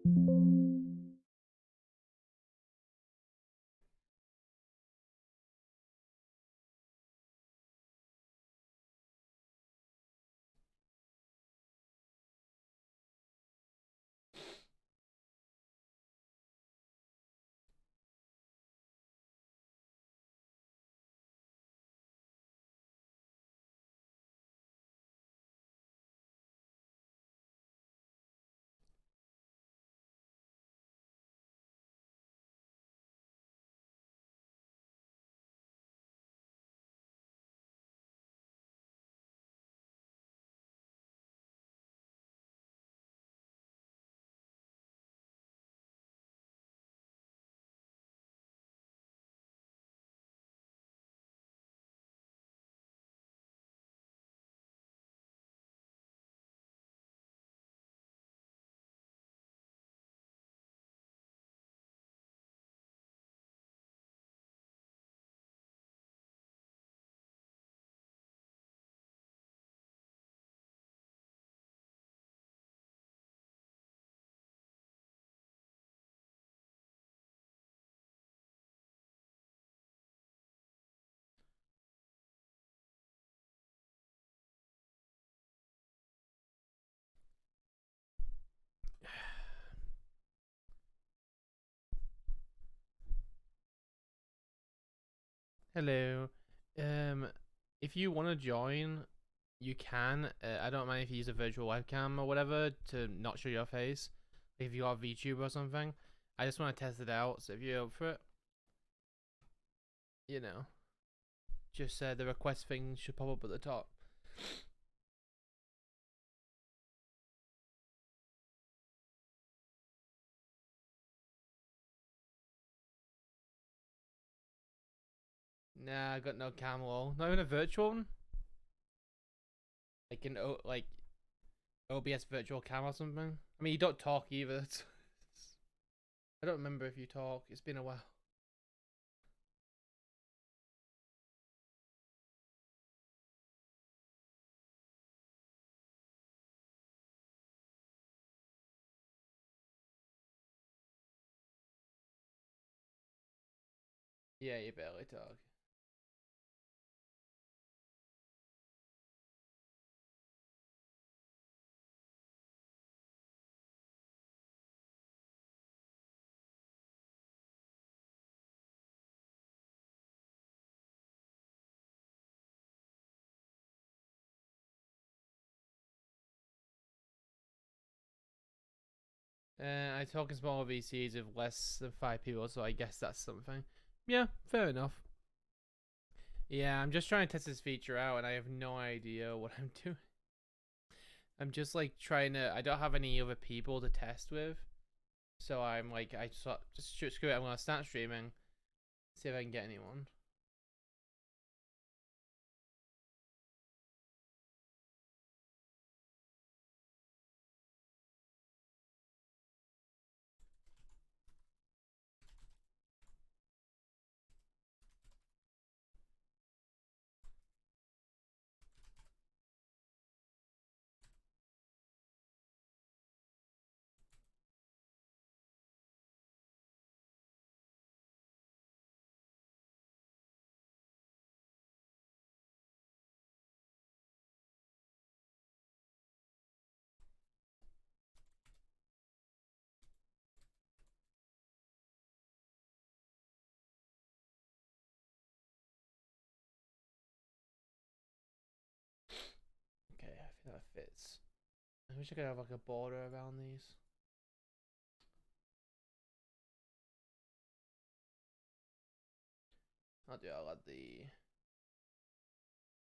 Hello. Um, if you want to join, you can. I don't mind if you use a virtual webcam or whatever to not show your face. If you got VTuber or something, I just want to test it out. So if you're up for it, you know, just the request thing should pop up at the top. Nah, I got no cam wall. Not even a virtual one. Like like OBS virtual cam or something. I mean, you don't talk either. I don't remember if you talk. It's been a while. Yeah, you barely talk. I talk in smaller VCs with less than 5 people, so I guess that's something. Yeah, fair enough. Yeah, I'm just trying to test this feature out, and I have no idea what I'm doing. I'm just like trying to. I don't have any other people to test with, so I'm like, just screw it. I'm gonna start streaming, see if I can get anyone. Okay, I think that fits. I wish I could have like a border around these. I'll add the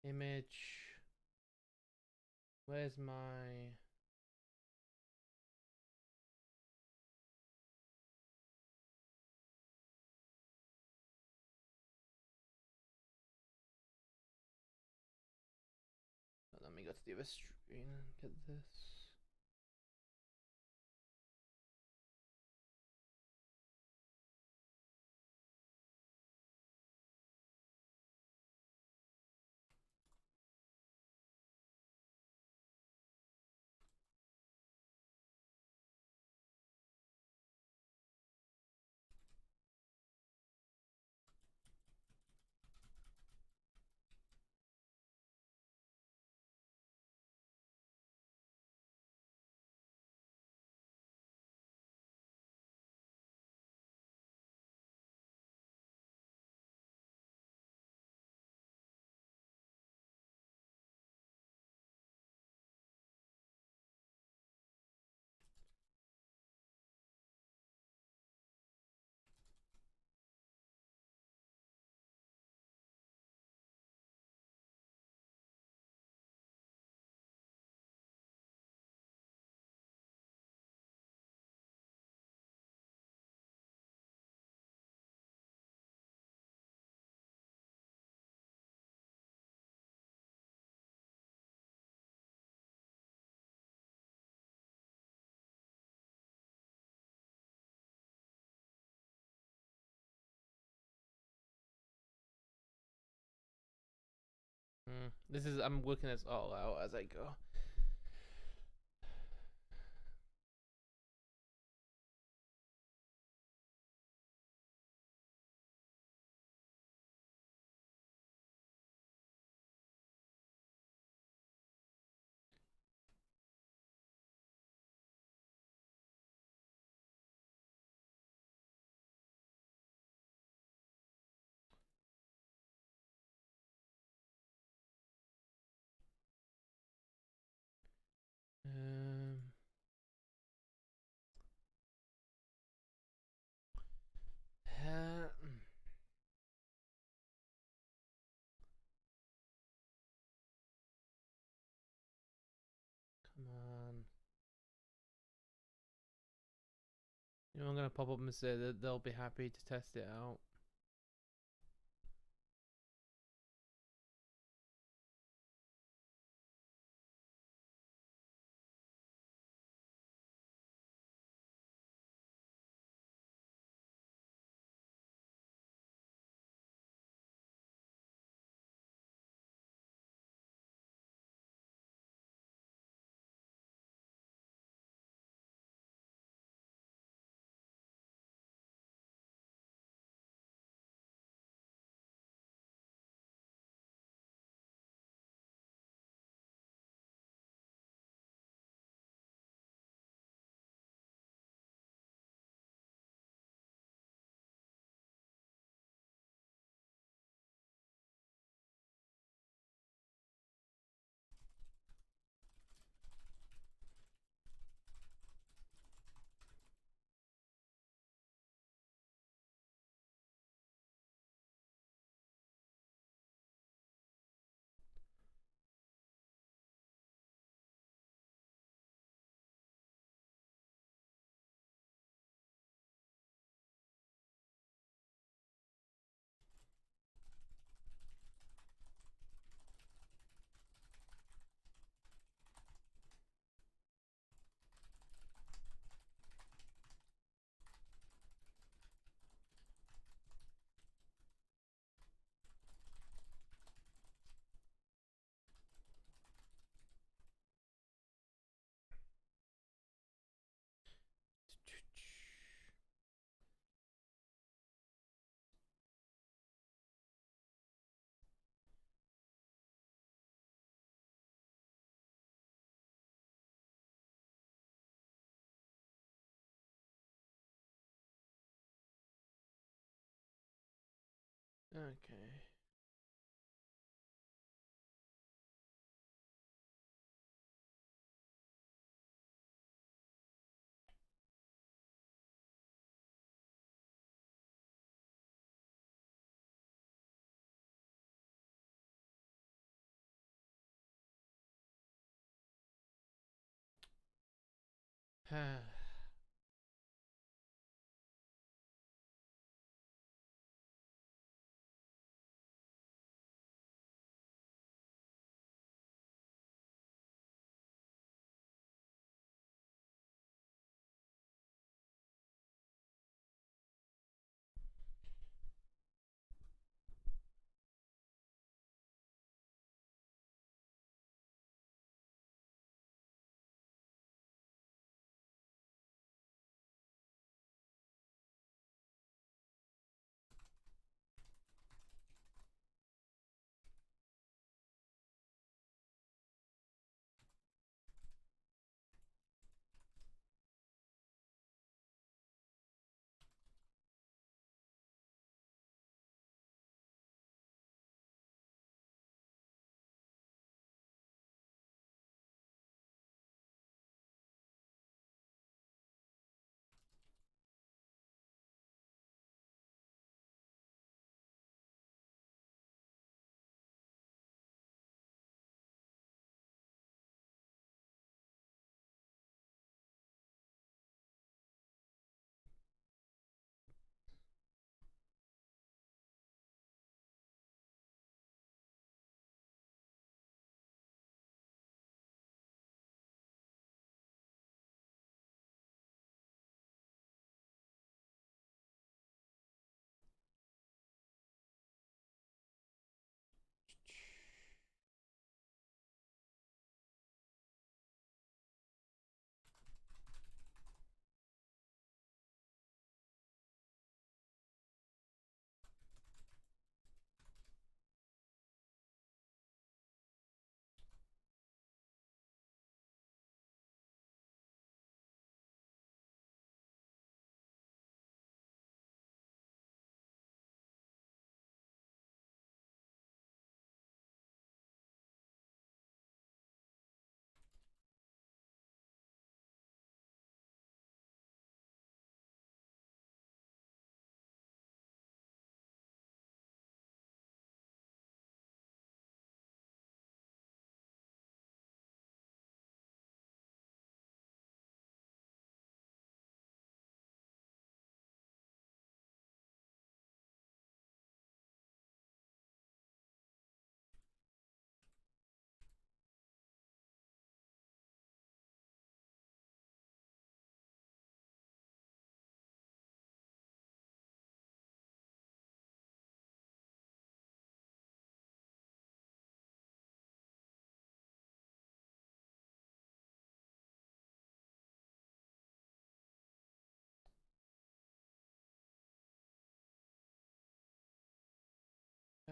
image. Where's my? Let me go to the other screen and get this. This is, I'm working this all out as I go. Um, uh, come on. You know, I'm gonna pop up and say that they'll be happy to test it out. Okay.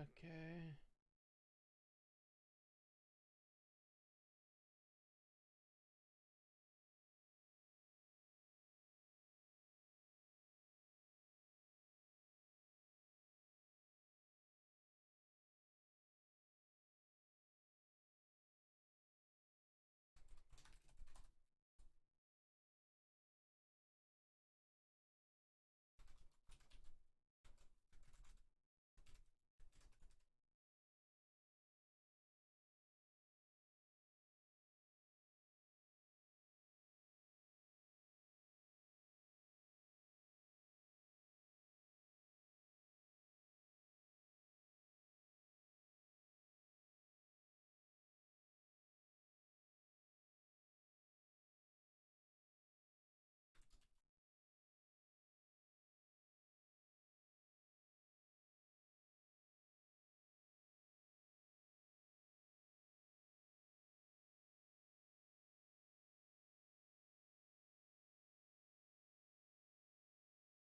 Okay.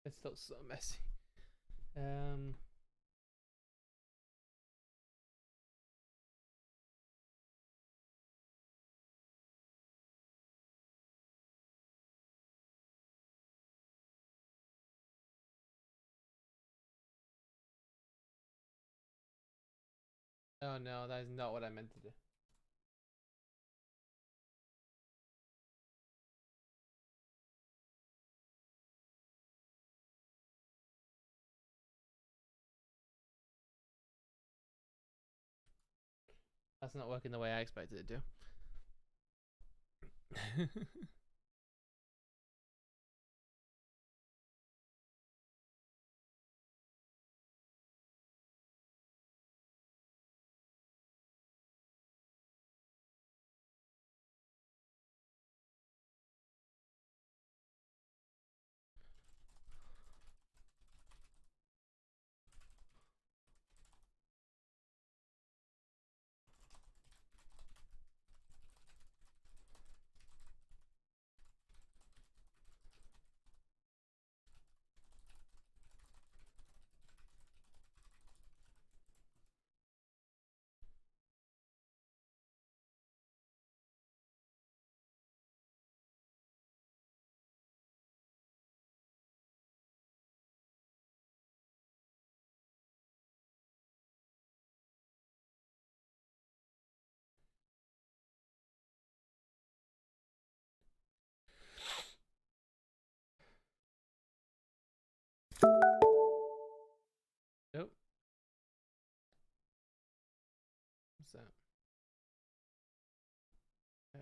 It's still so messy. Oh no, that is not what I meant to do. That's not working the way I expected it to. Nope. What's that? Yeah.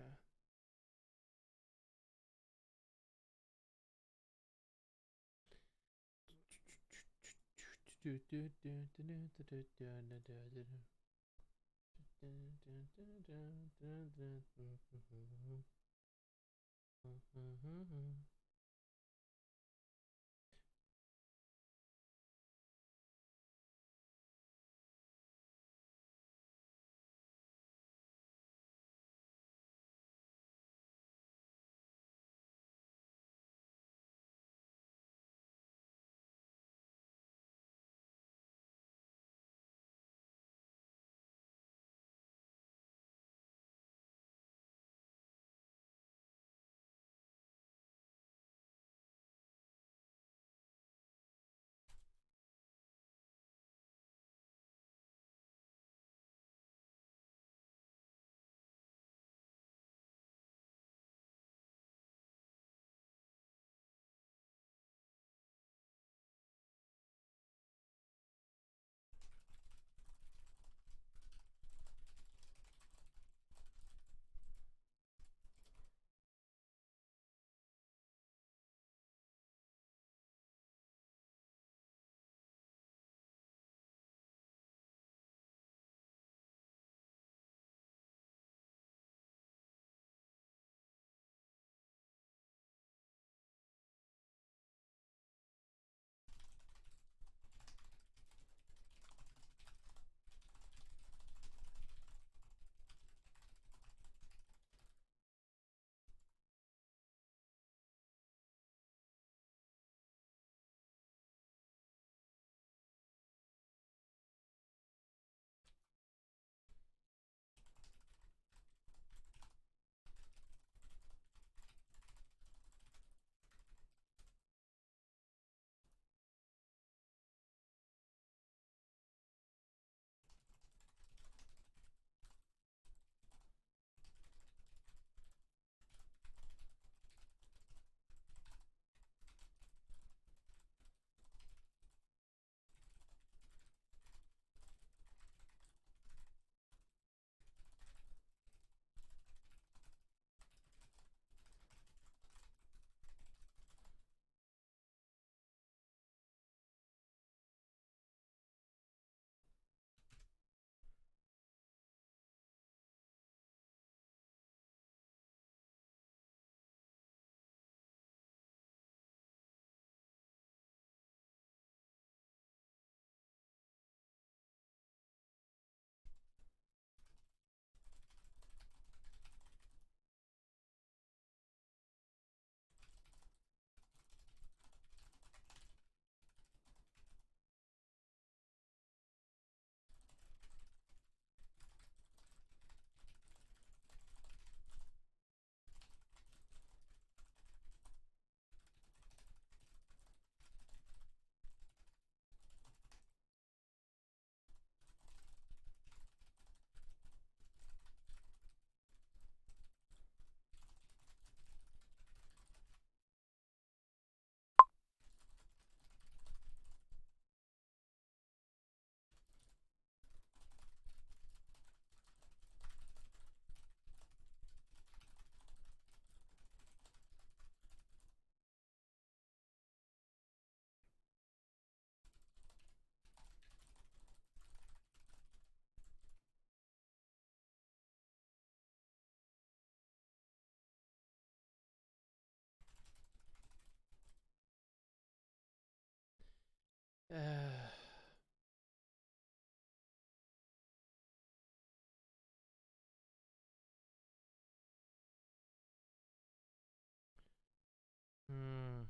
Hmm.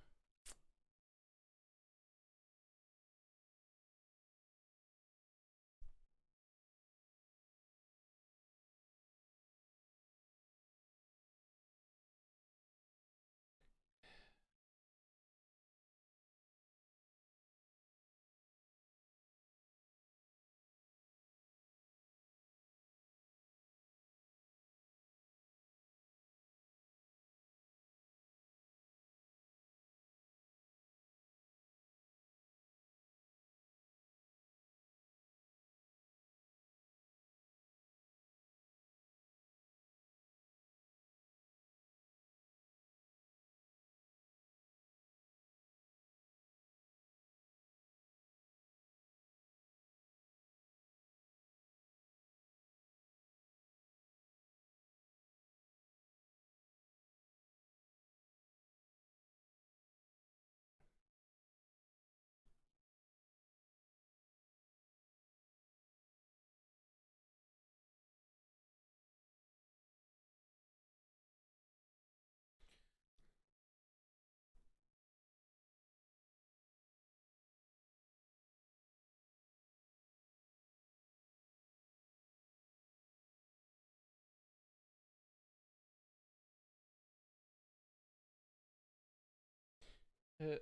Uh,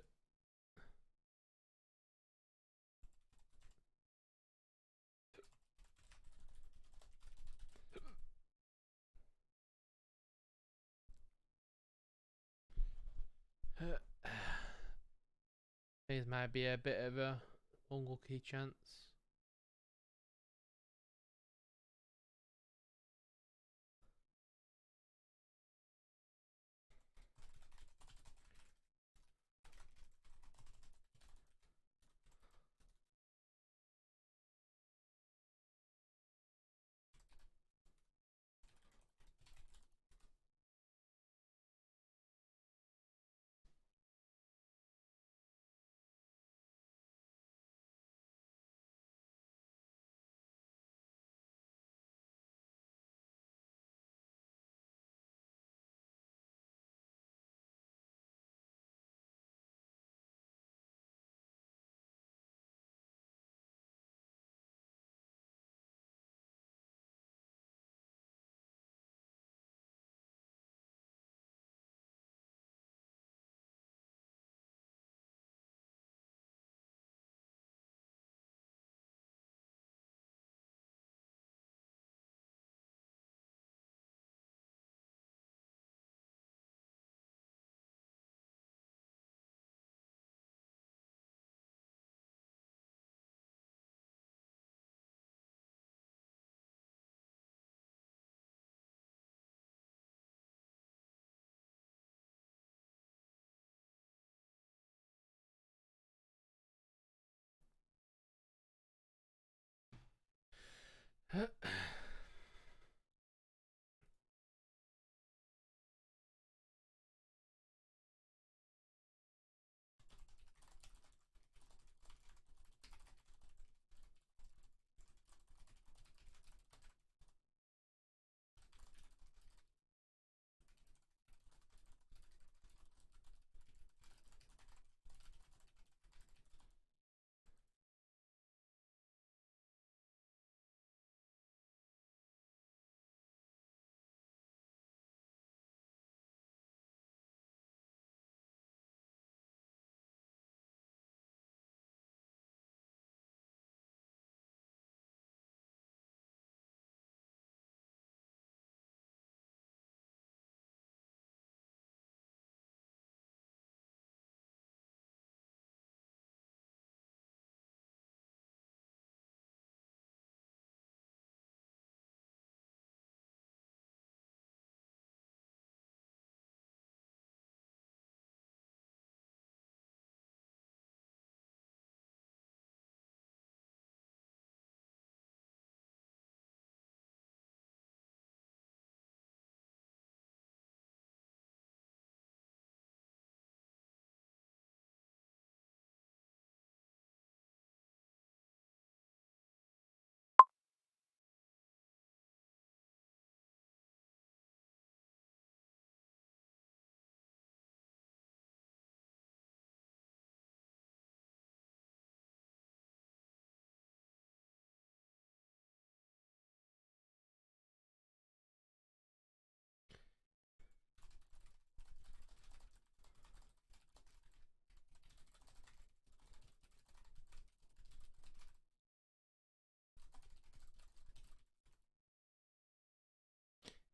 These might be a bit of a unlucky chance.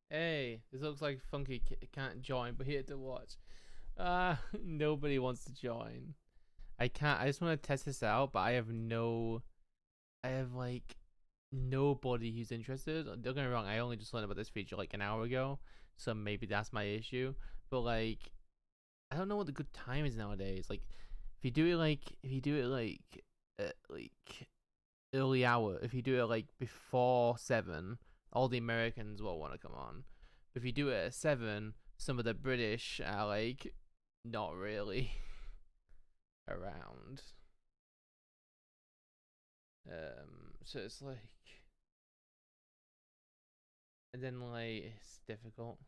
Hey, this looks like Funky can't join, but here to watch. Nobody wants to join. I can't. I just want to test this out, but I have no. I have like nobody who's interested. Don't get me wrong. I only just learned about this feature like an hour ago, so maybe that's my issue. But like, I don't know what the good time is nowadays. Like, if you do it like early hour, if you do it like before 7, all the Americans will want to come on. But if you do it at 7, some of the British are like not really around. So it's like, and then like it's difficult.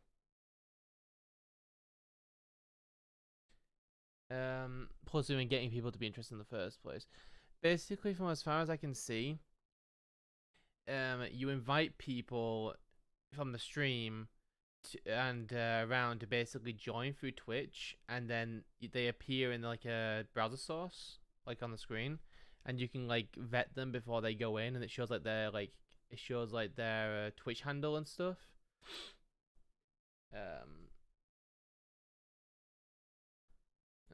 Plus even getting people to be interested in the first place. Basically, from as far as I can see, you invite people from the stream and around to basically join through Twitch, and then they appear in like a browser source, like on the screen, and you can like vet them before they go in, and it shows like their Twitch handle and stuff. Um,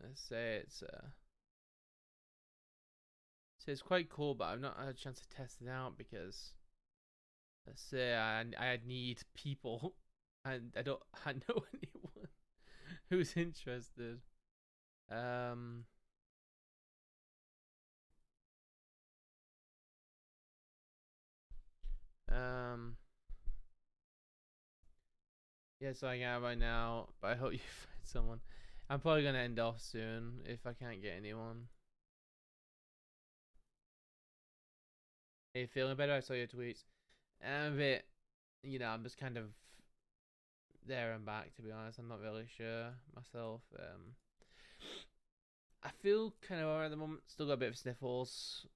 let's say it's quite cool, but I've not had a chance to test it out because let's say I need people, and I don't know anyone who's interested. Um, um, yeah, so I got right now, but I hope you find someone. I'm probably gonna end off soon if I can't get anyone. Are you feeling better? I saw your tweets. I'm a bit, I'm just kind of there and back, to be honest. I'm not really sure myself. I feel kind of alright at the moment. Still got a bit of sniffles.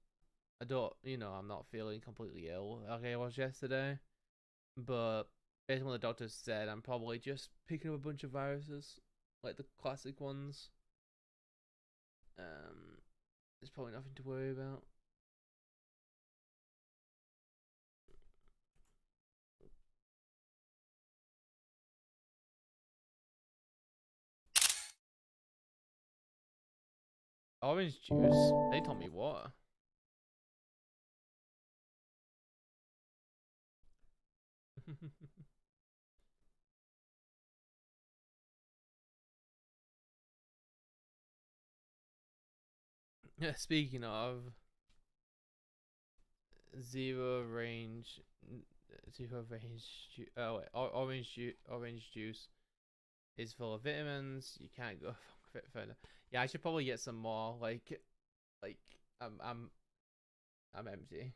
I don't, I'm not feeling completely ill like I was yesterday. But based on what the doctors said, I'm probably just picking up a bunch of viruses, like the classic ones. There's probably nothing to worry about. Orange juice? They told me water. Yeah, speaking of zero range, zero range. Oh wait, orange juice is full of vitamins. You can't go further. Yeah, I should probably get some more. Like I'm I'm I'm empty.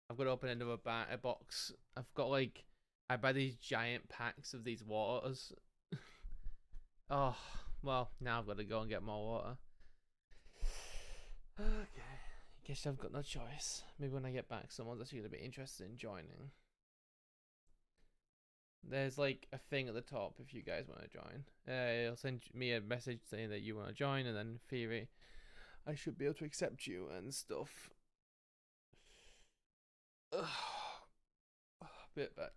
I've got to open another a box. I've got like I buy these giant packs of these waters. Oh well, now I've got to go and get more water. Okay. Guess I've got no choice. Maybe when I get back, someone's actually gonna be interested in joining. There's like a thing at the top if you guys want to join. It'll send me a message saying that you want to join, and then in theory, I should be able to accept you and stuff. Ugh. Bit back.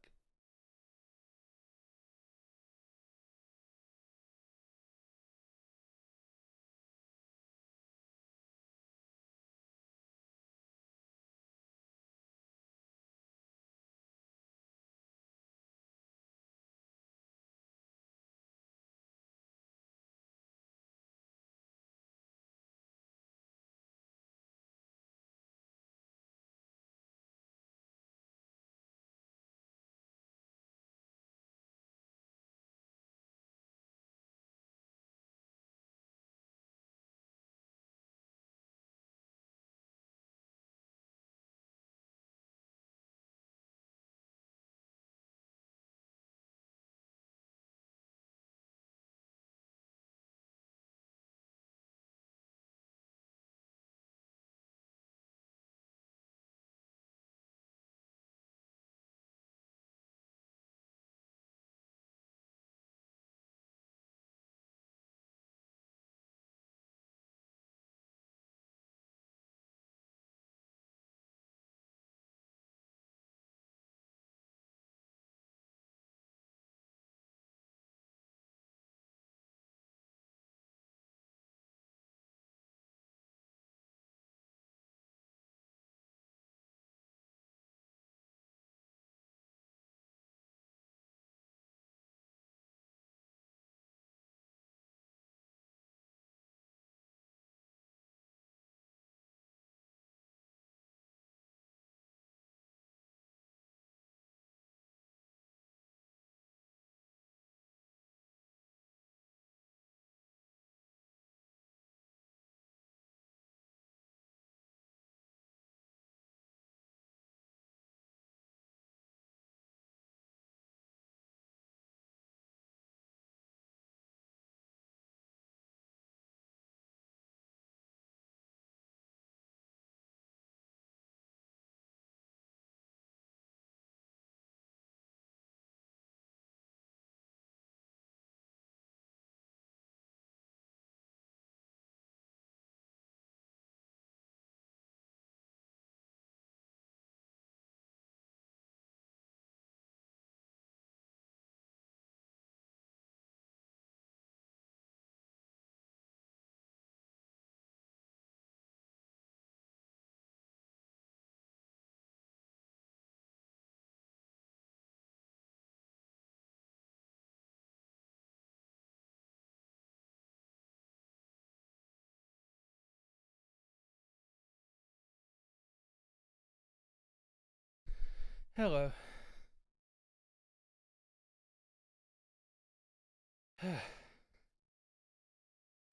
Hello.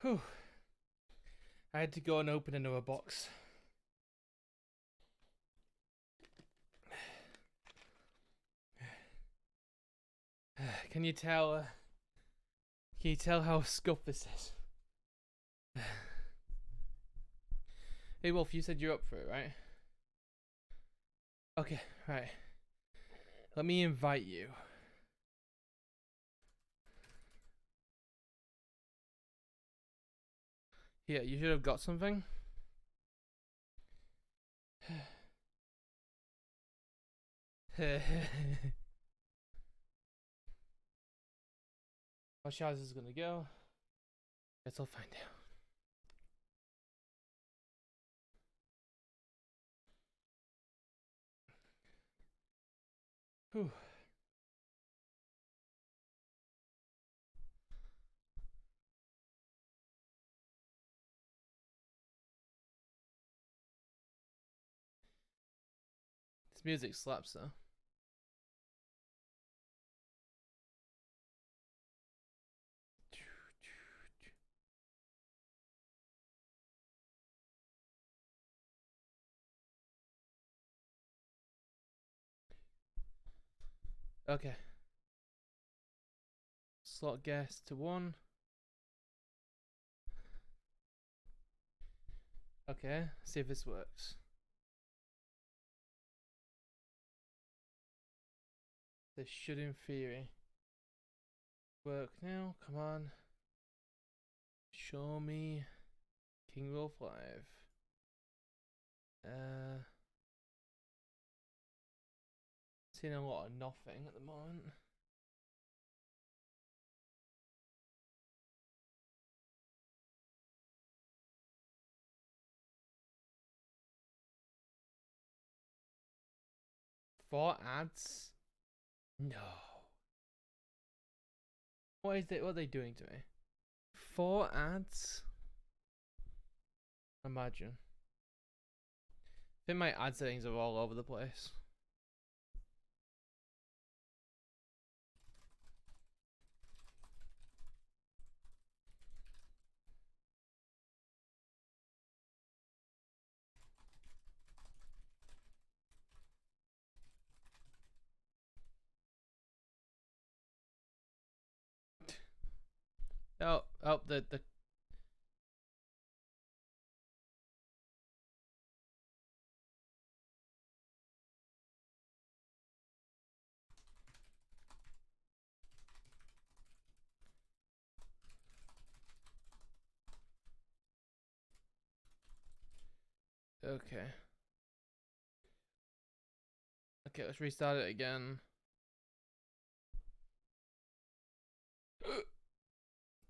Whew. I had to go and open another box. Can you tell? Can you tell how scuffed this is? Hey Wolf, you said you're up for it, right? Okay, right. Let me invite you. Yeah, you should have got something. Watch how this is gonna go. Guess I'll find out. Whew. This music slaps though. Okay. Slot guess to 1. Okay, see if this works. This should, in theory, work now. Come on. Show me King Wolf Live. Seeing a lot of nothing at the moment. Four ads? No. What are they doing to me? 4 ads? Imagine. I think my ad settings are all over the place. Oh, the okay. Okay, let's restart it again.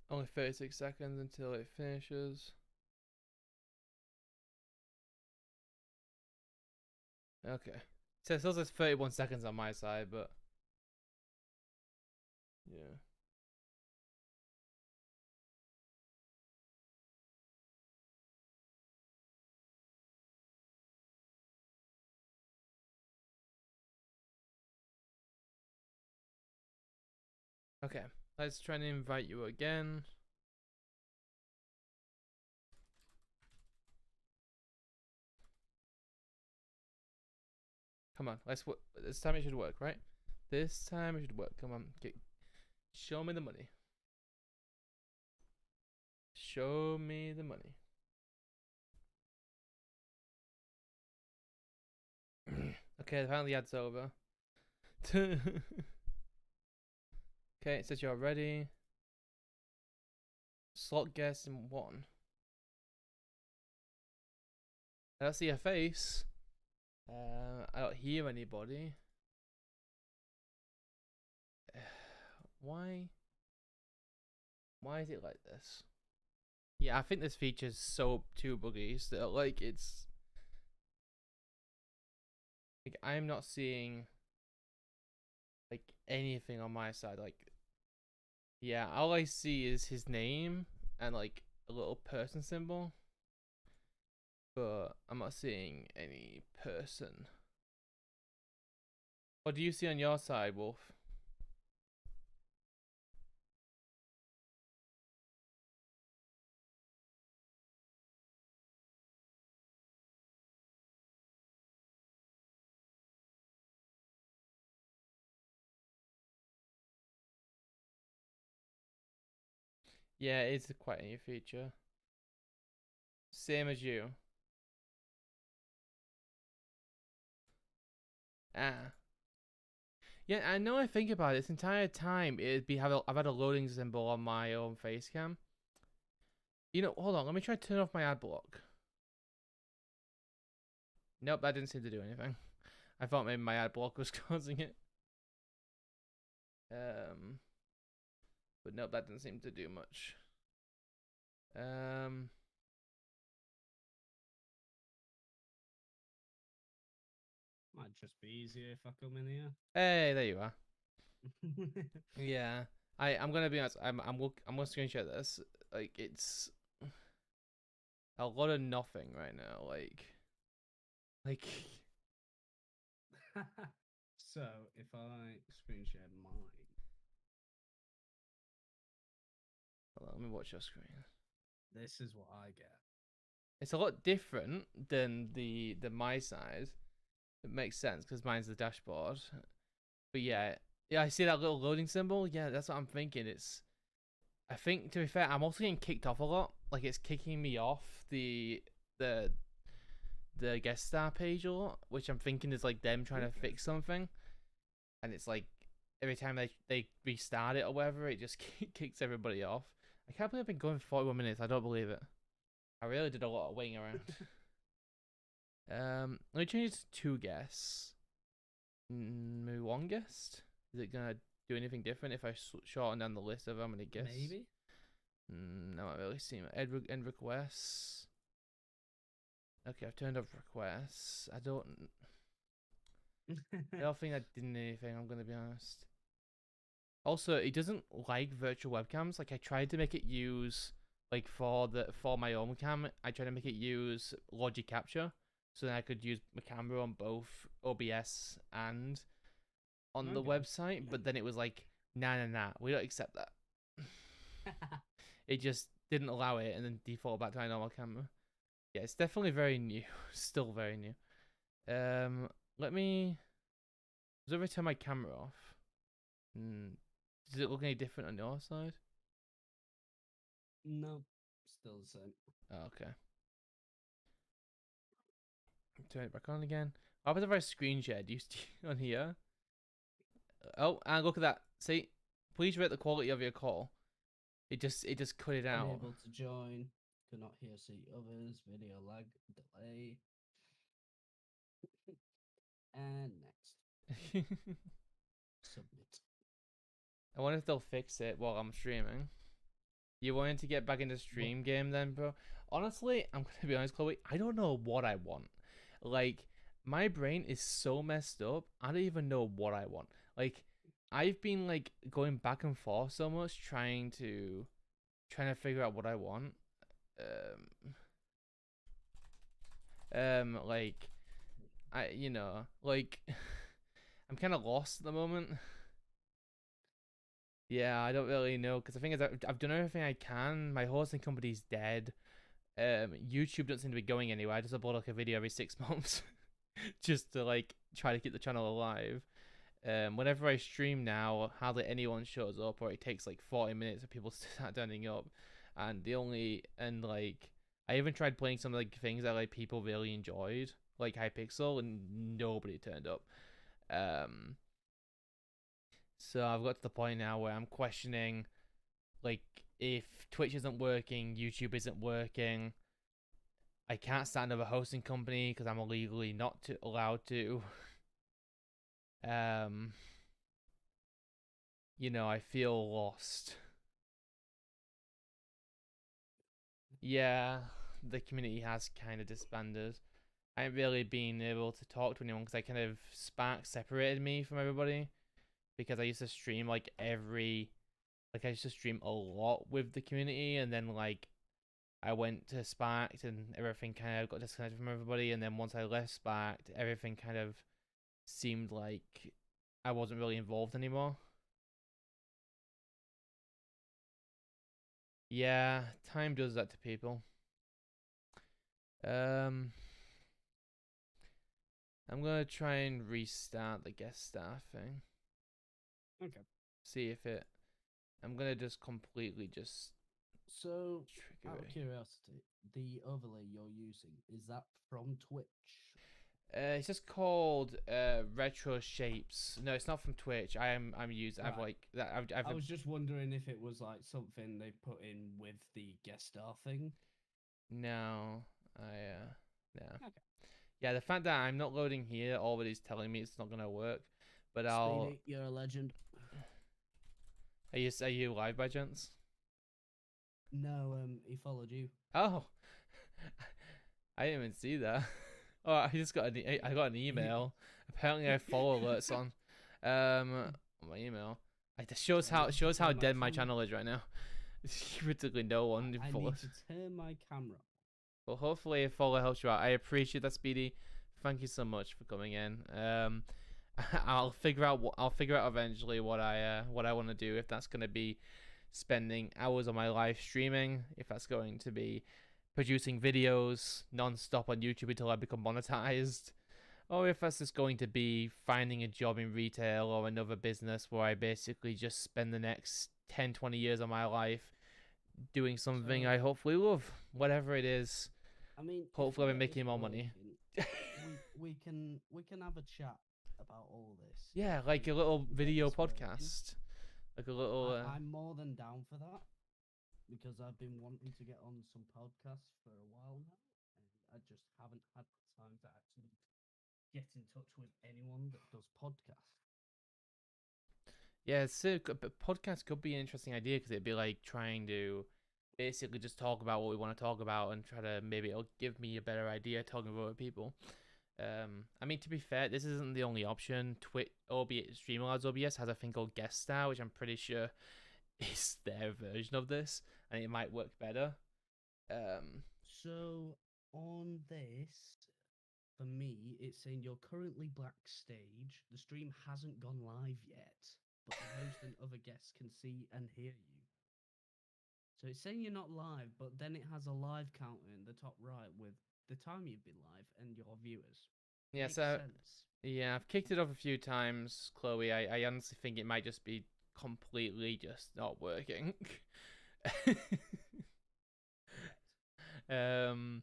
Only 36 seconds until it finishes. Okay. So it still says 31 seconds on my side, but yeah. Okay, let's try and invite you again. Come on, this time it should work, right? This time it should work. Come on, show me the money. Show me the money. Okay, apparently the ad's over. Okay, it says you're ready. Slot guess in 1. I don't see a face. I don't hear anybody. Why? Why is it like this? Yeah, I think this feature's so too buggy still. Like, it's like I'm not seeing like anything on my side. Like, yeah, all I see is his name and like a little person symbol, but I'm not seeing any person. What do you see on your side, Wolf? Yeah, it's quite a new feature. Same as you. Ah. Yeah, I know. I think about it. This entire time, I've had a loading symbol on my own face cam. You know, hold on. Let me try to turn off my ad block. Nope, that didn't seem to do anything. I thought maybe my ad block was causing it. But nope, that didn't seem to do much. Might just be easier if I come in here. Hey, there you are. Yeah, I'm gonna be honest. I'm gonna screenshot this. Like, it's a lot of nothing right now. Like. So if I screen share mine, Hold on, let me watch your screen. this is what I get. It's a lot different than the my side. It makes sense because mine's the dashboard. But yeah, I see that little loading symbol. Yeah, that's what I'm thinking. I think, to be fair, I'm also getting kicked off a lot. Like, it's kicking me off the the guest star page a lot, which I'm thinking is like them trying to fix something. And it's like every time they restart it or whatever, it just kicks everybody off. I can't believe I've been going for 41 minutes. I don't believe it. I really did a lot of waiting around. Let me change it to 2 guests. Maybe 1 guest. Is it gonna do anything different if I shorten down the list of how many guests? Maybe. No, I really see end requests. Okay, I've turned off requests. I don't think that did anything. I'm gonna be honest. Also, it doesn't like virtual webcams. Like, I tried to make it use, like, for my own cam, I tried to make it use Logic Capture, so then I could use my camera on both OBS and on the website. But then it was like, nah, we don't accept that. It just didn't allow it, and then default back to my normal camera. Yeah, it's definitely very new. Still very new. Let me. Does it turn my camera off? Does it look any different on your side? No, still the same. Oh, okay. Turn it back on again. What happens if I screen share? Do you on here? Oh, and look at that. See, please rate the quality of your call. It just cut it out. Unable to join. Cannot hear, see others. Video lag, delay. And next. Submit. I wonder if they'll fix it while I'm streaming. You wanted to get back into stream game then, bro? Honestly, I'm gonna be honest, Chloe. I don't know what I want. Like, my brain is so messed up. I don't even know what I want. Like, I've been like going back and forth so much trying to figure out what I want. Like, like I'm kind of lost at the moment. Yeah, I don't really know because the thing is, I've done everything I can. My hosting company's dead. YouTube doesn't seem to be going anywhere. I just upload like a video every 6 months, just to like try to keep the channel alive. Whenever I stream now, hardly anyone shows up, or it takes like 40 minutes for people to start turning up. And like, I even tried playing some like things that like people really enjoyed, like Hypixel, and nobody turned up. So I've got to the point now where I'm questioning, like, if Twitch isn't working, YouTube isn't working, I can't start another hosting company because I'm illegally not allowed to. I feel lost. Yeah, the community has kind of disbanded. I haven't really been able to talk to anyone because I kind of Spark separated me from everybody because I used to stream like I used to stream a lot with the community, and then like I went to Sparked and everything kind of got disconnected from everybody, and then once I left Sparked, everything kind of seemed like I wasn't really involved anymore. Yeah, time does that to people. Um, I'm gonna try and restart the guest star thing. Okay. See if it. I'm gonna just completely just So, trigger out of it. curiosity, the overlay you're using, is that from Twitch? It's just called retro shapes. No, it's not from Twitch. I'm using. I've Right. like that. I've I was just wondering if it was like something they put in with the guest star thing. no. Yeah. Okay. Yeah, the fact that I'm not loading here already is telling me it's not gonna work. But I'll. Speedy, you're a legend. Are you live by chance? No, he followed you. Oh, I didn't even see that. Oh, I just got I got an email. Apparently, I have follow alerts on. My email. It shows I need to how turn my dead my camera. channel is right now. Critically, no one I need follows. to turn my camera. Well, hopefully, a follow helps you out. I appreciate that, Speedy. Thank you so much for coming in. I'll figure out eventually what I want to do. If that's gonna be spending hours on my live streaming, if that's going to be producing videos non-stop on YouTube until I become monetized, or if that's just going to be finding a job in retail or another business where I basically just spend the next 10, 20 years of my life doing something So, I hopefully love, whatever it is. I mean, Hopefully, if we I'm get this making more money. working, we can have a chat about all this. Yeah, if like we, a little we get video this working. podcast, like a little. I'm more than down for that because I've been wanting to get on some podcasts for a while now, and I just haven't had the time to actually get in touch with anyone that does podcasts. Yeah, but podcast could be an interesting idea because it'd be like trying to basically just talk about what we want to talk about and try to maybe it'll give me a better idea talking about other people. I mean, to be fair, this isn't the only option. Streamlabs OBS has a thing called Guest Star, which I'm pretty sure is their version of this, and it might work better. So on this, for me, it's saying you're currently backstage. The stream hasn't gone live yet, but the host and other guests can see and hear you. So it's saying you're not live, but then it has a live counter in the top right with the time you've been live and your viewers. Yeah, Makes so sense. yeah, I've kicked it off a few times, Chloe. I honestly think it might just be completely just not working. um,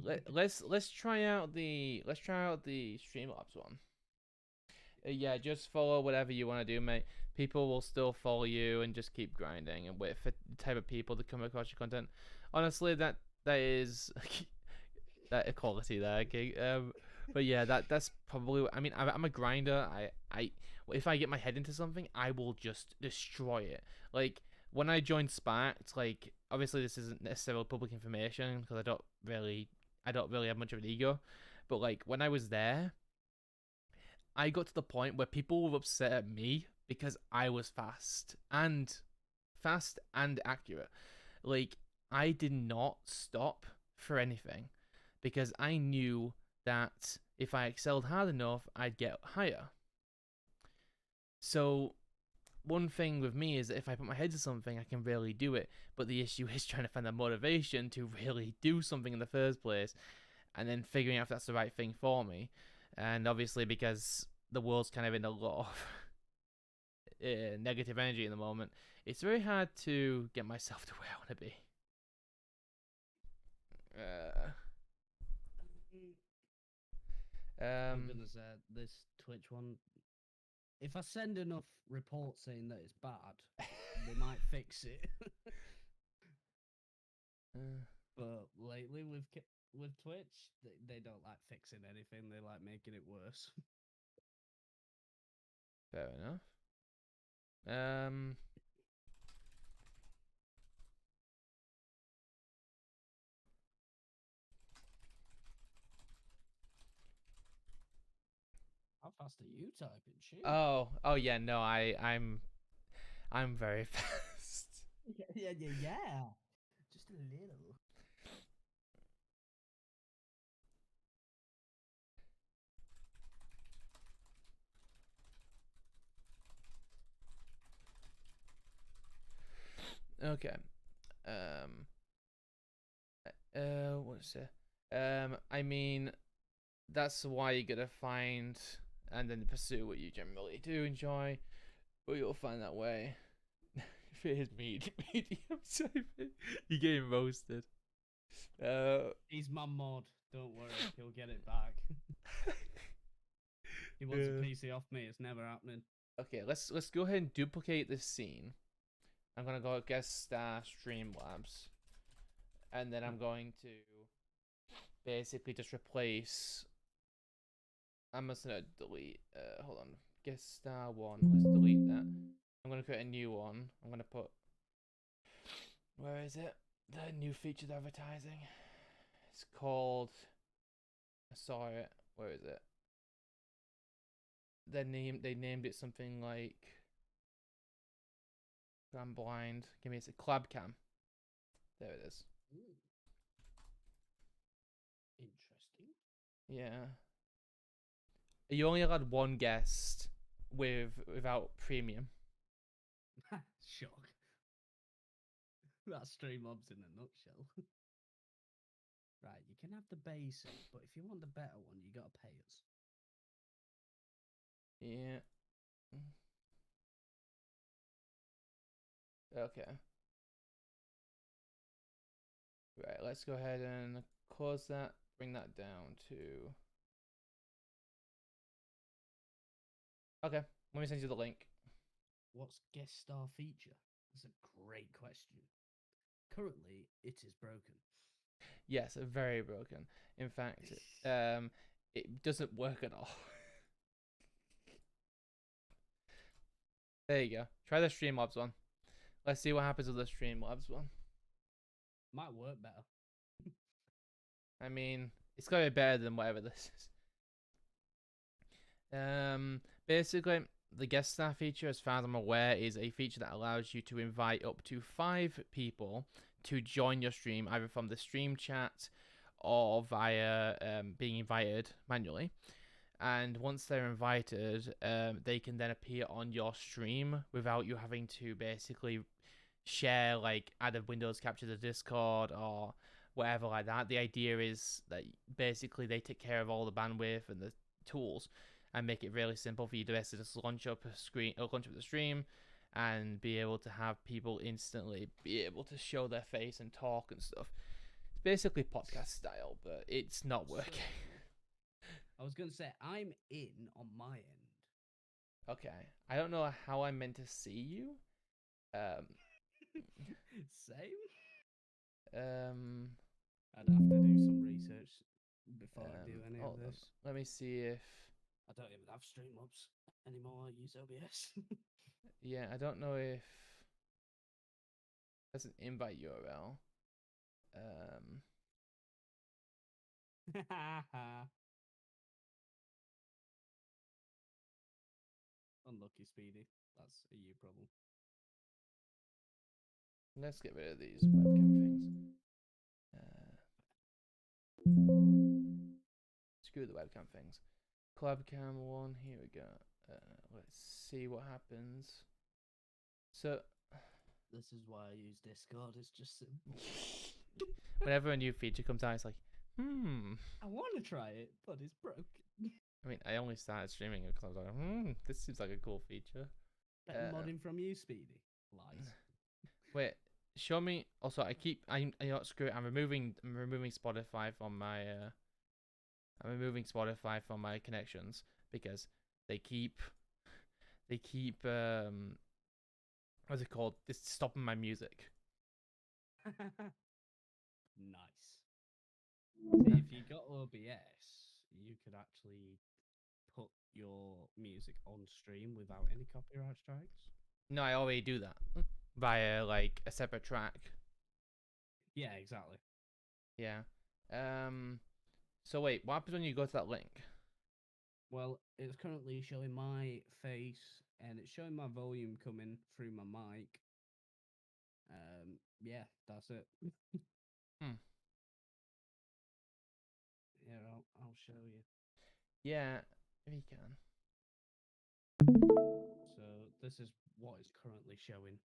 let's try out the Streamlabs one. Yeah, just follow whatever you want to do, mate. People will still follow you and just keep grinding and wait for the type of people to come across your content. Honestly, that is that equality there. Okay. But yeah, that's probably. I mean, I'm a grinder. I if I get my head into something, I will just destroy it. Like when I joined Sparked, like obviously this isn't necessarily public information because I don't really have much of an ego, but like when I was there, I got to the point where people were upset at me because I was fast and accurate. Like I did not stop for anything because I knew that if I excelled hard enough, I'd get higher. So one thing with me is that if I put my head to something, I can really do it. But the issue is trying to find that motivation to really do something in the first place, and then figuring out if that's the right thing for me. And obviously, because the world's kind of in a lot of negative energy in the moment, it's very hard to get myself to where I want to be. I'm gonna say this Twitch one. If I send enough reports saying that it's bad, they might fix it. But lately with Twitch, they don't like fixing anything. They like making it worse. Fair enough. Um, How fast are you typing? Shoot. oh yeah, no, I'm very fast. Yeah. Just a little. Okay. Um. What's it? I mean, that's why you're gonna find and then pursue what you generally do enjoy, but you'll find that way. If it is medium, so you're getting roasted. He's my mod. Don't worry, he'll get it back. He wants a PC off me. It's never happening. Okay, let's go ahead and duplicate this scene. I'm gonna go guest star Streamlabs, and then I'm going to basically just replace. I'm just gonna delete. Hold on, guest star one. Let's delete that. I'm gonna create a new one. I'm gonna put. Where is it? The new featured advertising. It's called. I saw it. Where is it? They named it something like. I'm blind. Give me a Club Cam. There it is. Ooh. Interesting. Yeah. You only allowed one guest without premium. Shock. That's Streamlabs in a nutshell. Right, you can have the basic, but if you want the better one, you gotta pay us. Yeah. Okay. Right, let's go ahead and close that. Bring that down to. Okay, let me send you the link. What's guest star feature? That's a great question. Currently, it is broken. Yes, very broken. In fact, it doesn't work at all. There you go. Try the Streamlabs one. Let's see what happens with the Streamlabs one. Might work better. I mean, it's gotta be better than whatever this is. Basically, the guest star feature, as far as I'm aware, is a feature that allows you to invite up to 5 people to join your stream, either from the stream chat or via being invited manually. And once they're invited, they can then appear on your stream without you having to basically share, like, add a Windows capture to Discord or whatever like that. The idea is that basically they take care of all the bandwidth and the tools and make it really simple for you to basically just launch up a screen or launch up the stream and be able to have people instantly be able to show their face and talk and stuff. It's basically podcast style, but it's not working. I was going to say, I'm in on my end. Okay. I don't know how I'm meant to see you. Same? I'd have to do some research before I do any of this. Let me see if. I don't even have Streamlabs anymore. I use OBS. Yeah, I don't know if. That's an invite URL. Unlucky, Speedy. That's a you problem. Let's get rid of these webcam things. Screw the webcam things. Clubcam one. Here we go. Let's see what happens. So. This is why I use Discord. It's just simple. Whenever a new feature comes out, it's like, I want to try it, but it's broken. I mean, I only started streaming it because I was like, this seems like a cool feature. Better modding from you, Speedy. Lies. Wait, show me. Also, I screw it. I'm removing Spotify from my. I'm removing Spotify from my connections because they keep. What's it called? It's stopping my music. Nice. See, if you got OBS, you could actually put your music on stream without any copyright strikes. No, I already do that via like a separate track. Yeah, exactly. Yeah. So wait, what happens when you go to that link? Well, it's currently showing my face and it's showing my volume coming through my mic. Yeah, that's it. Here, I'll show you. Yeah, if you can. So this is what is currently showing.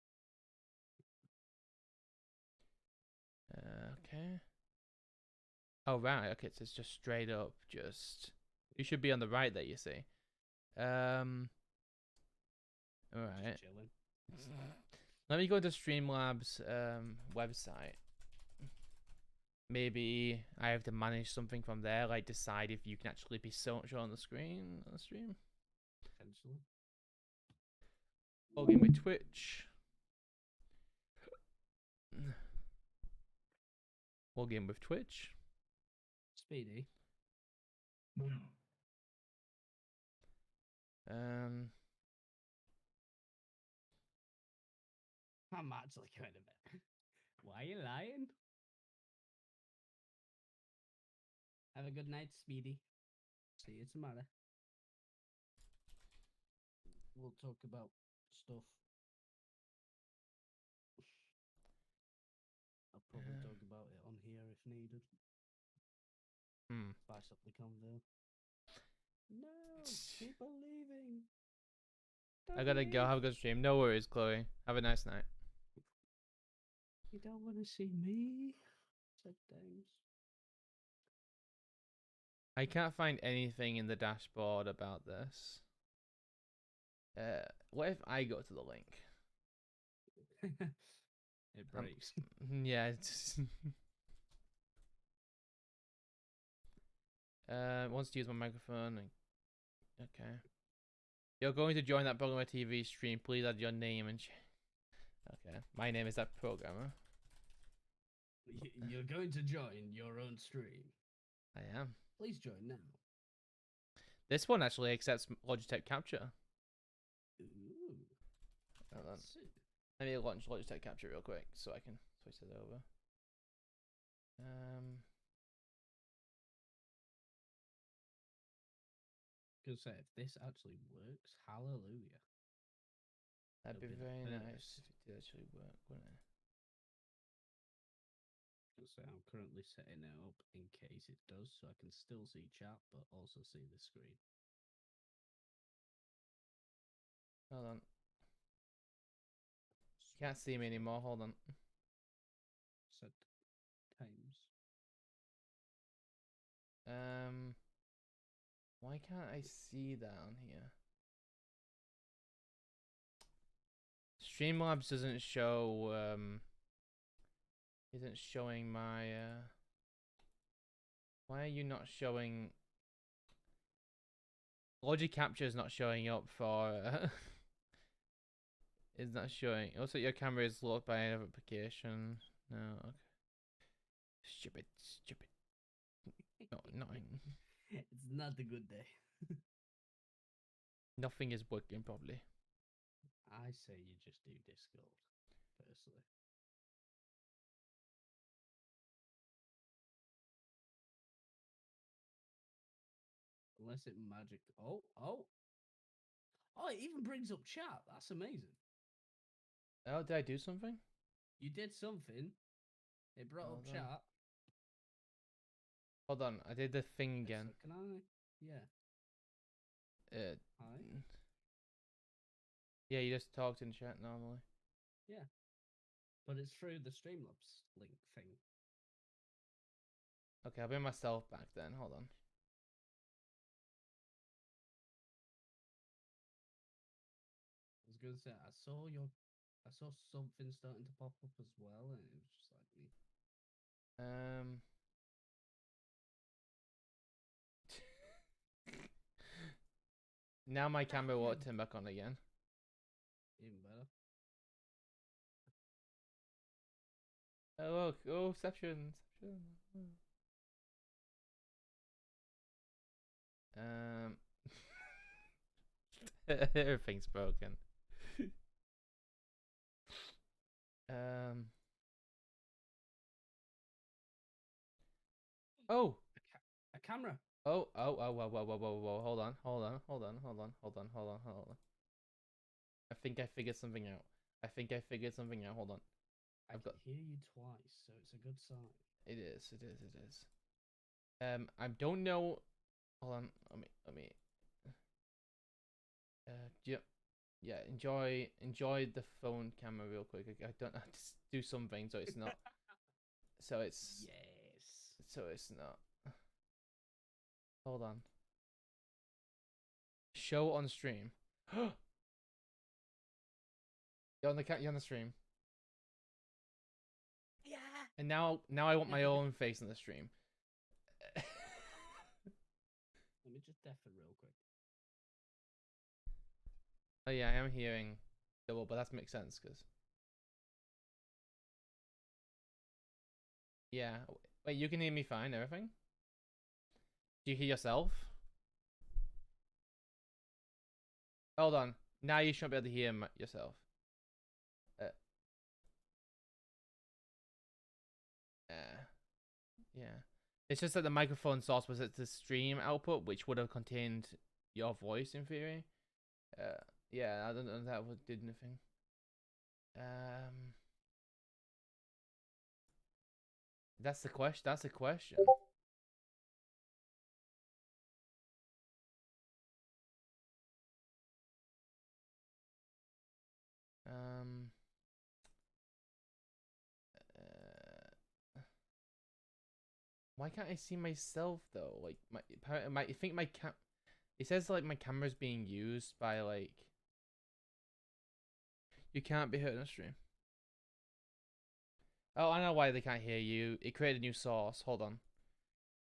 Okay. Oh right. Okay, so it's just straight up. Just you should be on the right there. You see. All right. Just chilling. Let me go to Streamlabs website. Maybe I have to manage something from there, like decide if you can actually be shown on the screen on the stream. Potentially. Log in with Twitch. Log in with Twitch. Speedy. Um, I'm actually going to bed. Why are you lying? Have a good night, Speedy. See you tomorrow. We'll talk about stuff. I'll probably talk about it on here if needed. Spice up the convo. No, people leaving. I gotta go. Have a good stream. No worries, Chloe. Have a nice night. You don't want to see me? Said Dames. I can't find anything in the dashboard about this. What if I go to the link? It breaks. Yeah. It's wants to use my microphone. Okay. You're going to join that programmer TV stream. Please add your name and. Okay. My name is that programmer. You're going to join your own stream. I am. Please join now. This one actually accepts Logitech Capture. Ooh. Hold on. Let me launch Logitech Capture real quick so I can switch it over. Gonna say if this actually works, hallelujah. That'd be It'll be the very nice first. if it did actually work, wouldn't it? Gonna say I'm currently setting it up in case it does, so I can still see chat but also see the screen. Hold on. Can't see me anymore. Hold on. Set times. Why can't I see that on here? Streamlabs doesn't show isn't showing my why are you not showing Logic Capture is not showing up for is not showing. Also your camera is locked by another application. No, okay. Stupid. No, nothing. It's not a good day. Nothing is working properly. I say you just do Discord, personally. Unless it magic. Oh, it even brings up chat. That's amazing. Oh, did I do something? You did something. It brought up chat. Hold on, I did the thing again. So can I? Yeah. Hi. Yeah, you just talked in chat normally. Yeah. But it's through the Streamlabs link thing. Okay, I'll bring myself back then. Hold on. I was gonna say I saw something starting to pop up as well, and it was just like me. Now my camera will turn back on again. Even better. Oh look, oh Seption. Everything's broken. Oh. A camera. Oh, whoa. Hold on. I think I figured something out. Hold on. I can hear you twice, so it's a good sign. It is. I don't know. Hold on. Let me. Yeah. Enjoy the phone camera real quick. I don't have to do something so it's not. So it's Yes. so it's not. Hold on. Show on stream. You're on the stream. Yeah. And now I want my own face on the stream. Let me just deafen real quick. Oh yeah, I am hearing double, but that makes sense because yeah. Wait, you can hear me fine, everything? Do you hear yourself? Hold on. Now you shouldn't be able to hear yourself. Uh, yeah. It's just that the microphone source was at the stream output, which would have contained your voice in theory. Yeah, I don't know if that would did anything. That's the question. That's the question. Why can't I see myself though? Like I think my cam. It says like my camera's being used by like. You can't be heard on stream. Oh, I know why they can't hear you. It created a new source. Hold on.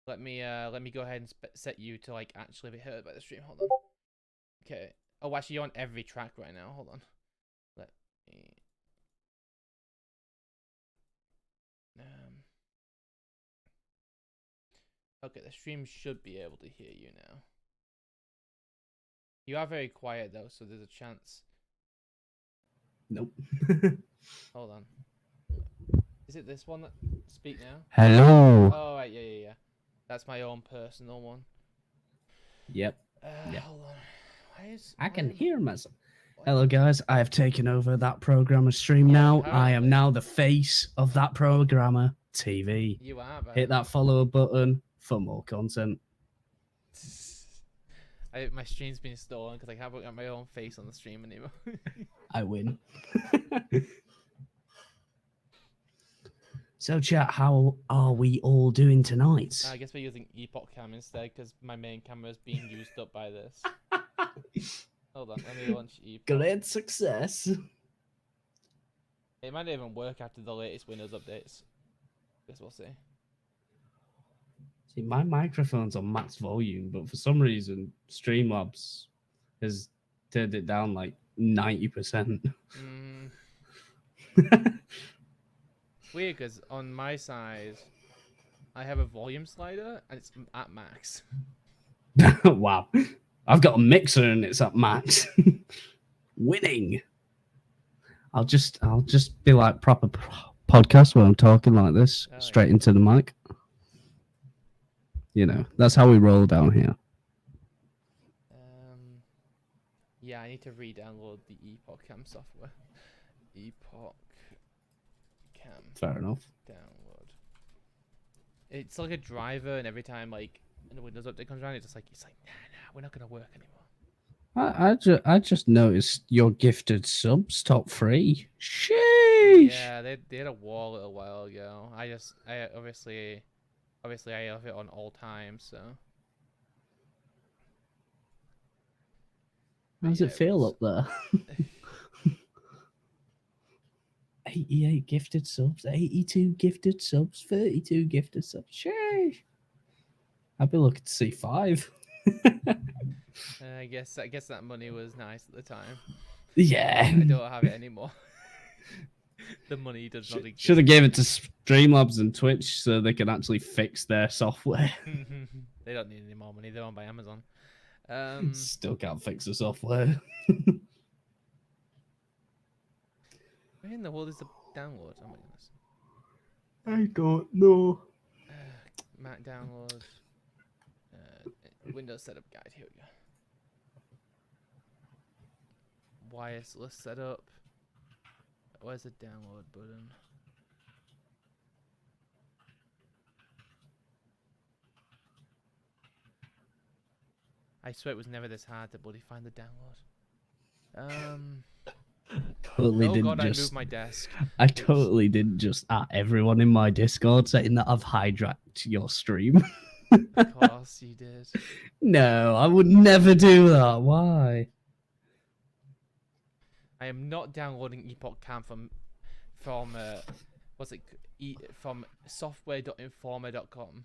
Let me go ahead and set you to like actually be heard by the stream. Hold on. Okay. Oh, actually, you're on every track right now. Hold on. Let me. Okay, the stream should be able to hear you now. You are very quiet though, so there's a chance. Nope. Hold on. Is it this one that speak now? Hello. Oh right, yeah. That's my own personal one. Yep. Hold on. I can hear myself. Hello, guys. I have taken over that programmer stream now. I am now the face of that programmer TV. You are, man. Hit that follow button for more content. My stream's been stolen because I haven't got my own face on the stream anymore. I win. So, chat, how are we all doing tonight? I guess we're using Epoch Cam instead because my main camera is being used up by this. Hold on, let me launch Epoch. Great success. It might not even work after the latest Windows updates. Guess we'll see. See, my microphone's on max volume, but for some reason, Streamlabs has turned it down like 90%. Weird, because on my side, I have a volume slider and it's at max. Wow. I've got a mixer and it's at max. Winning. I'll just be like proper podcast where I'm talking like this, straight into the mic. You know, that's how we roll down here. Yeah, I need to re-download the Epoch Cam software. Epoch Cam. Fair enough. Download. It's like a driver, and every time like the Windows update comes around, it's like nah, we're not gonna work anymore. I just noticed your gifted subs top 3. Sheesh. Yeah, they had a wall a little while ago. I obviously I have it on all time, so. How does it feel up there? 88 gifted subs, 82 gifted subs, 32 gifted subs. Sheesh. I'd be looking to see 5. I guess that money was nice at the time. Yeah. I don't have it anymore. The money does not exist. Should have gave it to Streamlabs and Twitch so they can actually fix their software. They don't need any more money. They're owned by Amazon. Still can't fix the software. Where in the world is the download? Oh my goodness. I don't know. Mac download. Windows setup guide. Here we go. Wireless setup. Where's the download button? I swear it was never this hard to bloody find the download. totally Oh didn't god, I just moved my desk. I Oops. totally didn't just at everyone in my Discord saying that I've hijacked your stream. Of course you did. No, I would never do that. Why? I am not downloading Epoch Cam from what's it from software.informer.com.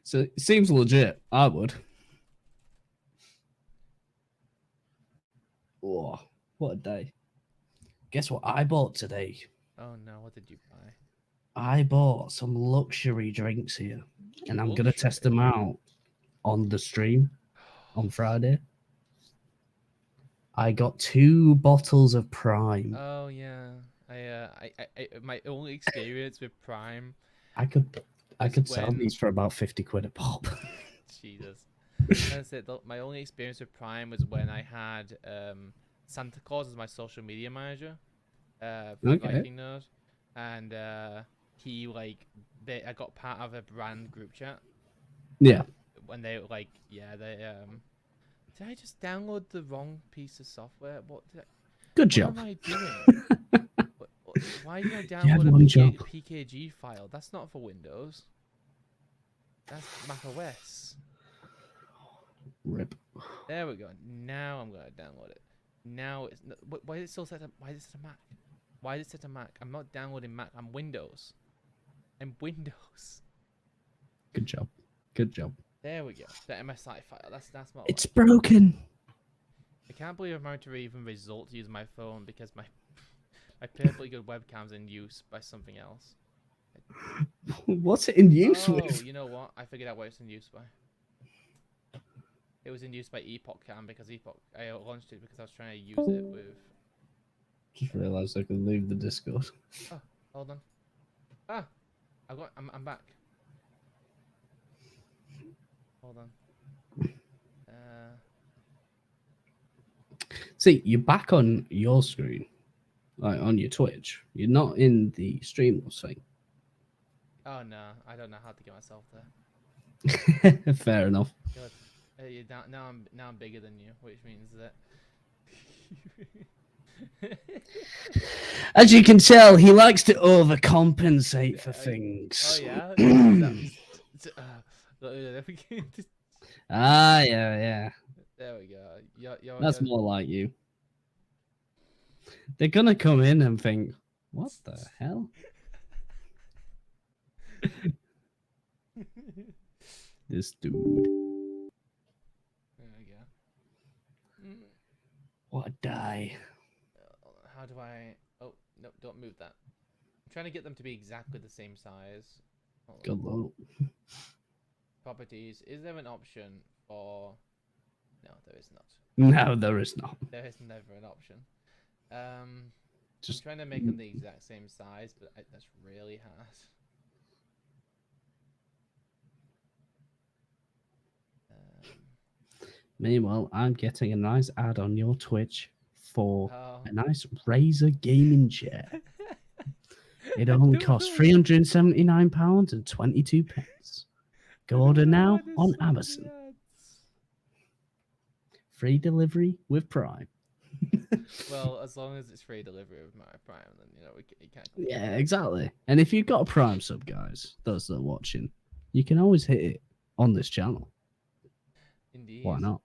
So it seems legit. I would. Oh, what a day. Guess what I bought today? Oh no, what did you buy? I bought some luxury drinks here, and I'm going to test Luxury. them out on the stream on Friday. I got 2 bottles of Prime. Oh yeah. My only experience with Prime I could was sell when these for about 50 quid a pop. Jesus. I said my only experience with Prime was when I had Santa Claus as my social media manager for Okay. Viking Nerd, and he I got part of a brand group chat Yeah. when they did I just download the wrong piece of software? Good What job. am I doing? Why did I You had download a one job. PKG file? That's not for Windows. That's Mac OS. Rip. There we go. Now I'm gonna download it. Now it's why is it still set to why is it set to Mac? Why is it set to Mac? I'm not downloading Mac. I'm Windows. I'm Windows. Good job. Good job. There we go. The MSI file. That's more. It's like it. broken. I can't believe I'm about to even resort to use my phone because my perfectly good webcam's in use by something else. What's it in use Oh, with? you know what? I figured out what it's in use by. It was in use by Epoch Cam because I launched it because I was trying to use it with. Just realised I could leave the Discord. Oh, hold on. Ah, I'm back. Hold on. See, you're back on your screen, like on your Twitch. You're not in the Streamlabs thing. Oh no, I don't know how to get myself there. Fair enough. God, now I'm bigger than you, which means that. As you can tell, he likes to overcompensate for things. Oh yeah. Yeah. There we go. That's more like you. They're gonna come in and think, "What the hell?" This dude. There we go. What a die. How do I? Oh no! Don't move that. I'm trying to get them to be exactly the same size. Good luck. Properties. Is there an option for? No, there is not. No, there is not. There is never an option. Just I'm trying to make them the exact same size, but that's really hard. Meanwhile, I'm getting a nice ad on your Twitch for Oh. a nice Razer gaming chair. It only costs £379 and 22 pence. Go order now on Amazon. Free delivery with Prime. Well, as long as it's free delivery with my Prime, then you can't. Yeah, exactly. And if you've got a Prime sub, guys, those that are watching, you can always hit it on this channel. Indeed. Why not?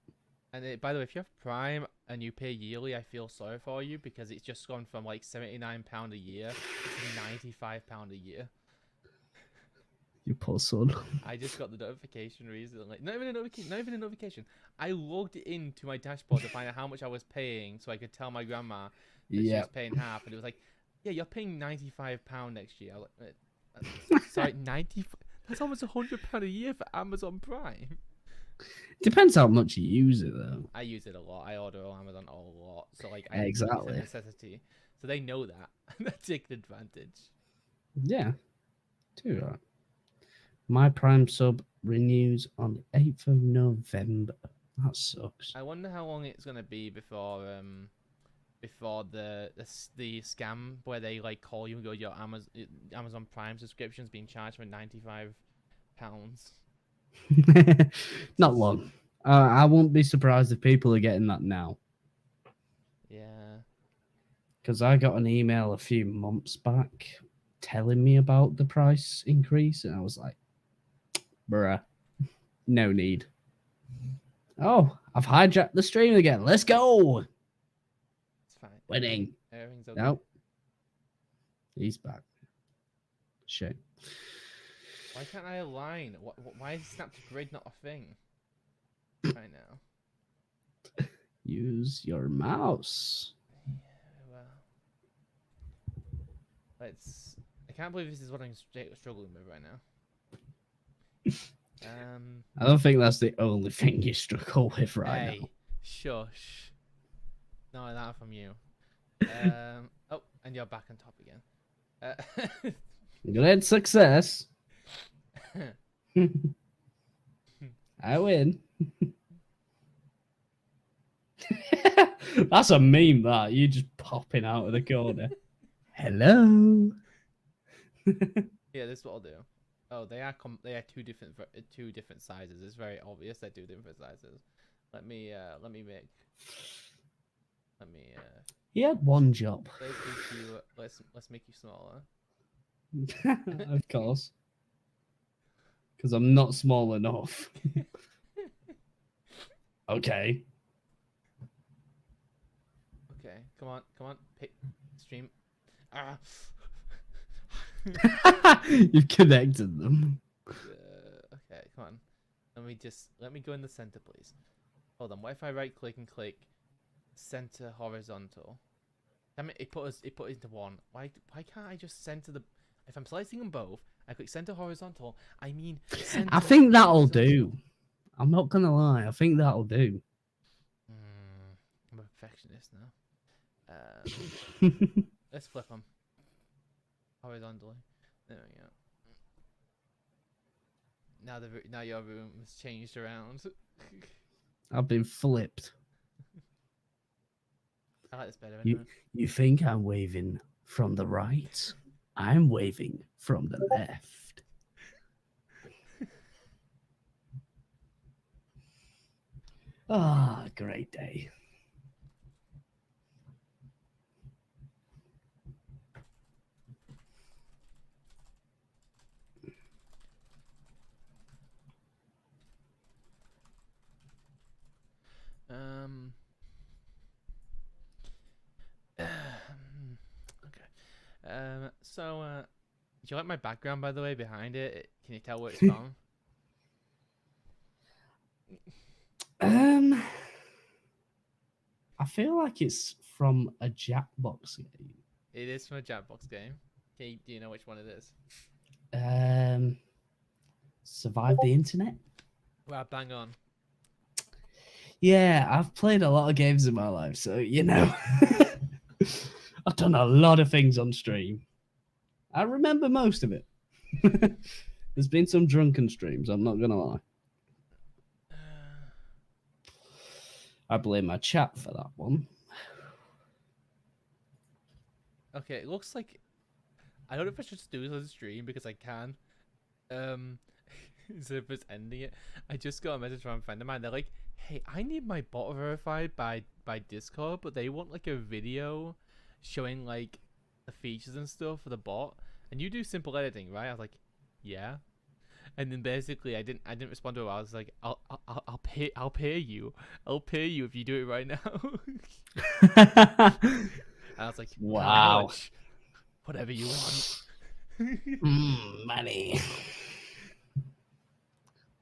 And by the way, if you have Prime and you pay yearly, I feel sorry for you because it's just gone from like £79 a year to £95 a year. You poor son. I just got the notification recently. Not even a notification. I logged into my dashboard to find out how much I was paying so I could tell my grandma that she was paying half. And it was like, yeah, you're paying £95 next year. I was like, sorry, 95? That's almost £100 a year for Amazon Prime. Depends how much you use it, though. I use it a lot. I order on Amazon a lot. So, like, Exactly. It's a necessity. So they know that. They take advantage. Yeah. Too right. My Prime sub renews on the 8th of November. That sucks. I wonder how long it's gonna be before the scam where they like call you and go, your Amazon Prime subscription's being charged for £95. Not long. I won't be surprised if people are getting that now. Yeah. Because I got an email a few months back telling me about the price increase, and I was like, bruh, no need. Oh, I've hijacked the stream again. Let's go. It's fine. Winning. Everything's okay. Nope. He's back. Shame. Why can't I align? Why is snap to grid not a thing? Right now. Use your mouse. Yeah, well. Let's. I can't believe this is what I'm struggling with right now. I don't think that's the only thing you struggle with right now. Shush. No, not from you. Oh, and you're back on top again. Great success. I win. That's a meme, that. You just popping out of the corner. Hello. Yeah, this is what I'll do. Oh, they are two different sizes. It's very obvious they're two different sizes. Let me make. He had one job. Let's make you smaller. Of course. Because I'm not small enough. Okay. Okay, come on, pick stream. Ah. You've connected them. Okay, come on. Let me go in the center, please. Hold on. What if I right click and click center horizontal? Damn it! It put it into one. Why can't I just center the? If I'm selecting them both, I click center horizontal. I mean, center I think that'll horizontal. do. I'm not gonna lie. I think that'll do. I'm a perfectionist now. Let's flip them horizontally. There we go. Now your room has changed around. I've been flipped. I like this better. Anyway. You think I'm waving from the right? I'm waving from the left. Ah, great day. Okay. So, do you like my background, by the way, behind it? Can you tell where it's from? I feel like it's from a Jackbox game. It is from a Jackbox game. Do you know which one it is? Survive the Internet? Well, bang on. Yeah, I've played a lot of games in my life, so you know. I've done a lot of things on stream. I remember most of it. There's been some drunken streams, I'm not gonna lie. I blame my chat for that one. Okay, it looks like I don't know if I should just do this on stream because I can. Instead of just ending it, I just got a message from a friend of mine. They're like, "Hey, I need my bot verified by Discord, but they want like a video showing like the features and stuff for the bot. And you do simple editing, right?" I was like, "Yeah." And then basically, I didn't respond to it. I was like, I'll pay you if you do it right now." And I was like, wow, "How much? Whatever you want." Money.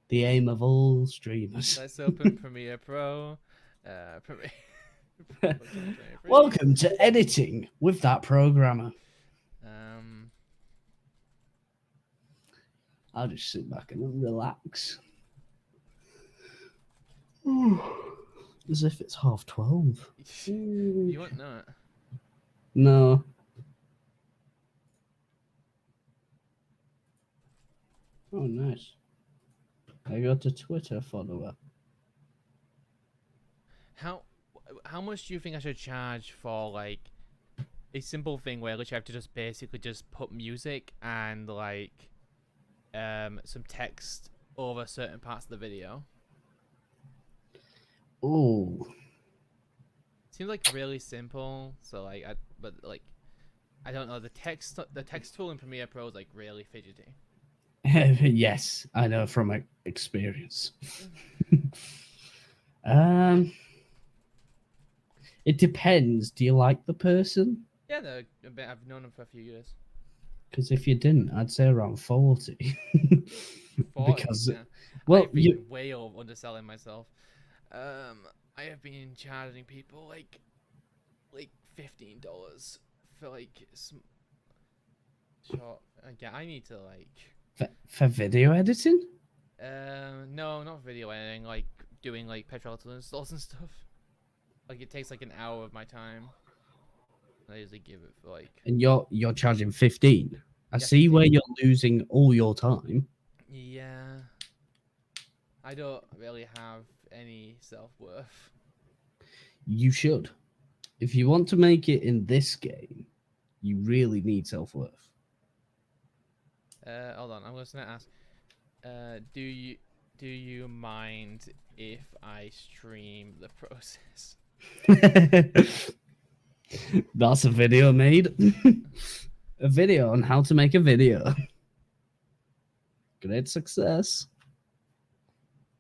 The aim of all streamers. Let's open Premiere Pro. Welcome to editing with that programmer. I'll just sit back and relax. As if it's 12:30. You won't know it. No. Oh, nice. I got a Twitter follower. How much do you think I should charge for like a simple thing where literally I have to just basically just put music and like some text over certain parts of the video? Oh. seems like really simple. So like, but like, I don't know. The text tool in Premiere Pro is like really fidgety. Yes, I know from experience. um, it depends. Do you like the person? Yeah, I've known them for a few years. Because if you didn't, I'd say around 40. 40. Because, Yeah, well, I've you been way over underselling myself. I have been charging people like $15 for like some short. Yeah, I need to like. for video editing. No, not video editing. Like doing like petrol installs and stuff. Like it takes like an hour of my time. I usually give it for like And you're charging 15. I yeah, see 15. where you're losing all your time. Yeah, I don't really have any self worth. You should. If you want to make it in this game, you really need self-worth. Hold on. I'm just gonna ask. Do you mind if I stream the process? That's a video made. A video on how to make a video. Great success.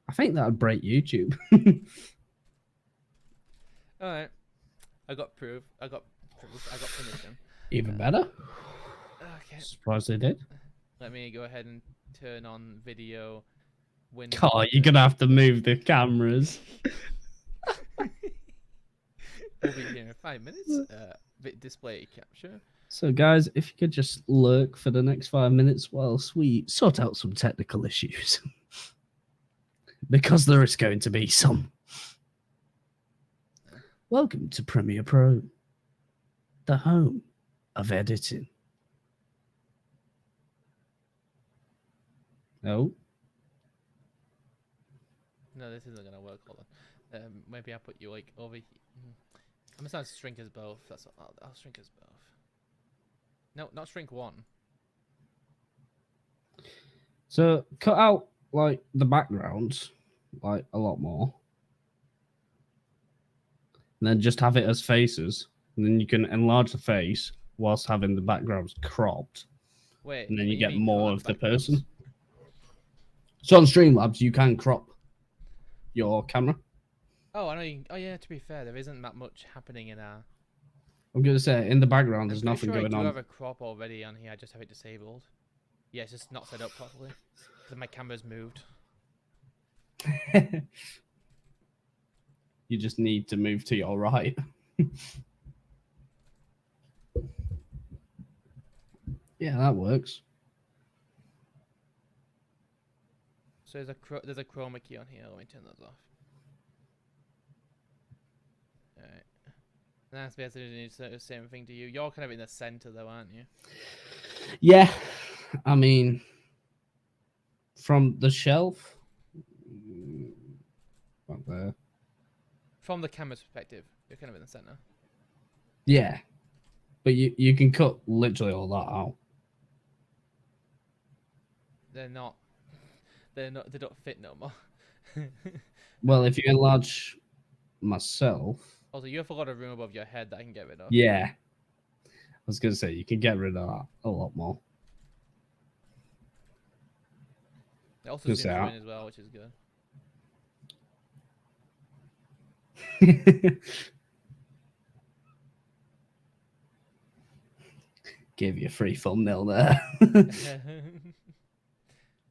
I think that would break YouTube. All right. I got proof. I got proof. I got permission. Even better. Okay. Surprised they did. Let me go ahead and turn on video window. Oh, you're gonna have to move the cameras. We'll be here in 5 minutes. Display capture. So, guys, if you could just lurk for the next 5 minutes whilst we sort out some technical issues. Because there is going to be some. Welcome to Premiere Pro, the home of editing. Oh. No, this isn't gonna work. Hold on. Maybe I'll put you like over here. I'm just gonna shrink us both. That's what I'll shrink us both. No, not shrink one. So cut out like the backgrounds, like a lot more. And then just have it as faces. And then you can enlarge the face whilst having the backgrounds cropped. Wait. And then what you do get mean more cut of the backgrounds? person. So on Streamlabs, you can crop your camera. Oh, I know. Oh, yeah. To be fair, there isn't that much happening in our. I'm going to say, in the background, I'm there's pretty nothing sure I going do on. have a crop already on here. I just have it disabled. Yeah, it's just not set up properly because my camera's moved. You just need to move to your right. Yeah, that works. So there's a chroma key on here. Let me turn those off. All right. That's basically the same thing to you. You're kind of in the center, though, aren't you? Yeah, I mean, from the shelf, right there. From the camera's perspective, you're kind of in the center. Yeah, but you can cut literally all that out. They're not. They don't fit no more. Well, if you enlarge myself, Also, you have a lot of room above your head that I can get rid of. yeah, I was gonna say you can get rid of that a lot more. It also Just zooms out. in as well, which is good. Give you a free thumbnail there.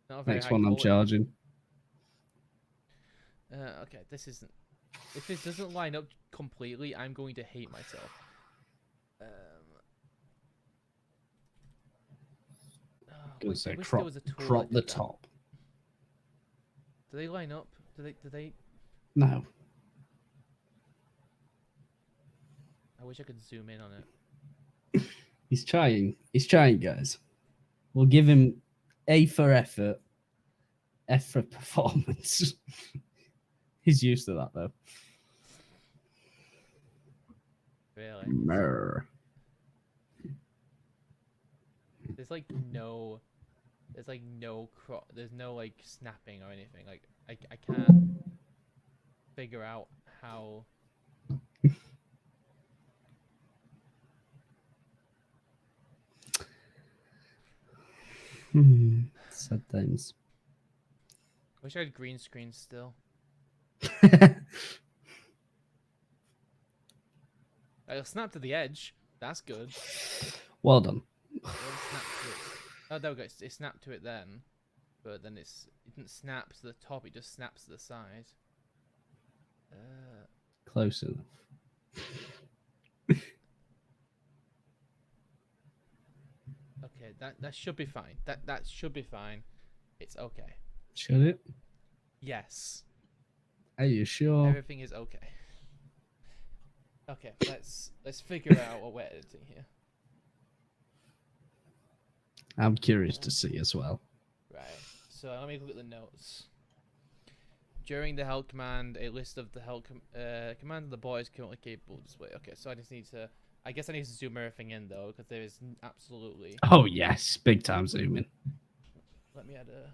Not very Next high one I'm quality. charging. Okay, this isn't. If this doesn't line up completely, I'm going to hate myself. Gonna Wait, I say wish crop, there was a tool crop that the did that. top. Do they line up? Do they? No. I wish I could zoom in on it. He's trying. He's trying, guys. We'll give him A for effort, F for performance. He's used to that, though. Really? Mer. There's like no. There's no like snapping or anything. Like I can't figure out how Sad times. Wish I had green screen still. It'll snap to the edge. That's good. Well done. It won't snap to it. Oh, there we go. It snapped to it then, but then it didn't snap to the top. It just snaps to the side. Close enough. Okay, that should be fine. That should be fine. It's okay. Should it? Yes. Are you sure? Everything is okay. Okay, let's figure out what we're editing here. I'm curious to see as well. Right. So let me look at the notes. During the help command, a list of the help command the bot is currently capable of display. Okay, so I just need to. I guess I need to zoom everything in though, because there is absolutely. Oh yes, big time zooming. Let me add a.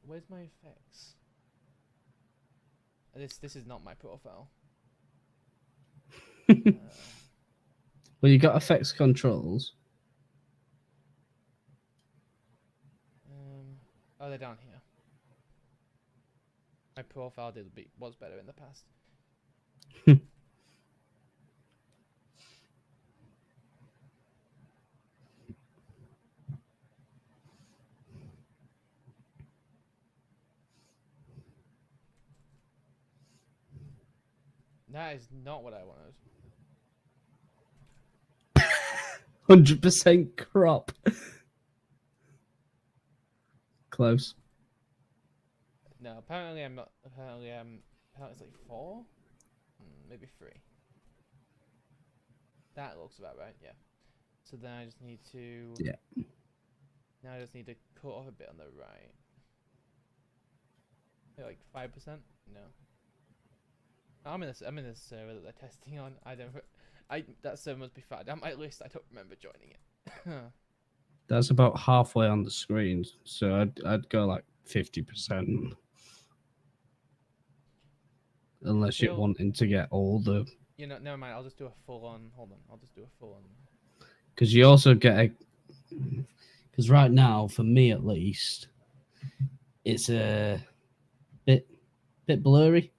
Where's my effects? This is not my profile. Well, you got effects controls. Oh, they're down here. My profile was better in the past. That is not what I wanted. 100% crop. Close. No, apparently I'm not. Apparently it's like 4, maybe 3. That looks about right. Yeah. So then I just need to. Yeah. Now I just need to cut off a bit on the right. Maybe like 5%. No. I'm in this server that they're testing on. That server must be fat. On my list, I don't remember joining it. That's about halfway on the screen, so I'd go like 50%. Unless you're wanting to get all the. You know, never mind. I'll just do a full on. Hold on. I'll just do a full on. Because you also get a. Because right now, for me at least, it's a bit blurry.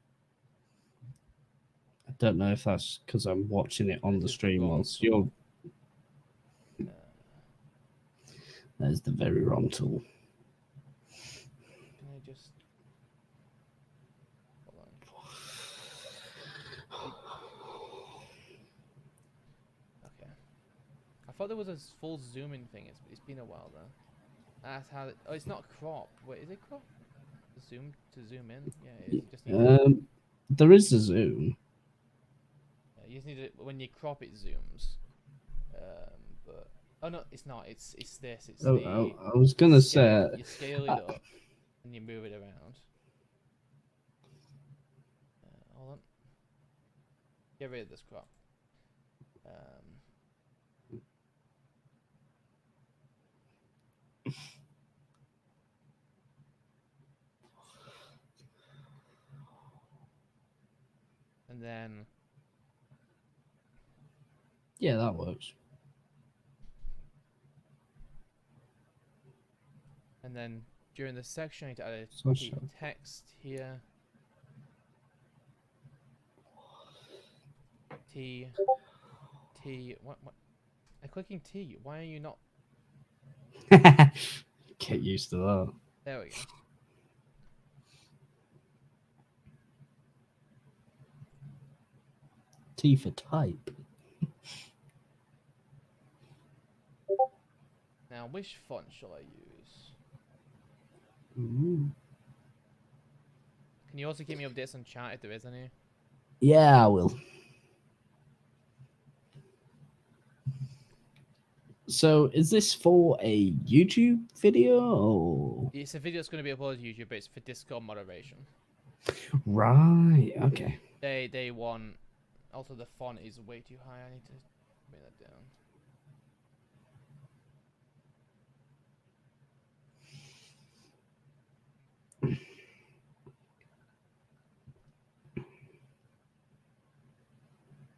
I don't know if that's because I'm watching it on the stream whilst you're. That is the very wrong tool. Can I just hold on? Okay. I thought there was a full zooming thing. It's been a while though. That's how. Oh, it's not crop. Wait, is it crop? Zoom in? Yeah, it is. You just need to, there is a zoom. Yeah, you just need to, when you crop it zooms. But oh no, it's not. It's this. It's I was gonna say you scale it up and you move it around. Hold on. Get rid of this crop. And then. Yeah, that works. And then during the section, I need to add a text here. T. What? I'm clicking T. Why are you not? Get used to that. There we go. T for type. Now, which font shall I use? Ooh. Can you also keep me updates on chat if there is any? Yeah, I will. So, is this for a YouTube video? Or... It's a video that's going to be uploaded to YouTube, but it's for Discord moderation. Right. Okay. They want. Also, the font is way too high. I need to bring that down.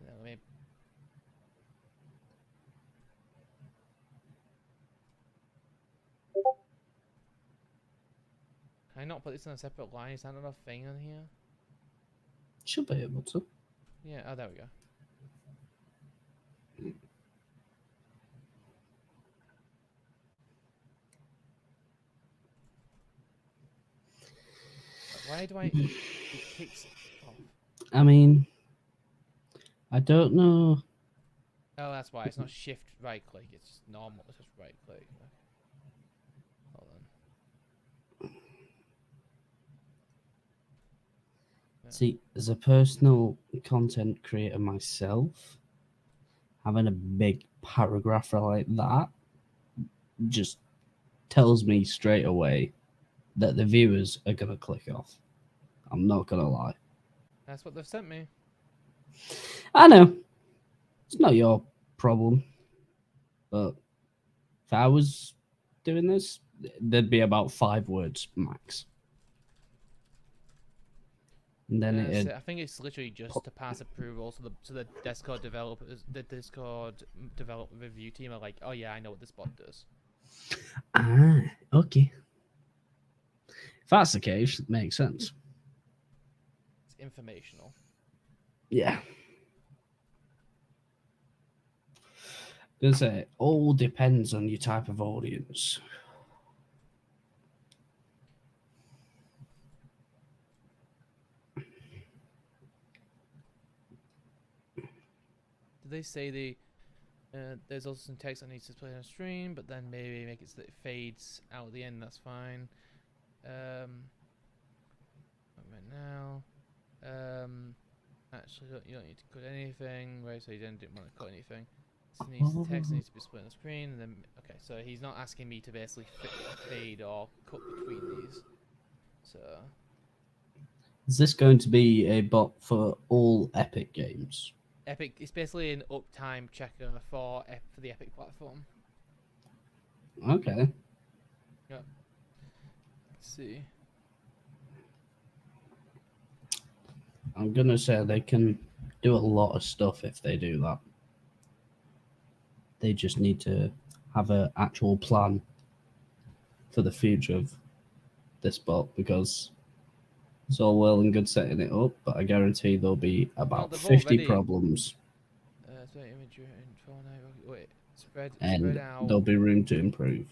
Let me. Can I not put this on a separate line? Is that not a thing on here? Should be able to. Yeah. Oh, there we go. Why do I? It kicks it off. I mean, I don't know. Oh, that's why. It's not shift right click. It's just normal. It's just right click. Okay. Hold on. Yeah. See, as a personal content creator myself, having a big paragraph like that just tells me straight away that the viewers are going to click off. I'm not going to lie. That's what they've sent me. I know. It's not your problem. But if I was doing this, there'd be about 5 words max. And then it'd I think it's literally just to pass approval, so the Discord developers, the Discord developer review team are like, oh yeah, I know what this bot does. Okay. If that's the case, it makes sense. It's informational. Yeah. Gonna say it all depends on your type of audience. Did they say there's also some text that needs to play on stream, but then maybe make it so that it fades out at the end. That's fine. Right now. Actually, you don't need to cut anything. Right, so you didn't want to cut anything. Text needs to be split on the screen, and then okay. So he's not asking me to basically fade or cut between these. So Is this going to be a bot for all Epic games? Epic, it's basically an uptime checker for the Epic platform. Okay. Yeah. Let's see. I'm gonna say they can do a lot of stuff if they do that. They just need to have an actual plan for the future of this bot, because it's all well and good setting it up, but I guarantee there'll be about 50 problems. Wait, spread And out. there'll be room to improve.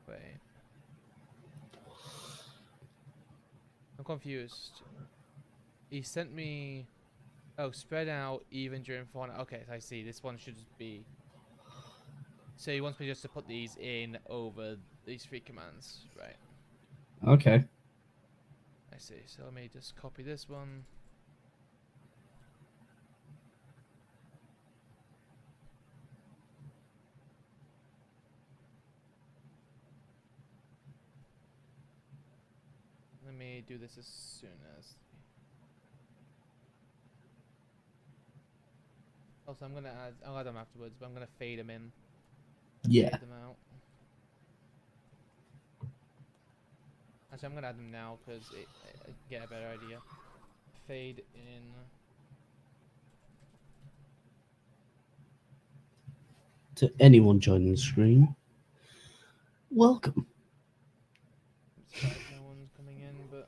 Wait. I'm confused. He sent me... Oh, spread out even during Fortnite. Okay, I see. This one should just be... So he wants me just to put these in over these 3 commands. Right. Okay. I see. So let me just copy this one. Let me do this as soon as... Also, I'll add them afterwards, but I'm gonna fade them in. Yeah. Fade them out. Actually, I'm gonna add them now because I get a better idea. Fade in. To anyone joining the screen, welcome. I'm surprised no one's coming in, but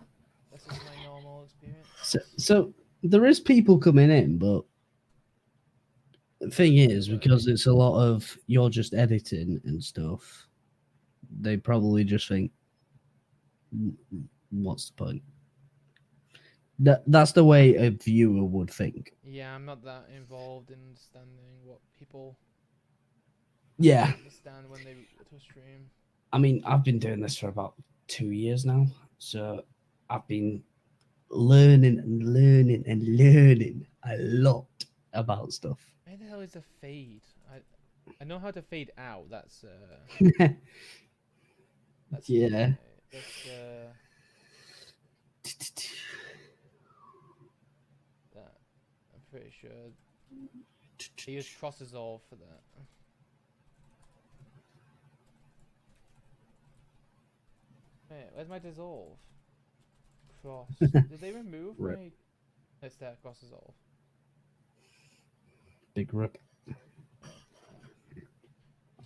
this is my normal experience. So there is people coming in, but the thing is, because it's a lot of you're just editing and stuff, they probably just think, what's the point? That's the way a viewer would think. Yeah, I'm not that involved in understanding what people understand when they go to a stream. I mean, I've been doing this for about 2 years now, so I've been learning a lot about stuff. Where the hell is a fade? I know how to fade out. That's yeah. That I'm pretty sure they use cross dissolve for that. Wait, where's my dissolve? Cross. Did they remove my? It's there. Cross dissolve. Big rip. So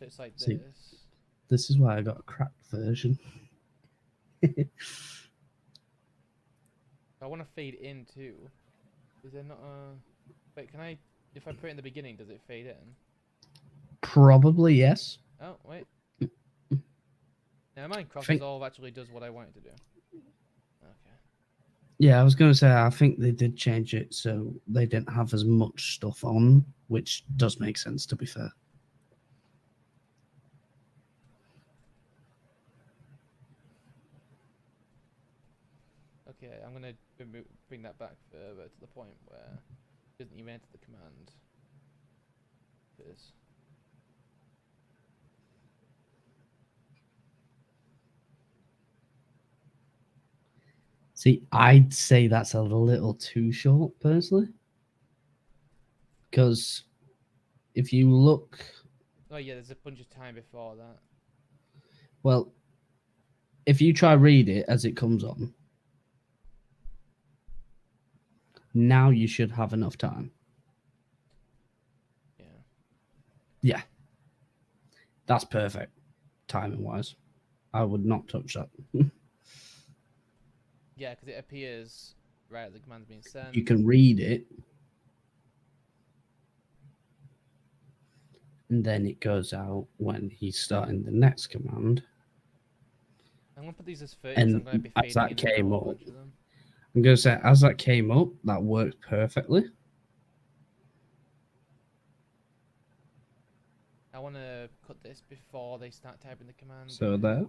it's like See, this. This is why I got a cracked version. I want to fade in too. Is there not a... Wait, can I... If I put it in the beginning, does it fade in? Probably yes. Oh, wait. Never mind. Cross think- dissolve actually does what I want it to do. Okay. Yeah, I was going to say, I think they did change it so they didn't have as much stuff on, which does make sense, to be fair. Okay, I'm going to bring that back further to the point where it doesn't even enter the command. This. See, I'd say that's a little too short, personally. Because if you look, Oh yeah, there's a bunch of time before that. well, if you try read it as it comes on, now you should have enough time. Yeah. Yeah. That's perfect, timing wise. I would not touch that. Yeah, because it appears right as the command's being sent. You can read it, and then it goes out when he's starting the next command. I'm gonna put these as 30 And because I'm gonna be as fading that in and out came a up, bunch of them. I'm going to say, as that came up, that worked perfectly. I want to cut this before they start typing the command. So there.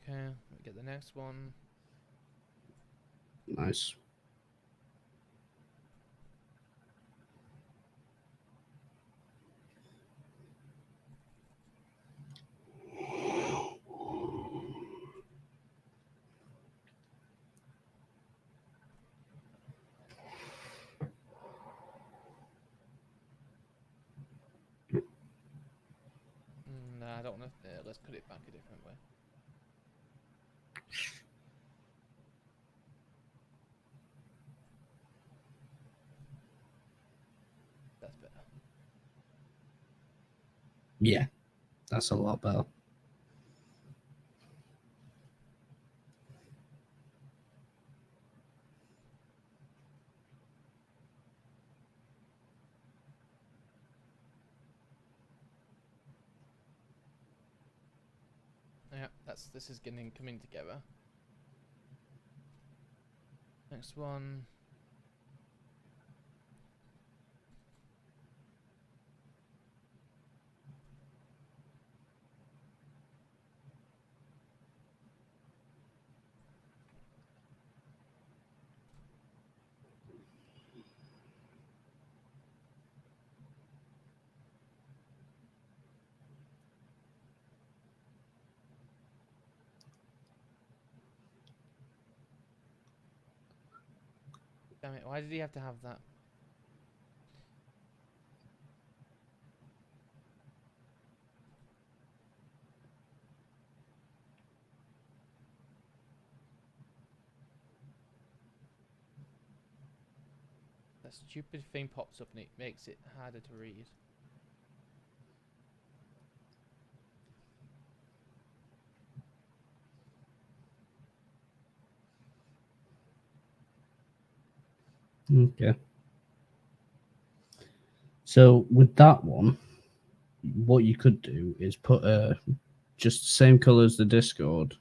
Okay, let me get the next one. Nice. Nah, I don't want to. Let's cut it back a different way. That's better. Yeah, that's a lot better. Yeah, this is coming together. Next one. Damn it! Why did he have to have that? That stupid thing pops up and it makes it harder to read. Okay. So with that one, what you could do is put just the same color as the Discord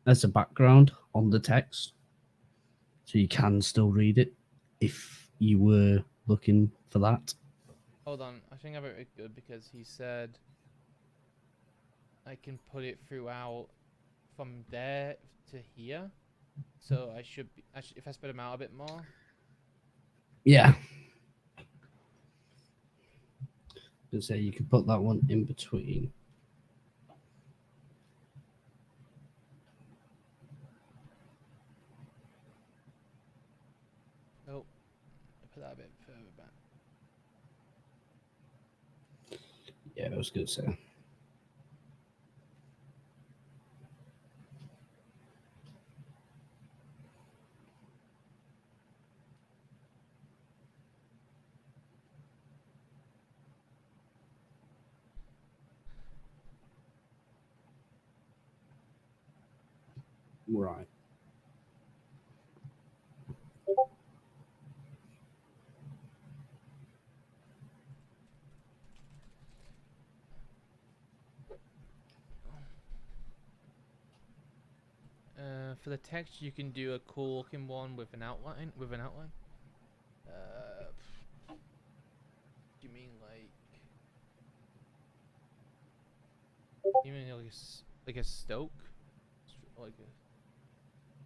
as a background on the text, so you can still read it if you were looking for that. Hold on, I think I wrote it good because he said I can put it throughout from there to here. So I should be, if I spread them out a bit more. Yeah. So you could put that one in between. Oh, I put that a bit further back. Yeah, I was going to say. Right. For the text, you can do a cool looking one with an outline. Do you mean like? You mean like a stoke? Like a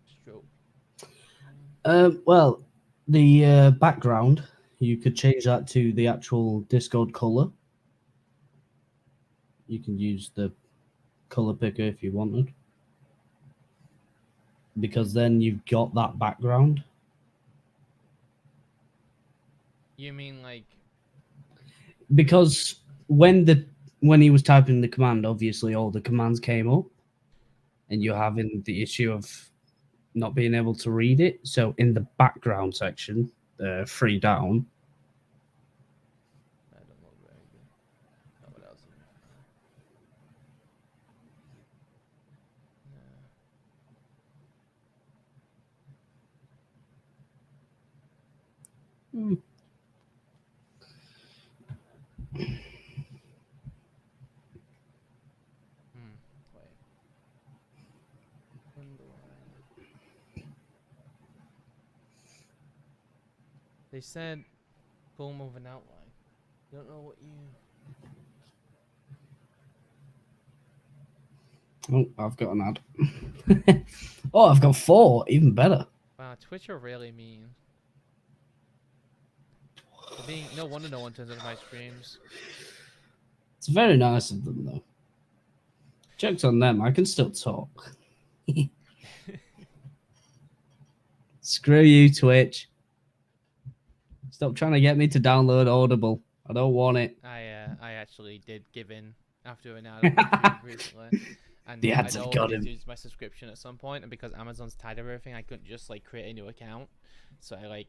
stroke? Well, the background, you could change that to the actual Discord color. You can use the color picker if you wanted, because then you've got that background. You mean like? Because when he was typing the command, obviously all the commands came up, and you're having the issue of not being able to read it. So in the background section, 3 down. I don't look very good. Oh, what else have we found? Hmm. Wait. Underline. They said form of an outline. Don't know what you. Oh, I've got an ad. Oh, I've got 4. Even better. Wow, Twitch are really mean. They're being no wonder no one turns on my streams. It's very nice of them, though. Joke's on them. I can still talk. Screw you, Twitch. Stop trying to get me to download Audible. I don't want it. I actually did give in after an ad on YouTube recently, and The ads I'd have got already him. used my subscription at some point, and because Amazon's tied everything, I couldn't just like create a new account. So I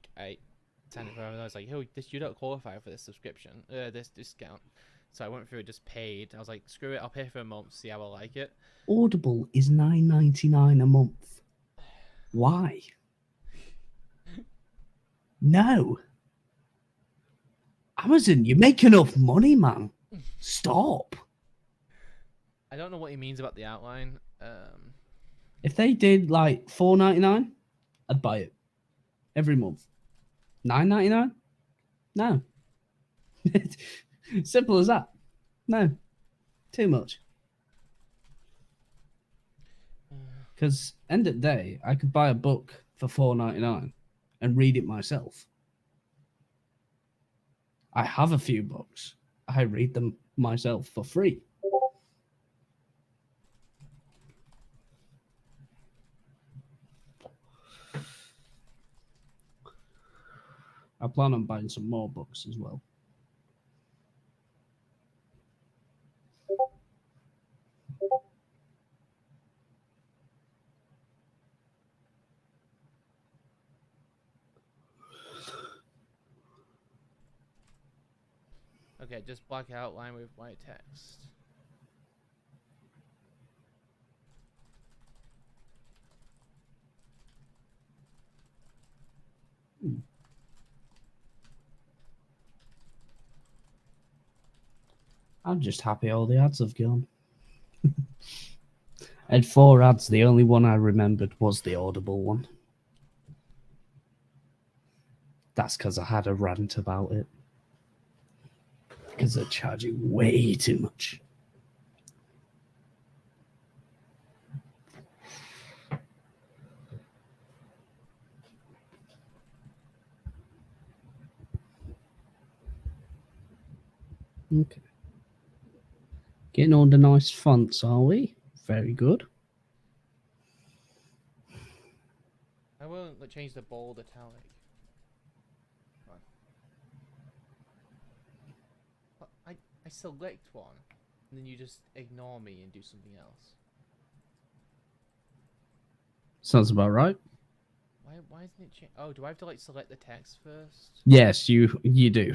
signed up for Amazon. I was like, "Oh, you don't qualify for this subscription, this discount." So I went through it, just paid. I was like, "Screw it, I'll pay for a month, see how I like it." Audible is $9.99 a month. Why? No. Amazon, you make enough money, man. Stop. I don't know what he means about the outline. If they did like $4.99, I'd buy it every month. $9.99? No. Simple as that. No. Too much. Because end of the day, I could buy a book for $4.99 and read it myself. I have a few books. I read them myself for free. I plan on buying some more books as well. Okay, just black outline with white text. I'm just happy all the ads have gone. I had 4 ads. The only one I remembered was the Audible one. That's because I had a rant about it. Because they're charging way too much. Okay. Getting all the nice fonts, are we? Very good. I won't change the bold italic. I select one, and then you just ignore me and do something else. Sounds about right. Why isn't it change? Oh, do I have to like select the text first? Yes, you do.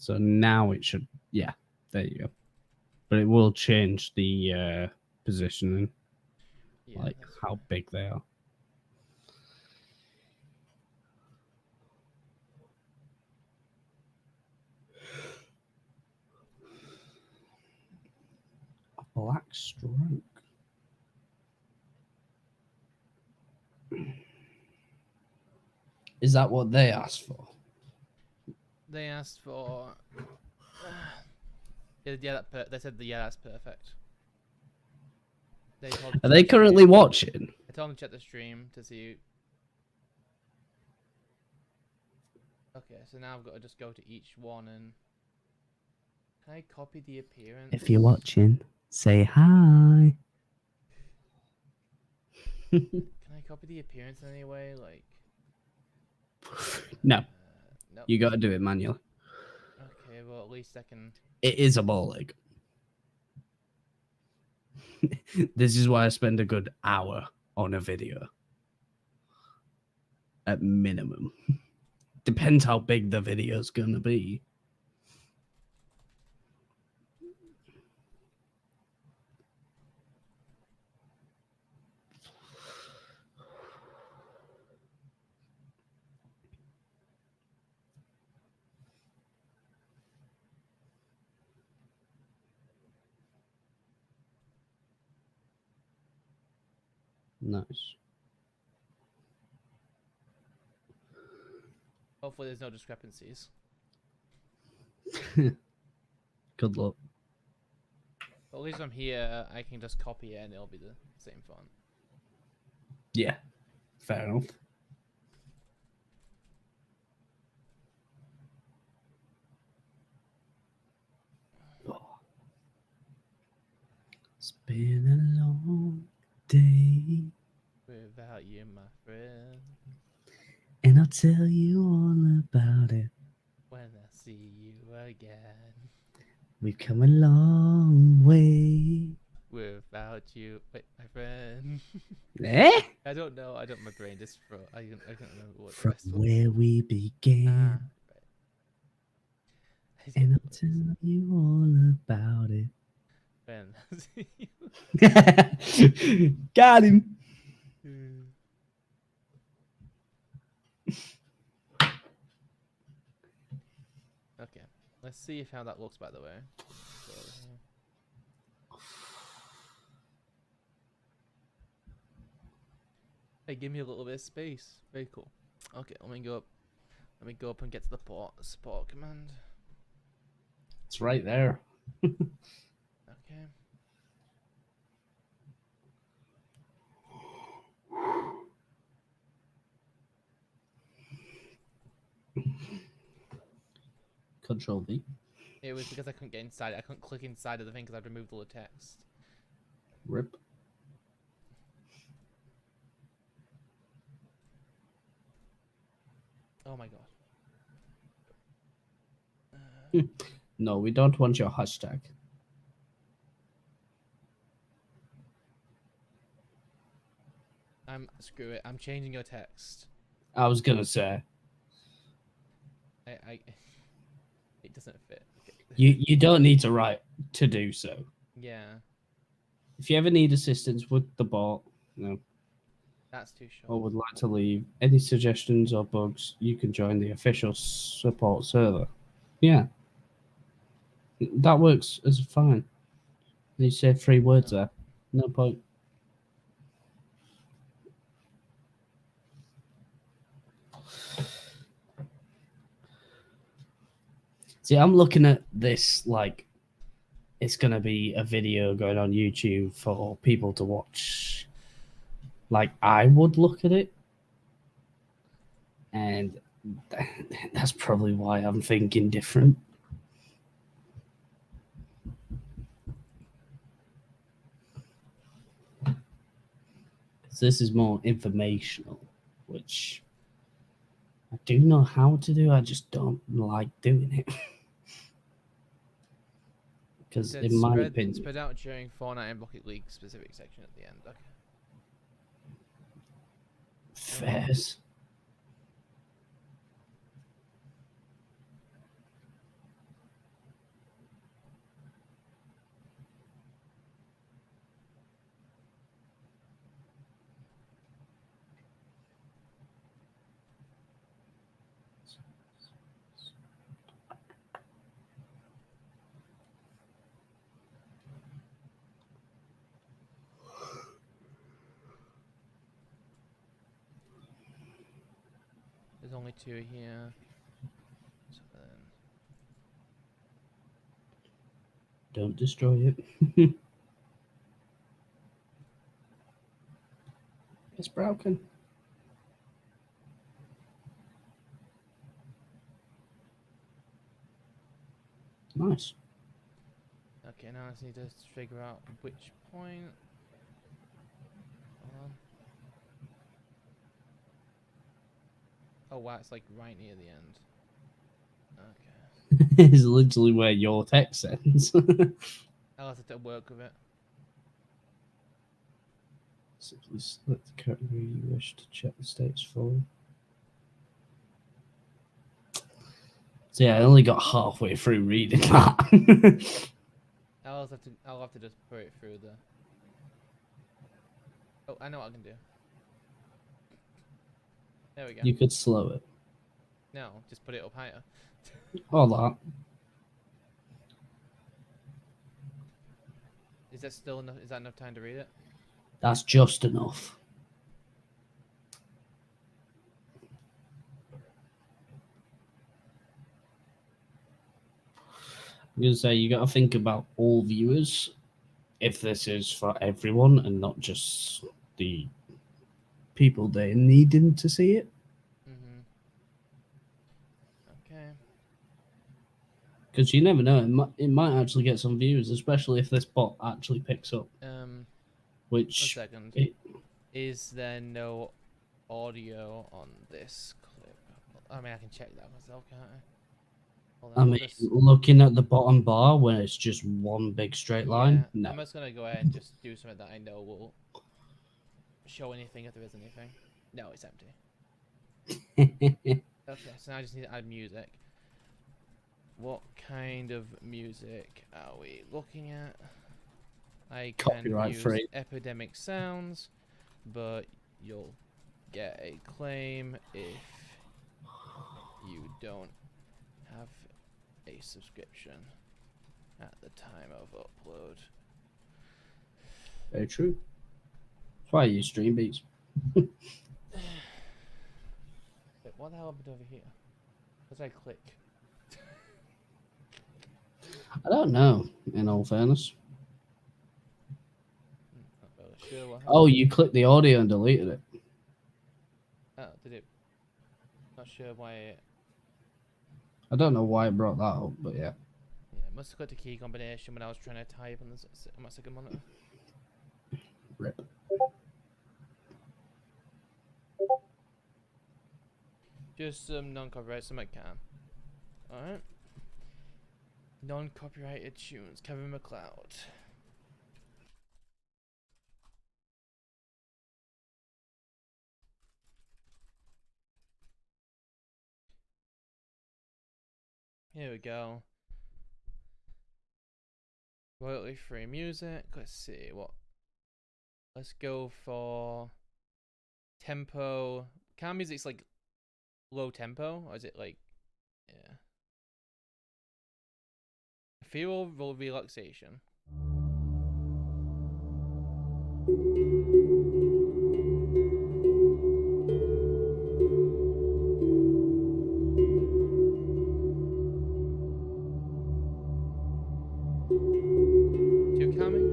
So now it should, yeah, there you go. But it will change the positioning, Yeah, like that's how big they are. A black stroke. Is that what they asked for? They asked for. Yeah, they said yeah, that's perfect. They told. Are they currently watching? I told them to check the stream to see. Okay, so now I've got to just go to each one and. Can I copy the appearance? If you're watching, say hi. Can I copy the appearance in any way? Like. No, Nope. you got to do it manually. Okay, well at least I can. It is a ball leg. This is why I spend a good hour on a video. At minimum. Depends how big the video's gonna be. Nice. Hopefully, there's no discrepancies. Good luck. But at least I'm here. I can just copy it, and it'll be the same font. Yeah, fair enough. It's been a long day. Without you, my friend. And I'll tell you all about it. When I see you again. We've come a long way. Without you, wait, my friend. Eh? I don't know. My brain just froze. I can't remember what the From rest was. where we began. Right. And I'll tell you all about it. When I see you. Got him. Okay, let's see how that looks. By the way. Hey, give me a little bit of space. Very cool. Okay, let me go up. Let me go up and get to the support command. It's right there. Okay. Control V. It was because I couldn't get inside. I couldn't click inside of the thing because I'd removed all the text. Rip. Oh my god. No, we don't want your hashtag. Screw it. I'm changing your text. I was gonna say. It doesn't fit. Okay. You don't need to write to do so. Yeah. If you ever need assistance with the bot, That's too short. or would like to leave any suggestions or bugs, you can join the official support server. Yeah. That works as fine. You said 3 words there. No point. See, I'm looking at this like it's going to be a video going on YouTube for people to watch. Like, I would look at it. And that's probably why I'm thinking different. This is more informational, which I do know how to do. I just don't like doing it. Because in my opinion, spread out during Fortnite and Rocket League specific section at the end. Okay. only 2 here. So then, Don't destroy it. It's broken. Nice. okay, now I just need to figure out which point. Hold on. Oh wow, it's like right near the end. Okay. It's literally where your text ends. I'll have to work with it. Simply select the category you wish to check the status for. So yeah, I only got halfway through reading that. I'll have to just put it through the. Oh, I know what I can do. There we go. You could slow it. No, just put it up higher. All that. Is that still enough? Is that enough time to read it? That's just enough. I'm gonna say you got to think about all viewers. If this is for everyone and not just the people they needing to see it, Mm-hmm. Okay. because you never know, it might actually get some views, especially if this bot actually picks up. 1 Which second. it, Is there no audio on this clip? I mean, I can check that myself, can't I? Hold on, I we'll mean, just. looking at the bottom bar when it's just one big straight line, Yeah, no. I'm just gonna go ahead and just do something that I know will show anything if there is anything. No, it's empty. Okay, so now I just need to add music. What kind of music are we looking at? I can Copyright use free. epidemic sounds, but you'll get a claim if you don't have a subscription at the time of upload. Very true. That's why I use Stream Beats. Wait, what the hell happened over here? What did I click? I don't know, in all fairness. Not really sure what Oh, happened. you clicked the audio and deleted it. Oh, did it? Not sure why it. I don't know why it brought that up, but yeah. Yeah, it must have got a key combination when I was trying to type on, on my second monitor. Rip. Just some non-copyright, some I can. Alright. Non-copyrighted tunes, Kevin MacLeod. Here we go. Royalty free music. Let's see what. Let's go for tempo. Car music's like low tempo, or is it like, yeah. Feel relaxation. Too calming?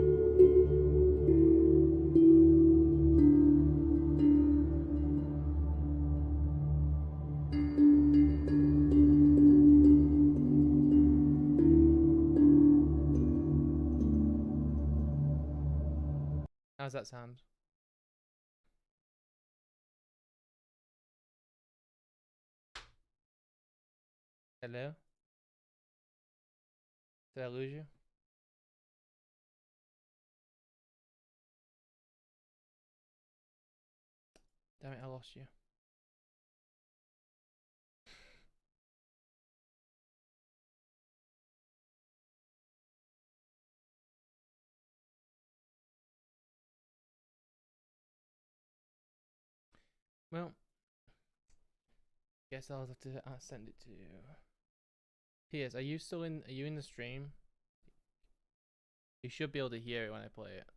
How's that sound? Hello? Did I lose you? Damn it, I lost you. Well, guess I'll have to send it to you. P.S. Are you still in? Are you in the stream? You should be able to hear it when I play it.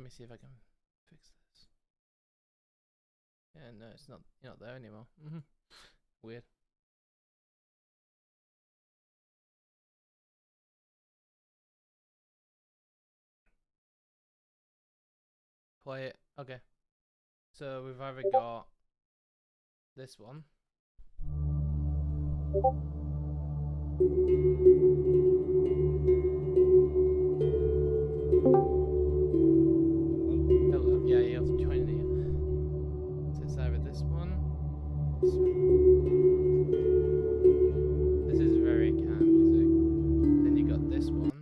me see if I can fix this. Yeah, no, it's not. You're not there anymore. Weird. Play it. Okay. So we've either got this one. Hello. Yeah, you have to join in here. So it's either this one. This one. This is very calm music. Then you got this one.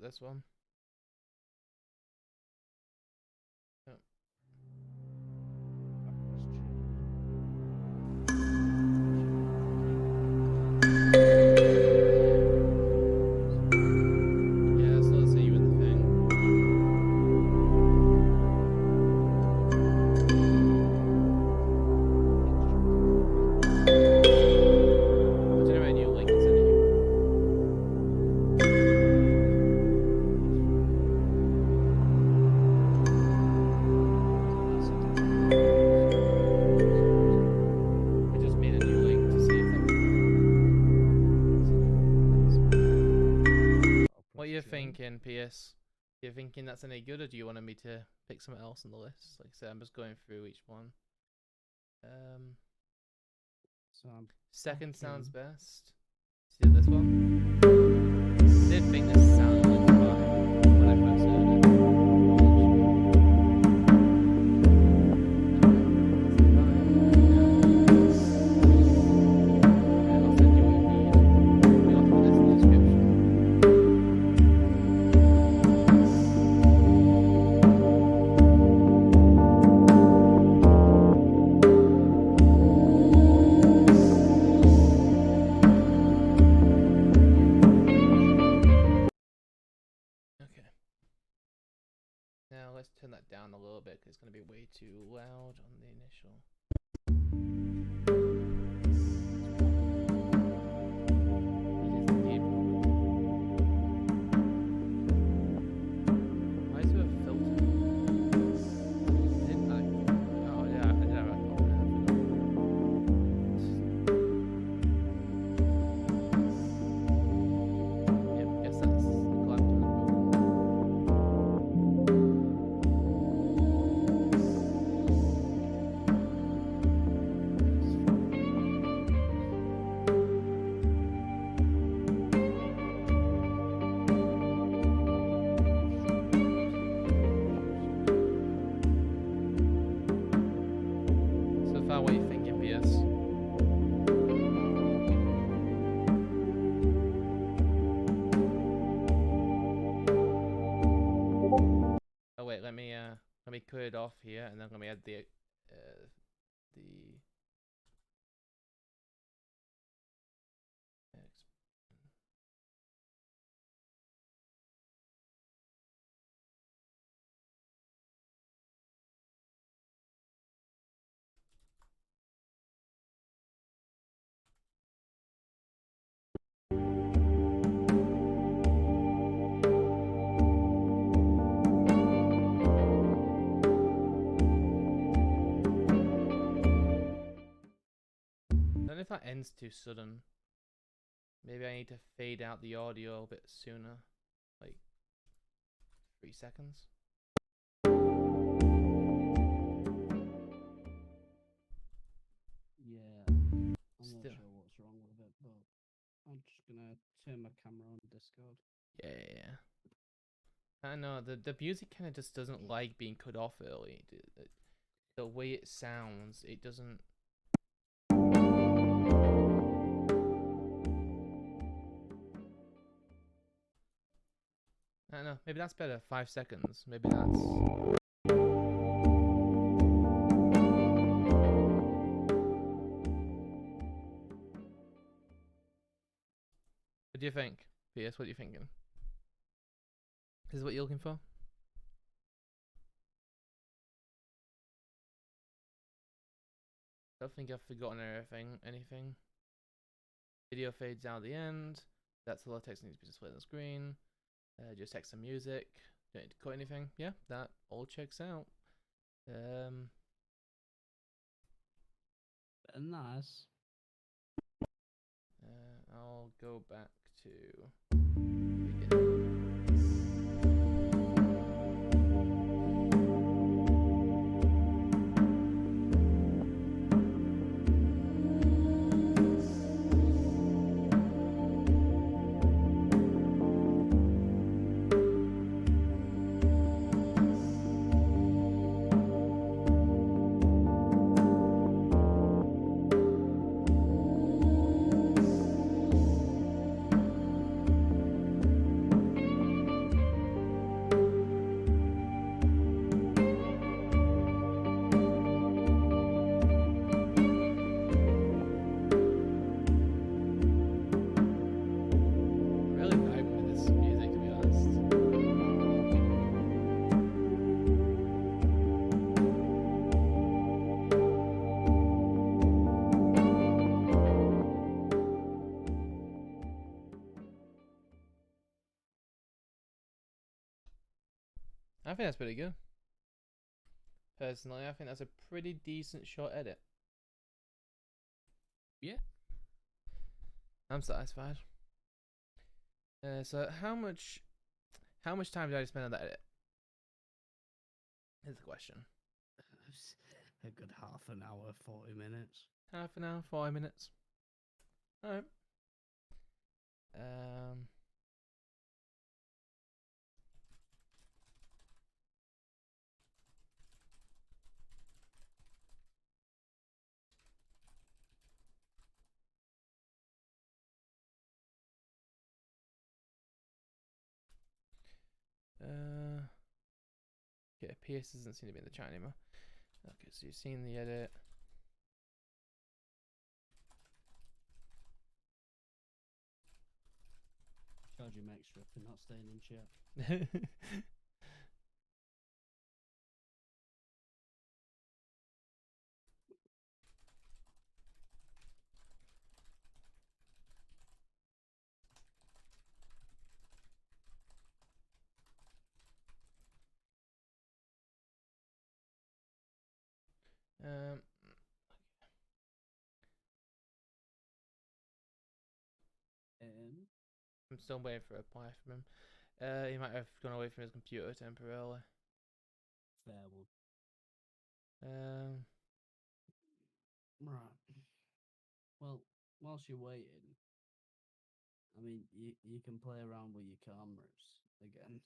This one. Oh. Yeah, so let's see you in the thing. I'll generate a new link and send it you. What are you thinking, PS? You're thinking that's any good, or do you want me to pick something else on the list? Like I said, I'm just going through each one. So second sounds best. See this one? I did think this sounded like fine when I first heard it. I'll send you what you need. We'll put this in the description. Now let's turn that down a little bit because it's going to be way too loud on the initial. Why is there a filter? I didn't like. Oh yeah, I did have a comment. Yep, guess that's the collector's book. So far, what are you thinking, PS? Oh wait, let me clear it off here, and then let me add the I don't know if that ends too sudden. Maybe I need to fade out the audio a bit sooner, like 3 seconds. yeah, I'm Still. not sure what's wrong with it, but I'm just gonna turn my camera on Discord. Yeah. I know the music kind of just doesn't like being cut off early. The way it sounds, it doesn't. I don't know. Maybe that's better. 5 seconds. Maybe that's. What do you think? PS, what are you thinking? Is this what you're looking for? I don't think I've forgotten anything. Video fades out at the end. That's a lot of text needs to be displayed on the screen. Just text and music. Don't need to cut anything. Yeah, that all checks out. Nice. I'll go back to beginning. I think that's pretty good. Personally, I think that's a pretty decent short edit. Yeah. I'm satisfied. So how much time did I spend on that edit? Is the question. A good half an hour, 40 minutes. Half an hour, 40 minutes. Alright. Okay, PS doesn't seem to be in the chat anymore. Okay, so you've seen the edit. Charge him extra for not staying in chat. I'm still waiting for a reply from him. He might have gone away from his computer temporarily. Fair one. Right. Well, whilst you're waiting, I mean, you can play around with your cameras again.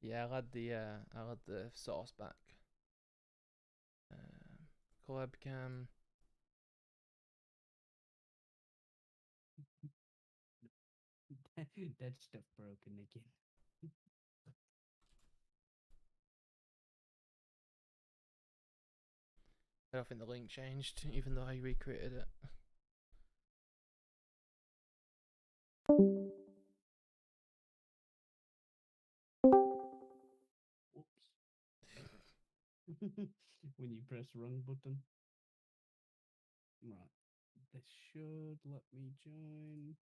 Yeah, I'll add the source back. Webcam. Dead stuff broken again. I don't think the link changed, even though I recreated it. Whoops. When you press wrong button. Right. This should let me join.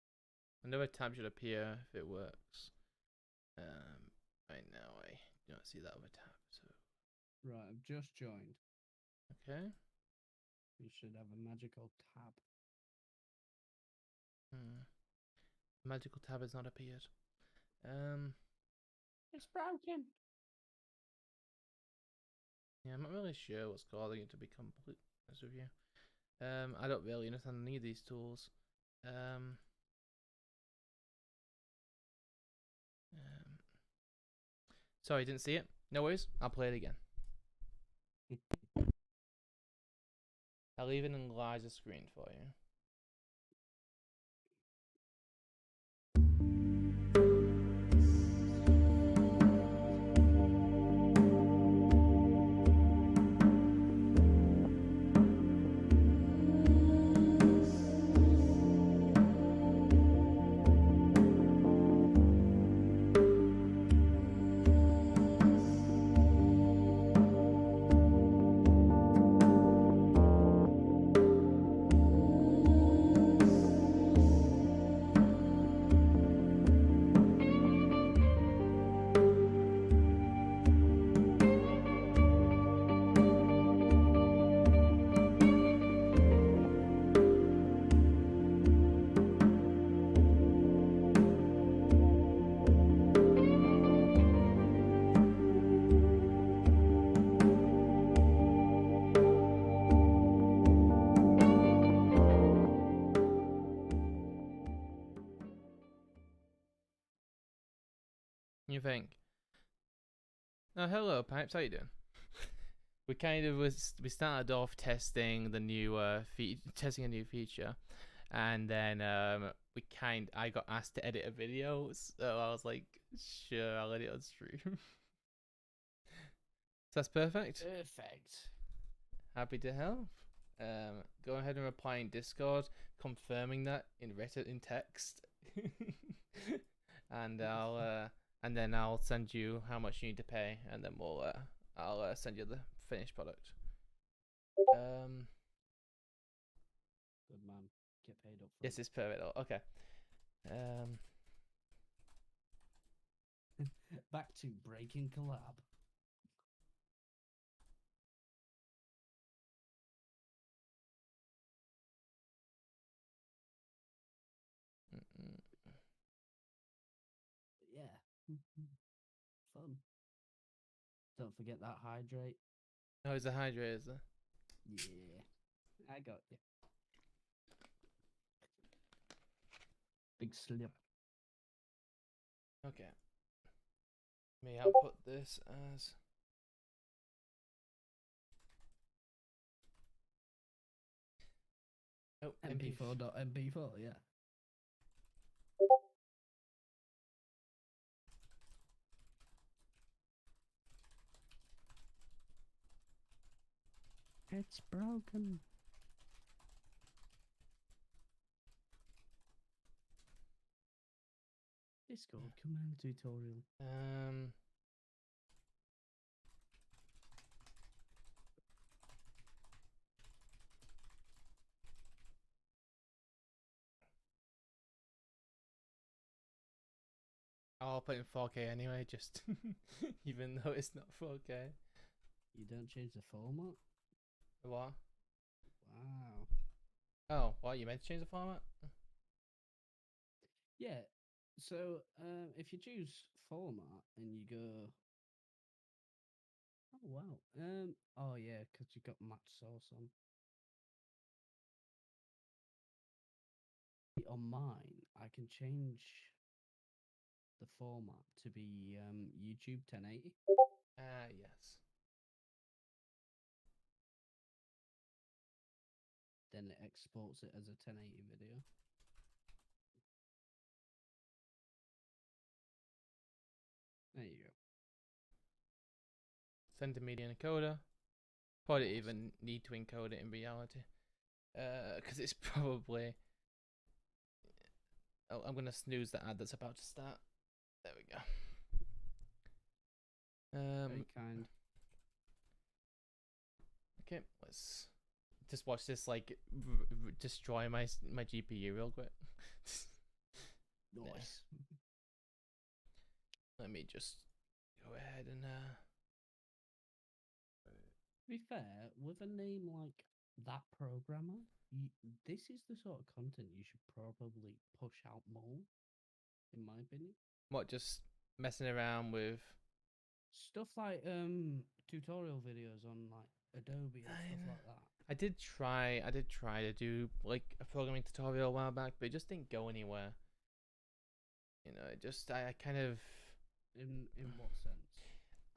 Another tab should appear if it works. Right now I don't see that other tab, so. Right, I've just joined. Okay. You should have a magical tab. Magical tab has not appeared. It's broken. Yeah, I'm not really sure what's causing it to be complete. Honest with you. I don't really understand any of these tools. Sorry, didn't see it. No worries. I'll play it again. I'll even enlarge the screen for you. you think? Oh, hello, Pipes. How you doing? We kind of we started off testing the new testing a new feature, and then I got asked to edit a video, so I was like, sure, I'll edit on stream. So that's perfect. Perfect. Happy to help. Go ahead and reply in Discord, confirming that in written in text, and I'll send you how much you need to pay, and then I'll send you the finished product. Good man. Get paid up. Yes, it's perfect. Okay. Back to breaking collab. Yeah. Fun. Don't forget that hydrate. Oh, it's a hydrate, is there? Yeah. I got you. Big slip. Okay. Me output this as MP4.mp4, yeah. It's broken. Discord command tutorial. I'll put in 4K anyway, just even though it's not 4K. You don't change the format? What? Wow. Oh, what? You meant to change the format? Yeah. So if you choose format and you go, oh wow, oh yeah, because you got match source on. On mine, I can change the format to be YouTube 1080. Ah, yes. Then it exports it as a 1080 video. There you go. Send to media encoder. Probably Awesome. even need to encode it in reality. Because it's probably. Oh, I'm gonna snooze the ad that's about to start. There we go. Very kind. Okay, let's just watch this like destroy my GPU real quick. Nice. Let me just go ahead and To be fair, with a name like that programmer, this is the sort of content you should probably push out more, in my opinion. what, just messing around with Stuff like tutorial videos on like Adobe and stuff like that. I did try to do like a programming tutorial a while back, but it just didn't go anywhere. You know, it just I kind of In what sense?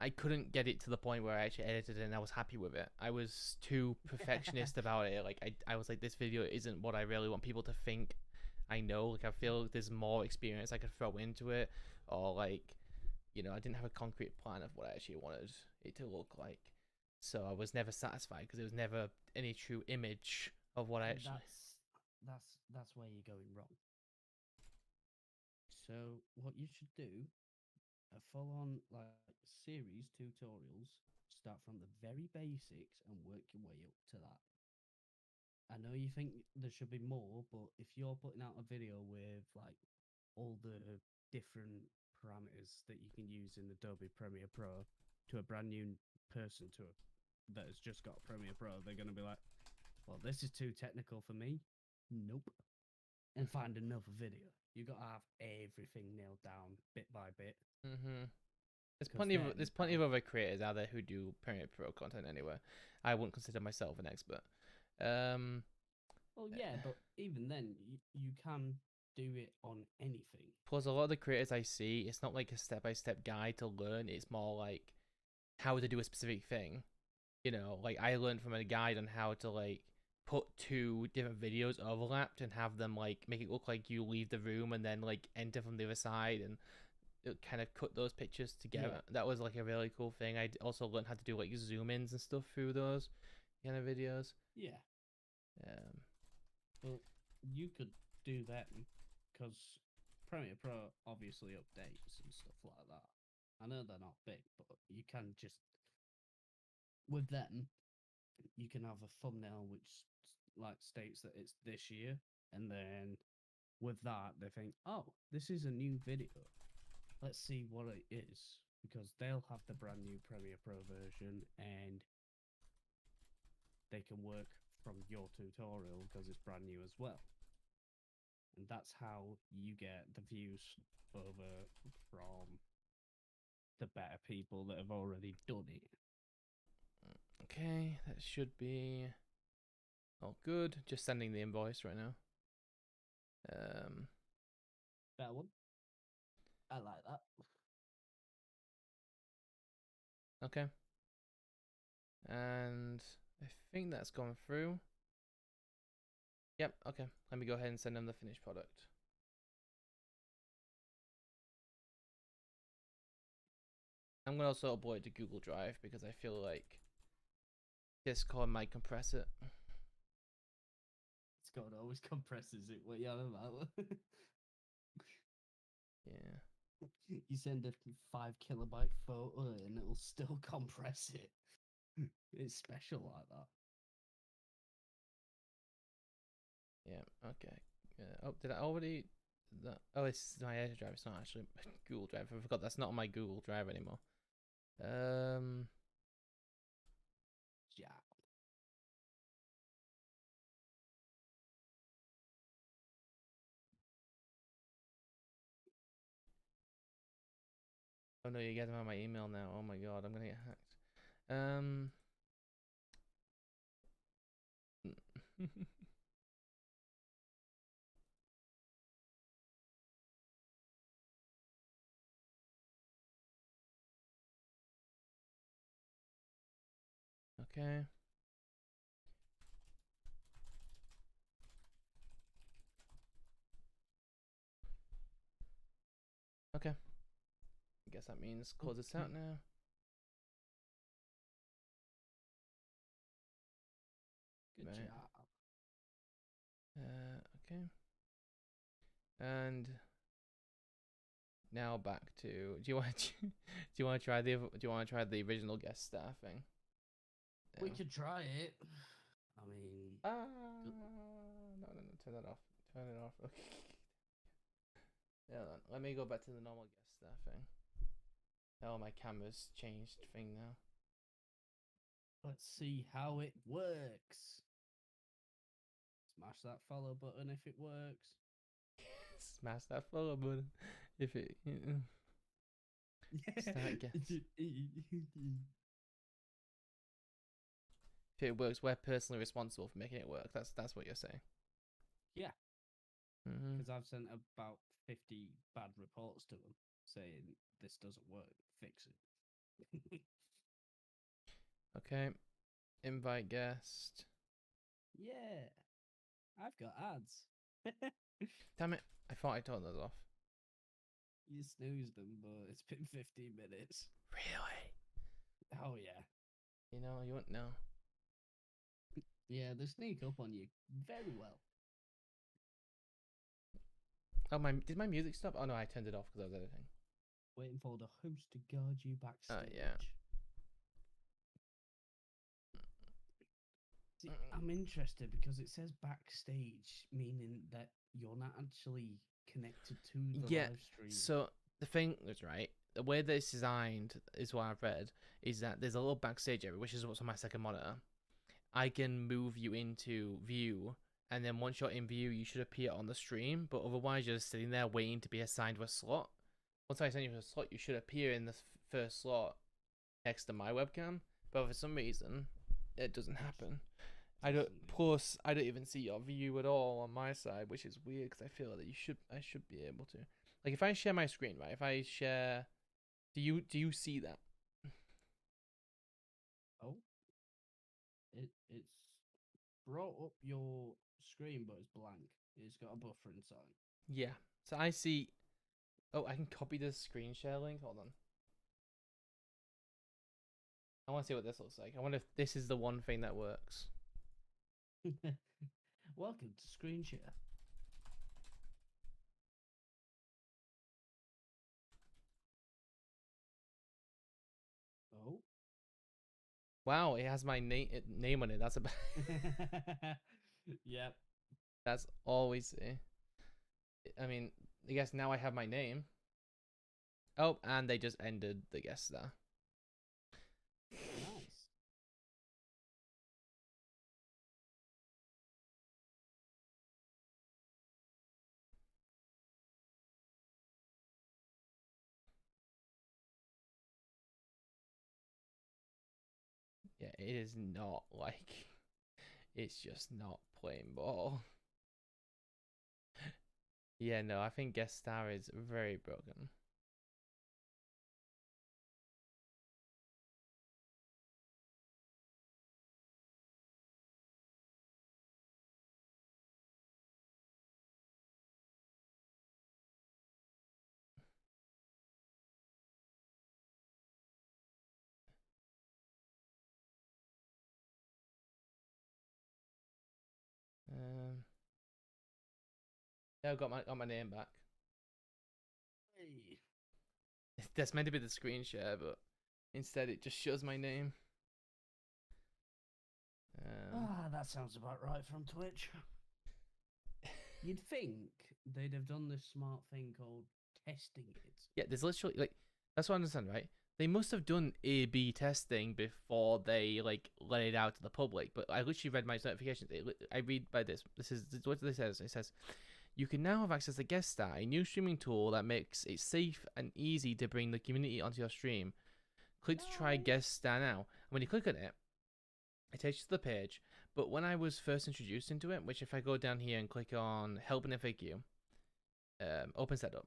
I couldn't get it to the point where I actually edited it and I was happy with it. I was too perfectionist about it. Like I was like, this video isn't what I really want people to think I know. Like I feel like there's more experience I could throw into it, or like, you know, I didn't have a concrete plan of what I actually wanted it to look like. So I was never satisfied because there was never any true image of what I actually. That's where you're going wrong. So what you should do, a full-on like series tutorials, start from the very basics and work your way up to that. I know you think there should be more, but if you're putting out a video with like all the different parameters that you can use in Adobe Premiere Pro to a brand new person that has just got Premiere Pro, they're going to be like, well, this is too technical for me. Nope. And find another video. You got to have everything nailed down bit by bit. There's plenty of other creators out there who do Premiere Pro content anyway. I wouldn't consider myself an expert. Well, yeah, but even then, you can do it on anything. Plus, a lot of the creators I see, it's not like a step-by-step guide to learn. It's more like how to do a specific thing. Like I learned from a guide on how to like put two different videos overlapped and have them like make it look like you leave the room and then like enter from the other side and it kind of cut those pictures together. Yeah. That was like a really cool thing. I also learned how to do like zoom ins and stuff through those kind of videos. Yeah. Um, Well, you could do them because Premiere Pro obviously updates and stuff like that. I know they're not big, but you can just with them you can have a thumbnail which like states that it's this year, and then with that they think, oh, this is a new video. Let's see what it is, because they'll have the brand new Premiere Pro version and they can work from your tutorial because it's brand new as well. And that's how you get the views over from the better people that have already done it. okay, that should be all good. Just sending the invoice right now. Better one. I like that. Okay. And I think that's gone through. Yep, okay. Let me go ahead and send them the finished product. I'm going to also upload it to Google Drive because I feel like Discord might compress it. Discord always compresses it. What you on about? Yeah. You send a 5 kilobyte photo and it'll still compress it. It's special like that. Yeah, okay. Oh, did I already... Oh, it's my Azure Drive. It's not actually Google Drive. I forgot that's not on my Google Drive anymore. Yeah. Oh no, you guys have my email now. Oh my god, I'm gonna get hacked. Okay. Okay. I guess that means close this out now. Good Right. job. Okay. And now back to. Do you want to? Do you want to try the? Do you want to try the original guest star thing? We could try it. I mean, No, turn that off. Turn it off. Okay. Yeah, let me go back to the normal guest star thing. Oh, my camera's changed thing now. let's see how it works. Smash that follow button if it works. Smash that follow button if it. Start guest. If it works, we're personally responsible for making it work. That's what you're saying. Yeah. Mm-hmm. Because I've sent about 50 bad reports to them saying this doesn't work, fix it. Okay, invite guest. Yeah, I've got ads. Damn it! I thought I turned those off. You snoozed them, but it's been 15 minutes. Really? Oh yeah. You wouldn't know. Yeah, they sneak up on you very well. Oh, did my music stop? Oh no, I turned it off because I was editing. Waiting for the host to guard you backstage. Yeah. See, I'm interested because it says backstage, meaning that you're not actually connected to the live stream. So the thing is, right, the way that it's designed is what I've read is that there's a little backstage area, which is what's on my second monitor. I can move you into view, and then once you're in view, you should appear on the stream. But otherwise, you're just sitting there waiting to be assigned to a slot. Once I assign you to a slot, you should appear in the first slot next to my webcam. But for some reason, it doesn't happen. I don't. decently. Plus, I don't even see your view at all on my side, which is weird because I feel that I should be able to. Like if I share my screen, right? If I share, do you see that? Oh, it's brought up your screen, but it's blank. It's got a buffer inside. Yeah. So I see. Oh, I can copy this screen share link. Hold on. I want to see what this looks like. I wonder if this is the one thing that works. Welcome to screen share. Oh. Wow, it has my name on it. That's about. Yep. That's all we see. I mean, I guess now I have my name. Oh, and they just ended the guest star. Nice. Yeah, it is not like it's just not playing ball. Yeah, no, I think guest star is very broken. Um, yeah, I got my name back. Hey. That's meant to be the screen share, but instead it just shows my name. That sounds about right from Twitch. You'd think they'd have done this smart thing called testing it. Yeah, there's literally like that's what I understand, right? They must have done A/B testing before they like let it out to the public. But I literally read my notifications. I read by this. This is what this says. It says you can now have access to Guest Star, a new streaming tool that makes it safe and easy to bring the community onto your stream. Click to try Guest Star now. And when you click on it, it takes you to the page. But when I was first introduced into it, which if I go down here and click on Help and FAQ, open setup,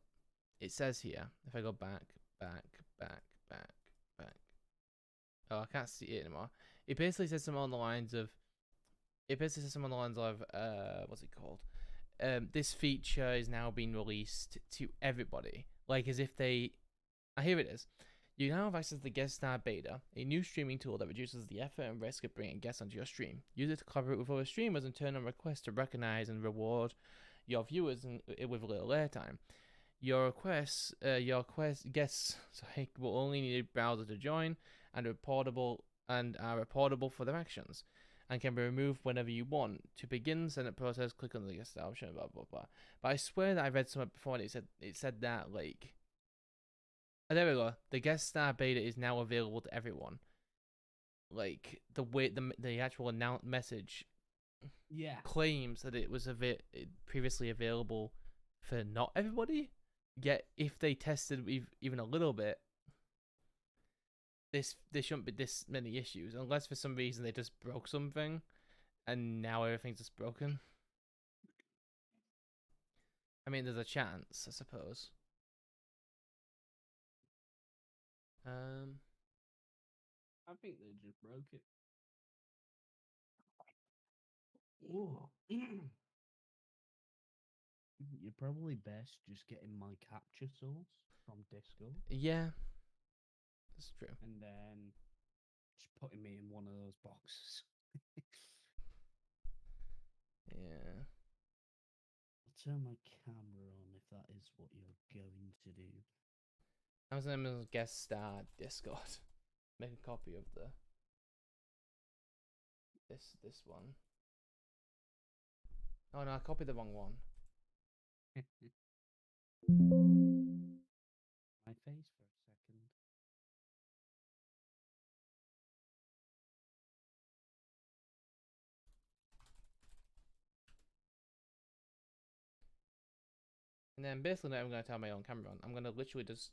it says here, if I go back, back. Oh, I can't see it anymore. It basically says something on the lines of, what's it called? This feature is now being released to everybody. Like as if they, here it is. You now have access to the Guest Star Beta, a new streaming tool that reduces the effort and risk of bringing guests onto your stream. Use it to collaborate with other streamers and turn on requests to recognize and reward your viewers with little airtime. Your guests will only need a browser to join and are reportable for their actions, and can be removed whenever you want. To begin Senate process, click on the guest option, blah blah blah. But I swear that I read something before and it said that like, oh, there we go. The guest star beta is now available to everyone. Like the way the actual message Yeah. claims that it was previously available for not everybody. Yet if they tested even a little bit, there shouldn't be this many issues unless for some reason they just broke something, and now everything's just broken. I mean, there's a chance, I suppose. I think they just broke it. Oh. You're probably best just getting my capture source from Discord Yeah, that's true. and then just putting me in one of those boxes. Yeah. I'll turn my camera on if that is what you're going to do. I was gonna guest star Discord. Make a copy of this one. Oh no, I copied the wrong one. My face for a second. And then basically now I'm gonna turn my own camera on. I'm gonna literally just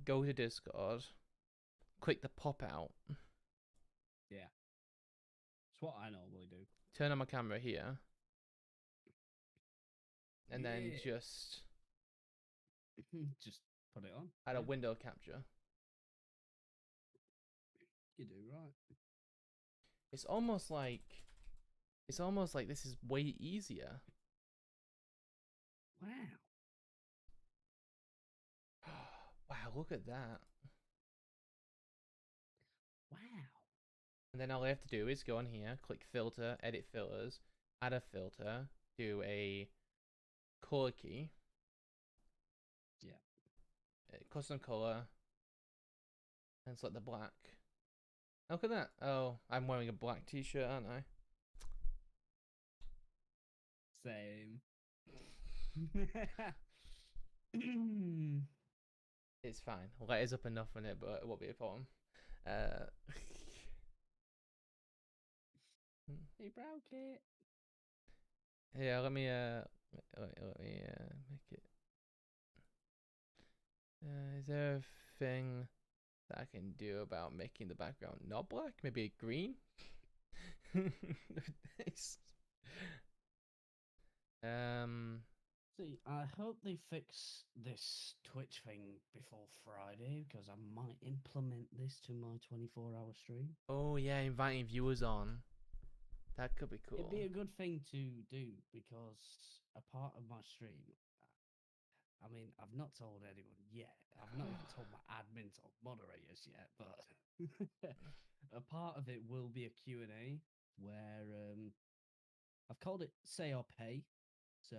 go to Discord, click the pop out. Yeah. It's what I normally do. Turn on my camera here, and then Yeah. just Just put it on. add a Yeah, window capture. you do right. It's almost like this is way easier. Wow. Wow, look at that. Wow. And then all I have to do is go on here, click filter, edit filters, add a filter, do a color key. Yeah. Custom color, and select the black. Look at that. Oh, I'm wearing a black t-shirt, aren't I? Same. It's fine. Lighters up enough in it, but it won't be a problem. Uh, He broke it. yeah, let me make it. Is there a thing that I can do about making the background not black? Maybe green? Nice. See, I hope they fix this Twitch thing before Friday because I might implement this to my 24-hour stream. Oh yeah, inviting viewers on. That could be cool. It'd be a good thing to do because a part of my stream, I mean, I've not told anyone yet. I've not even told my admins or moderators yet, but a part of it will be a Q&A where I've called it Say or Pay. So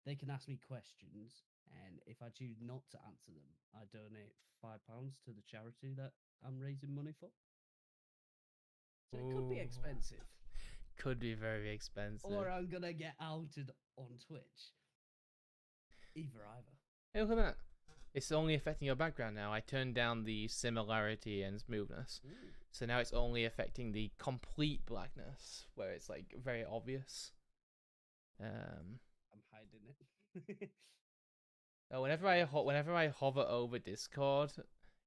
they can ask me questions, and if I choose not to answer them, I donate £5 to the charity that I'm raising money for. So it could be Ooh. expensive. Could be very expensive. Or I'm gonna get outed on Twitch. Either. Hey, look at that. It's only affecting your background now. I turned down the similarity and smoothness. Ooh. So now it's only affecting the complete blackness, where it's like very obvious. I'm hiding it. Whenever I hover over Discord,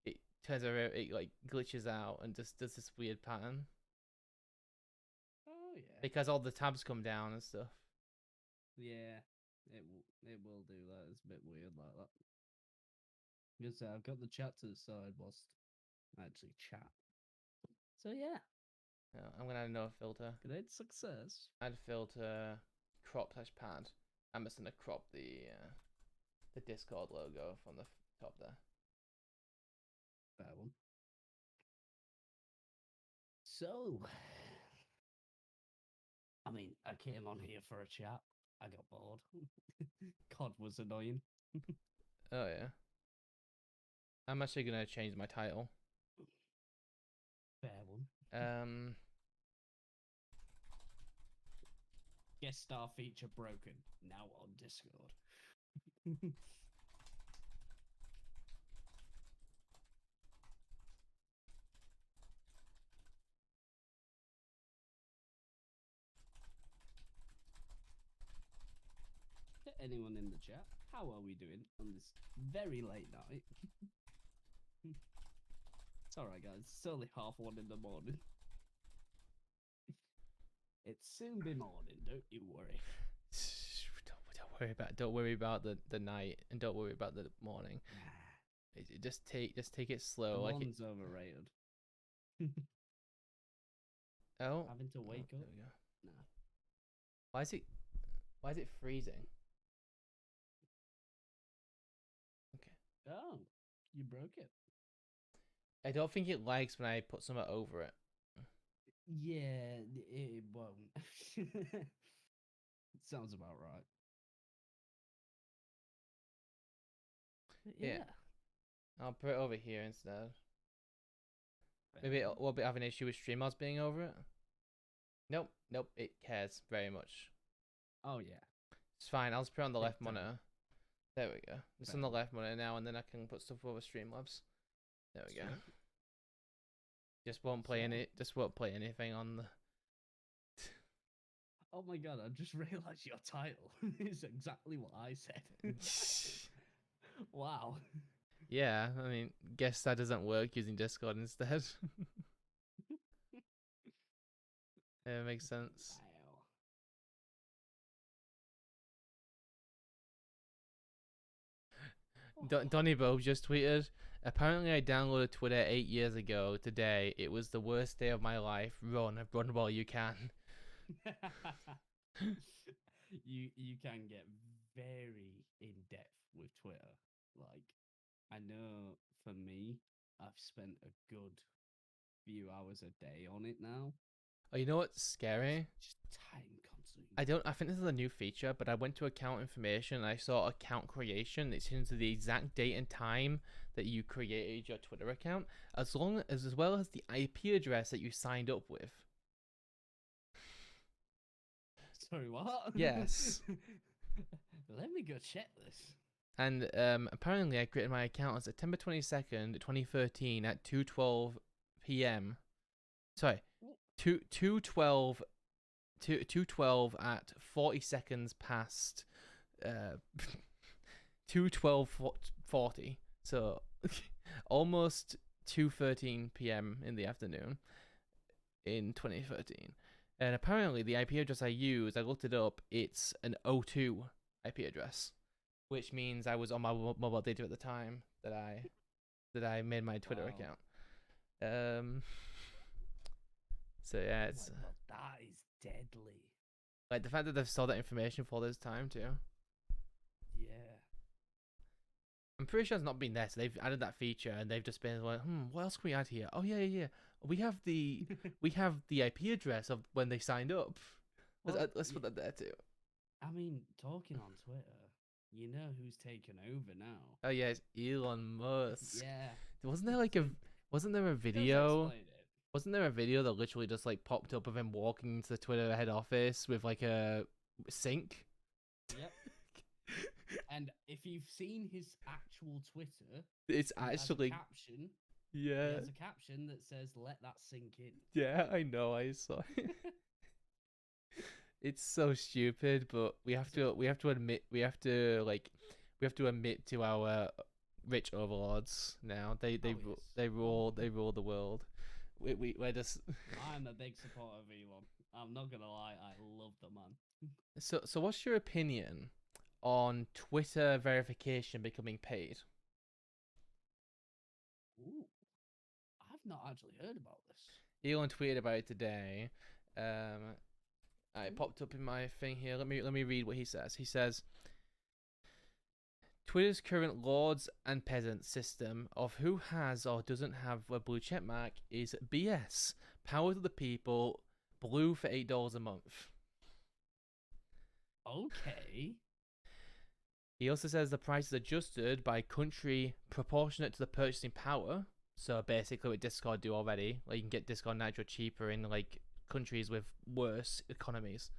it turns out it like glitches out and just does this weird pattern. Oh yeah. Because all the tabs come down and stuff. Yeah, it will do that. It's a bit weird like that. Because I've got the chat to the side whilst I actually chat. So yeah. I'm gonna add another filter. Great success. Add filter, crop / pad. I'm just gonna crop the Discord logo from the top there. Fair one. So, I mean, I came on here for a chat. I got bored. COD was annoying. Oh yeah. I'm actually gonna change my title. Fair one. Guest star feature broken. Now on Discord. To anyone in the chat, how are we doing on this very late night? It's alright, guys. It's only 1:30 in the morning. It's soon be morning, don't you worry. Don't worry about the night, and don't worry about the morning. Just take it slow. The Like morning's overrated. Oh, Having to wake there up? we go. Nah. Why is it freezing? Okay. Oh, you broke it. I don't think it likes when I put something over it. Yeah, it won't. Sounds about right. But Yeah. I'll put it over here instead. Fair Maybe enough. we'll have an issue with StreamYards being over it. Nope, it cares very much. Oh yeah. It's fine. I'll just put it on the Big left time. monitor. There we go. It's Fair on the enough. left monitor now, and then I can put stuff over Streamlabs. There we go. Sweet. Just won't play So- Just won't play anything on the. Oh my god, I just realized your title is exactly what I said. Wow. Yeah, I mean, guess that doesn't work using Discord instead. It makes sense. Wow. Oh. Donny Bob just tweeted. Apparently, I downloaded Twitter 8 years ago. Today, it was the worst day of my life. Run while you can. You can get very in depth with Twitter. Like, I know for me, I've spent a good few hours a day on it now. Oh, you know what's It's scary? just time consuming. I think this is a new feature, but I went to account information and I saw account creation. It's into the exact date and time that you created your Twitter account, as well as the IP address that you signed up with. Sorry, what? Yes. Let me go check this. And apparently, I created my account on September 22nd, 2013 at 2:12 p.m. Sorry, 2:12 2:12 at 40 seconds past 2:12:40. So almost 2:13 p.m. in the afternoon in 2013. And apparently the IP address I use, I looked it up, it's an O2 IP address, which means I was on my mobile data at the time that I made my Twitter Wow. account. So yeah, it's Oh my God, that is deadly. like the fact that they've stored that information for all this time too. Yeah. I'm pretty sure it's not been there. So they've added that feature, and they've just been like, what else can we add here? Oh yeah. We have the IP address of when they signed up. Well, Let's put that there too. I mean, talking on Twitter, you know who's taken over now? Oh yeah, it's Elon Musk. Yeah. Wasn't there like a wasn't there a Just video? explain it. Wasn't there a video that literally just like popped up of him walking into the Twitter head office with like a sink? Yep. And if you've seen his actual Twitter, It's he has a actually caption. yeah. He has a caption that says "Let that sink in." Yeah, I know. I saw it. It's so stupid, but we have to admit we have to admit to our rich overlords now. They rule the world. We're just I'm a big supporter of Elon. I'm not gonna lie, I love the man. so what's your opinion on Twitter verification becoming paid? Ooh, I've not actually heard about this. Elon tweeted about it today. It popped up in my thing here. Let me read what he says. He says Twitter's current lords and peasants system of who has or doesn't have a blue check mark is BS. Power to the people, blue for $8 a month. Okay. He also says the price is adjusted by country proportionate to the purchasing power. So basically what Discord do already, like you can get Discord Nitro cheaper in like countries with worse economies.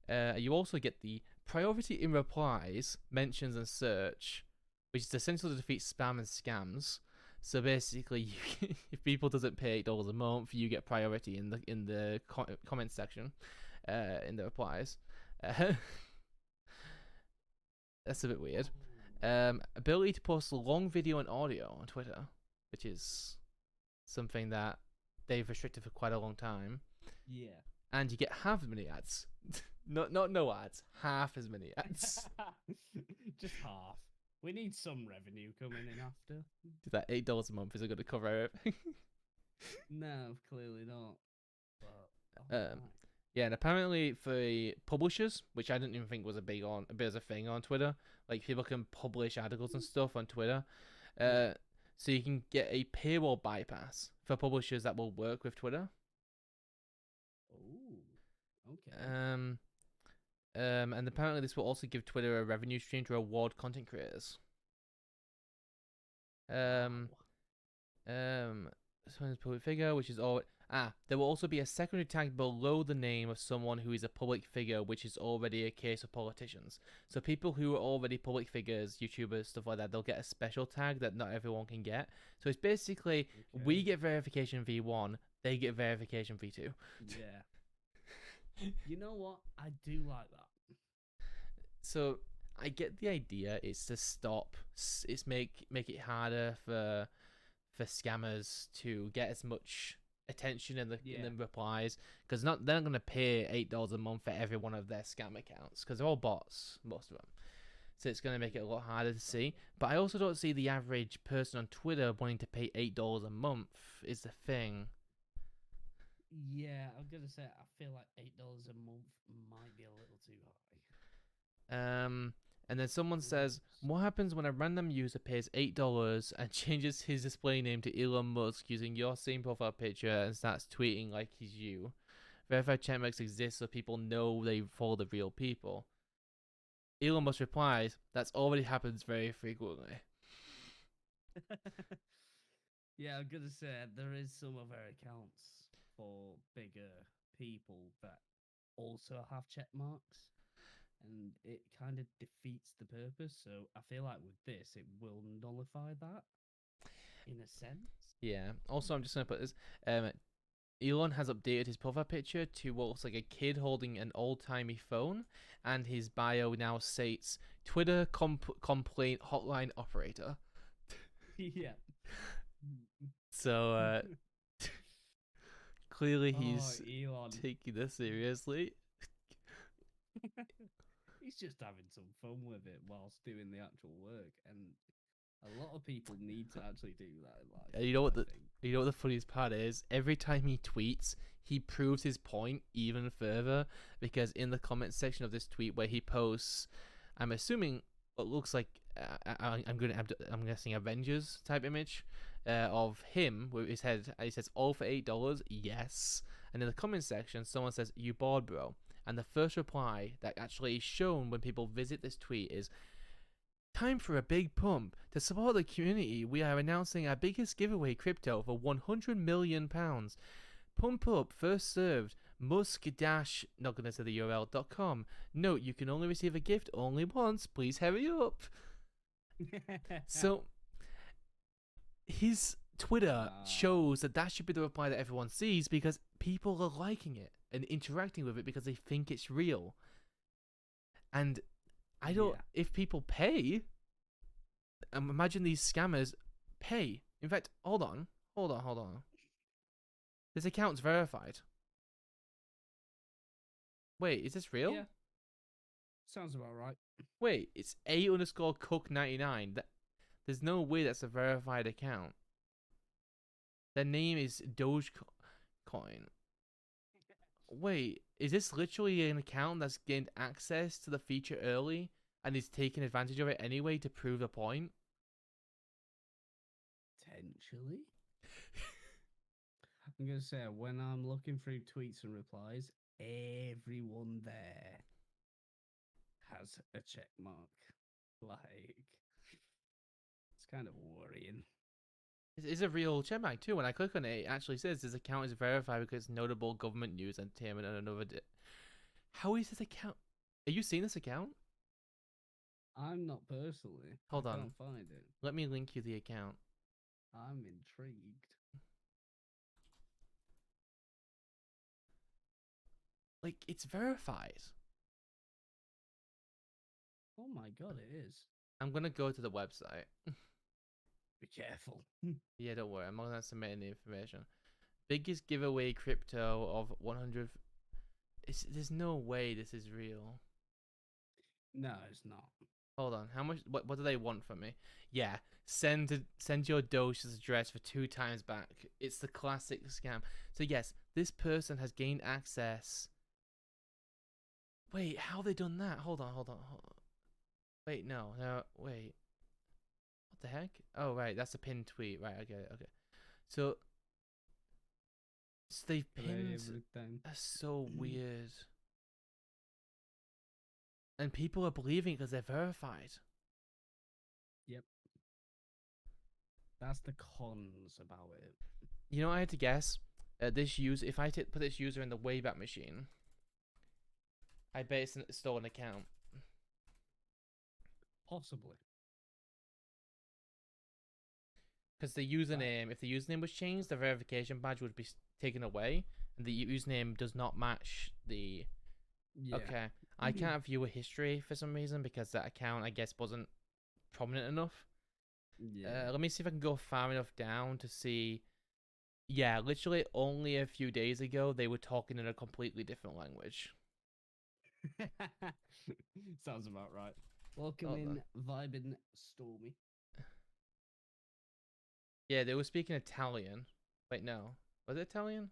You also get the priority in replies, mentions, and search, which is essential to defeat spam and scams. So basically, if people doesn't pay $8 a month, you get priority in the comment section, in the replies. That's a bit weird. Ability to post long video and audio on Twitter, which is something that they've restricted for quite a long time. Yeah. And you get half as many ads. not no ads, half as many ads. Just half. We need some revenue coming in after. That $8 a month isn't going to cover everything. No, clearly not. But yeah, and apparently for publishers, which I didn't even think was a bit of a thing on Twitter, like people can publish articles and stuff on Twitter. So you can get a paywall bypass for publishers that will work with Twitter. Oh, okay. And apparently this will also give Twitter a revenue stream to reward content creators. Wow. Someone's public figure, which is all. There will also be a secondary tag below the name of someone who is a public figure, which is already a case of politicians. So people who are already public figures, YouTubers, stuff like that, they'll get a special tag that not everyone can get. So it's basically we get verification V1, they get verification V2. Yeah. You know what? I do like that. So I get the idea. It's to stop. It's make it harder for scammers to get as much attention in the Yeah. replies, because they're not gonna pay $8 a month for every one of their scam accounts because they're all bots, most of them. So it's gonna make it a lot harder to see. But I also don't see the average person on Twitter wanting to pay $8 a month. Is the thing. Yeah, I'm gonna say I feel like $8 a month might be a little too high. And then someone says, Gross. "What happens when a random user pays $8 and changes his display name to Elon Musk using your same profile picture and starts tweeting like he's you? Verified checkmarks exist so people know they follow the real people." Elon Musk replies, "That's already happens very frequently." Yeah, I'm gonna say there is some other accounts for bigger people that also have check marks, and it kind of defeats the purpose. So I feel like with this, it will nullify that in a sense. Yeah. Also, I'm just gonna put this. Um, Elon has updated his profile picture to what looks like a kid holding an old-timey phone, and his bio now states Twitter complaint hotline operator. Yeah. So clearly Oh, he's Elon. taking this seriously. He's just having some fun with it whilst doing the actual work, and a lot of people need to actually do that in life. And you know what I the think. you know what the funniest part is? Every time he tweets, he proves his point even further because in the comment section of this tweet where he posts, I'm assuming what looks like I'm guessing Avengers type image of him with his head. And he says all for $8. Yes. And in the comment section, someone says you bored, bro. And the first reply that actually is shown when people visit this tweet is, "Time for a big pump. To support the community, we are announcing our biggest giveaway crypto for £100 million. Pump up, first served, musk dash, not going to say the URL.com. Note, you can only receive a gift only once. Please hurry up." So, his Twitter shows that should be the reply that everyone sees because people are liking it and interacting with it because they think it's real. And I don't. Yeah. If people pay, imagine these scammers pay. In fact, hold on. This account's verified. Wait, is this real? Yeah, sounds about right. Wait, it's A_Cook99. There's no way that's a verified account. Their name is Dogecoin. Wait, is this literally an account that's gained access to the feature early and is taking advantage of it anyway to prove a point? Potentially. I'm gonna say when I'm looking through tweets and replies, everyone there has a check mark. Like, it's kind of worrying. It's a real checkmark too. When I click on it, it actually says this account is verified because it's notable government news, entertainment, and another. How is this account? Are you seeing this account? I'm not personally. Hold I on. can't find it. Let me link you the account. I'm intrigued. Like, it's verified. Oh my god, it is. I'm gonna go to the website. Be careful. Yeah, don't worry. I'm not gonna submit any information. Biggest giveaway crypto of 100. There's no way this is real. No, it's not. Hold on. How much? What do they want from me? Yeah, send your Doge's address for 2 times back. It's the classic scam. So yes, this person has gained access. Wait, how they done that? Hold on. Wait, no, wait. What the heck? Oh, right, that's a pinned tweet. Right, okay. So they've pinned. That's so weird. And people are believing because they're verified. Yep. That's the cons about it. You know, I had to guess. This user, if I put this user in the Wayback Machine, I bet it's a stolen account. Possibly. Because the username, if the username was changed, the verification badge would be taken away, and the username does not match the. Yeah. Okay, I can't view a history for some reason because that account, I guess, wasn't prominent enough. Yeah. Let me see if I can go far enough down to see Yeah, literally only a few days ago they were talking in a completely different language. Sounds about right. Welcome Hold on. in, vibing Stormy. Yeah, they were speaking Italian. Wait, no. Was it Italian?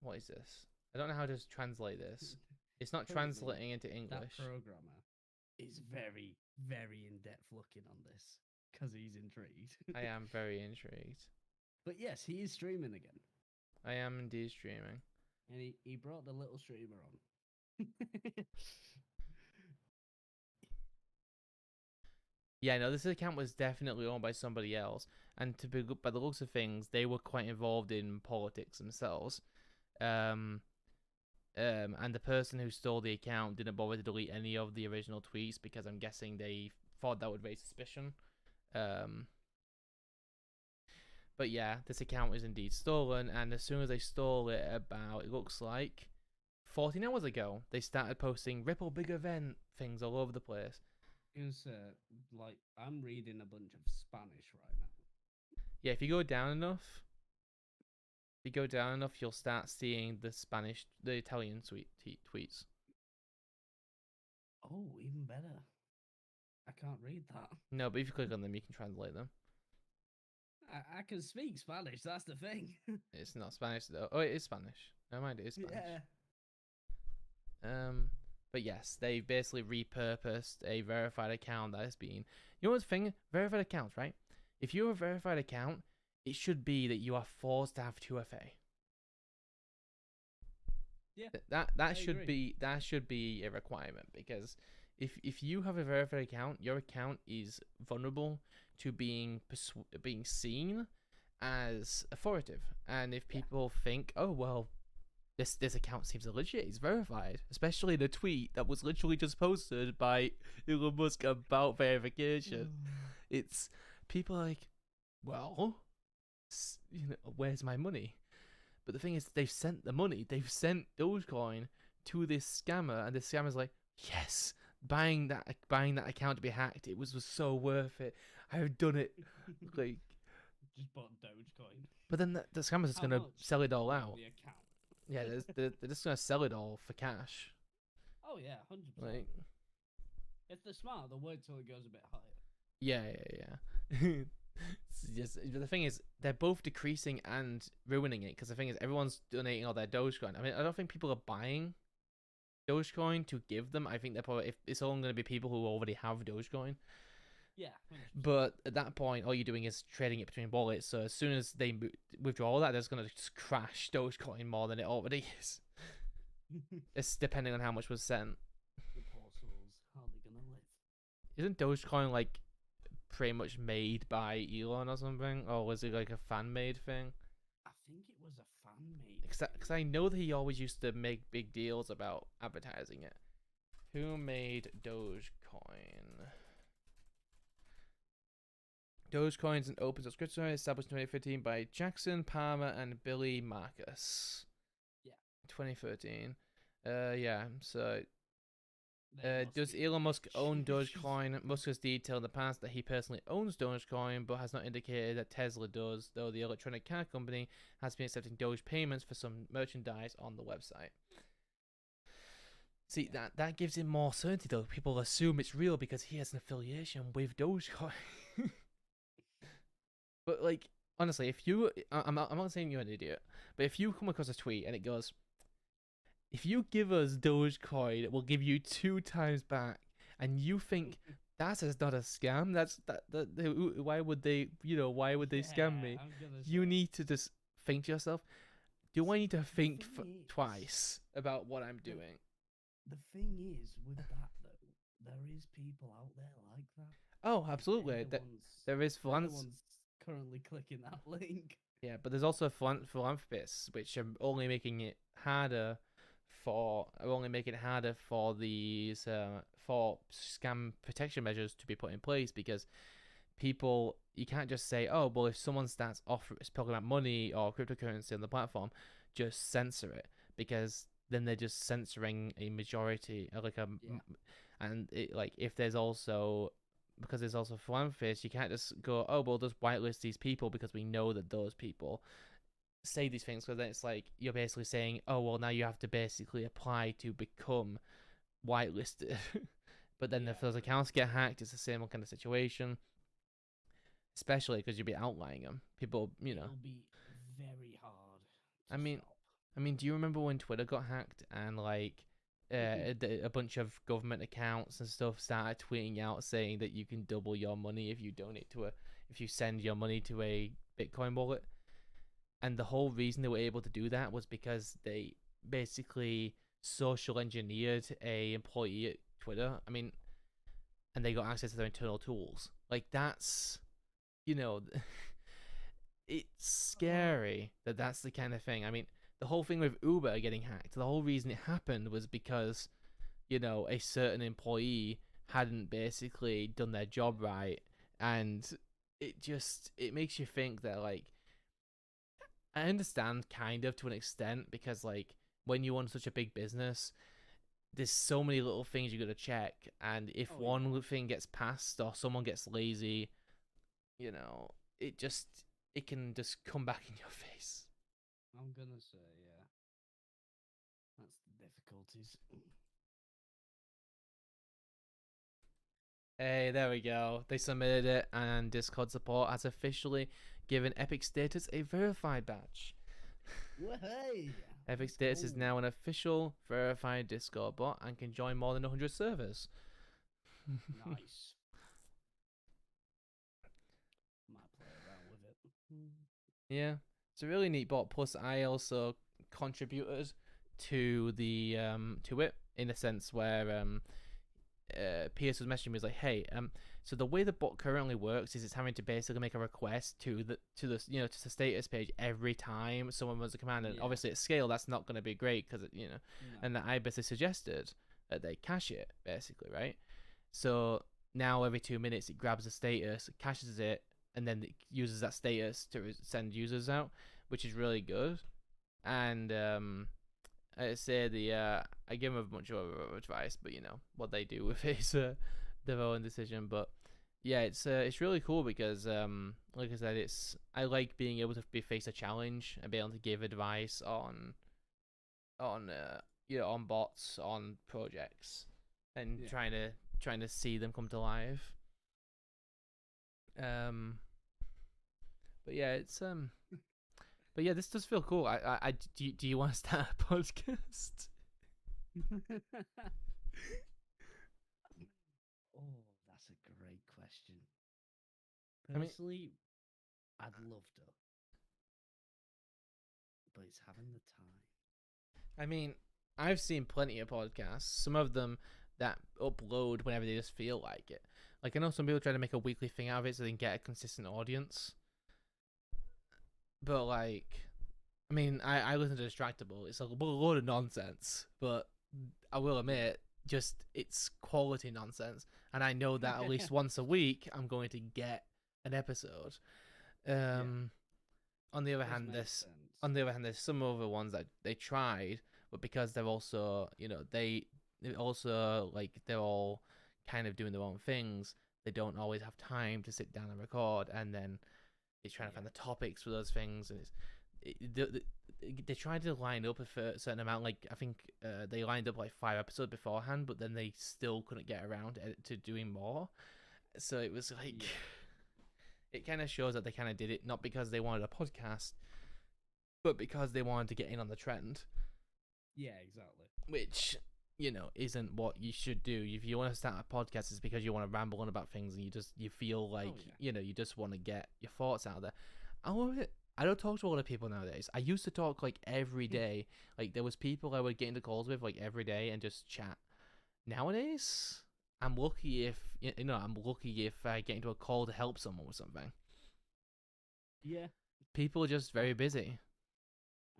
What is this? I don't know how to translate this. It's not Currently, translating into that English. programmer is very, very in depth looking on this because he's intrigued. I am very intrigued. But yes, he is streaming again. I am indeed streaming. And he brought the little streamer on. Yeah, no, this account was definitely owned by somebody else, and to be by the looks of things, they were quite involved in politics themselves. Um, and the person who stole the account didn't bother to delete any of the original tweets because I'm guessing they thought that would raise suspicion. Um, but yeah, this account is indeed stolen, and as soon as they stole it, about it looks like 14 hours ago, they started posting Ripple big event things all over the place. Because, like, I'm reading a bunch of Spanish right now. Yeah, if you go down enough, you'll start seeing the Italian tweets. Oh, even better. I can't read that. No, but if you click on them, you can translate them. I can speak Spanish, that's the thing. It's not Spanish though. Oh, it is Spanish. Never mind, it is Spanish. Yeah. But yes, they basically repurposed a verified account that has been. You know what's the thing? Verified accounts, right? If you're a verified account, it should be that you are forced to have 2FA. Yeah. That should be a requirement, because if you have a verified account, your account is vulnerable to being seen as authoritative. And if people think, oh well, this account seems legit, it's verified, especially the tweet that was literally just posted by Elon Musk about verification. It's people are like, well, where's my money? But the thing is, they've sent the money. They've sent Dogecoin to this scammer, and this scammer's like, yes, buying that account to be hacked. It was so worth it. I've done it. Like, just bought Dogecoin. but then the scammer's just gonna sell it all out. The account. Yeah, they're just gonna sell it all for cash. Oh yeah, 100%. Like, if they're smart, they'll wait till it goes a bit higher. yeah. Just, the thing is, they're both decreasing and ruining it, because the thing is, everyone's donating all their Dogecoin. I mean, I don't think people are buying Dogecoin to give them. I think they're probably, if it's all going to be people who already have Dogecoin. Yeah. 100%. But at that point, all you're doing is trading it between wallets. So as soon as they withdraw that, they're going to just crash Dogecoin more than it already is. It's depending on how much was sent. The poor souls, how are they going to live? Isn't Dogecoin like pretty much made by Elon or something, or was it like a fan made thing? I think it was a fan made. Because I know that he always used to make big deals about advertising it. Who made Dogecoin? Dogecoin is an open source crypto established in 2015 by Jackson Palmer and Billy Marcus. Yeah. 2013. Yeah. So does Elon Musk own Dogecoin? Musk has detailed in the past that he personally owns Dogecoin, but has not indicated that Tesla does, though the electronic car company has been accepting Doge payments for some merchandise on the website. See, that gives him more certainty, though. People assume it's real because he has an affiliation with Dogecoin. But, like, honestly, if you... I'm not saying you're an idiot, but if you come across a tweet and it goes, if you give us Dogecoin, we'll give you 2 times back, and you think that's not a scam, why would they scam me? You need to just think to yourself, do I need to think twice about what I'm doing? The thing is, with that though, there is people out there like that. Oh, absolutely. There is currently clicking that link. Yeah, but there's also philanthropists, which are only making it harder for these for scam protection measures to be put in place, because people, you can't just say, oh well, if someone starts talking about money or cryptocurrency on the platform, just censor it, because then they're just censoring a majority, and it, like, if there's also because there's also philanthropists, you can't just go, oh well, just whitelist these people because we know that those people say these things. Because then it's like you're basically saying, oh well, now you have to basically apply to become whitelisted. But then Yeah, if those pretty accounts much. get hacked, it's the same kind of situation. Especially because you'll be outlying them. People, It'll be very hard I to mean, stop. do you remember when Twitter got hacked and like a bunch of government accounts and stuff started tweeting out saying that you can double your money if you donate to a if you send your money to a Bitcoin wallet? And the whole reason they were able to do that was because they basically social engineered a employee at Twitter. And they got access to their internal tools. Like that's you know it's Oh, scary that that's the kind of thing. The whole thing with Uber getting hacked, the whole reason it happened was because, a certain employee hadn't basically done their job right. And it makes you think that, like, I understand kind of to an extent because, like, when you own such a big business, there's so many little things you got to check. And if oh yeah. one thing gets passed or someone gets lazy, you know, it just, it can just come back in your face. I'm gonna say yeah. That's the difficulties. Hey, there we go. They submitted it, and Discord support has officially given Epic Status a verified badge. Hey, Epic let's Status is go. now an official verified Discord bot and can join more than 100 servers. Nice. Might play around with it. Yeah, it's a really neat bot. Plus, I also contributed to it in a sense where Pierce was messaging me, was like, "Hey, so the way the bot currently works is it's having to basically make a request to the status page every time someone runs a command, and Yeah. obviously at scale that's not going to be great because. No. And I basically suggested that they cache it basically, right? So now every 2 minutes it grabs a status, caches it, and then it uses that status to send users out, which is really good. And I say I give them a bunch of advice, but what they do with it is their own decision. But yeah, it's really cool because like I said, I like being able to face a challenge and be able to give advice on bots on projects and Yeah. trying to see them come to life. Um, but yeah, but yeah, this does feel cool. Do you want to start a podcast? Oh, that's a great question. I mean, Personally, I'd love to, but it's having the time. I mean, I've seen plenty of podcasts. Some of them that upload whenever they just feel like it. Like I know some people try to make a weekly thing out of it so they can get a consistent audience. But like, I listen to Distractable. It's a load of nonsense, but I will Yeah. admit, just it's quality nonsense, and I know that at least once a week I'm going to get an episode. Yeah. Um, on the other Does hand, make this sense. on the other hand, there's some other ones that they tried, but because they're also they also like they're all kind of doing their own things. They don't always have time to sit down and record, and then they're trying to Yeah. find the topics for those things, and they tried to line up a certain amount. Like I think they lined up like 5 episodes beforehand, but then they still couldn't get around to doing more. So it was like Yeah. it kind of shows that they kind of did it not because they wanted a podcast, but because they wanted to get in on the trend, Yeah, exactly. which isn't what you should do. If you want to start a podcast, it's because you want to ramble on about things and you feel like Oh yeah. you just want to get your thoughts out there. I love it. I don't talk to a lot of people nowadays. I used to talk like every day. Like there was people I would get into calls with like every day and just chat. Nowadays, I'm lucky if I get into a call to help someone with something. Yeah. People are just I, very busy.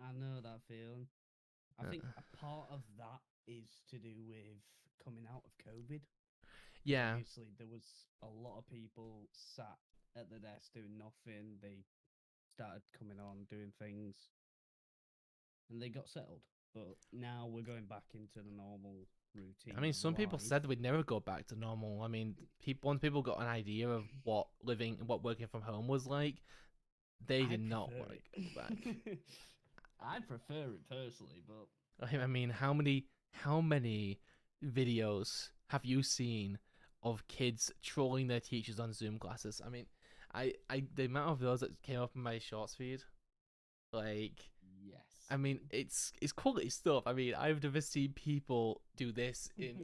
I know that feeling. I Uh, think a part of that is to do with coming out of COVID, because yeah, obviously there was a lot of people sat at the desk doing nothing. They started coming on doing things, and they got settled. But now we're going back into the normal. routine I mean, of some people life. said we'd never go back to normal. I mean, once people got an idea of what working from home was like, they I did not prefer want it. to go back. I prefer it personally, but I mean, how many videos have you seen of kids trolling their teachers on Zoom classes? I mean, the amount of those that came up in my shorts feed, like, yes. I mean, it's quality stuff. I mean, I've never seen people do this in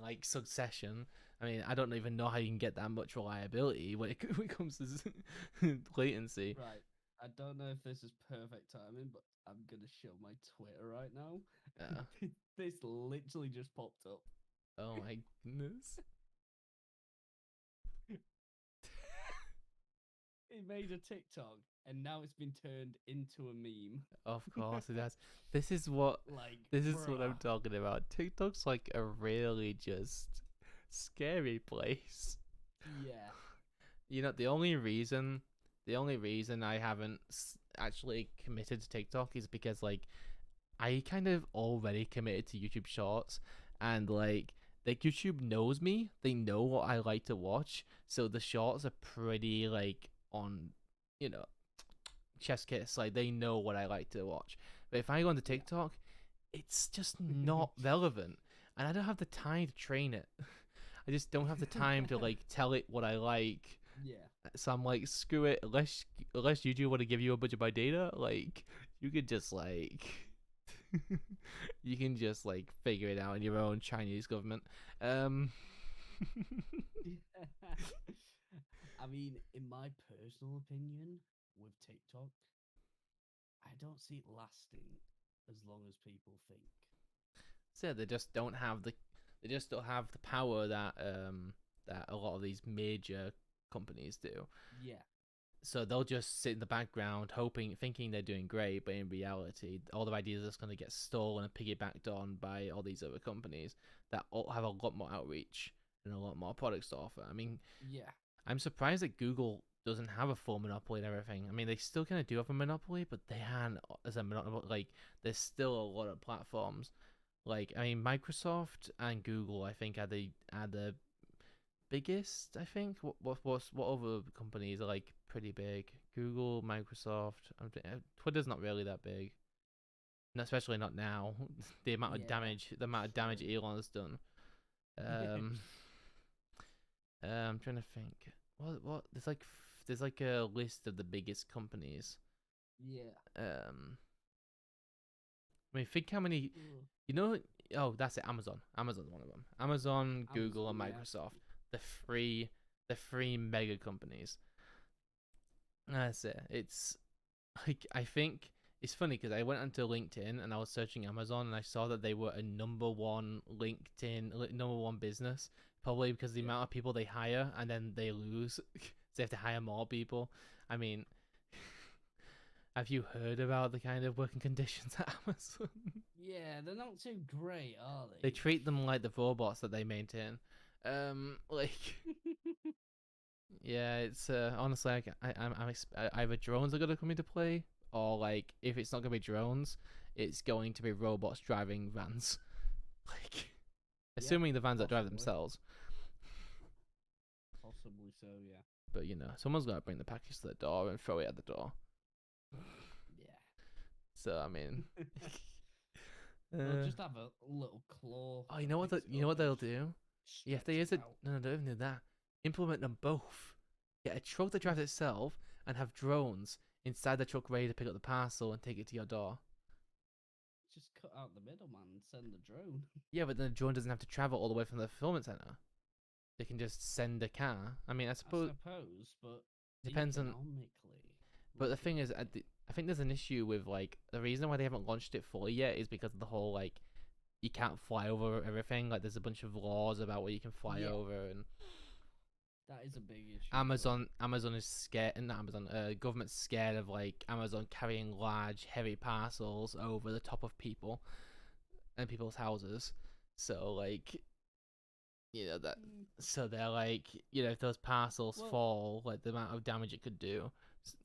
like succession. I mean, I don't even know how you can get that much reliability when when it comes to latency. Right. I don't know if this is perfect timing, but I'm gonna show my Twitter right now. Uh, This literally just popped up. oh my goodness. It made a TikTok and now it's been turned into a meme. Of course it has. This is what Like, this is what bruh. I'm talking about. TikTok's like a really just scary place. Yeah. You know, the only reason I haven't actually committed to TikTok is because like I kind of already committed to YouTube Shorts, and like YouTube knows me. They know what I like to watch, so the shorts are pretty like on, you know, chest kiss. Like they know what I like to watch. But if I go onto Yeah. TikTok, it's just not relevant, and I don't have the time to train it. I just don't have the time to like tell it what I like. Yeah. So I'm like, screw it. Unless YouTube want to give you a bunch of my data, like you could just like you can just like figure it out in your own Chinese government. Um, I mean, in my personal opinion, with TikTok, I don't see it lasting as long as people think. so they just don't have the power that that a lot of these major companies do. Yeah. So they'll just sit in the background, thinking they're doing great, but in reality, all their ideas are just going to get stolen and piggybacked on by all these other companies that all have a lot more outreach and a lot more products to offer. I mean, Yeah. I'm surprised that Google doesn't have a full monopoly and everything. I mean, they still kind of do have a monopoly, but they aren't as a monopoly. Like, there's still a lot of platforms. Like, I mean, Microsoft and Google, I think, are the biggest. I think what other companies are like pretty big? Google, Microsoft. Twitter's not really that big, especially not now. Yeah. The amount of damage True. Elon's done. Um, I'm trying to think. What there's like a list of the biggest companies. Yeah. Um, I mean, think how many. Ugh. You know, oh, that's it. Amazon. Amazon's one of them. Amazon, Google, Amazon, and yeah. Microsoft. The three, the three mega companies. That's it. It's like I think it's funny because I went onto LinkedIn and I was searching Amazon and I saw that they were a number one number one business. Probably because of the Yeah. amount of people they hire and then they lose, so they have to hire more people. I mean, have you heard about the kind of working conditions at Amazon? Yeah, they're not too great, are They they? treat them like the robots that they maintain. Like yeah, it's honestly like either drones are gonna come into play, or like if it's not gonna be drones, it's going to be robots driving vans. Like Yeah, assuming the vans that drive possibly. themselves. Possibly so, yeah. But you know, someone's gotta bring the package to the door and throw it at the door. So I mean, Yeah. They'll uh, just have a little claw oh, that picks it you know up what and they'll just do? Yeah, if stretch there it is a out. no, don't even do that. Implement them both. Get a truck that drives itself and have drones inside the truck ready to pick up the parcel and take it to your door. Just cut out the middleman and send the drone. Yeah, but then the drone doesn't have to travel all the way from the fulfillment center. They can just send a car. I mean, I I suppose suppose, but it depends on. economically, But the look thing at is, it. I think there's an issue with like the reason why they haven't launched it fully yet is because of the whole like you can't fly over everything. Like there's a bunch of laws about what you can fly Yeah, over, and that is a big issue, but Amazon is scared, and not Amazon, government's scared of like Amazon carrying large, heavy parcels over the top of people and people's houses. So like you know that mm, so they're like, you know, if those parcels well, fall, like the amount of damage it could do.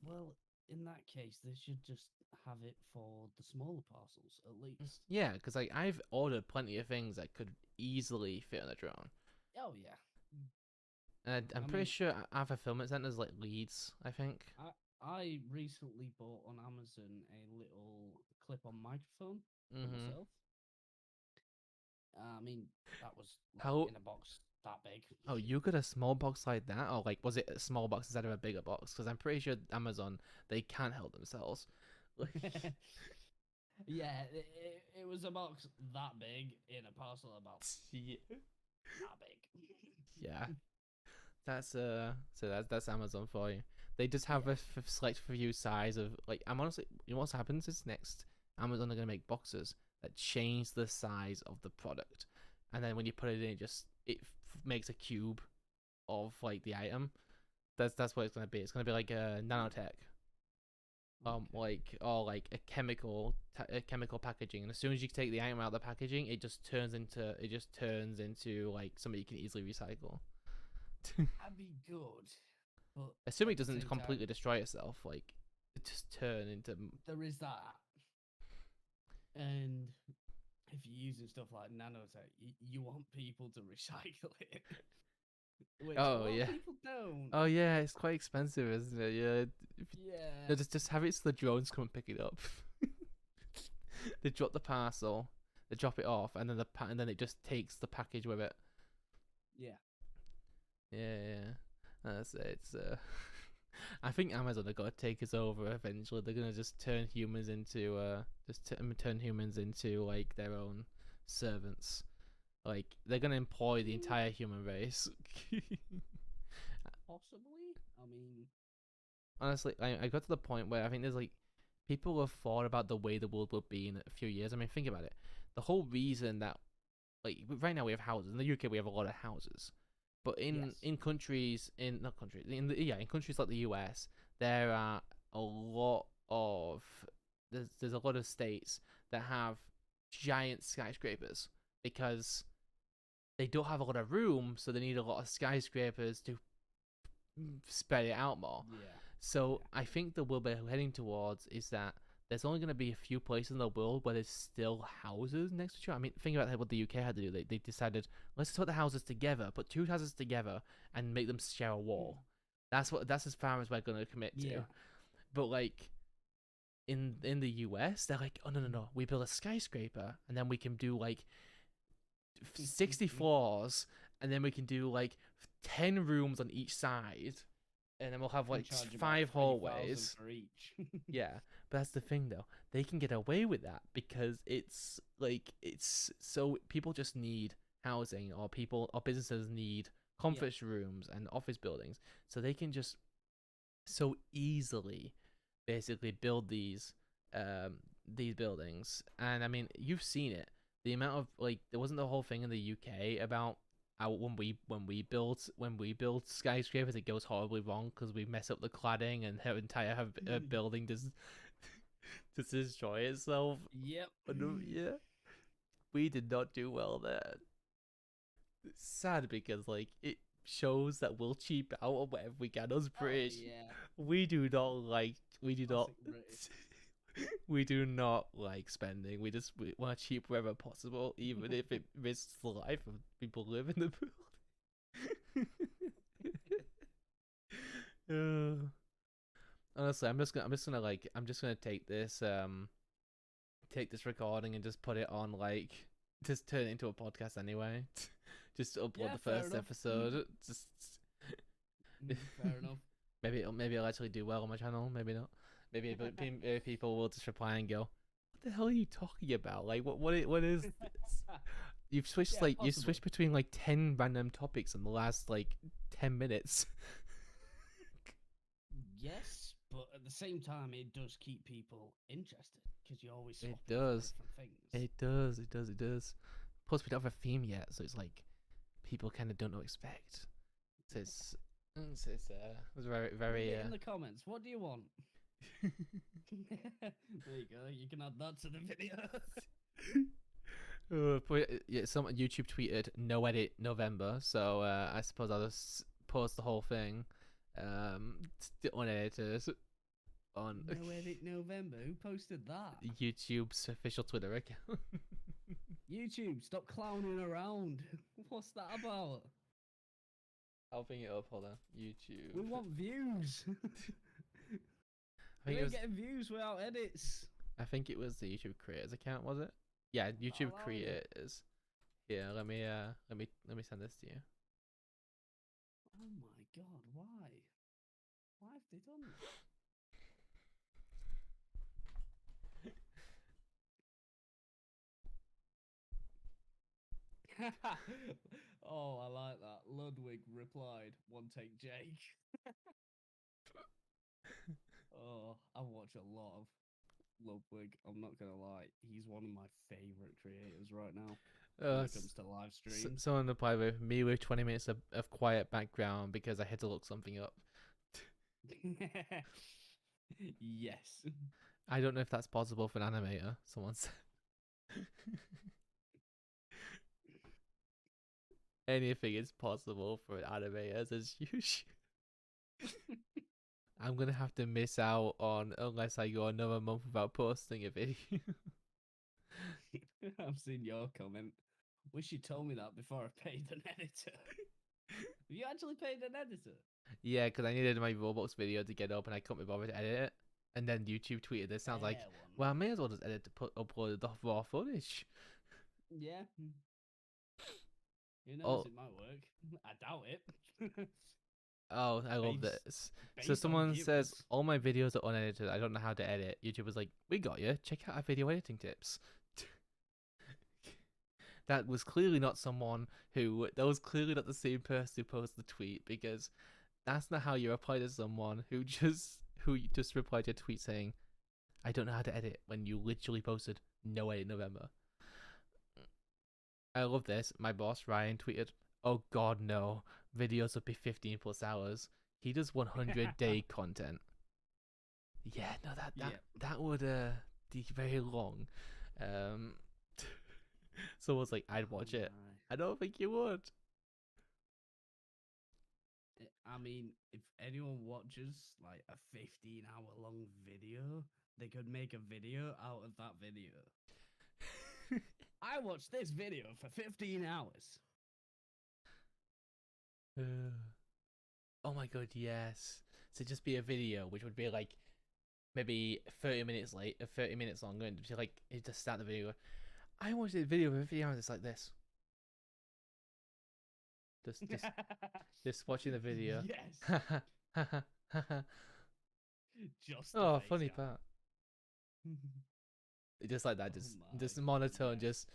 well, in that case, they should just have it for the smaller parcels at least. Yeah, because like I've ordered plenty of things that could easily fit on a drone. Oh yeah. And I'm I pretty mean, sure our fulfillment centers like Leeds, I think. I recently bought on Amazon a little clip-on microphone for Mm-hmm. myself. I mean, that was like How? in a box that big. Oh, you got a small box like that, or like was it a small box instead of a bigger box? Because I'm pretty sure Amazon they can't help themselves. Like, Yeah, it was a box that big in a parcel about yeah. that big. Yeah. That's Amazon for you. They just have Yeah. a select few size of like. I'm honestly, you know what happens is next Amazon are gonna make boxes that change the size of the product, and then when you put it in, it makes a cube of like the item. That's what it's gonna be. It's gonna be like a nanotech, Okay. like or like a chemical packaging. And as soon as you take the item out of the packaging, it just turns into like something you can easily recycle. That'd be good, but Assuming it at the doesn't same time, completely destroy itself, like it just turn into. there is that. And if you're using stuff like nanotech, you want people to recycle it, which a Oh lot of yeah, people don't. oh yeah, it's quite expensive, isn't it? Yeah, Yeah. no, just have it so the drones come and pick it up. They drop the parcel, they drop it off, and then and then it just takes the package with it. Yeah. Yeah, that's it. It's I think Amazon are gonna take us over eventually. They're gonna just turn humans into turn humans into like their own servants. Like they're gonna employ the entire human race. Possibly. I mean, Honestly, I got to the point where I think there's like people have thought about the way the world will be in a few years. I mean, think about it. The whole reason that like right now we have houses in the UK, we have a lot of houses, but yes. in countries in not countries in countries like the US, there are a lot of there's a lot of states that have giant skyscrapers because they don't have a lot of room, so they need a lot of skyscrapers to spread it out more. Yeah. So Yeah. I think the world we're heading towards is that there's only going to be a few places in the world where there's still houses next to each other. I mean, think about what the UK had to do. They decided, let's put the houses together, put two houses together, and make them share a wall. That's as far as we're going to commit Yeah. to. But like in the US, they're like, oh no, we build a skyscraper, and then we can do like 60 floors, and then we can do like 10 rooms on each side, and then we'll have like Charge about 5 hallways. for each. Yeah, but that's the thing though. They can get away with that because it's so people just need housing, or people or businesses need conference rooms and office buildings, so they can just so easily basically build these buildings. And I mean, you've seen it. The amount of like there wasn't the whole thing in the UK about how when we build skyscrapers, it goes horribly wrong because we mess up the cladding and her entire building just destroy itself. Yep. Yeah, we did not do well there. It's sad because like it shows that we'll cheap out on whatever we can. Us British, yeah. we do not like we do not Classic British. we do not like spending. We want to cheap wherever possible, even if it risks the life of people who live in the building. Honestly, I'm just gonna take this recording and just put it on like just turn it into a podcast anyway. Just upload Yeah, the fair first enough. episode. Just Fair enough. maybe I'll actually do well on my channel. Maybe not. Maybe people will just reply and go, "What the hell are you talking about? Like, what is this?" You've switched Yeah, you've possibly. switched between like 10 random topics in the last like 10 minutes. Yes, but at the same time, it does keep people interested because you're always It swapping for does. different things. It does. Plus, we don't have a theme yet, so it's like people kind of don't know what to expect. So it's very Leave it in the comments. What do you want? There you go. You can add that to the video. but yeah, someone YouTube tweeted no edit November, so I suppose I'll just post the whole thing, unedited. on No Edit November. Who posted that? YouTube's official Twitter account. YouTube, stop clowning around. What's that about? I'll bring it up. Hold on. YouTube. We want views. I We think it ain't was. getting views without edits. I think it was the YouTube creators account. Was it? Yeah, YouTube allowing it. creators. Yeah. Let me send this to you. Oh my god, why? Why have they done that? Oh, I like that. Ludwig replied, "One take Jake." Oh, I watch a lot of Ludwig. I'm not gonna lie, he's one of my favorite creators right now when it comes to live streams. Someone replied with me with 20 minutes of quiet background because I had to look something up. Yes. I don't know if that's possible for an animator. Someone said. Anything is possible for an animator as usual. I'm gonna have to miss out on unless I go another month without posting a video. I've seen your comment. Wish you told me that before I paid an editor. Have you actually paid an editor? Yeah, because I needed my Roblox video to get up and I couldn't be bothered to edit it. And then YouTube tweeted this. Sounds like, Fair one. well, I may as well just edit to upload the raw footage. Yeah. Who knows? Oh, It might work. I doubt it. oh, I love Based- this. So based on someone says, viewers. all my videos are unedited. I don't know how to edit. YouTube was like, we got you. Check out our video editing tips. That was clearly not someone who, that was clearly not the same person who posted the tweet, because that's not how you reply to someone who just replied to a tweet saying, I don't know how to edit, when you literally posted no edit November. I love this. My boss Ryan tweeted, oh god no, videos will be 15 plus hours. He does 100-day content. Yeah, no, that would be very long. Someone's like, I'd watch it. I don't think you would. I mean, if anyone watches like a 15-hour long video, they could make a video out of that video. I watched this video for 15 hours. Oh my god, yes. So just be a video, which would be like maybe 30 minutes late, 30 minutes long, and just like it just start the video. I watched this video for 50 hours. It's like this. Just watching the video. Yes. Just the Oh, face, funny yeah. part. Just like that, just my monotone. goodness. Just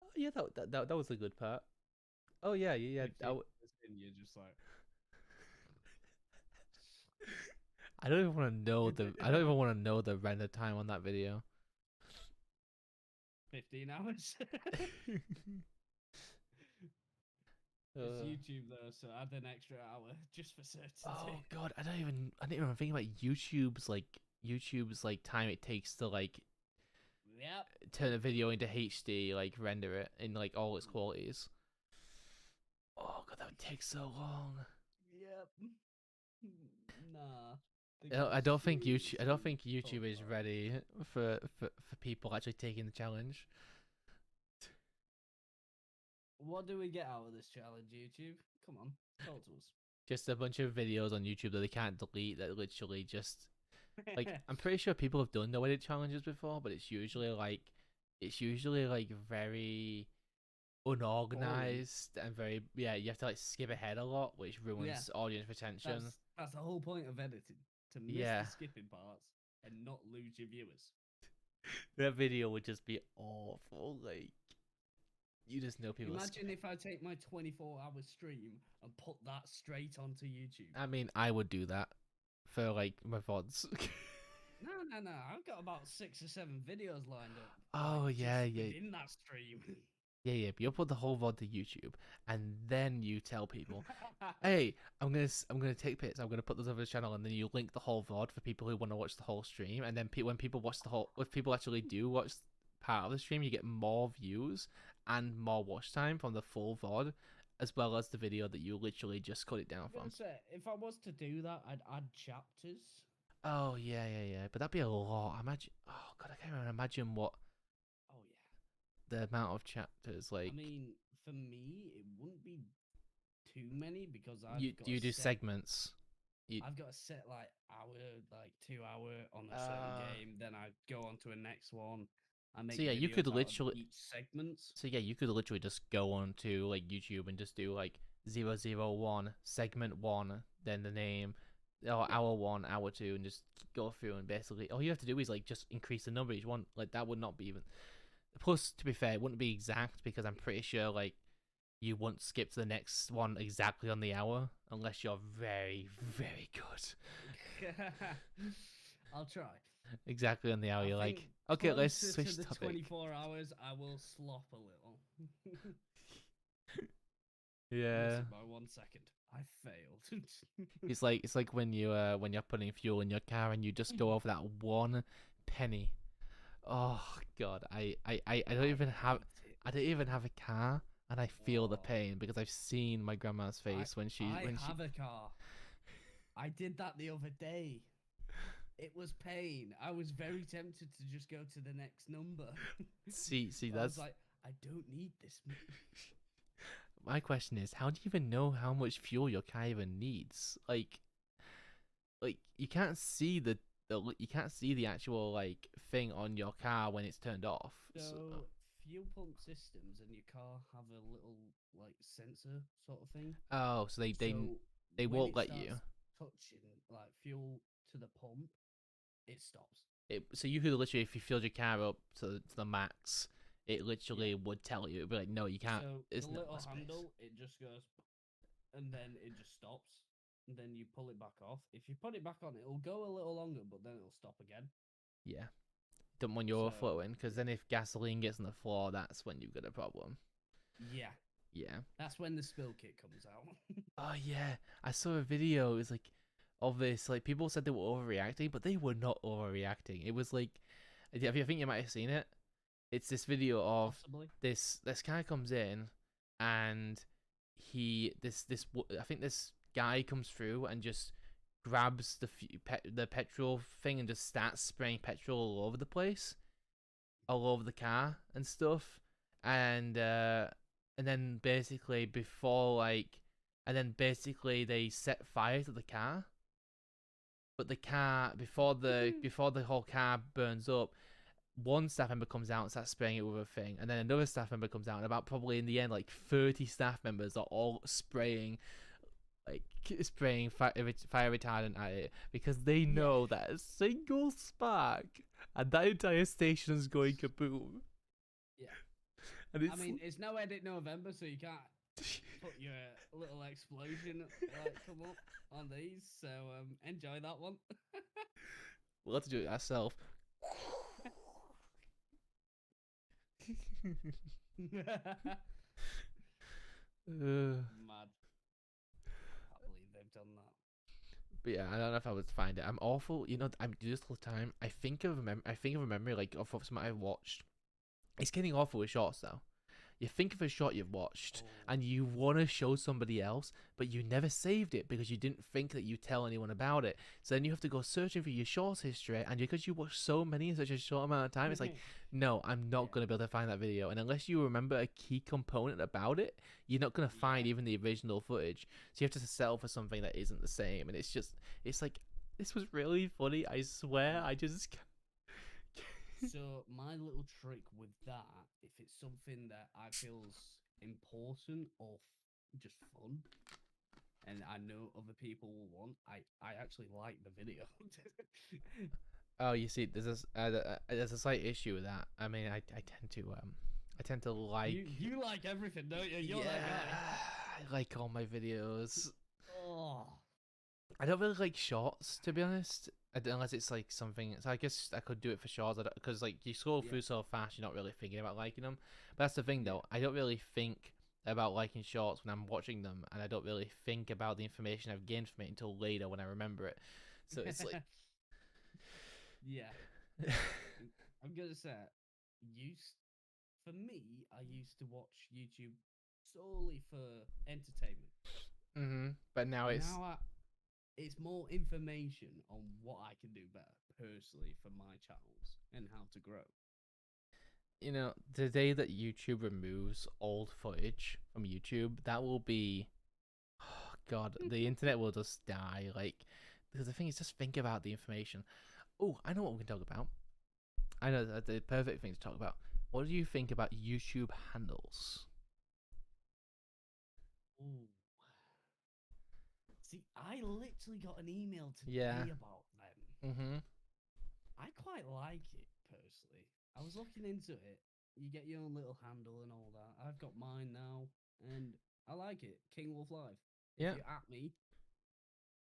oh yeah, that was a good part. Oh yeah, yeah. 15 minutes in, you're just like, I don't even want to know I don't even want to know the render time on that video. 15 hours. It's YouTube though, so add an extra hour just for certainty. Oh god, I didn't even think about YouTube's like time it takes to like Yep. turn a video into HD, like render it in like all its qualities. Oh god, that would take so long. Yep. Nah. I don't think YouTube is ready for people actually taking the challenge. What do we get out of this challenge, YouTube? Come on, talk to us. Just a bunch of videos on YouTube that they can't delete, that literally just like I'm pretty sure people have done no edit challenges before, but it's usually like very unorganized and very you have to like skip ahead a lot, which ruins audience retention. That's the whole point of editing, to miss the skipping parts and not lose your viewers. That video would just be awful. Like you just know people. Imagine if I take my 24-hour stream and put that straight onto YouTube. I mean, I would do that for like my VODs. No. I've got about 6 or 7 videos lined up. Oh like, yeah. In that stream. Yeah. But you'll put the whole VOD to YouTube, and then you tell people, "Hey, I'm gonna take bits. I'm gonna put those over the channel," and then you link the whole VOD for people who want to watch the whole stream. And then when people watch if people actually do watch part of the stream, you get more views and more watch time from the full VOD, as well as the video that you literally just cut it down from. If I was to do that, I'd add chapters. Oh yeah. But that'd be a lot. Imagine. Oh god, I can't even imagine what Oh yeah. the amount of chapters I like. mean, for me, it wouldn't be too many because You do segments. You I've got a set like hour, like 2 hour on a certain uh. game. Then I go on to a next one. I So make yeah, you could videos out of literally. each segments. So yeah, you could literally just go on to like YouTube and just do like 001 segment one, then the name, or Yeah, hour one, hour two, and just go through and basically all you have to do is like just increase the number each one. Like that would not be even. Plus, to be fair, it wouldn't be exact because I'm pretty sure like you won't skip to the next one exactly on the hour unless you're very good. I'll try. Exactly on the hour, I you're think like, okay, let's closer to switch the topic. 24 hours, I will slop a little. Miss Yeah. it by 1 second. I failed. It's like when you're putting fuel in your car and you just go over that 1 penny. Oh god, I don't I even have hate it. I don't even have a car and I feel the Oh, pain because I've seen my grandma's I face when she I when she have a car. I did that the other day. It was pain. I was very tempted to just go to the next number. see But I was that's like, I don't need this. my question is how do you even know how much fuel your car even needs? Like you can't see the you can't see the actual like thing on your car when it's turned off. So, So fuel pump systems and your car have a little like sensor sort of thing. oh, so So they when won't it let you. starts touching like fuel to the pump, it stops. So you could literally, if you filled your car up to the max, it Yeah. literally would tell you. It'd be like, no, you can't. So the There's no more little space. handle, it just goes, and then it just stops. And then you pull it back off. If you put it back on, it'll go a little longer, but then it'll stop again. Yeah, don't want you So overflowing because then if gasoline gets on the floor, that's when you've got a problem. yeah, Yeah. that's when the spill kit comes out. Oh yeah, I saw a video. It was like of this. Like people said they were overreacting, but they were not overreacting. It was like, I think you might have seen it. It's this video of Possibly. this guy comes in and I think this guy comes through and just grabs the petrol thing and just starts spraying petrol all over the place, all over the car and stuff, and uh and then basically before like and then basically they set fire to the car, but the car before the whole car burns up, one staff member comes out and starts spraying it with a thing, and then another staff member comes out, and about probably in the end, like 30 staff members are all like spraying fire retardant at it because they Yeah. know that a single spark and that entire station is going kaboom. Yeah. And I it's mean, it's no edit November, so you can't put your little explosion like come up on these. So enjoy that one. we'll have to do it ourselves. Mad. uh, Can't believe they've done that. but yeah, I don't know if I would find it. I'm awful. You know, I'm do this all the time. I think of a memory like of something I watched. It's getting awful with shorts though. You think of a shot you've watched Oh, and you want to show somebody else, but you never saved it because you didn't think that you tell anyone about it. So then you have to go searching for your shorts history, and because you watch so many in such a short amount of time, it's like, no, I'm not yeah, going to be able to find that video. And unless you remember a key component about it, you're not going to find yeah. even the original footage. So you have to settle for something that isn't the same. And it's like, this was really funny. I swear, Mm. I just. So my little trick with that, if it's something that I feels important or just fun, and I know other people will want, I actually like the video. Oh, you see, there's a slight issue with that. I mean, I tend to like, you like everything, don't you? You're that guy. yeah, I like all my videos. Oh, I don't really like shorts, to be honest, unless it's like something. So I guess I could do it for shorts, because like you scroll yeah, through so fast, you're not really thinking about liking them. But that's the thing, yeah. though. I don't really think about liking shorts when I'm watching them, and I don't really think about the information I've gained from it until later when I remember it. So it's like. Yeah. I'm gonna say, used for me, I used to watch YouTube solely for entertainment. But now it's Now it's more information on what I can do better personally for my channels and how to grow. You know, the day that YouTube removes old footage from YouTube, that will be, oh God, the internet will just die. Like, because the thing is, just think about the information. Oh, I know what we can talk about. I know that's the perfect thing to talk about. What do you think about YouTube handles? Ooh. See, I literally got an email Yeah. today about them. Mm-hmm. I quite like it personally. I was looking into it. You get your own little handle and all that. I've got mine now, and I like it. King Wolf Live. If Yeah. you at me,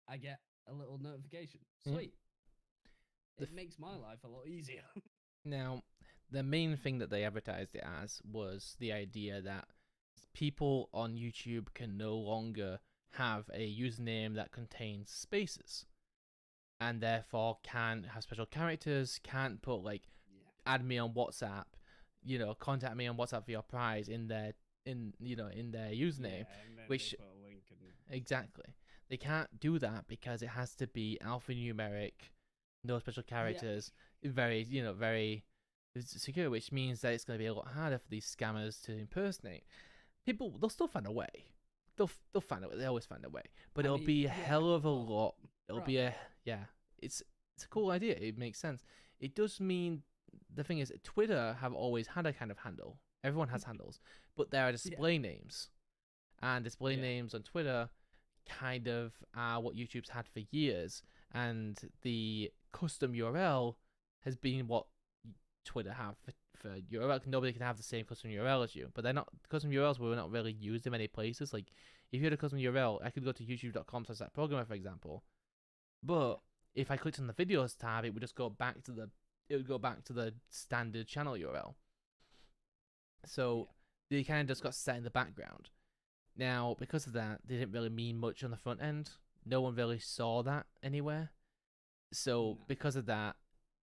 I get a little notification. Yeah. Sweet. It makes my life a lot easier. Now, the main thing that they advertised it as was the idea that people on YouTube can no longer have a username that contains spaces, and therefore can have special characters, can't put like Yeah. add me on WhatsApp, contact me on WhatsApp for your prize in their in their username, Yeah, and then which they put a link and exactly they can't do that because it has to be alphanumeric, no special yeah, characters, very very secure, which means that it's going to be a lot harder for these scammers to impersonate. People, they'll still find a way. They'll find a way. They always find a way, but I it'll mean, be a yeah, hell of a well, lot. It'll be a right. yeah. It's a cool idea. It makes sense. It does mean the thing is Twitter have always had a kind of handle. Everyone has handles, but there are Yeah, display names, and display yeah, names on Twitter kind of are what YouTube's had for years, and the custom URL has been what Twitter have for URL. Nobody can have the same custom URL as you, but they're not custom URLs were not really used in many places. Like if you had a custom URL, I could go to youtube.com/that programmer, for example, but yeah, if I clicked on the videos tab, it would just go back to the standard channel URL. yeah, So they kind of just got set in the background. Now, because of that, they didn't really mean much on the front end. No one really saw that anywhere. So nah, because of that,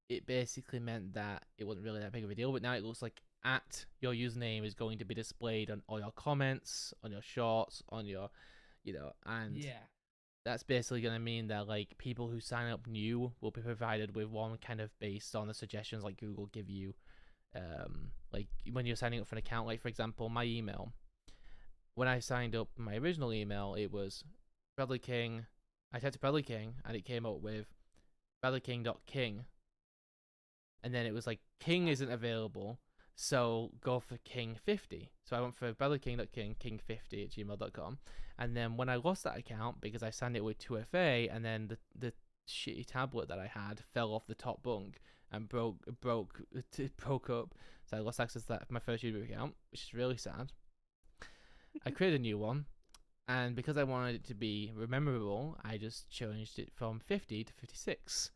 it basically meant that it wasn't really that big of a deal. But now it looks like at your username is going to be displayed on all your comments, on your shorts, on your, and yeah, that's basically going to mean that like people who sign up new will be provided with one kind of based on the suggestions like Google give you. Like when you're signing up for an account, like for example, my email. When I signed up my original email, it was Bradley King. I typed Bradley King, and it came up with bradleyking.king, and then it was like King isn't available, so go for King 50. So I went for bradleyking.king, king50 at gmail.com. And then when I lost that account because I signed it with 2FA, and then the shitty tablet that I had fell off the top bunk and broke up. So I lost access to that my first YouTube account, which is really sad. I created a new one, and because I wanted it to be memorable, I just changed it from 50 to 56.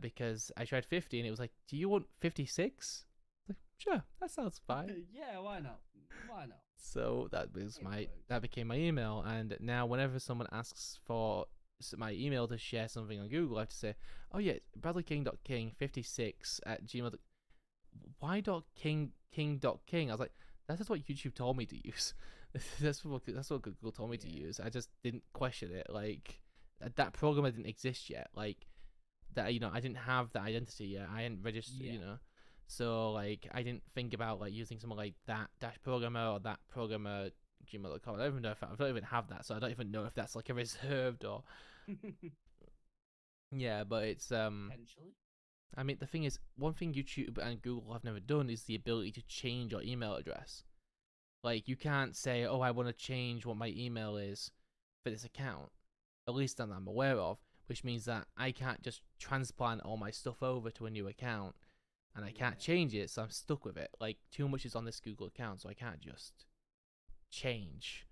Because I tried 50 and it was like, "Do you want 56?" Like, sure, that sounds fine. yeah. Why not? Why not? So that was It works. that became my email, and now whenever someone asks for my email to share something on Google, I have to say, "Oh yeah, bradleyking.king56 at gmail." Why .king? I was like, that's just what YouTube told me to use. That's what Google told me to Yeah, use. I just didn't question it. Like that program didn't exist yet. Like that, I didn't have that identity yet. I hadn't registered, yeah, So like I didn't think about like using someone like that dash programmer or that programmer gmail.com. I don't even know if I don't even have that, so I don't even know if that's like a reserved or yeah. But it's potentially. I mean, the thing is, one thing YouTube and Google have never done is the ability to change your email address. Like, you can't say, oh, I want to change what my email is for this account, at least that I'm aware of, which means that I can't just transplant all my stuff over to a new account and I can't Yeah, change it, so I'm stuck with it. Like, too much is on this Google account, so I can't just change.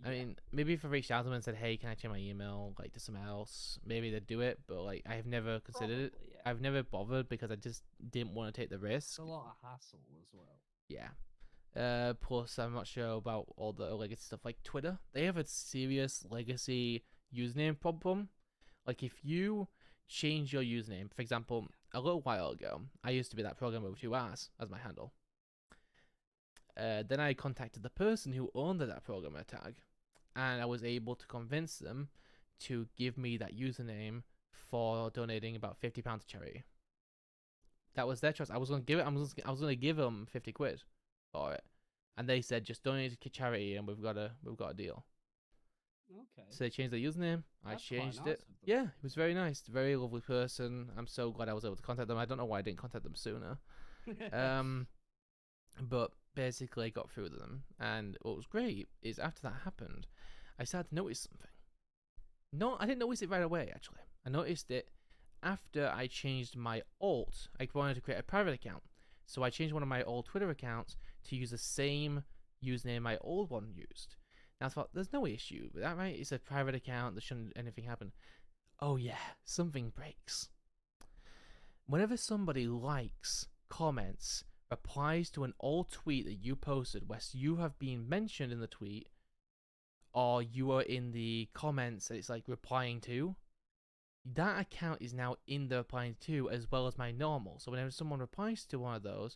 I yeah. mean, maybe if I reached out to them and said, "Hey, can I change my email like to someone else?" Maybe they'd do it, but like I've never considered it. Probably, yeah. I've never bothered because I just didn't want to take the It's risk. a lot of hassle as well. Yeah. Plus, I'm not sure about all the legacy stuff like Twitter. They have a serious legacy username problem. Like if you change your username, for example, a little while ago, I used to be that programmer with 2Rs as my handle. Then I contacted the person who owned that programmer tag, and I was able to convince them to give me that username for donating about £50 to charity. That was their choice. I was gonna give it. I was gonna give them 50 quid for it, and they said just donate to charity, and we've got a deal. Okay. So they changed their username. I That's quite changed nice it. of them. Yeah, it was very nice. Very lovely person. I'm so glad I was able to contact them. I don't know why I didn't contact them sooner. But basically I got through to them, and what was great is after that happened, I started to notice something. No, I didn't notice it right away. Actually, I noticed it after I changed my alt. I wanted to create a private account, so I changed one of my old Twitter accounts to use the same username my old one used. Now I thought, there's no issue with that, right? It's a private account. There shouldn't anything happen. Oh yeah, something breaks. Whenever somebody likes, comments, replies to an old tweet that you posted, where you have been mentioned in the tweet, or you are in the comments and it's like replying to, that account is now in the replying to as well as my normal. So whenever someone replies to one of those,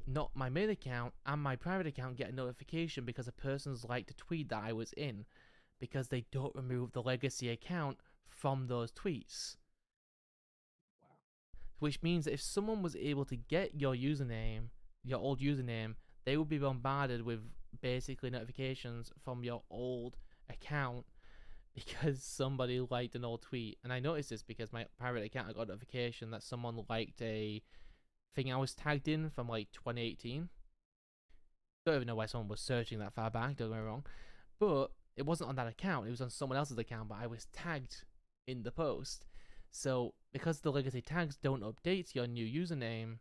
not my main account and my private account get a notification because a person's liked a tweet that I was in, because they don't remove the legacy account from those tweets. Wow. Which means that if someone was able to get your username, your old username, they would be bombarded with basically notifications from your old account because somebody liked an old tweet. And I noticed this because my private account, I got a notification that someone liked a thing I was tagged in from like 2018. Don't even know why someone was searching that far back, don't get me wrong. But it wasn't on that account, it was on someone else's account, but I was tagged in the post. So because the legacy tags don't update your new username,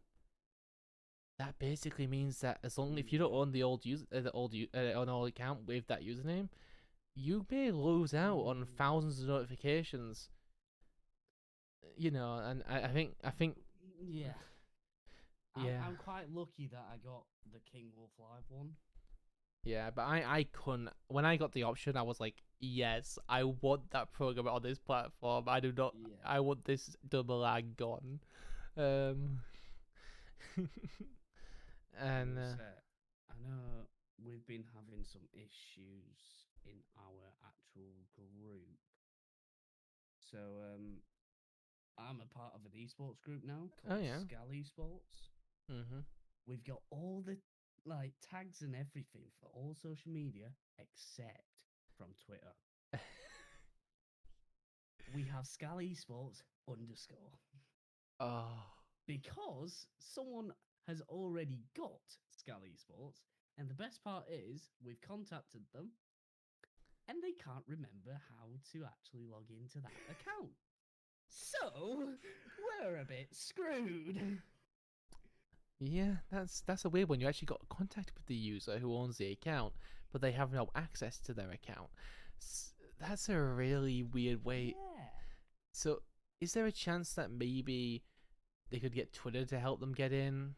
that basically means that as long if you don't own the old an old account with that username, you may lose out on thousands of notifications. You know, and I think Yeah. yeah. I'm quite lucky that I got the King Wolf Live one. Yeah, but I couldn't. When I got the option, I was like, yes, I want that program on this platform. I do not. Yeah. I want this double lag gone. And I know we've been having some issues in our actual group. So I'm a part of an esports group now called Scal Esports. Mm-hmm. We've got all the like tags and everything for all social media except from Twitter. We have Scal Esports _ Oh. because someone has already got Scal Esports, and the best part is we've contacted them and they can't remember how to actually log into that account. So we're a bit screwed. Yeah, that's a weird one. You actually got contact with the user who owns the account, but they have no access to their account. That's a really weird way. Yeah. So, is there a chance that maybe they could get Twitter to help them get in?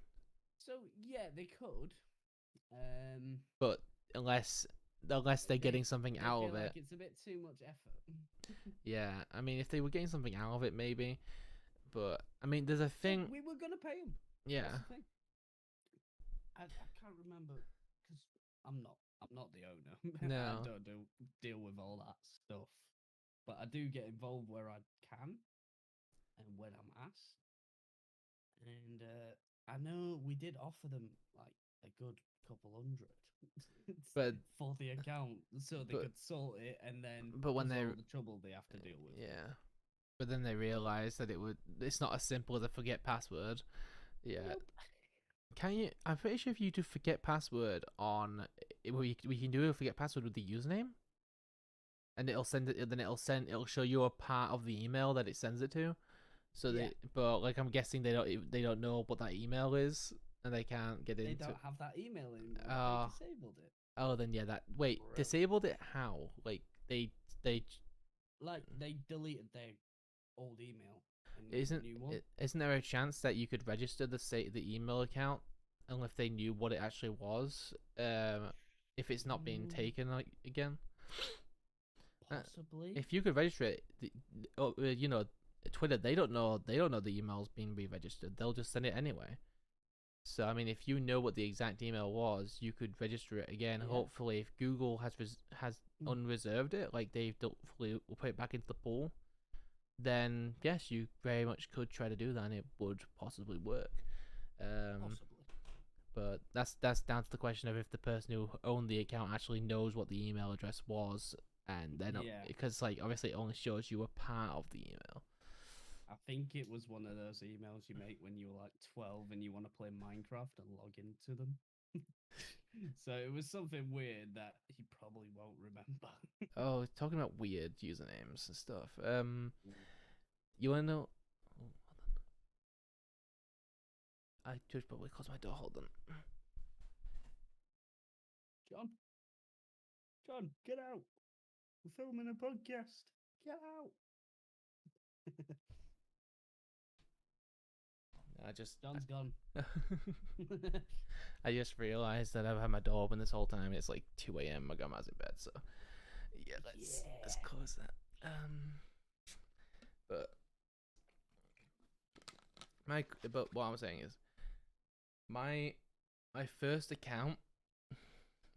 So yeah, they could. But unless they're getting something out of it. Like it's a bit too much effort. Yeah, I mean, if they were getting something out of it, maybe. But I mean, there's a thing. So we were gonna pay them. Yeah. I can't remember because I'm not the owner. No. I don't deal with all that stuff, but I do get involved where I can and when I'm asked. And I know we did offer them like a good couple hundred, but for the account, so they could sort it, and then but when they all the trouble they have to deal with. Yeah, but then they realized that it's not as simple as a forget password. Yeah. Nope. Can you? I'm pretty sure if you do forget password on, we can do a forget password with the username, and it'll send it. Then it'll show you a part of the email that it sends it to. So but like I'm guessing they don't know what that email is, and they can't get into. They don't have that email anymore. They disabled it. Oh, then yeah, disabled it how? Like they deleted their old email. Isn't there a chance that you could register the email account, and if they knew what it actually was, if it's not being taken again? Possibly. If you could register it, Twitter, they don't know the email's being re-registered. They'll just send it anyway. So I mean, if you know what the exact email was, you could register it again. Yeah. Hopefully, if Google has Mm. unreserved it, like they've hopefully will put it back into the pool, then yes, you very much could try to do that, and it would possibly work. Possibly. But that's down to the question of if the person who owned the account actually knows what the email address was, and they're not, Yeah. because like obviously it only shows you a part of the email. I think it was one of those emails you make when you're like 12 and you want to play Minecraft and log into them. So it was something weird that he probably won't remember. Oh, talking about weird usernames and stuff. Mm. You wanna know? Oh, hold on. I should probably close my door. Hold on. John, John, get out. We're filming a podcast. Get out. I just John's gone. I just realized that I've had my door open this whole time. It's like 2 a.m. My grandma's in bed, so yeah, let's close that. But what I'm saying is my first account,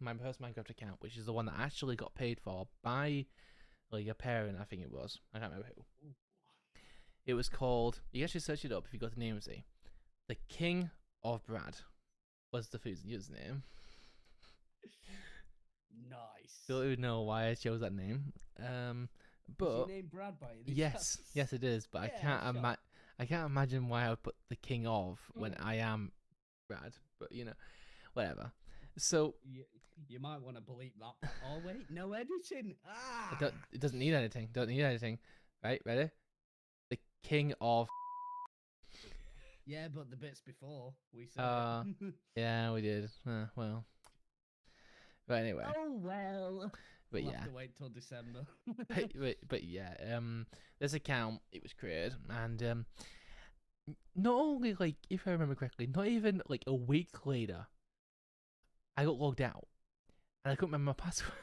my first Minecraft account, which is the one that actually got paid for by like a parent, I think it was. I can't remember who. It was called. You can actually search it up if you go to name and see. The King of Brad was the username. Nice. Don't even know why I chose that name. But is your name Brad by any yes, chance? yes, it is. But Yeah, I can't imagine why I would put the King of when I am Brad. But you know, whatever. So you might want to bleep that. Oh wait, no editing. Ah. it doesn't need anything. Don't need anything. Right? Ready? The King of. Yeah, but the bits before we said it. Yeah, we did. Well. But anyway. Oh well. But We'll yeah. have to wait till December. but yeah. This account, it was created, and not only like, if I remember correctly, not even like a week later, I got logged out, and I couldn't remember my password.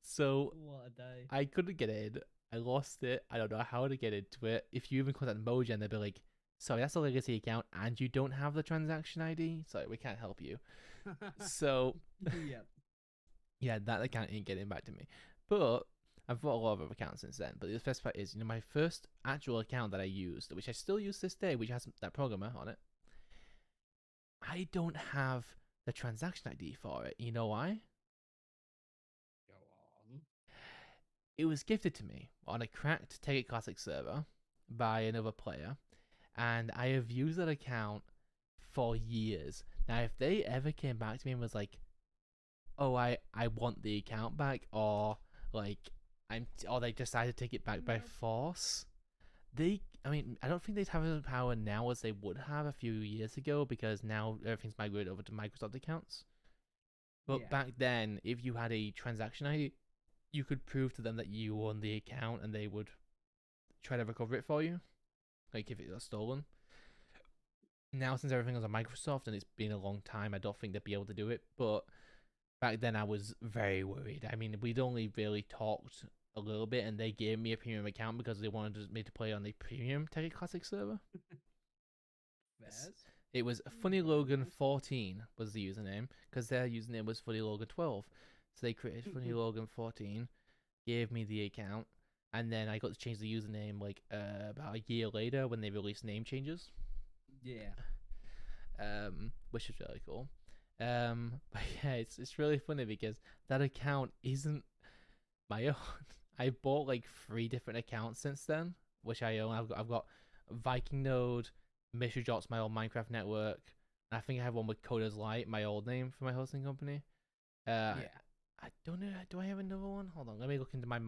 So what a day. I couldn't get in. I lost it. I don't know how to get into it. If you even contact Mojang, they'll be like, sorry, that's a legacy account and you don't have the transaction ID. Sorry, we can't help you. So yeah, that account ain't getting back to me. But I've bought a lot of other accounts since then. But the best part is, my first actual account that I used, which I still use this day, which has that programmer on it, I don't have the transaction ID for it. You know why? It was gifted to me on a cracked Take It Classic server by another player, and I have used that account for years. Now, if they ever came back to me and was like, "Oh, I want the account back," or like or they decided to take it back by force, I don't think they'd have the power now as they would have a few years ago, because now everything's migrated over to Microsoft accounts. But back then, if you had a transaction ID, you could prove to them that you own the account and they would try to recover it for you, like if it was stolen. Now, since everything is on Microsoft and it's been a long time, I don't think they'd be able to do it. But back then I was very worried. I mean, we'd only really talked a little bit, and they gave me a premium account because they wanted me to play on the premium Tech Classic server. It was Funny Logan 14 was the username, because their username was Funny Logan 12. So they created Funny Logan 14, gave me the account, and then I got to change the username like about a year later when they released name changes. Yeah. Which is really cool. But yeah, it's really funny because that account isn't my own. I bought like 3 different accounts since then, which I own. I've got Viking Node, Mr. Jots, my old Minecraft network. I think I have one with Coder's Light, my old name for my hosting company. I don't know. Do I have another one? Hold on. Let me look into let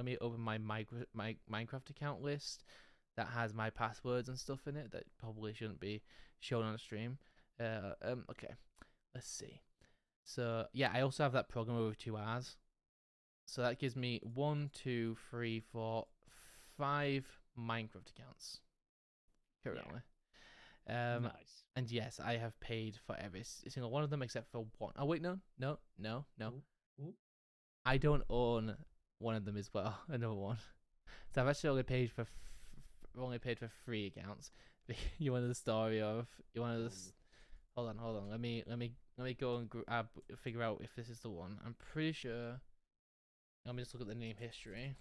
me open my Minecraft account list that has my passwords and stuff in it that probably shouldn't be shown on the stream. Okay. Let's see. So yeah, I also have that program with 2 R's. So that gives me 1, 2, 3, 4, 5 Minecraft accounts currently. Nice. And yes, I have paid for every single one of them except for one. Oh wait, no. Ooh. I don't own one of them as well. Another one. So I've actually only paid for 3 accounts. You wanted the story of you wanted Um, this. Hold on. Let me go and figure out if this is the one. I'm pretty sure. Let me just look at the name history.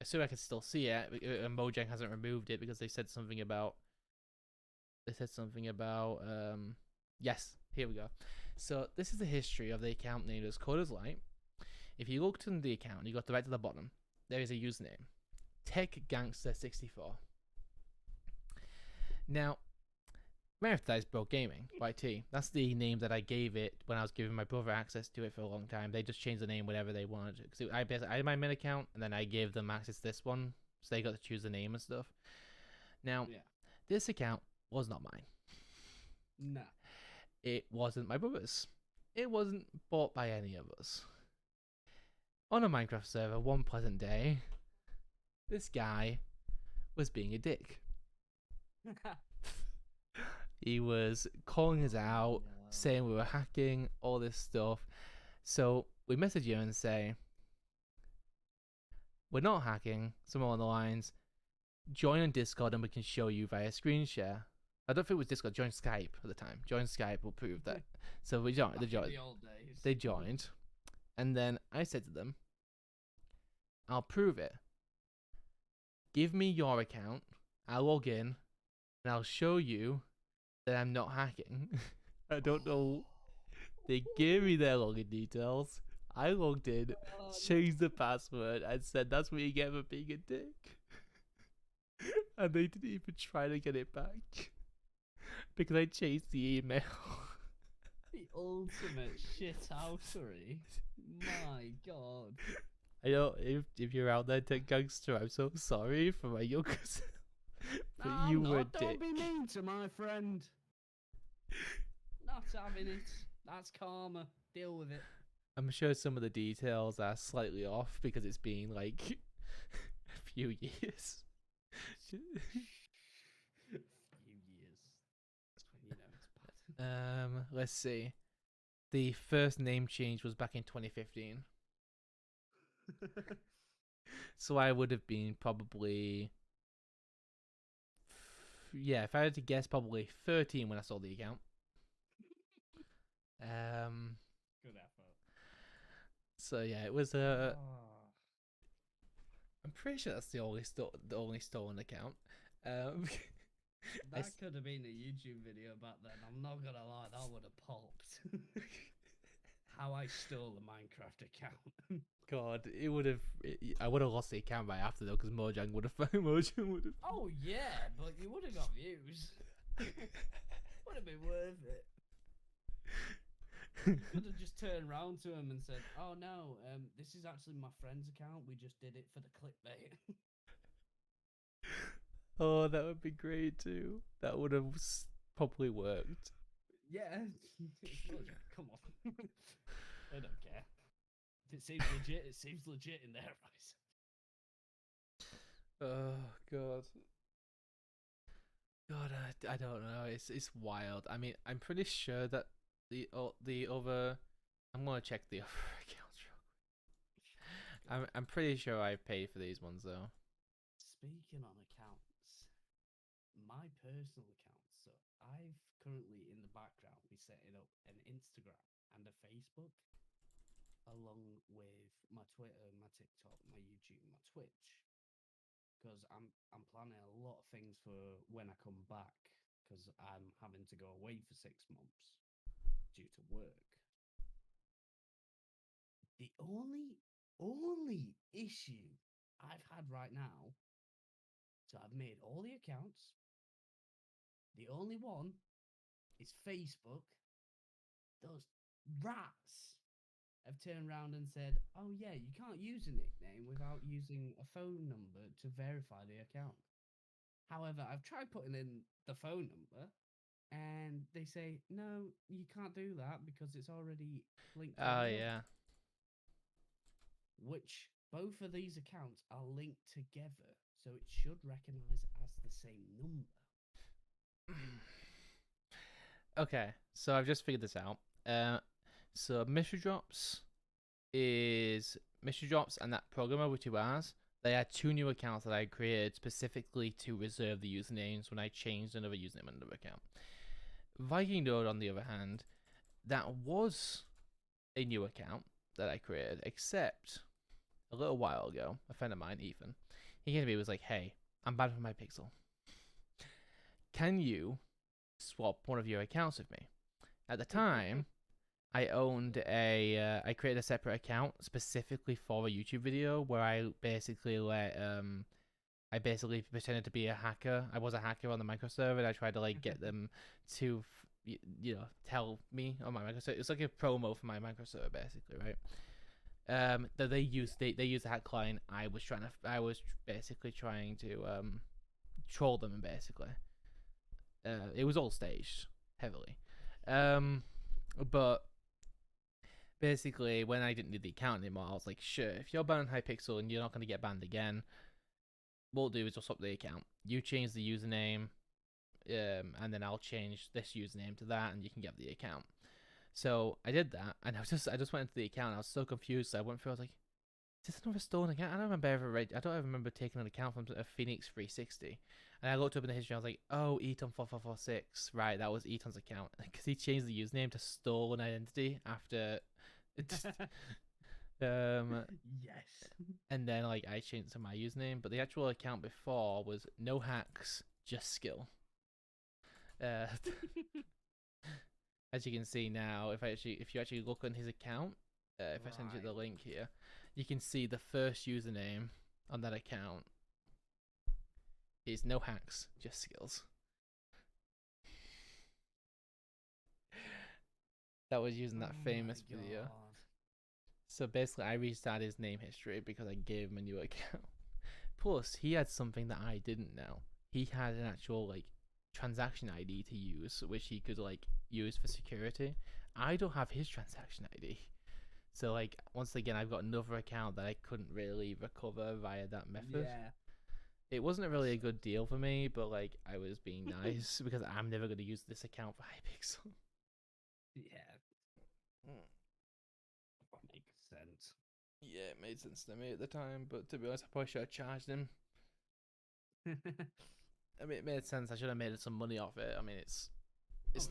I assume I can still see it. Mojang hasn't removed it because they said something about. They said something about. Yes, here we go. So this is the history of the account named as Code as Light. If you looked in the account, you got right to the bottom. There is a username, TechGangster64. Now, Meritage Bro Gaming by T. That's the name that I gave it when I was giving my brother access to it for a long time. They just changed the name whenever they wanted to. Because I had my main account, and then I gave them access to this one, so they got to choose the name and stuff. Now, yeah. this account was not mine. Nah. It wasn't my brother's. It wasn't bought by any of us. On a Minecraft server, one pleasant day, this guy was being a dick. He was calling us out, saying we were hacking, all this stuff. So we message you and say, we're not hacking, somewhere on the lines. Join on Discord and we can show you via screen share. I don't think it was Discord, join Skype at the time. Join Skype will prove that. So we joined. The old days. They joined. And then I said to them, I'll prove it. Give me your account, I'll log in, and I'll show you that I'm not hacking. I don't know. They gave me their login details. I logged in, changed the password, and said that's what you get for being a dick. And they didn't even try to get it back because I changed the email. The ultimate shithousery. My god. I know if you're out there, Tech Gangster, I'm so sorry for my younger self. But you were a dick. Don't be mean to my friend. Not having it. That's karma. Deal with it. I'm sure some of the details are slightly off because it's been like a few years. Few years. That's when you know it's bad. Let's see. The first name change was back in 2015. So I would have been probably, yeah, if I had to guess, probably 13 when I saw the account. Good effort. So yeah, it was a. I'm pretty sure that's the only stolen account. That could have been a YouTube video back then. I'm not gonna lie, that would have popped. How I stole the Minecraft account. God, it would have. I would have lost the account right after though, because Mojang would have. Mojang would have. Oh yeah, but you would have got views. Would have been worth it. You could have just turned around to him and said, "Oh no, this is actually my friend's account. We just did it for the clickbait." Oh, that would be great too. That would have probably worked. Yeah, come on. I don't care. If it seems legit, it seems legit in their eyes. Oh God. God, I don't know. It's wild. I mean, I'm pretty sure that the other. I'm gonna check the other accounts real quick. I'm pretty sure I paid for these ones though. Speaking on accounts, my personal accounts. So I've currently in the background be setting up an Instagram and a Facebook, along with my Twitter, my TikTok, my YouTube, my Twitch. Because I'm planning a lot of things for when I come back, because I'm having to go away for 6 months due to work. The only issue I've had right now, so I've made all the accounts. The only one is Facebook. Those rats have turned around and said, "Oh yeah, you can't use a nickname without using a phone number to verify the account." However, I've tried putting in the phone number, and they say, "No, you can't do that because it's already linked to Oh another." yeah. Which both of these accounts are linked together, so it should recognize as the same number. Okay, so I've just figured this out. So Mystery Drops and that programmer which he has They had two new accounts that I created specifically to reserve the usernames when I changed another username on another account. Viking Node, on the other hand, that was a new account that I created, except a little while ago, a friend of mine, Ethan, he came to me and was like, "Hey, I'm banned from my Pixel. Can you swap one of your accounts with me?" At the time, I created a separate account specifically for a YouTube video where I basically pretended to be a hacker. I was a hacker on the micro server, and I tried to like get them to tell me on my micro server. It's like a promo for my micro server, basically, right? They use the hack client. I was basically trying to troll them, and basically it was all staged heavily. But basically, when I didn't need the account anymore, I was like, sure, if you're banned on Hypixel and you're not going to get banned again, what we'll do is just swap the account. You change the username, and then I'll change this username to that, and you can get the account. So I did that, and I just went into the account. And I was so confused. So I went through. I was like, "Is this another stolen account?" I don't remember taking an account from a Phoenix 360. And I looked up in the history. I was like, "Oh, Eton4446. Right, that was Eton's account because he changed the username to stolen identity after." Yes. And then like I changed it to my username, but the actual account before was no hacks, just skill. Uh, as you can see now, if you actually look on his account, if I send you the link here, you can see the first username on that account is no hacks, just skills. That was using that famous video. So basically, I restarted his name history because I gave him a new account. Plus, he had something that I didn't know. He had an actual like transaction ID to use, which he could like use for security. I don't have his transaction ID, so like once again, I've got another account that I couldn't really recover via that method. Yeah. It wasn't really a good deal for me, but like I was being nice because I'm never going to use this account for Hypixel. Yeah. That makes sense. Yeah, it made sense to me at the time, but to be honest, I probably should have charged him. I mean, it made sense. I should have made some money off it. I mean, it's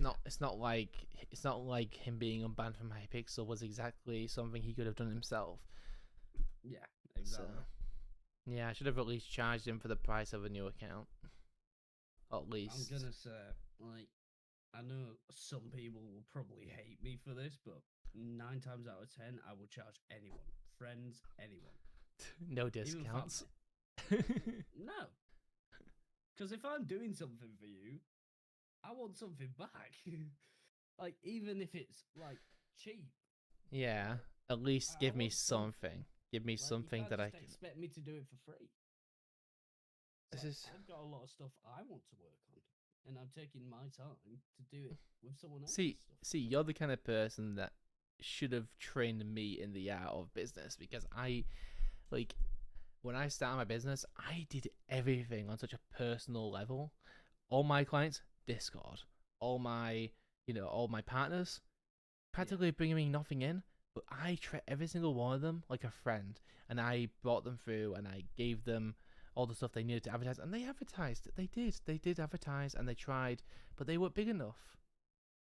not like him being unbanned from Hypixel was exactly something he could have done himself. Yeah, exactly. So, yeah, I should have at least charged him for the price of a new account. At least. I'm gonna say, like, I know some people will probably hate me for this, but 9 times out of 10, I will charge anyone, friends, anyone. No discounts. No, because if I'm doing something for you, I want something back. Like, even if it's like cheap. Yeah, at least give me something. Give me something that I can expect me to do it for free. I've got a lot of stuff I want to work on, and I'm taking my time to do it with someone else. See, you're the kind of person that should have trained me in the art of business because I, like, when I started my business, I did everything on such a personal level. All my clients, Discord. All my partners, practically bringing me nothing in. But I treat every single one of them like a friend, and I brought them through, and I gave them all the stuff they needed to advertise, and they advertised. They did advertise, and they tried, but they weren't big enough.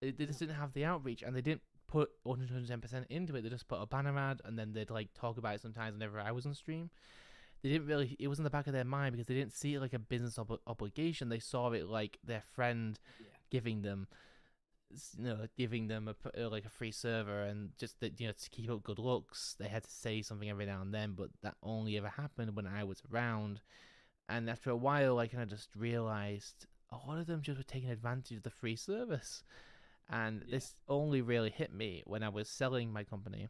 They just didn't have the outreach, and they didn't put 110% into it. They just put a banner ad, and then they'd like talk about it sometimes whenever I was on stream. They didn't really. It was in the back of their mind because they didn't see it like a business obligation. They saw it like their friend giving them like a free server, and just that to keep up good looks, they had to say something every now and then. But that only ever happened when I was around, and after a while, I kind of just realized a lot of them just were taking advantage of the free service, and this only really hit me when I was selling my company,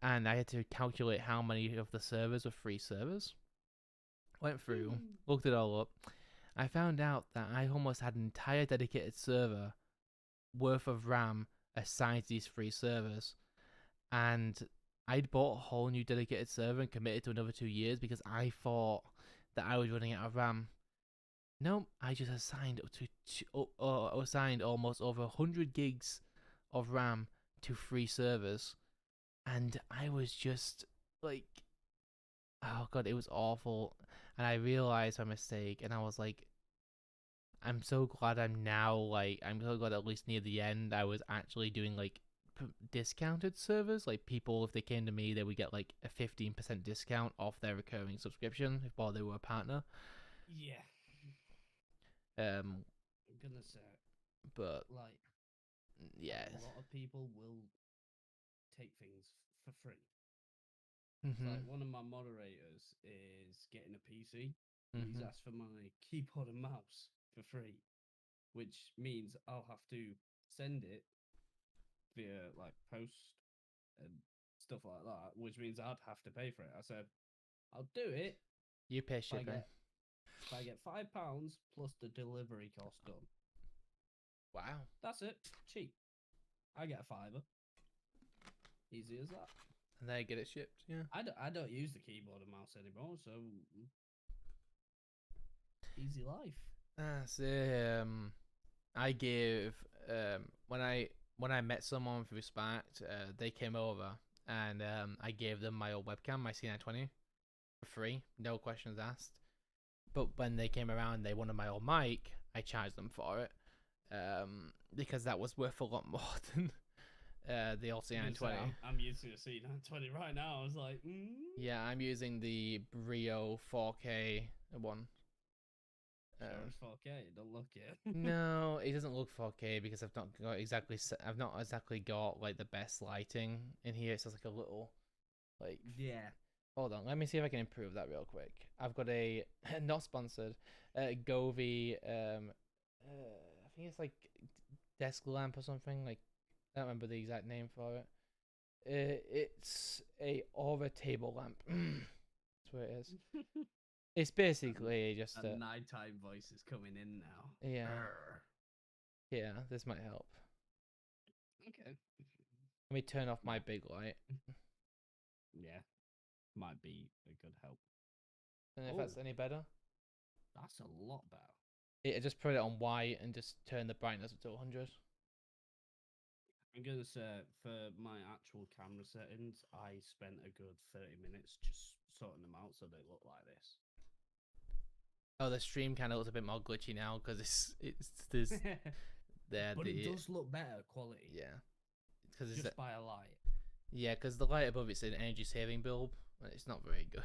and I had to calculate how many of the servers were free servers. Went through, looked it all up. I found out that I almost had an entire dedicated server worth of RAM assigned to these free servers, and I'd bought a whole new dedicated server and committed to another 2 years because I thought that I was running out of RAM. No, I just assigned assigned almost over 100 gigs of RAM to free servers, and I was just like, oh god, it was awful, and I realized my mistake, and I was like, I'm so glad I'm so glad at least near the end I was actually doing like discounted servers. Like people, if they came to me, they would get like a 15% discount off their recurring subscription while they were a partner. Yeah. Um, I'm gonna say, but like, yeah. a lot of people will take things for free. It's like Mhm. one of my moderators is getting a PC and he's Mhm. asked for my keyboard and mouse for free, which means I'll have to send it via like post and stuff like that, which means I'd have to pay for it. I said, I'll do it You pay if I shipping. get £5 plus the delivery cost done. Wow. That's it. Cheap. I get a fiver. Easy as that. And they get it shipped. Yeah. I don't use the keyboard and mouse anymore, so easy life. So I give when I met someone through Sparked, they came over and I gave them my old webcam, my C920, for free, no questions asked. But when they came around, they wanted my old mic. I charged them for it, because that was worth a lot more than the old C920. I'm using a C920 right now. I was like, Yeah, I'm using the Brio 4K one. sure, it's 4K. Don't look it. No, it doesn't look 4K because I've not exactly got like the best lighting in here. It's just like a little like. Yeah. Hold on, let me see if I can improve that real quick. I've got a not sponsored Govee I think it's like desk lamp or something. Like I don't remember the exact name for it. It's a Aura table lamp. That's what it is. It's basically just a nighttime voice is coming in now. yeah. Arr. Yeah, this might help. Okay. Let me turn off my big light. Yeah, might be a good help. And if that's any better, That's a lot better. I just put it on white and just turn the brightness up to 100. I'm gonna say for my actual camera settings, I spent a good 30 minutes just sorting them out so they look like this. Oh, the stream kind of looks a bit more glitchy now because it's there's there But the it does look better quality. yeah because just by a light. Yeah, because the light above it's an energy saving bulb and it's not very good.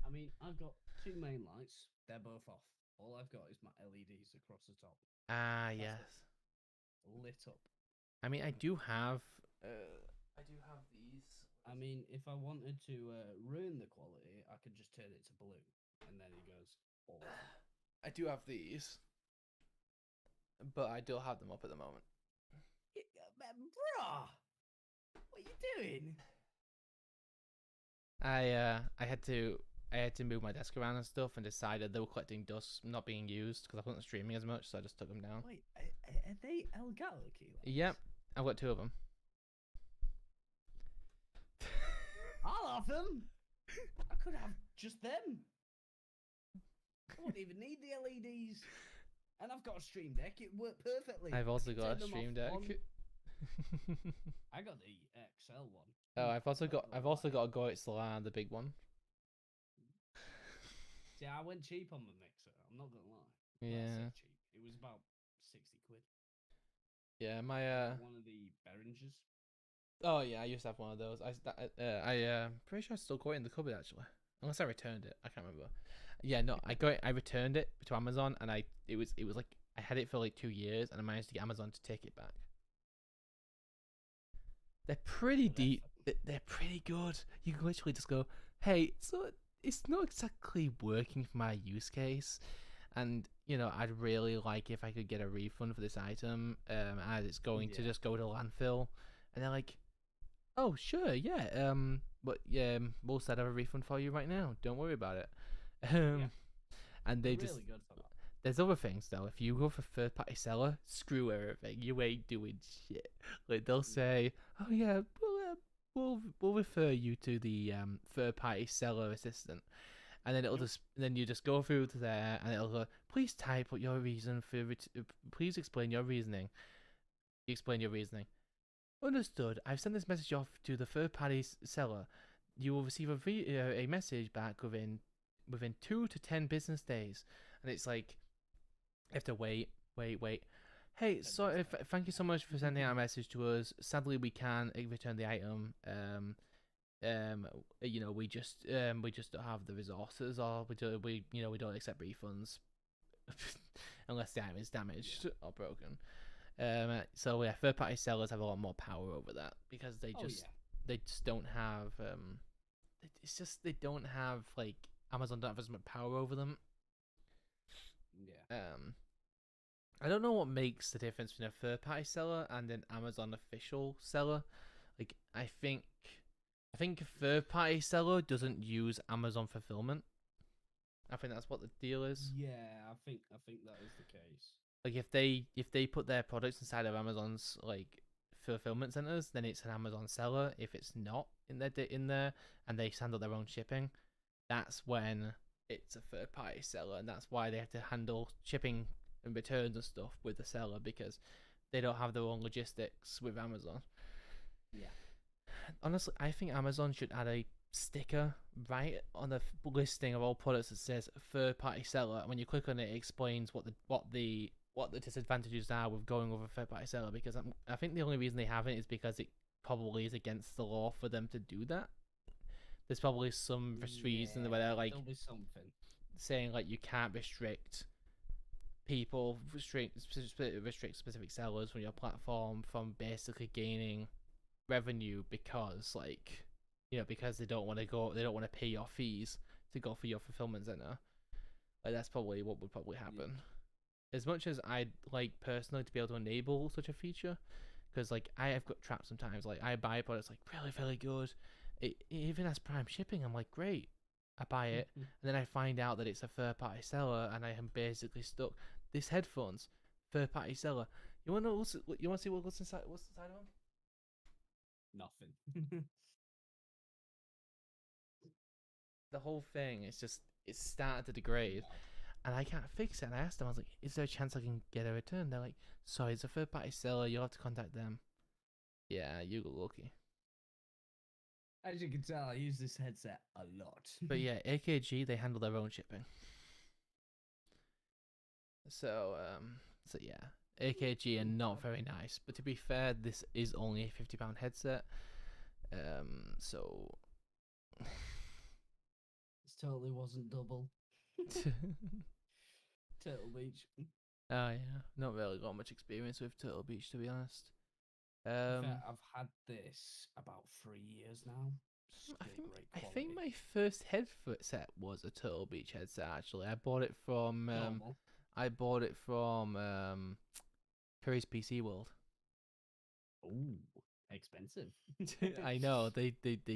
I mean, I've got two main lights. They're both off. All I've got is my LEDs across the top. Ah, That's yes. lit up. I mean, I do have these. I mean, if I wanted to ruin the quality, I could just turn it to blue, and then it goes all. I do have these, but I don't have them up at the moment. Bruh, what are you doing? I had to move my desk around and stuff, and decided they were collecting dust, not being used because I wasn't streaming as much, so I just took them down. Wait, are they Elgato keylights? Yep, I've got two of them. I'll have them. I could have just them. I wouldn't even need the LEDs. And I've got a stream deck. It worked perfectly. I've also got a stream deck. I got the XL one. Oh, I've also got a Goit Solar, the big one. See, I went cheap on the mixer. I'm not gonna lie. Yeah. Cheap. It was about 60 quid. Yeah, my one of the Behringers. Oh yeah, I used to have one of those. I pretty sure I still got it in the cupboard actually, unless I returned it. I can't remember. Yeah, no, I returned it to Amazon, and it was like I had it for like 2 years, and I managed to get Amazon to take it back. They're pretty deep. They're pretty good. You can literally just go, hey, so it's not exactly working for my use case, and I'd really like if I could get a refund for this item, as it's going to just go to landfill, and they're like, oh sure, yeah, but yeah, we'll set up a refund for you right now. Don't worry about it. And they just really good for that. There's other things though. If you go for third party seller, screw everything. You ain't doing shit. Like they'll say, oh yeah, we'll refer you to the third party seller assistant, and then then you just go through to there, and it'll go, please type what your reason for please explain your reasoning. You explain your reasoning. Understood. I've sent this message off to the third party seller. you will receive a message back within 2 to 10 business days, and it's like you have to wait. Hey, 10 so days thank you so much for sending out a message to us. Sadly, we can't return the item. We just don't have the resources, or we don't accept refunds unless the item is damaged or broken. So yeah, third party sellers have a lot more power over that because they just don't have it's just they don't have like Amazon don't have as much power over them. Yeah. I don't know what makes the difference between a third party seller and an Amazon official seller. Like I think a third party seller doesn't use Amazon fulfillment. I think that's what the deal is. Yeah, I think that is the case. Like if they put their products inside of Amazon's like fulfillment centers, then it's an Amazon seller. If it's not in there and they handle their own shipping, that's when it's a third party seller, and that's why they have to handle shipping and returns and stuff with the seller because they don't have their own logistics with Amazon. Yeah. Honestly, I think Amazon should add a sticker right on the listing of all products that says third party seller. And when you click on it, it explains what the disadvantages are with going with a third party seller. Because I think the only reason they haven't is because it probably is against the law for them to do that. There's probably some reason where they're like there'll be something saying like you can't restrict restrict specific sellers from your platform from basically gaining revenue because because they don't want to pay your fees to go for your fulfillment center. Like that's probably what would probably happen. As much as I'd like personally to be able to enable such a feature, because like I have got trapped sometimes. Like I buy products like really good, it even has Prime shipping. I'm like great, I buy it, and then I find out that it's a third party seller, and I am basically stuck. This headphones, third party seller. You want to see what's inside? What's inside of them? nothing. The whole thing is just it's started to degrade, and I can't fix it. And I asked them, I was like, "Is there a chance I can get a return?" They're like, "Sorry, it's a third party seller. You'll have to contact them." Yeah, you got lucky. As you can tell, I use this headset a lot. But yeah, AKG they handle their own shipping. So yeah, AKG are not very nice. But to be fair, this is only a £50 headset. So This totally wasn't double. Turtle Beach. Oh yeah, not really got much experience with Turtle Beach to be honest. In fact, I've had this about 3 years now. Still I think great I quality. think my first headset was a Turtle Beach headset. Actually, I bought it from Normal. Curry's PC World. Ooh, expensive. I know they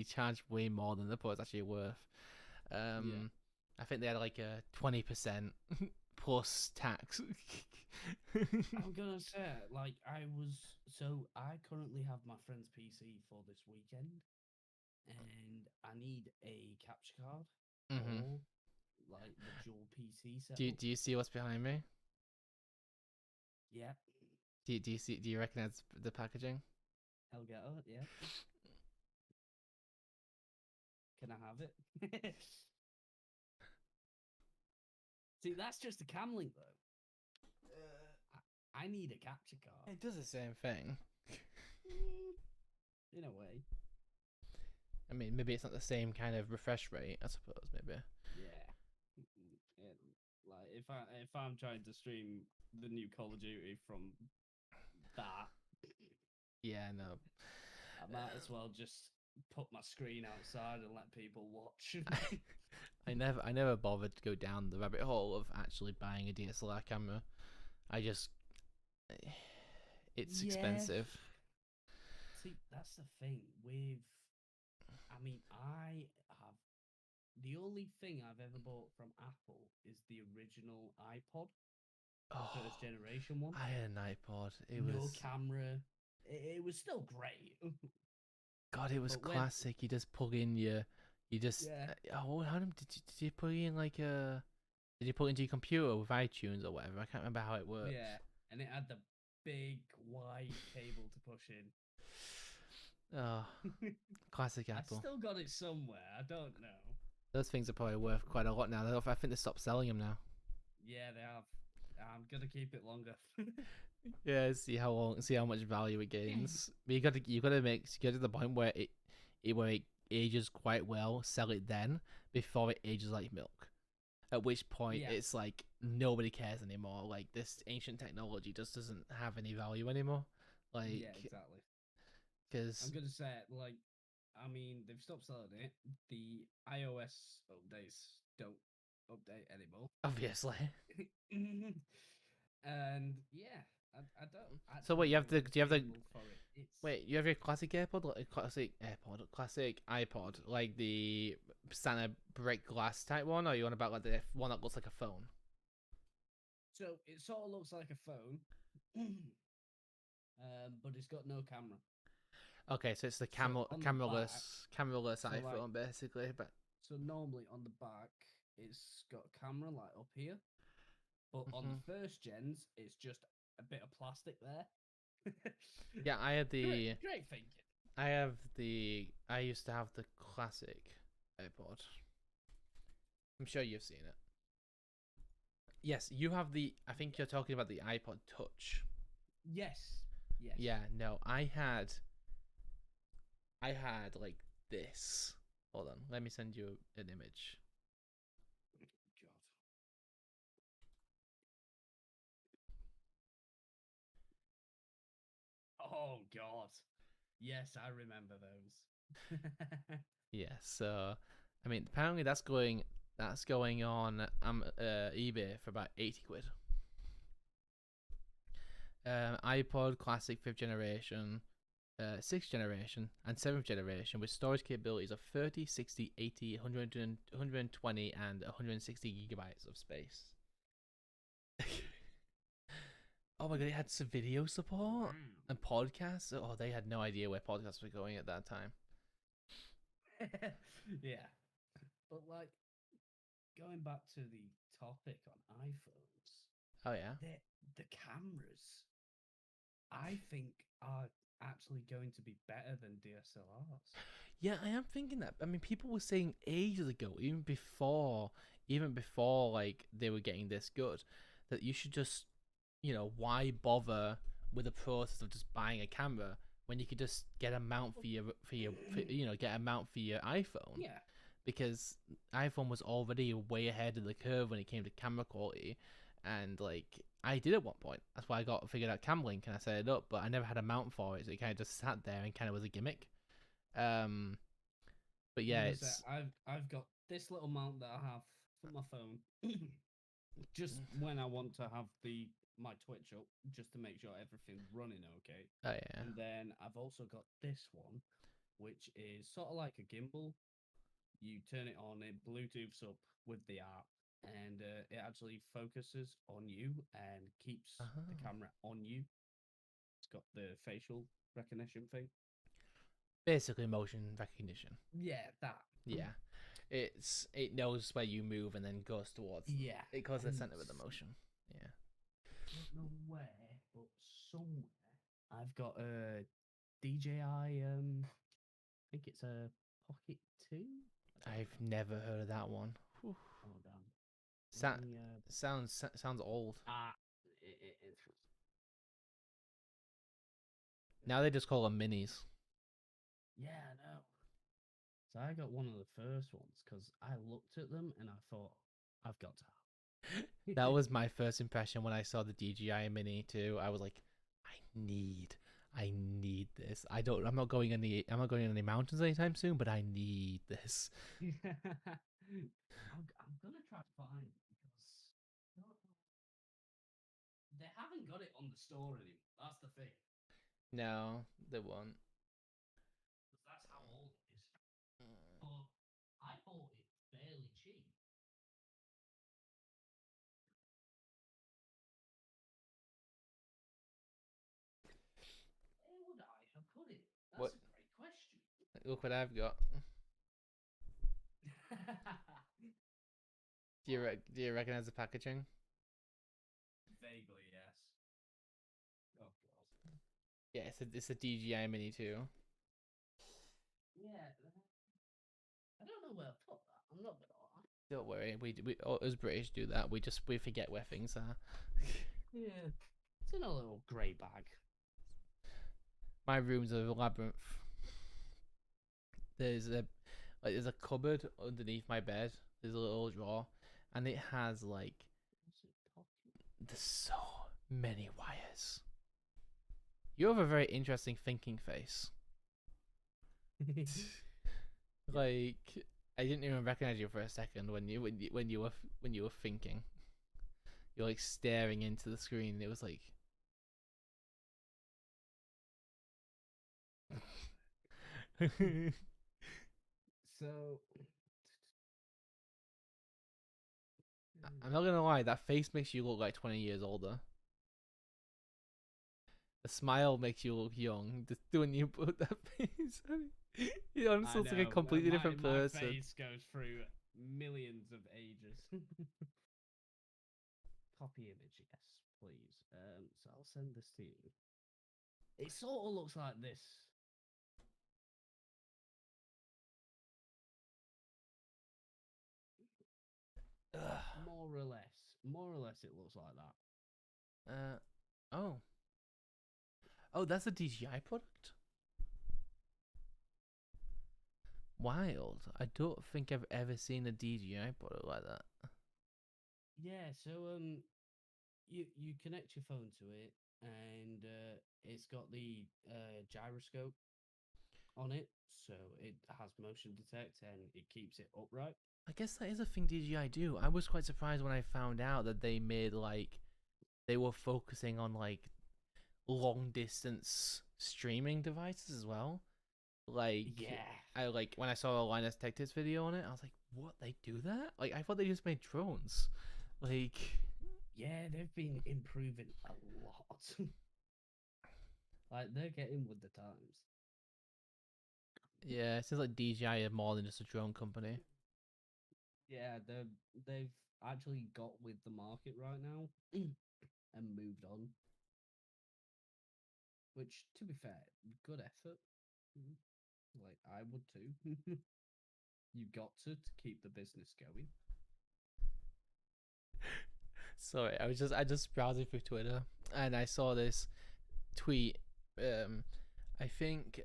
charge way more than the product's actually worth. I think they had like a 20% plus tax. I'm gonna say, like, I currently have my friend's PC for this weekend, and I need a capture card or like the dual PC setup. Do you see what's behind me? Yeah. Do you recognize the packaging? Elgato, yeah. Can I have it? See, that's just a cam link though. I need a capture card. It does the same thing. In a way. I mean, maybe it's not the same kind of refresh rate, I suppose, maybe. Yeah. Like if I'm trying to stream the new Call of Duty from that, yeah, no. I might as well just put my screen outside and let people watch. I never bothered to go down the rabbit hole of actually buying a DSLR camera. It's expensive. See, that's the thing with. I mean, the only thing I've ever bought from Apple is the original iPod, first generation one. I had an iPod. No camera. It was still great. God, it was classic. You just plug in how did you put in like a? Did you put it into your computer with iTunes or whatever? I can't remember how it worked. Yeah, and it had the big white cable to push in. Oh, classic I Apple. still got it somewhere. I don't know. Those things are probably worth quite a lot now. I think they stopped selling them now. Yeah, they have. I'm gonna keep it longer. Yeah, see how much value it gains. But you got to the point where it ages quite well. Sell it then before it ages like milk. At which point Yeah, it's like nobody cares anymore. Like this ancient technology just doesn't have any value anymore. Like yeah, exactly. I'm because gonna say it, like, I mean, they've stopped selling it. The iOS updates don't update anymore. obviously. And yeah, I don't So actually wait, you have think the the do you have the cable for it. It's wait? You have your classic AirPod, like classic iPod, like the standard break glass type one, or you want about like the one that looks like a phone? so it sort of looks like a phone, but it's got no camera. Okay, so it's the So on the back, cameraless so like, iPhone basically. But so normally on the back, it's got a camera like up here, but on mhm. the first gens, it's just a bit of plastic there. Yeah, Great thinking. I used to have the classic iPod. I'm sure you've seen it. Yes, you have the. I think you're talking about the iPod Touch. Yes, yes. Yeah, no, I had like this. Hold on, let me send you an image. God. Oh God. Yes, I remember those. Yeah, so I mean, apparently that's going on eBay for about 80 quid. iPod Classic fifth generation, sixth generation, and seventh generation with storage capabilities of 30, 60, 80, 100, 120, and 160 gigabytes of space. Oh my god, it had some video support Wow. and podcasts. Oh, they had no idea where podcasts were going at that time. Yeah, but like going back to the topic on iPhones, Oh yeah. the the cameras I think are actually going to be better than DSLRs. Yeah, I am thinking that. I mean, people were saying ages ago, even before like they were getting this good, that you should just, why bother with the process of just buying a camera when you could just get a mount get a mount for your iPhone, Yeah. because iPhone was already way ahead of the curve when it came to camera quality, and like I did at one point. That's why I got figured out Camlink and I set it up, but I never had a mount for it, so it kind of just sat there and kind of was a gimmick. Um, but I'm yeah, gonna say it's I've got this little mount that I have for my phone, just when I want to have the my Twitch up, just to make sure everything's running okay. oh yeah, And then I've also got this one, which is sort of like a gimbal. You turn it on, it Bluetooths up with the app, and it actually focuses on you and keeps the uh-huh. camera on you. It's got the facial recognition thing. Basically motion recognition. Yeah, that. Yeah, it knows where you move and then Yeah, it goes to the and center with the motion. Yeah. I don't know where, but somewhere I've got a DJI. I think it's a Pocket 2. I don't I've know. never heard of that one. Whew. Oh damn. Let Sa- me. sounds old. It's Now they just call them minis. yeah, I know. So I got one of the first ones because I looked at them and I thought I've got to That have. was my first impression when I saw the DJI Mini too. I was like, need, I need this. I'm not going on any mountains anytime soon, but I need this. I'm gonna try to find it because they haven't got it on the store anymore. That's the thing. No, they won't. Because that's how old it is. But I bought it fairly cheap. Where would I have put it? What? That's a great question. Look what I've got. Wow. Do you recognize the packaging? Vaguely, yes. Oh god. Yeah, it's a DJI Mini too. Yeah, I don't know where I put that. I'm not gonna lie. Don't worry, we us British do that. We forget where things are. Yeah, it's in a little grey bag. My room's a labyrinth. There's a there's a cupboard underneath my bed. There's a little drawer, and it has like What's it talking? there's so many wires. You have a very interesting thinking face. Like I didn't even recognize you for a second when you were thinking. You're like staring into the screen. It was like So, I'm not gonna lie, that face makes you look like 20 years older. The smile makes you look young. Just when you put that face, you honestly I looks like a know completely different my person. face goes through millions of ages. Copy image, yes, please. So I'll send this to you. It sort of looks like this. Ugh. More or less, it looks like that. Oh. Oh, that's a DJI product? Wild. I don't think I've ever seen a DJI product like that. Yeah. So you connect your phone to it, and it's got the gyroscope on it, so it has motion detect and it keeps it upright. I guess that is a thing DJI do. I was quite surprised when I found out that they made like they were focusing on like long distance streaming devices as well. Like Yeah. I like when I saw a Linus Tech Tips video on it, I was like, "What? They do that?" Like I thought they just made drones. Like Yeah, they've been improving a lot. Like they're getting with the times. yeah, it seems like DJI are more than just a drone company. Yeah, they've actually got with the market right now and moved on. Which, to be fair, good effort. Mhm. Like I would too. You got to keep the business going. Sorry, I just browsing through Twitter and I saw this tweet. Um, I think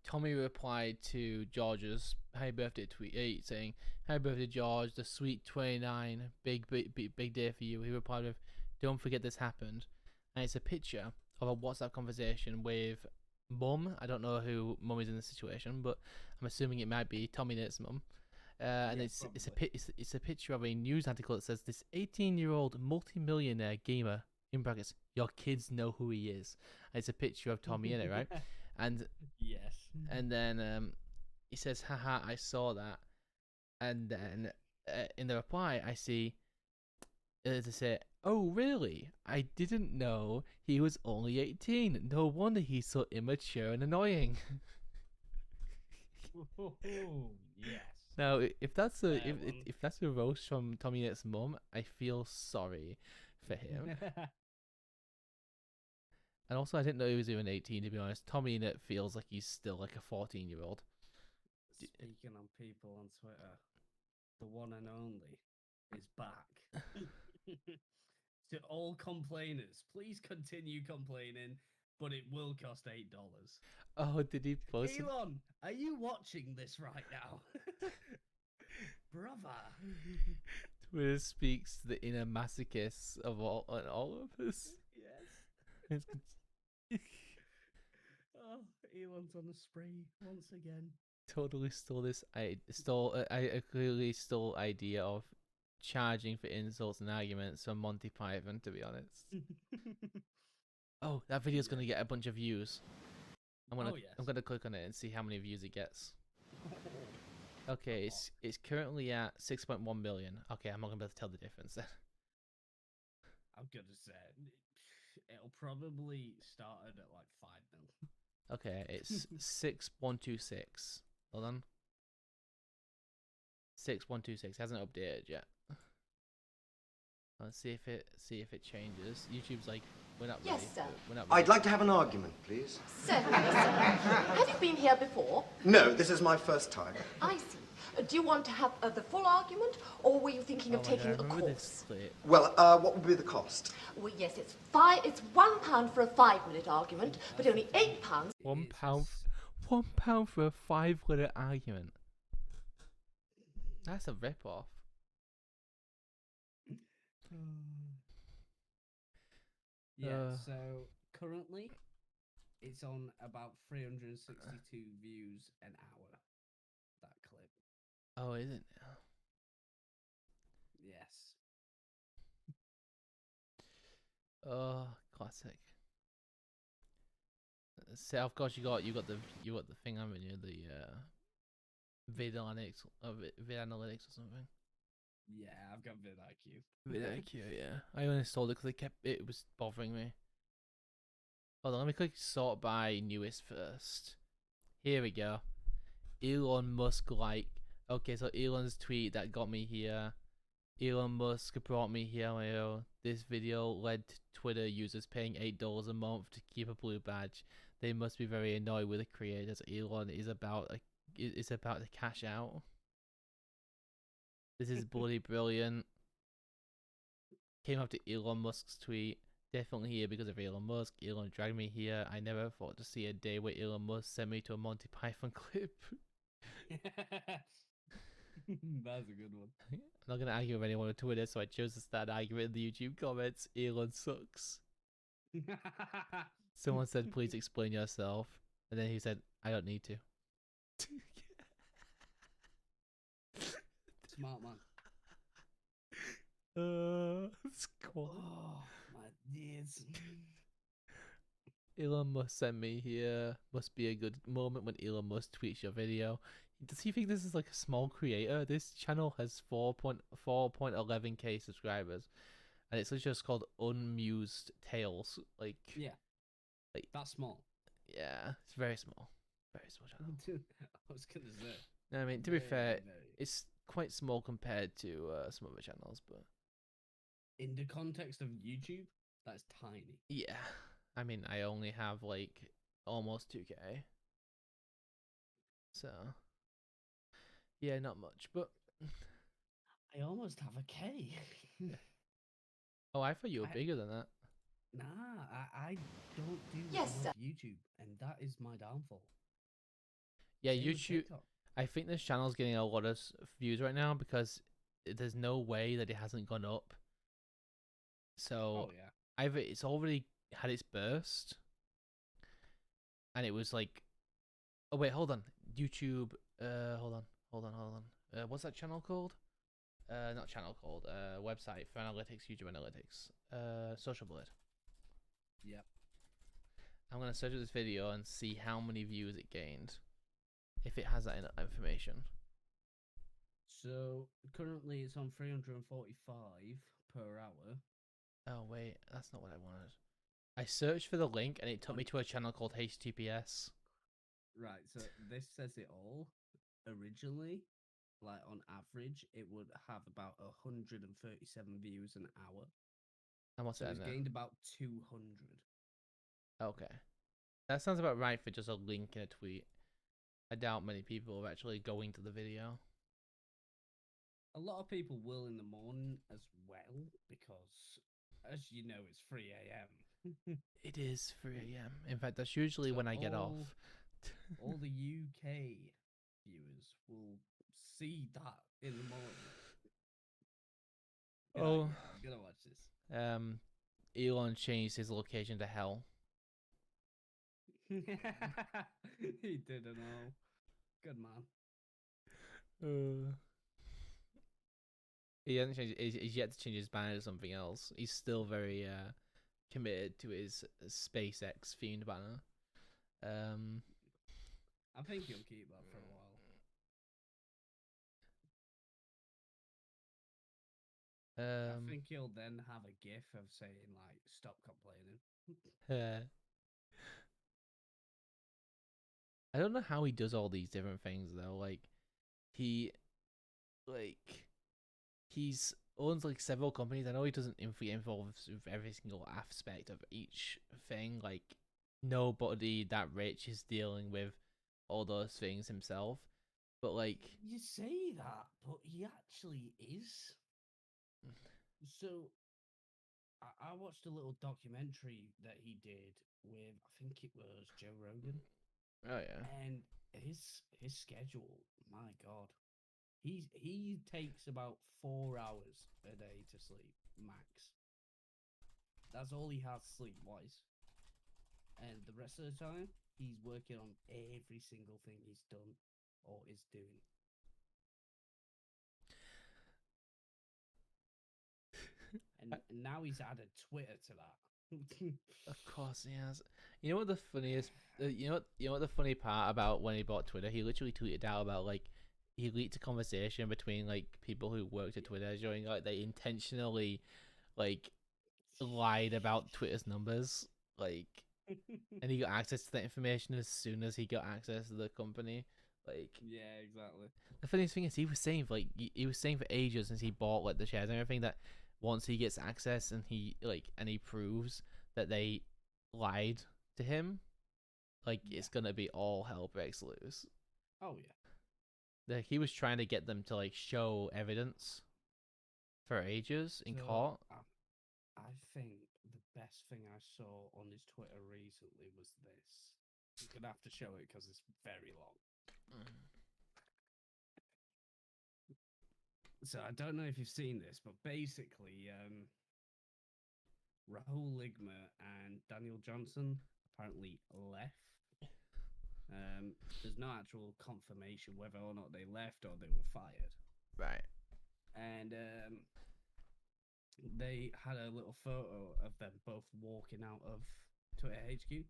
Tommy replied to George's happy birthday tweet saying, "Happy birthday, George! The sweet 29, big day for you." He replied with, "Don't forget this happened," and it's a picture of a WhatsApp conversation with Mum. I don't know who Mum is in the situation, but I'm assuming it might be Tommy Nate's mum. And Yeah, probably. it's a picture of a news article that says this 18-year-old multi-millionaire gamer in brackets your kids know who he is. And it's a picture of Tommy in it, right? And Yes. then he says, "Haha, I saw that." And then in the reply, I see they say, "Oh, really? I didn't know he was only 18. No wonder he's so immature and annoying." Yes. Now, if that's a Fair one. if that's a roast from Tommy Nate's mum, I feel sorry for him. And also, I didn't know he was even 18. To be honest, Tommy Nate feels like he's still like a 14-year-old. Speaking on people on Twitter, the one and only is back. To all complainers, please continue complaining, but it will cost $8. Oh, did he post it? Elon, are you watching this right now? Brother. Twitter speaks to the inner masochists of all of us. Yes. Oh, Elon's on the spree once again. Totally stole this. I clearly stole idea of charging for insults and arguments from Monty Python. To be honest. Oh, that video's Yeah. gonna get a bunch of views. Oh yes. I'm gonna click on it and see how many views it gets. Okay, A lot. it's currently at 6.1 million. Okay, I'm not gonna be able to tell the difference then. I'm gonna say it'll probably started at like 5 mil. Okay, it's 6126. Hold on. 6126 hasn't updated yet. Let's see if it changes. YouTube's like, we're not Yes, ready. sir. We're not ready. I'd like to have an argument, please. Certainly, sir. Have you been here before? No, this is my first time. I see. Do you want to have the full argument, or were you thinking of Oh my taking God, I a remember course? this clip. Well, what would be the cost? Well, yes, it's £1 for a 5-minute argument, but only £8. £1 for a 5-minute argument. That's a rip-off. Yeah, so currently it's on about 362 views an hour. That clip. Oh, is it now? Yes. Oh, classic. So of course you got the thing, haven't you? The vid analytics or something. Yeah, I've got vidIQ. vidIQ, yeah. I only installed it because it was bothering me. Hold on, let me click sort by newest first. Here we go. Elon Musk like. Okay, so Elon's tweet that got me here. Elon Musk brought me here. This video led to Twitter users paying $8 a month to keep a blue badge. They must be very annoyed with the creators. Elon is about to cash out. This is bloody brilliant. Came after Elon Musk's tweet. Definitely here because of Elon Musk. Elon dragged me here. I never thought to see a day where Elon Musk sent me to a Monty Python clip. That's a good one. I'm not gonna argue with anyone on Twitter, so I chose to start arguing in the YouTube comments. Elon sucks. Someone said, please explain yourself. And then he said, I don't need to. Smart man. Squad. Oh, my dears. Elon Musk sent me here. Must be a good moment when Elon Musk tweets your video. Does he think this is like a small creator? This channel has 4.11k subscribers. And it's just called Unmused Tales. Like, Yeah. Like, that's small. Yeah, it's very small. Very small channel. I was gonna say. No, I mean, to be fair, it's quite small compared to some other channels, but in the context of YouTube, that's tiny. yeah. I mean, I only have like almost 2k. So yeah, not much, but I almost have a K. oh, I thought you were bigger than that. Nah, I don't do Yes, enough YouTube, and that is my downfall. Yeah, Same with YouTube. TikTok. I think this channel's getting a lot of views right now because there's no way that it hasn't gone up. So Oh yeah. either it's already had its burst, and it was like, oh wait, hold on, YouTube. Hold on. What's that channel called? Not channel called. Website for analytics, YouTube analytics. Social Blade. Yep. I'm gonna search this video and see how many views it gained, if it has that information. So currently it's on 345 per hour. Oh wait, that's not what I wanted. I searched for the link and it took me to a channel called HTTPS. Right, so this says it all. Originally, like on average, it would have about 137 views an hour. And what's So that it's now? gained about 200. Okay. That sounds about right for just a link in a tweet. I doubt many people are actually going to the video. A lot of people will in the morning as well, because, as you know, it's 3 a.m. It is 3 a.m. In fact, that's usually So when I get off. All the UK viewers will see that in the morning. Be like, Oh. yeah, I'm gonna watch this. Elon changed his location to hell. He didn't know. Good man. He hasn't changed. He's yet to change his banner to something else. He's still very committed to his SpaceX themed banner. I think he'll keep that for a while. I think he'll then have a gif of saying like, "Stop complaining." I don't know how he does all these different things though. He's owns like several companies. I know he doesn't involve with every single aspect of each thing. Like nobody that rich is dealing with all those things himself. But like, You say that, but he actually is. So I watched a little documentary that he did with, I think it was Joe Rogan, oh yeah, and his schedule, my God, he takes about 4 hours a day to sleep max. That's all he has sleep wise, and the rest of the time he's working on every single thing he's done or is doing. And now he's added Twitter to that. of course he has. You know what the funniest? You know what the funny part about when he bought Twitter? He literally tweeted out about like he leaked a conversation between like people who worked at Twitter, showing like they intentionally like lied about Twitter's numbers, like, and he got access to that information as soon as he got access to the company. Like, Yeah, exactly. the funniest thing is he was saying like he was saying for ages since he bought like the shares and everything that once he gets access and he proves that they lied to him, like it's gonna be all hell breaks loose. Oh yeah. Like he was trying to get them to like show evidence for ages in So, court. I think the best thing I saw on his Twitter recently was this. I'm gonna have to show it because it's very long. So I don't know if you've seen this, but basically, Rahul Ligma and Daniel Johnson apparently left. There's no actual confirmation whether or not they left or they were fired. Right. And they had a little photo of them both walking out of Twitter HQ.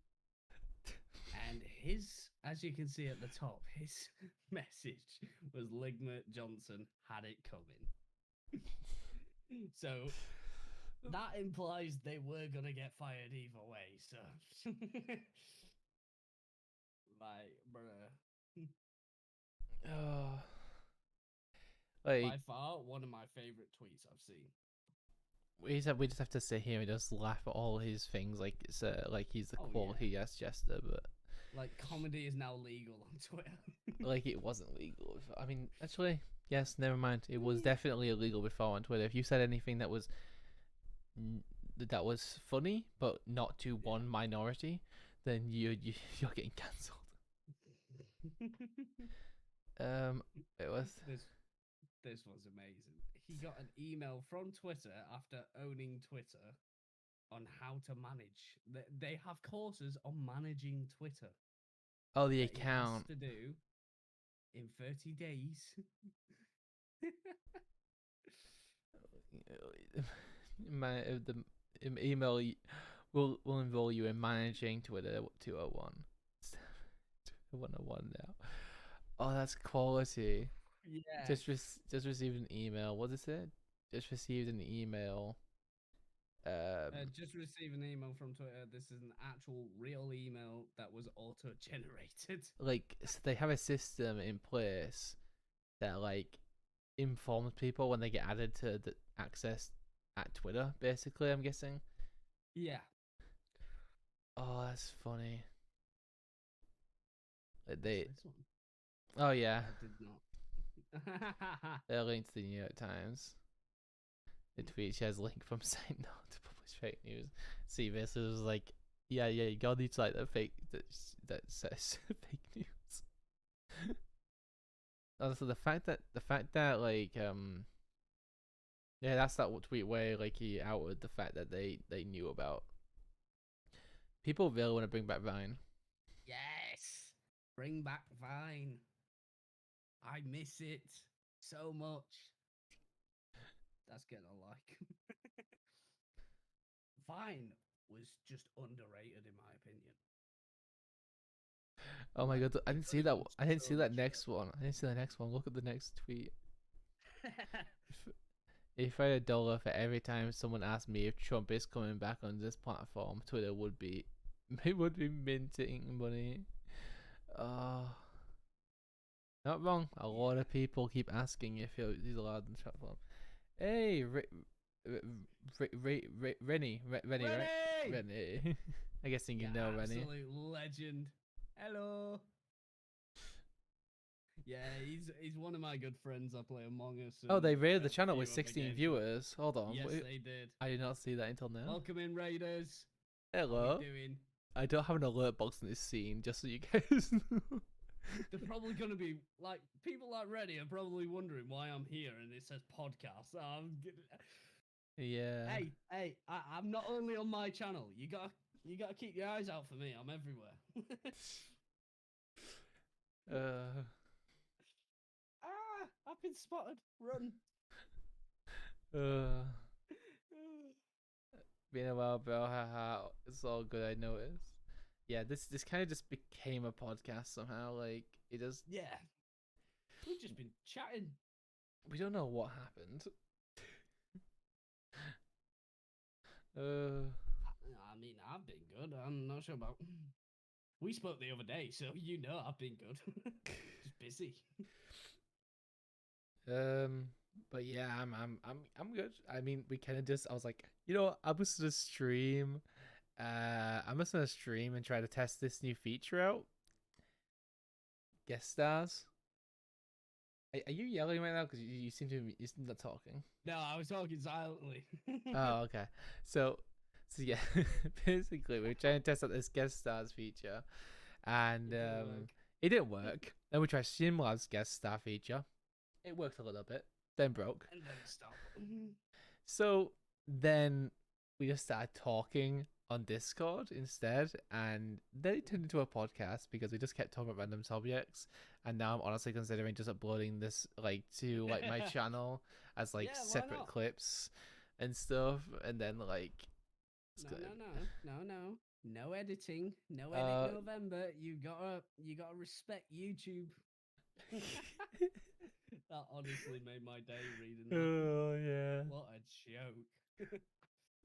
And as you can see at the top, his message was Ligma Johnson had it coming. So that implies they were going to get fired either way. So, like, bruh. Oh, By like far, one of my favorite tweets I've seen. we just have to sit here and just laugh at all his things like it's like he's the Oh, quality yes jester, but Like, comedy is now legal on Twitter. like it wasn't legal. I mean, actually, yes, never mind. It was definitely illegal before on Twitter. If you said anything that was funny but not to one minority, then you're getting cancelled. It was This was amazing. He got an email from Twitter after owning Twitter on how to manage. They have courses on managing Twitter. oh the that he has account. to do in 30 days. The email will involve you in managing Twitter 201. 101 now. Oh, that's quality. Yeah. Just received an email. What is it? Just received an email. Just received an email from Twitter. This is an actual real email that was auto-generated. Like so they have a system in place that like informs people when they get added to the access at Twitter. Basically, I'm guessing. Yeah. Oh, that's funny. Like they. This one? Oh yeah. I did not. They're linked to the New York Times. The tweet shares a link from site now to publish fake news. See, this is like, yeah, you gotta need to like that says fake news. Also, the fact that like yeah, that's that tweet where like he outed the fact that they knew about. People really want to bring back Vine. Yes. Bring back Vine. I miss it so much. That's getting a like. Vine was just underrated in my opinion. Oh my Like, god, I didn't it see that. was I didn't so see that much next one. I didn't see the next one. Look at the next tweet. If I had $1 for every time someone asked me if Trump is coming back on this platform, Twitter would be minting money. Not wrong. A lot of people keep asking if he's allowed on the platform. Hey, Rennie, right? Rennie! Rennie. I guess you Yeah, know Rennie. absolute legend. Hello. Yeah, he's one of my good friends. I play Among Us. Oh, they and raided the a channel few with other 16 games. viewers. Hold on. Yes, wait, they did. I did not see that until now. Welcome in, Raiders. Hello. How we doing? I don't have an alert box in this scene, just so you guys know. They're probably gonna be like people like Reddy are probably wondering why I'm here and it says podcast. Yeah. Hey, I'm not only on my channel. You gotta keep your eyes out for me. I'm everywhere. I've been spotted. Run. Been a while, bro. Haha. It's all good. I noticed. Yeah, this kind of just became a podcast somehow. Like it does. Yeah. We've just been chatting. We don't know what happened. I mean, I've been good. I'm not sure about. We spoke the other day, so you know I've been good. Just busy. But yeah, I'm good. I mean, we kind of just. I was like, you know, I'm just gonna stream. I'm just gonna stream and try to test this new feature out. Guest stars. Are you yelling right now? Because you seem to be you're not talking. No, I was talking silently. Oh, okay. So yeah, basically we're trying to test out this guest stars feature, and it didn't work. Then we tried Streamlabs guest star feature. It worked a little bit, then broke. And then stop. So then we just started talking on Discord instead, and then it turned into a podcast because we just kept talking about random subjects. And now I'm honestly considering just uploading this like to like my channel as like separate clips and stuff, and then like no editing, no edit November. You gotta respect YouTube. That honestly made my day reading that. Oh yeah. What a joke.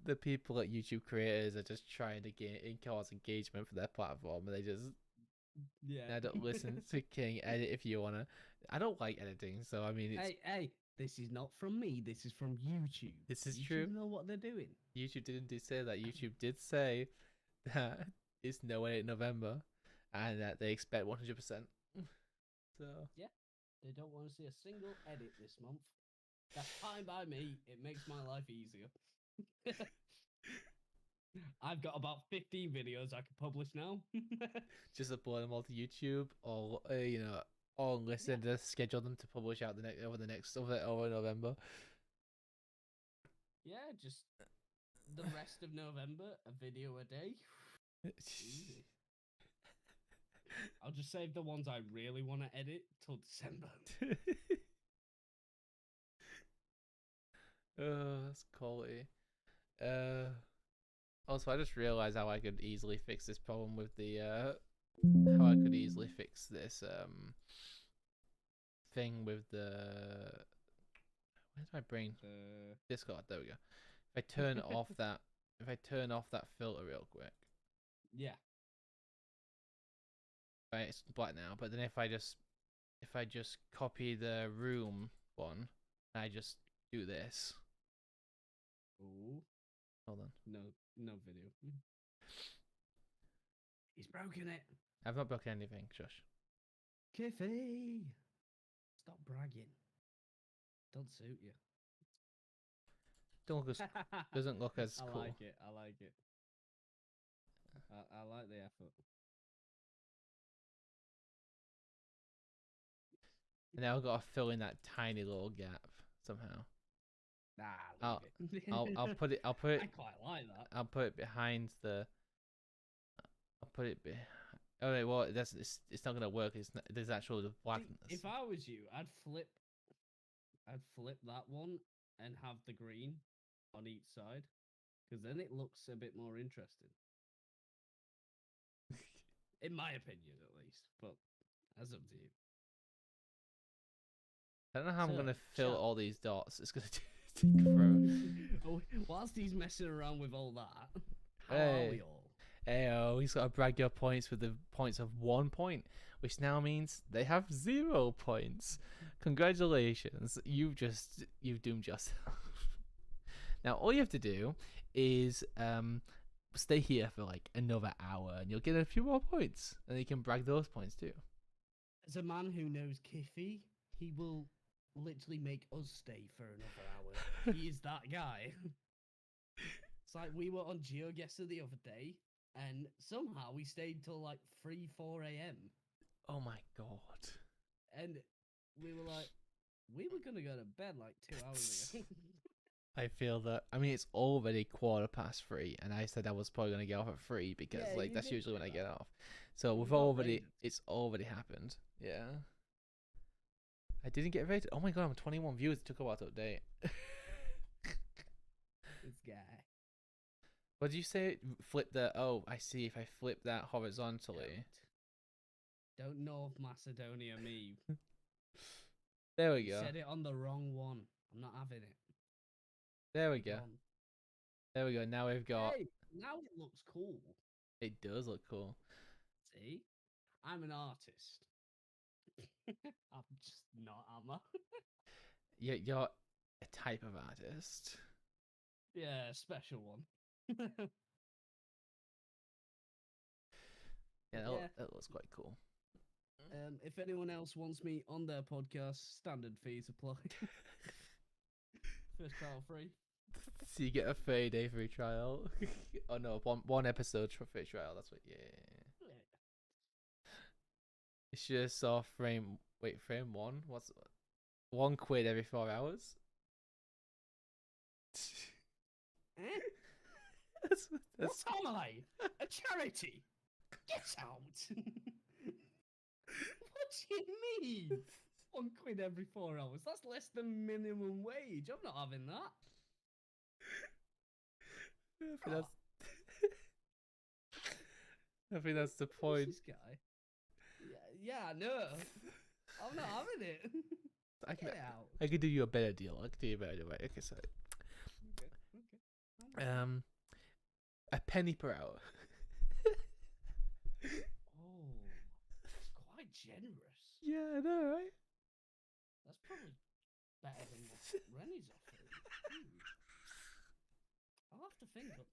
The people at YouTube creators are just trying to cause engagement for their platform, and they just I don't listen to King. Edit if you wanna. I don't like editing, so I mean, it's... Hey, this is not from me. This is from YouTube. This is YouTube true. Know what they're doing. YouTube didn't say that. YouTube did say that it's no edit November, and that they expect 100%. So yeah, they don't want to see a single edit this month. That's fine by me. It makes my life easier. I've got about 15 videos I can publish now. Just upload them all to YouTube, or you know, or listen to schedule them to publish out over November. Yeah, just the rest of November, a video a day. Easy. I'll just save the ones I really want to edit till December. That's quality. Also, I just realized how I could easily fix this problem with the how I could easily fix this thing with the where's my brain? Discord. There we go. If I turn off that filter real quick. Yeah. Right, it's black now. But then if I just copy the room one, and I just do this. Ooh. Hold on. No video. He's broken it. I've not broken anything, shush. Kiffy! Stop bragging. Don't suit you. Doesn't look as cool. I like it. I like the effort. And now I've got to fill in that tiny little gap somehow. Nah, leave it. I'll put it. I quite like that. I'll put it behind the. I'll put it. Oh wait, well, it's not gonna work. There's actually blackness. If I was you, I'd flip that one and have the green on each side, because then it looks a bit more interesting. In my opinion, at least. But that's up to you. I don't know how I'm gonna fill all these dots. It's gonna take forever. Whilst he's messing around with all that, how are we all? Heyo, he's got to brag your points with the points of 1 point, which now means they have 0 points. Congratulations, you've doomed yourself. Now all you have to do is stay here for like another hour, and you'll get a few more points, and you can brag those points too. As a man who knows Kiffy, he will literally make us stay for another hour. He is that guy. It's like we were on GeoGuessr the other day, and somehow we stayed till like 3-4 a.m. Oh my god. And we were like, we were gonna go to bed like 2 hours ago. I feel that. I mean, it's already 3:15, and I said I was probably gonna get off at 3 because Yeah, like you that's did usually say when I that. get off. So We we've got already, raided. it's already happened. Yeah. I didn't get rated. Oh my god, I'm 21 viewers. It took a while to update. This guy. What did you say? Flip the. Oh, I see. If I flip that horizontally. Don't North Macedonia me. There we You go. said it on the wrong one. I'm not having it. There we You're go. gone. There we go. Now we've got. Hey, now it looks cool. It does look cool. See? I'm an artist. I'm just not, am I? You're a type of artist. Yeah, special one. Yeah, Yeah. that looks quite cool. If anyone else wants me on their podcast, standard fees apply. First trial free. So you get a 30-day free trial. Oh no, one episode for free trial. That's what. Yeah. It's just frame one. What's £1 every 4 hours? Eh? that's, What am I? A charity? Get out! What do you mean? £1 every 4 hours? That's less than minimum wage. I'm not having that. I think that's the Who's point. this guy? Yeah, no. I'm not having it. Get out. I could do you a better deal. I could do you a better deal. Right? Okay, so Okay. a penny per hour. Oh, that's quite generous. Yeah, I know, right? That's probably better than what Rennie's offering. I'll have to think of that.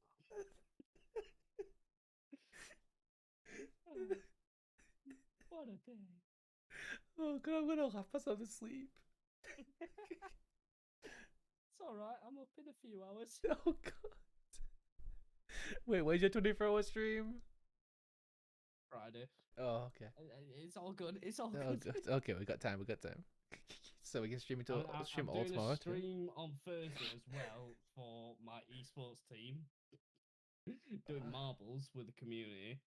Oh, what a day. Oh god, I'm gonna laugh myself to sleep. It's alright, I'm up in a few hours. Oh god. Wait, when's your 24-hour stream? Friday. Oh, okay. It's all good. It's all Oh, good. good. Okay, we got time. So we can stream it all I'm doing tomorrow. a stream on Thursday as well for my esports team. Doing marbles with the community.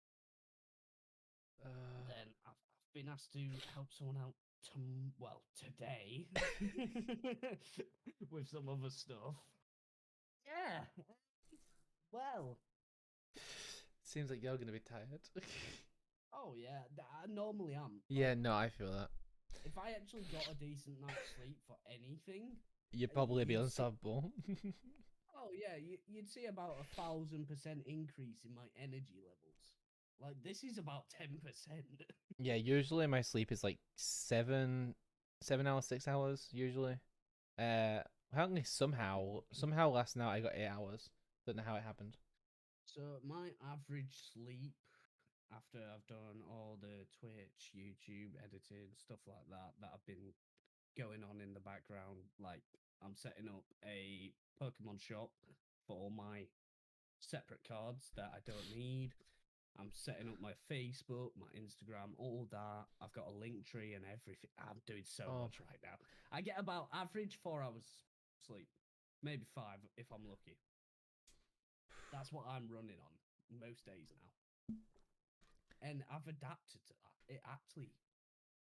Then I've been asked to help someone out today with some other stuff. Yeah. Well. Seems like you're gonna be tired. Oh yeah, I normally am. Yeah, no, I feel that. If I actually got a decent night's sleep for anything, You'd probably be you'd see- unstoppable. Oh yeah, you'd see about 1,000% increase in my energy levels. Like this is about 10%. Yeah, usually my sleep is like 7 hours, 6 hours usually. Apparently somehow last night I got 8 hours. Don't know how it happened. So my average sleep after I've done all the Twitch, YouTube editing, stuff like that I've been going on in the background, like I'm setting up a Pokemon shop for all my separate cards that I don't need. I'm setting up my Facebook, my Instagram, all that. I've got a link tree and everything. I'm doing so much right now. I get about average 4 hours sleep, maybe 5 if I'm lucky. That's what I'm running on most days now. And I've adapted to that. It actually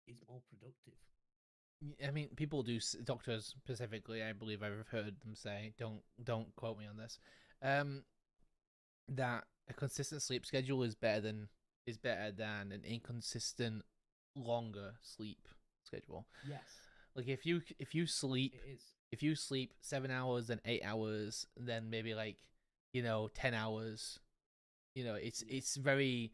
is more productive. I mean, people do. Doctors specifically, I believe I've heard them say. Don't quote me on this. That a consistent sleep schedule is better than an inconsistent longer sleep schedule. Yes. Like if you sleep It is. if you sleep 7 hours then 8 hours then maybe like 10 hours, it's very,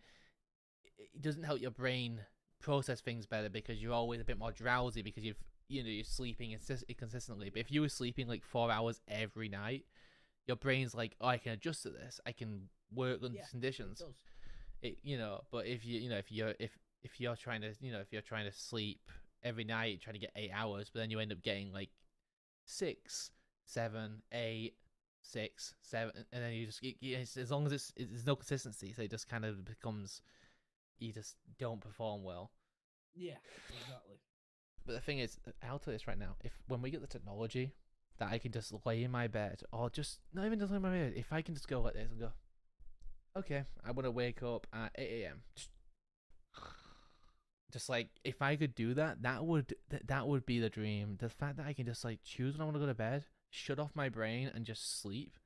it doesn't help your brain process things better because you're always a bit more drowsy because you're sleeping inconsistently. But if you were sleeping like 4 hours every night, your brain's like, oh, I can adjust to this. I can work under Yeah, these conditions. it does. But if you're trying to, if you're trying to sleep every night, trying to get 8 hours, but then you end up getting like 6, 7, 8, 6, 7, and then you just as long as there's no consistency, so it just kind of becomes you just don't perform well. Yeah, exactly. But the thing is, I'll tell you this right now: if when we get the technology that I can just lay in my bed, or just not even just lay in my bed, if I can just go like this and go, okay, I want to wake up at 8 a.m. Just like if I could do that, that would be the dream. The fact that I can just like choose when I want to go to bed, shut off my brain, and just sleep,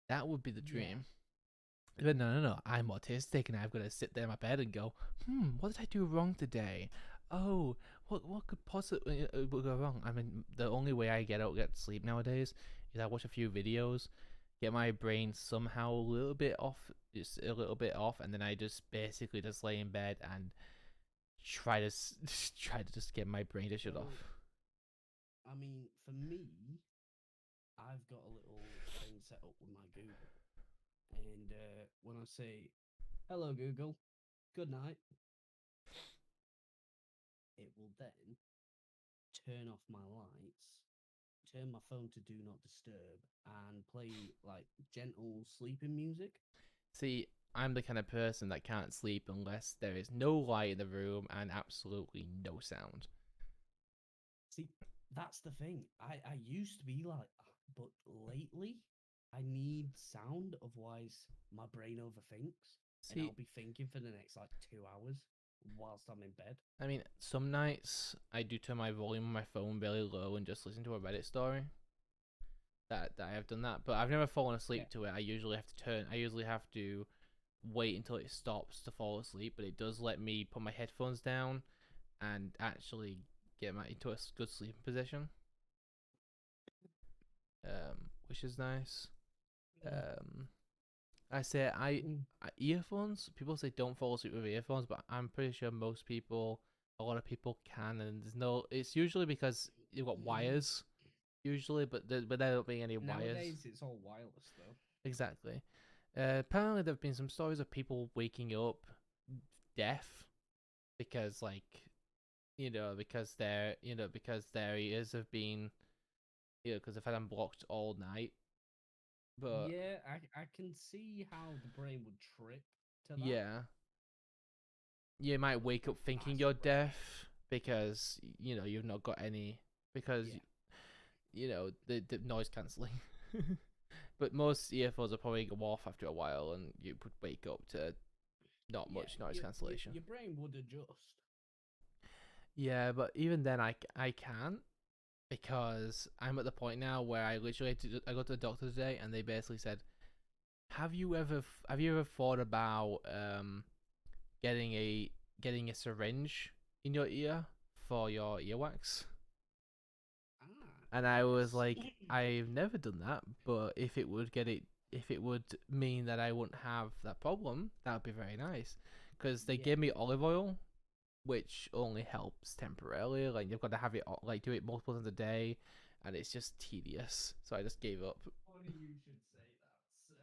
that would be the dream. But no, I'm autistic and I've got to sit there in my bed and go, what did I do wrong today? Oh, what could possibly go wrong? I mean, the only way I get sleep nowadays is I watch a few videos, get my brain somehow a little bit off, just a little bit off, and then I just basically just lay in bed and try to just get my brain to shut Well, off. I mean, for me, I've got a little thing set up with my Google, and when I say "Hello Google, good night," it will then turn off my lights, turn my phone to do not disturb, and play like gentle sleeping music. See, I'm the kind of person that can't sleep unless there is no light in the room and absolutely no sound. See, that's the thing. I used to be like that, but lately I need sound, otherwise my brain overthinks, and See, I'll be thinking for the next like 2 hours whilst I'm in bed. I mean, some nights I do turn my volume on my phone really low and just listen to a Reddit story. That I have done that, but I've never fallen asleep Yeah. to it. I usually have to wait until it stops to fall asleep, but it does let me put my headphones down and actually get into a good sleeping position, which is nice. Um, I say earphones. People say don't fall asleep with earphones, but I'm pretty sure a lot of people can, and there's no. It's usually because you've got wires, usually, but there don't be any wires. Nowadays it's all wireless though. Exactly. Apparently, there've been some stories of people waking up deaf because, like, because their ears have been, because they've had them blocked all night. But Yeah, I can see how the brain would trip to that. yeah, you might wake up thinking That's you're rare. deaf because you've not got any because the noise cancelling. But most earphones will probably go off after a while, and you would wake up to not much noise cancellation. Your brain would adjust. Yeah, but even then, I can't because I'm at the point now where I literally I got to the doctor today, and they basically said, have you ever thought about getting a syringe in your ear for your earwax? And I was like, I've never done that, but if it would mean that I wouldn't have that problem, that would be very nice. Because they gave me olive oil, which only helps temporarily. Like you've got to have it like do it multiple times a day, and it's just tedious. So I just gave up. Funny you should say that. So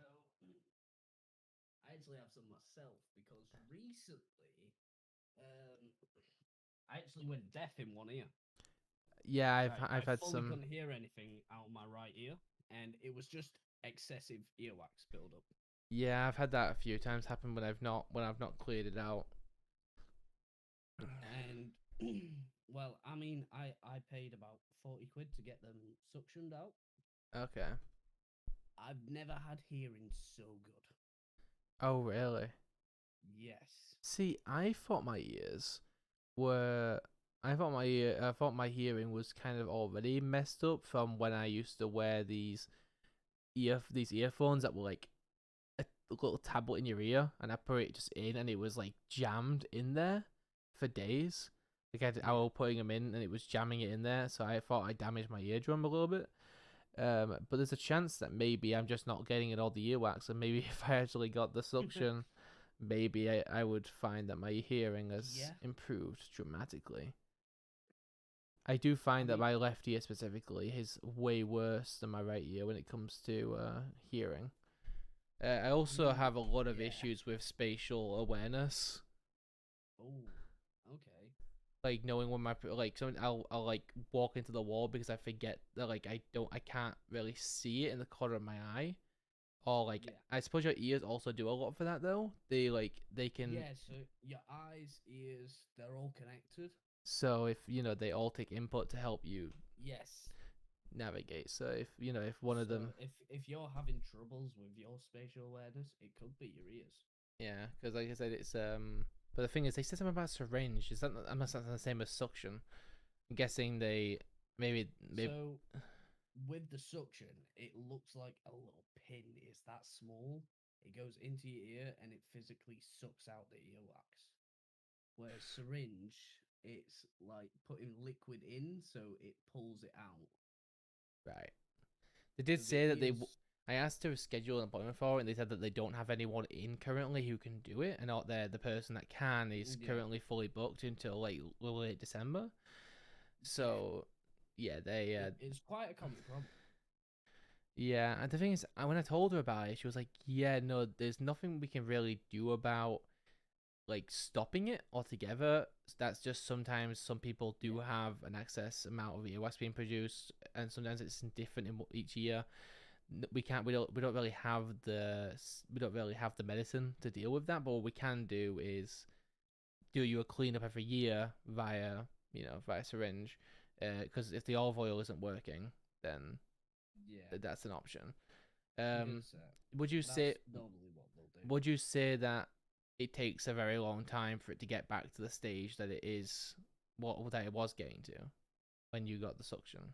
I actually have some myself because recently, I actually went deaf in one ear. Yeah, I I've had fully some. couldn't hear anything out of my right ear, and it was just excessive earwax buildup. Yeah, I've had that a few times happen when I've not cleared it out. And well, I mean, I paid about 40 quid to get them suctioned out. Okay. I've never had hearing so good. Oh really? Yes. See, I thought my hearing was kind of already messed up from when I used to wear these earphones that were like a little tablet in your ear, and I put it just in, and it was like jammed in there for days. Like I was putting them in, and it was jamming it in there. So I thought I damaged my eardrum a little bit. But there's a chance that maybe I'm just not getting it all the earwax, and maybe if I actually got the suction, maybe I would find that my hearing has improved dramatically. I do find that mean- my left ear specifically is way worse than my right ear when it comes to hearing. I also mean, have a lot of yeah. issues with spatial awareness, Oh, okay. like knowing when my like something I'll like walk into the wall because I forget that like I can't really see it in the corner of my eye, or like Yeah. I suppose your ears also do a lot for that though. They can. Yeah, so your eyes, ears, they're all connected. So if they all take input to help you Yes. navigate. So if one of So them, if you're having troubles with your spatial awareness, it could be your ears. yeah, because like I said, it's But the thing is, they said something about syringe. Is that I'm not the same as suction? I'm guessing they maybe. So with the suction, it looks like a little pin. It's that small. It goes into your ear and it physically sucks out the earwax. Whereas syringe, it's like putting liquid in, so it pulls it out. Right. They did So the say that they. ears, I asked to schedule an appointment for it, and they said that they don't have anyone in currently who can do it, and out there the person that can is Yeah. currently fully booked until like late December. So, yeah, they. it's quite a common problem. Yeah, and the thing is, when I told her about it, she was like, "Yeah, no, there's nothing we can really do about like stopping it altogether. That's just sometimes some people do have an excess amount of earwax being produced, and sometimes it's different in each year. We can't, we don't really have the medicine to deal with that. But what we can do is do you a cleanup every year via syringe, because if the olive oil isn't working, then Yeah. that's an option. Because, Would you that's say normally what they'll do. would you say that it takes a very long time for it to get back to the stage that it is that it was getting to when you got the suction?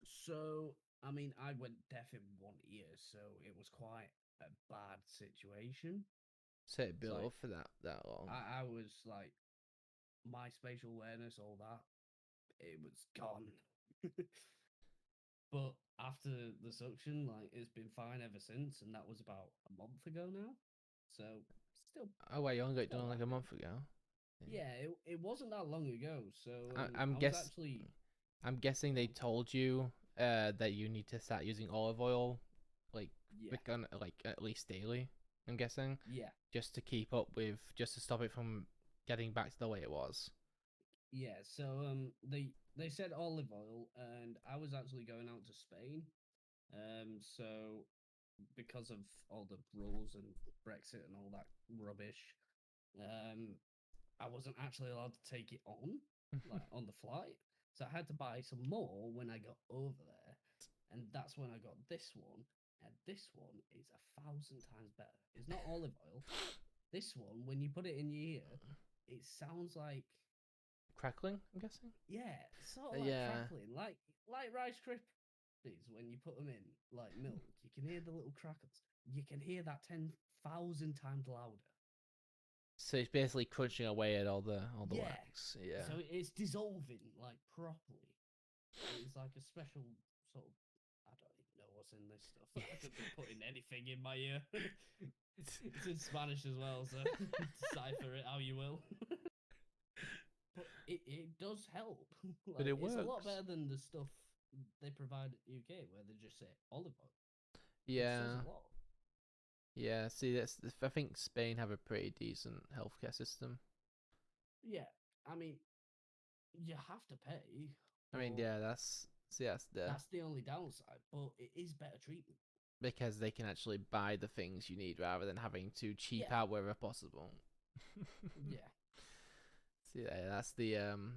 So, I mean, I went deaf in one ear, so it was quite a bad situation. So it built like- up for that long. I was like, my spatial awareness, all that, it was gone. But after the suction, like, it's been fine ever since, and that was about a month ago now. So, still, Oh wait, you only got it not done like that a bad. month ago. Yeah, it wasn't that long ago. So, I'm I was actually, I'm guessing they told you that you need to start using olive oil, like yeah, like at least daily. I'm guessing yeah. just to keep up with, just to stop it from getting back to the way it was. Yeah, so they said olive oil, and I was actually going out to Spain. So because of all the rules and Brexit and all that rubbish, I wasn't actually allowed to take it on, like on the flight. So I had to buy some more when I got over there, and that's when I got this one. And this one is 1,000 times better. It's not olive oil. This one, when you put it in your ear, it sounds like Crackling, I'm guessing. yeah, sort of like Yeah. crackling, like Rice Krispies when you put them in like milk. You can hear the little crackles. You can hear that 10,000 times louder. So it's basically crunching away at all the Yeah. wax. Yeah. So it's dissolving like properly. It's like a special sort of. I don't even know what's in this stuff. I could be putting anything in my ear. It's in Spanish as well, so decipher it how you will. But it does help. But it It's a lot works. better than the stuff they provide at UK where they just say olive oil. Which Yeah. says a lot. Yeah. See, I think Spain have a pretty decent healthcare system. Yeah, I mean, you have to pay. I mean, but yeah, that's that's the only downside, but it is better treatment. because they can actually buy the things you need rather than having to cheap Yeah. out wherever possible. Yeah, So yeah,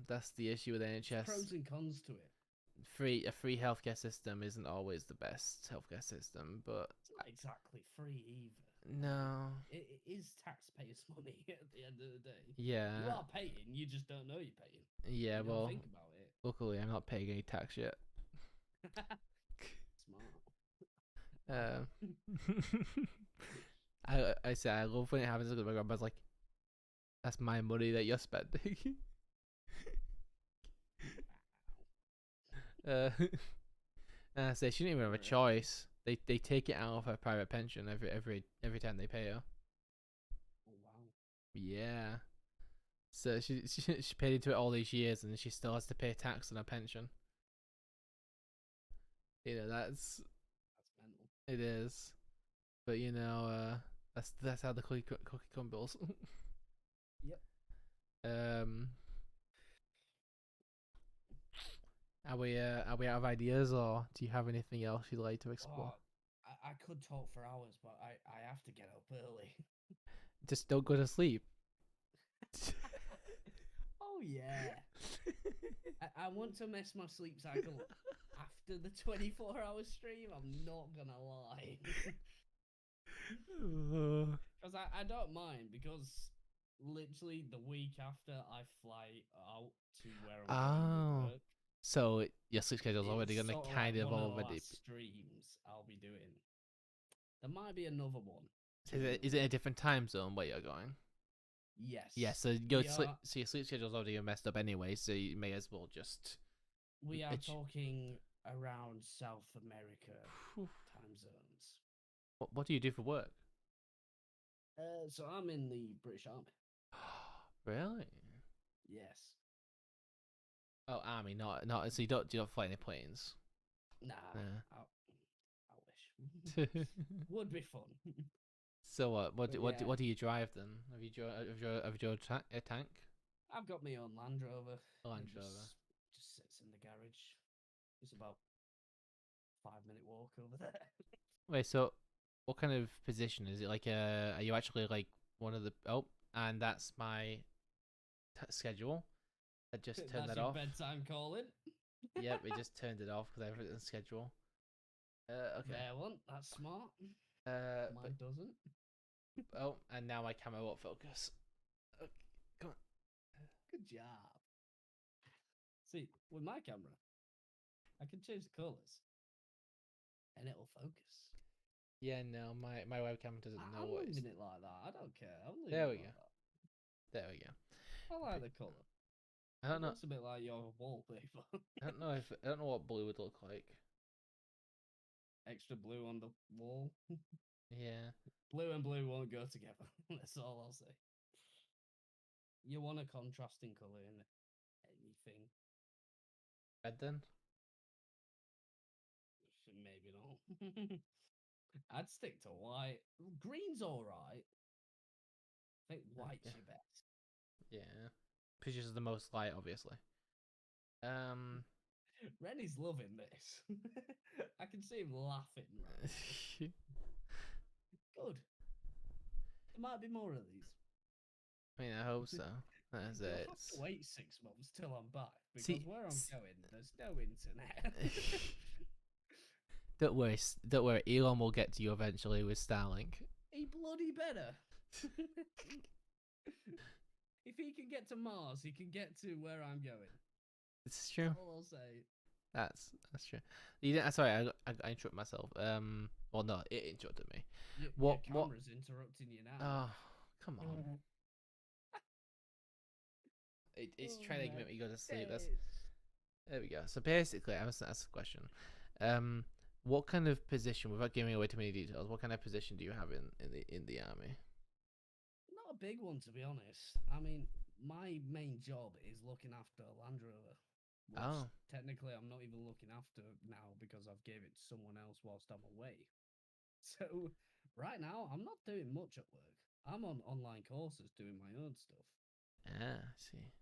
that's the issue with NHS. pros and cons to it. A free healthcare system isn't always the best healthcare system, but It's not exactly free either. no, It is taxpayers' money at the end of the day. yeah, You are paying, you just don't know you're paying. yeah. You don't Well, think about it. luckily I'm not paying any tax yet. Smart. Um, I say I love when it happens because my grandpa's like, "That's my money that you're spending." And I say she didn't even have a Right. choice. They take it out of her private pension every time they pay her. Oh, wow. Yeah. So she paid into it all these years, and she still has to pay tax on her pension. You know, that's mental. it is. But you know, that's how the cookie crumbles. Yep. Um, are we out of ideas, or do you have anything else you'd like to explore? Oh, I could talk for hours, but I have to get up early. Just don't go to sleep. Oh yeah. I want to mess my sleep cycle up after the 24-hour stream. I'm not gonna lie. Because I don't mind, because literally the week after I fly out to where I'm going Oh, with work, so your sleep schedule's already it's gonna sort of kind like of one of the already. last streams I'll be doing. There might be another one. So is it a different time zone where you're going? Yes. Yeah, so so your sleep schedule's already messed up anyway, so you may as well just. We are talking around South America time zones. What do you do for work? So I'm in the British Army. Really? Yes. Oh, army, not. So you don't do not fly any planes? Nah. Yeah. I wish. Would be fun. So what yeah. what do you drive then? Have you drove a tank? I've got my own Land Rover. Land It Rover. just sits in the garage. It's about 5-minute walk over there. Wait, so what kind of position is it? Like, are you actually like one of the? Oh, and that's my schedule. I just turned That's that your off. bedtime calling. Yep, we just turned it off because everything's schedule. Okay. There one. That's smart. But Mine doesn't. oh, and now my camera won't focus. Okay, come on. Good job. See, with my camera, I can change the colors, and it'll focus. Yeah, no, my webcam doesn't know I'm what it's. leaving it like that. I don't care. I'm leaving There it we like go. that. There we go. I like the color. I don't It know. looks a bit like your wallpaper. I don't know what blue would look like. Extra blue on the wall. Yeah. Blue and blue won't go together. That's all I'll say. You want a contrasting color in anything. Red then. Maybe not. I'd stick to white. Green's alright. I think white's Yeah. your best. Yeah. Pictures is the most light, obviously. Rennie's loving this. I can see him laughing right now. Good. There might be more of these. I mean, I hope so. That's You'll it. have to wait 6 months till I'm back, because See, where I'm going, there's no internet. Don't worry. Elon will get to you eventually with Starlink. He bloody better. If he can get to Mars, he can get to where I'm going. It's true. That's all I'll say. That's true. You didn't. Sorry, I interrupted myself. Well, no, it interrupted me. Your camera's interrupting you now. Oh, come on. It's trying to make me go to sleep. There we go. So basically, I was asked a question. What kind of position, without giving away too many details, what kind of position do you have in the army? Not a big one, to be honest. I mean, my main job is looking after Land Rover. Which technically I'm not even looking after now, because I've gave it to someone else whilst I'm away. So right now I'm not doing much at work. I'm on online courses doing my own stuff. I see.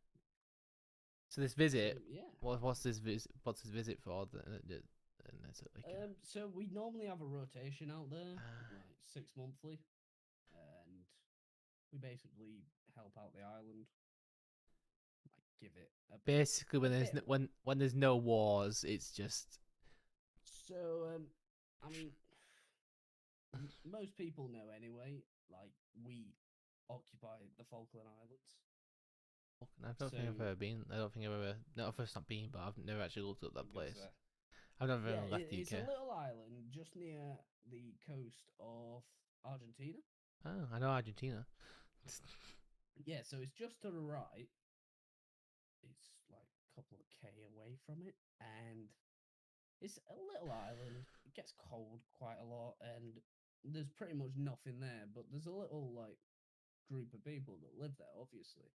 So this visit, So, yeah. what's this visit for? So we normally have a rotation out there, like 6 monthly, and we basically help out the island. Like, give it basically when there's no wars, it's just. So I mean, most people know anyway. Like, we occupy the Falkland Islands. I don't think I've ever been. I don't think I've ever. Not first not been, but I've never actually looked at that place. I've never even left the UK. It's a little island just near the coast of Argentina. Oh, I know Argentina. Yeah, so it's just to the right. It's like a couple of K away from it, and it's a little island. It gets cold quite a lot, and there's pretty much nothing there. But there's a little like group of people that live there, obviously.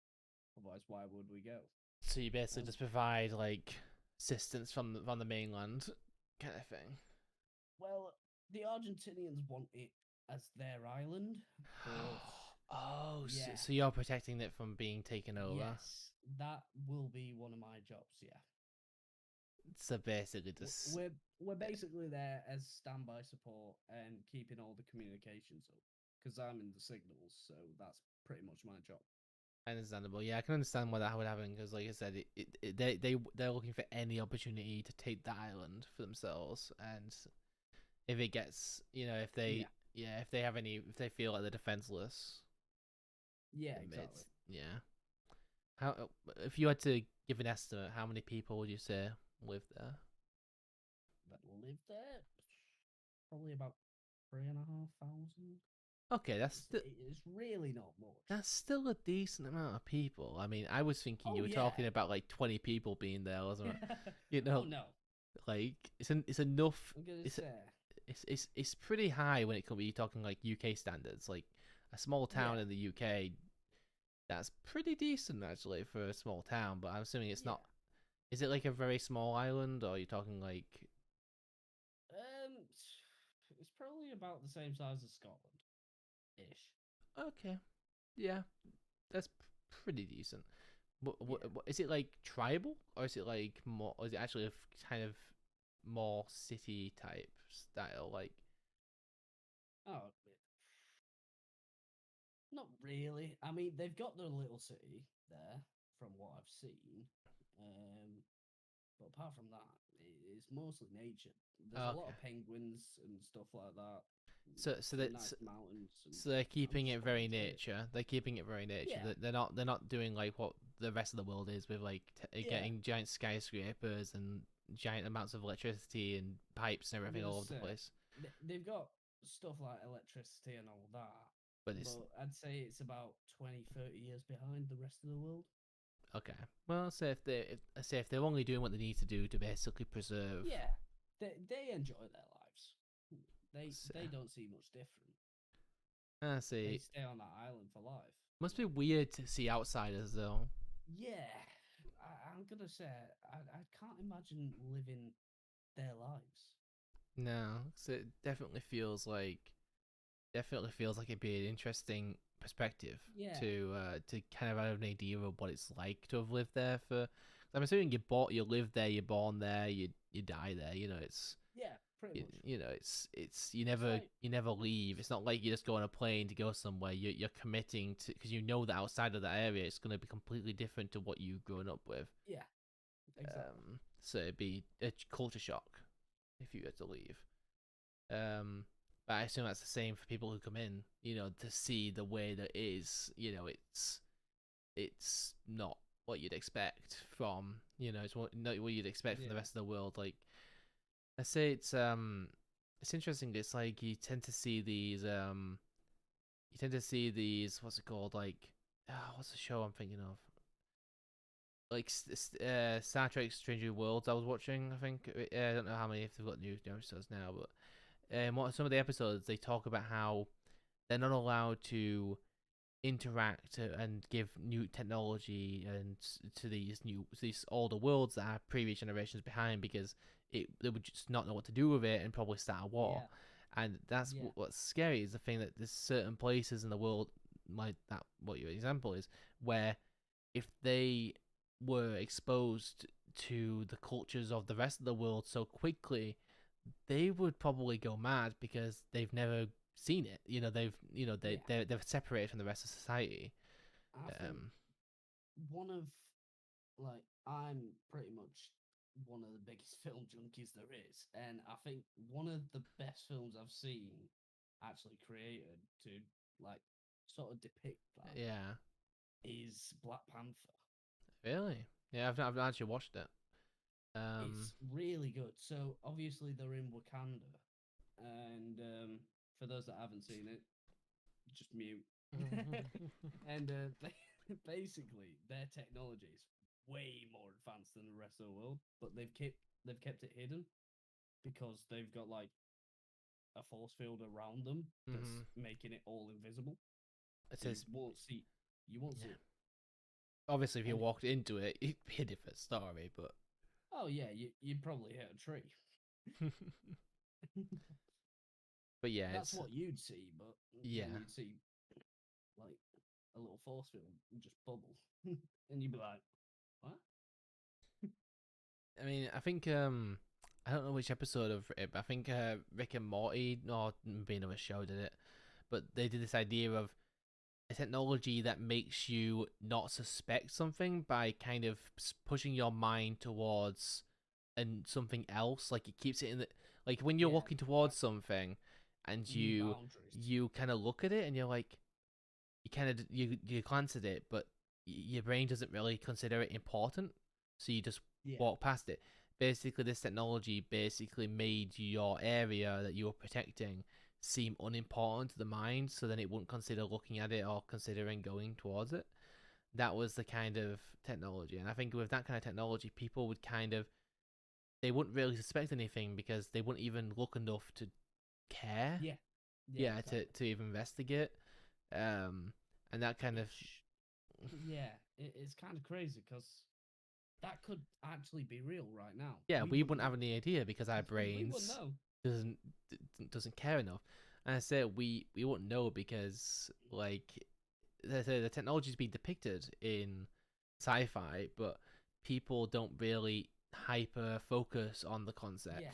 Otherwise, why would we go? So you basically Um, just provide like assistance from the mainland, kind of thing. Well, the Argentinians want it as their island, but Oh, yeah, so you're protecting it from being taken over. yes, that will be one of my jobs. Yeah, So basically, just we're basically there as standby support and keeping all the communications up because I'm in the signals, so that's pretty much my job. understandable. Yeah, I can understand why that would happen because, like I said, they're looking for any opportunity to take the island for themselves, and if it gets, if Yeah, if they have any, if they feel like they're defenseless, yeah, it exactly. yeah. How if you had to give an estimate, how many people would you say live there? That live there, probably about 3,500. Okay, It's really not much. that's still a decent amount of people. I mean, I was thinking Oh you were yeah. talking about like 20 people being there, wasn't it? You Oh know, no, like it's enough. I'm gonna It's say it's pretty high when it comes. You're talking like UK standards, like a small town yeah, in the UK. That's pretty decent actually for a small town. But I'm assuming it's yeah. not. Is it like a very small island, or are you talking like? It's probably about the same size as Scotland, ish. Okay, yeah, that's pretty decent. Yeah. What is it like tribal, or is it like more? Or is it actually a kind of more city type style? Like, Oh, not really. I mean, they've got their little city there, from what I've seen. Um, but apart from that, it's mostly nature. There's a lot okay, of penguins and stuff like that. so Some that's nice mountains, and so they're I'm keeping just it gonna very enjoy it. nature. They're keeping it very nature. Yeah, They're not doing like what the rest of the world is with like yeah. getting giant skyscrapers and giant amounts of electricity and pipes and I'm everything gonna all over the say place. they've got stuff like electricity and all that, But it's but I'd say it's about 20, 30 years behind the rest of the world. okay. Well, say if they're only doing what they need to do to basically preserve. Yeah, they enjoy their lives. They don't see much different. I They see. stay on that island for life. Must be weird to see outsiders though. Yeah, I'm gonna say I can't imagine living their lives. No, so it definitely feels like it'd be an interesting perspective Yeah, to kind of have an idea of what it's like to have lived there for. I'm assuming you live there, you're born there, you die there. yeah, pretty much. It's It's like you never leave. It's not like you just go on a plane to go somewhere. You're committing to because you know that outside of that area it's going to be completely different to what you've grown up with. yeah, exactly. So it'd be a culture shock if you had to leave. But I assume that's the same for people who come in. To see the way that it is. It's not what you'd expect from. Not what you'd expect from the Yeah, rest of the world. Like I say, it's interesting. It's like you tend to see these. What's it called? Like, what's the show I'm thinking of? Like Star Trek Stranger Worlds I was watching. I think I don't know how many if they've got new episodes now, but what some of the episodes they talk about how they're not allowed to interact and give new technology and to these older worlds that have previous generations behind because they would just not know what to do with it and probably start a war. yeah, And that's yeah, what's scary is the thing that there's certain places in the world like that. What your example is where if they were exposed to the cultures of the rest of the world so quickly, they would probably go mad because they've never seen it. yeah. They're separated from the rest of society. I think Um, one of I'm pretty much one of the biggest film junkies there is, and I think one of the best films I've seen actually created to like sort of depict that yeah, is Black Panther. really. Yeah, I've not actually watched it. Um, It's really good. So obviously they're in Wakanda, and for those that haven't seen it, just mute. And basically, their technology is way more advanced than the rest of the world, but they've kept it hidden because they've got like a force field around them that's mhm. making it all invisible. It So you says won't see you won't see yeah. it. Obviously, if you And- walked into it, it'd be a different story, but Oh yeah, you'd probably hit a tree. but yeah, That's it's what you'd see, but Yeah. then you'd see like a little force field just bubble, and you'd be like, "What?" I mean, I think I don't know which episode of it, but I think Rick and Morty or maybe another show did it, but they did this idea of a technology that makes you not suspect something by kind of pushing your mind towards and something else. Like it keeps it in the like when you're Yeah, walking towards something, and new boundaries. you kind of look at it and you're like you kind of you glance at it, but your brain doesn't really consider it important, so you just Yeah, walk past it. Basically, this technology basically made your area that you were protecting seem unimportant to the mind, so then it wouldn't consider looking at it or considering going towards it. That was the kind of technology, and I think with that kind of technology, people would kind of they wouldn't really suspect anything because they wouldn't even look enough to care. yeah, Yeah, exactly. to even investigate. And that kind of Yeah, it's kind of crazy because that could actually be real right now. yeah, we wouldn't have know. any idea because our We wouldn't brains know. doesn't doesn't care enough. And I said we wouldn't know because like the technology's been depicted in sci-fi, but people don't really hyper focus on the concept, Yeah.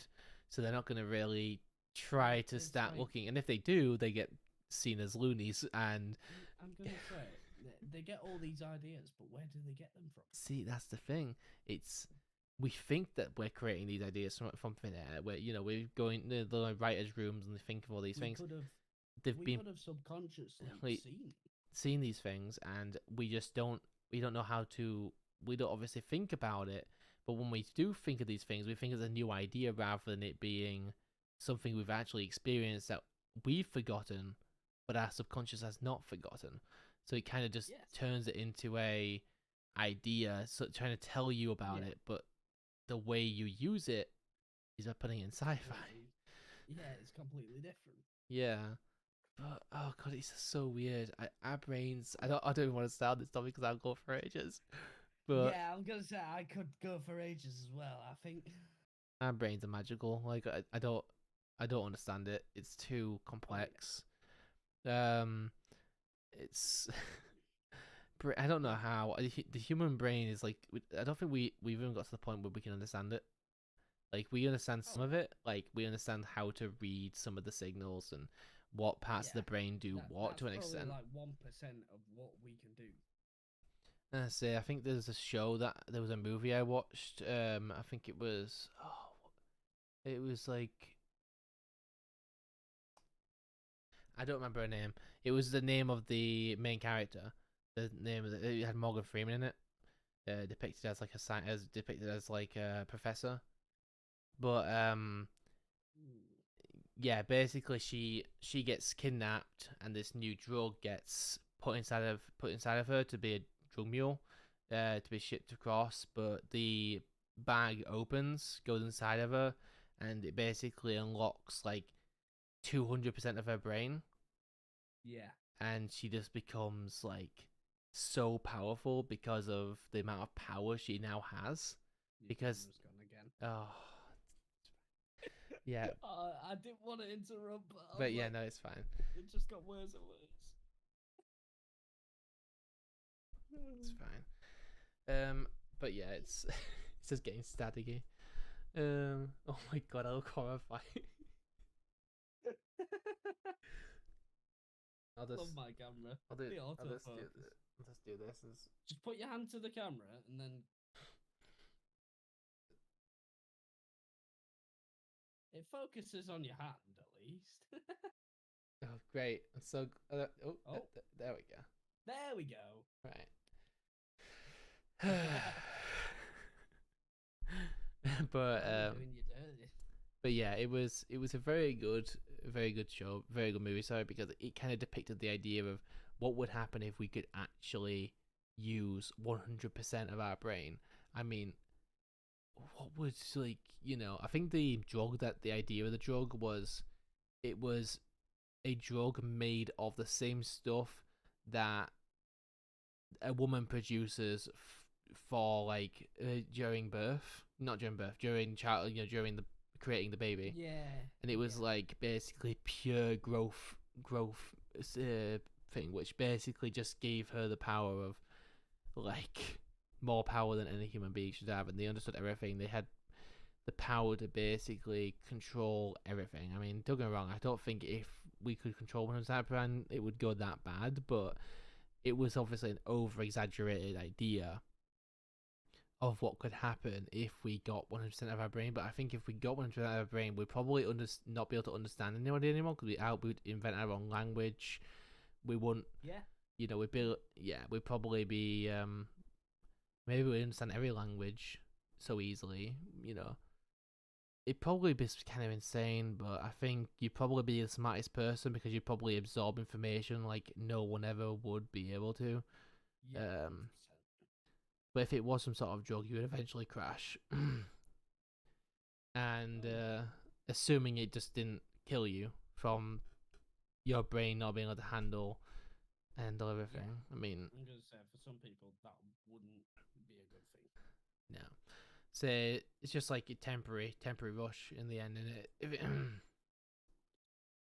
so they're not going to really try to It's start like- looking. And if they do, they get seen as loonies. And I'm gonna say they get all these ideas, but where do they get them from? see, that's the thing. It's we think that we're creating these ideas from thin air. Where we're going to the writers' rooms and they think of all these things. They've We been could have subconsciously like, seen these things, and we don't know how to. We don't obviously think about it. But when we do think of these things, we think it's a new idea rather than it being something we've actually experienced that we've forgotten, but our subconscious has not forgotten. So it kind of just Yes. turns it into a idea, so trying to tell you about Yeah. it, but the way you use it is by putting it in sci-fi. Yeah, it's completely different. Yeah, but oh god, it's just so weird. Our brains. I don't even want to start this topic because I'll go for ages. But Yeah, I'm gonna say I could go for ages as well. I think. our brains are magical. Like I don't understand it. It's too complex. It's I don't know how the human brain is like. I don't think we've even got to the point where we can understand it. Like we understand some of it. Like we understand how to read some of the signals and what parts of the brain do what to an that's extent. probably like 1% of what we can do. I say I think there's a show that there was a movie I watched. I think it was it was like I don't remember her name. It was the name of the main character. The name of it had Morgan Freeman in it. Depicted as like as depicted as like a professor. But yeah, basically she gets kidnapped and this new drug gets put inside of her to be a drug mule, to be shipped across. But the bag opens, goes inside of her, and it basically unlocks like 200% of her brain, Yeah. and she just becomes like so powerful because of the amount of power she now has. Your Because camera's gone again. oh yeah, I didn't want to interrupt, but, I but was yeah, like, no, it's fine. it just got worse and worse. It's fine. But yeah, it's it's just getting staticky. Oh my god, I look horrified. I'll Love just, my camera. I'll do, The I'll just do, autofocus. I'll just do this. Just put your hand to the camera and then. It focuses on your hand at least. Oh, great! I'm so. Oh, Oh. there we go. There we go. Right. But I'm doing you dirty. but yeah, it was a very good show, very good movie. Sorry, because it kind of depicted the idea of what would happen if we could actually use 100% of our brain. I mean, what would like I think the idea of the drug was it was a drug made of the same stuff that a woman produces for like during birth, not during birth, during child, during the creating the baby, Yeah. and it was like basically pure growth thing, which basically just gave her the power of like more power than any human being should have, and they understood everything. They had the power to basically control everything. I mean, don't get me wrong, I don't think if we could control 100% it would go that bad, but it was obviously an over exaggerated idea of what could happen if we got 100% of our brain. But I think if we got 100% of our brain, we'd probably not be able to understand anybody anymore because we'd invent our own language. We wouldn't, Yeah. we'd probably be, maybe we understand every language so easily, It'd probably be kind of insane, but I think you'd probably be the smartest person because you'd probably absorb information like no one ever would be able to. Yeah. 100%. But if it was some sort of drug, you would eventually crash. And assuming it just didn't kill you from your brain not being able to handle everything. Yeah. I mean, I'm gonna say for some people that wouldn't be a good thing. no. Say it's just like a temporary rush in the end, and if it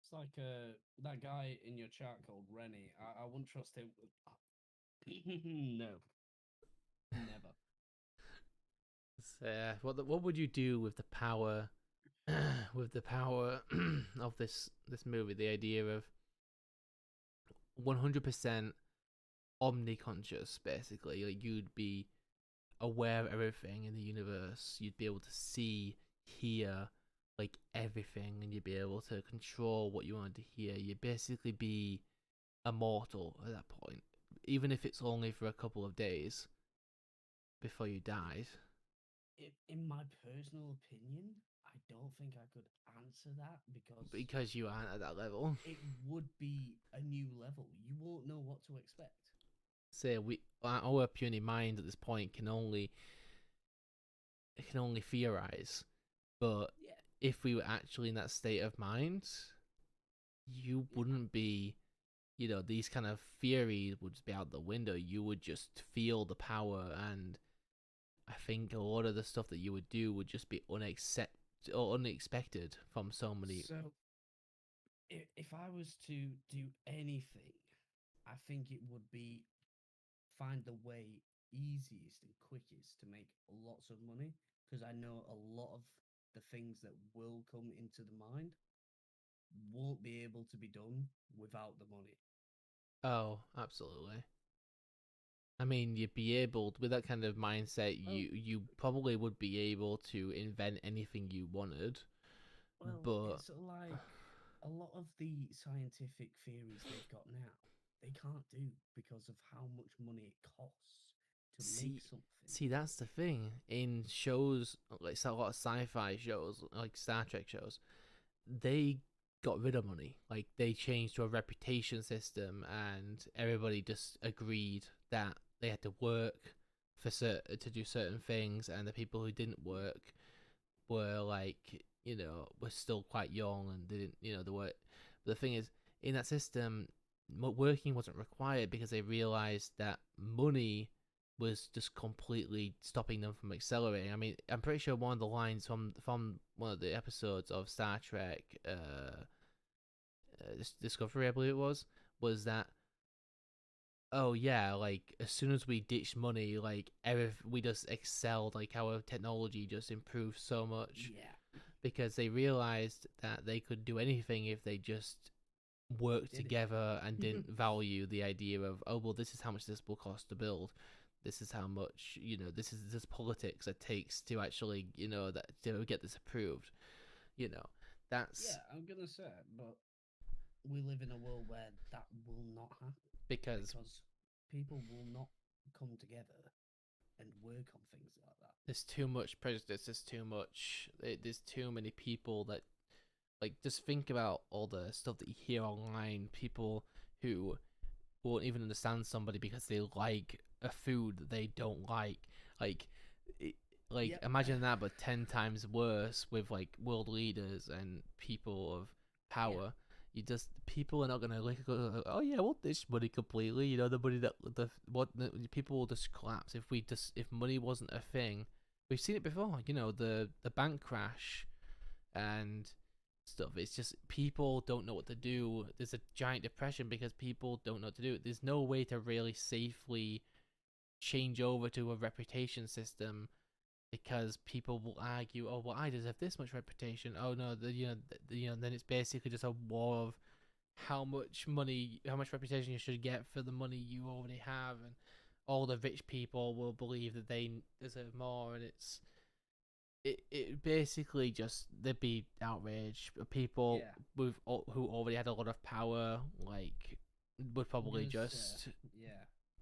It's like that guy in your chat called Rennie. I wouldn't trust him. No, never. what would you do with the power with the power of this movie? The idea of 100% omniconscious, basically, like you'd be aware of everything in the universe. You'd be able to see, hear, like everything, and you'd be able to control what you wanted to hear. You'd basically be immortal at that point, even if it's only for a couple of days before you died. In my personal opinion, I don't think I could answer that Because you aren't at that level. it would be a new level. You won't know what to expect. Say our puny mind at this point can only theorize, but Yeah. if we were actually in that state of mind, you wouldn't be, these kind of theories would just be out the window. You would just feel the power, and I think a lot of the stuff that you would do would just be unexpected from so many. So, if I was to do anything, I think it would be find the way easiest and quickest to make lots of money, because I know a lot of the things that will come into the mind won't be able to be done without the money. Oh, absolutely. I mean, you'd be able, with that kind of mindset, Well- you probably would be able to invent anything you wanted. Well, But it's like a lot of the scientific theories they've got now, they can't do because of how much money it costs to make something. see, that's the thing. In shows, like a lot of sci-fi shows, like Star Trek shows, they got rid of money. Like they changed to a reputation system, and everybody just agreed that they had to work to do certain things, and the people who didn't work were like, were still quite young, and they didn't, they were. But the thing is, in that system, working wasn't required because they realized that money was just completely stopping them from accelerating. I mean, I'm pretty sure one of the lines from one of the episodes of Star Trek, Discovery, I believe it was that, oh yeah, like as soon as we ditched money, like we just excelled, like our technology just improved so much. Yeah. Because they realized that they could do anything if they just worked together and didn't value the idea of, oh well, this is how much this will cost to build, this is how much, this is this politics it takes to actually, that to get this approved. That's Yeah, I'm gonna say it, but we live in a world where that will not happen because people will not come together and work on things like that. there's too much prejudice, there's too many people that, like, just think about all the stuff that you hear online, people who won't even understand somebody because they like a food that they don't like Yep. imagine that, but 10 times worse with like world leaders and people of power. you just people are not gonna go, oh yeah, we'll ditch money completely. You know, the money that the people will just collapse if money wasn't a thing. We've seen it before. You know, the bank crash and stuff. It's just people don't know what to do. There's a giant depression because people don't know what to do. There's no way to really safely change over to a reputation system because people will argue, oh well, I deserve this much reputation. Oh no, then it's basically just a war of how much money, how much reputation you should get for the money you already have, and all the rich people will believe that they deserve more, and it basically just there'd be outrage. People with who already had a lot of power, like, would probably just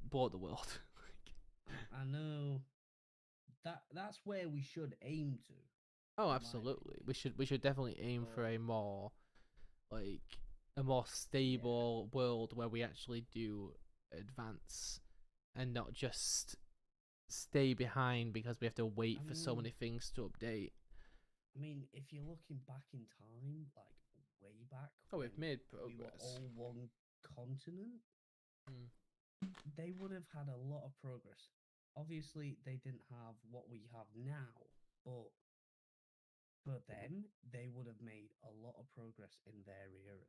blow the world. I know that's where we should aim to. Oh, absolutely. We should definitely aim for a more stable world where we actually do advance and not just stay behind because we have to wait for so many things to update. I mean, if you're looking back in time, like way back, we've made progress. We were all one continent. They would have had a lot of progress. Obviously, they didn't have what we have now, but for them, they would have made a lot of progress in their era.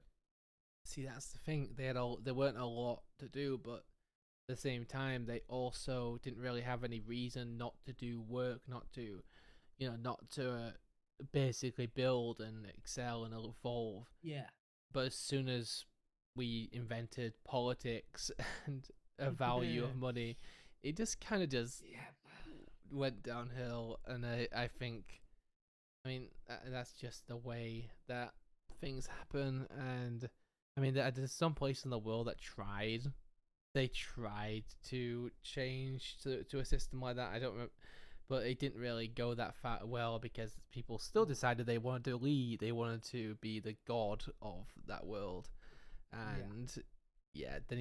See, that's the thing. There weren't a lot to do, but at the same time, they also didn't really have any reason not to do work, not to basically build and excel and evolve. Yeah. But as soon as we invented politics and a value of money, it just kind of just went downhill. And I think, I mean, that's just the way that things happen. And I mean, there's some place in the world that they tried to change to a system like that. I don't remember, but it didn't really go that far well because people still decided they wanted to lead. They wanted to be the god of that world. And then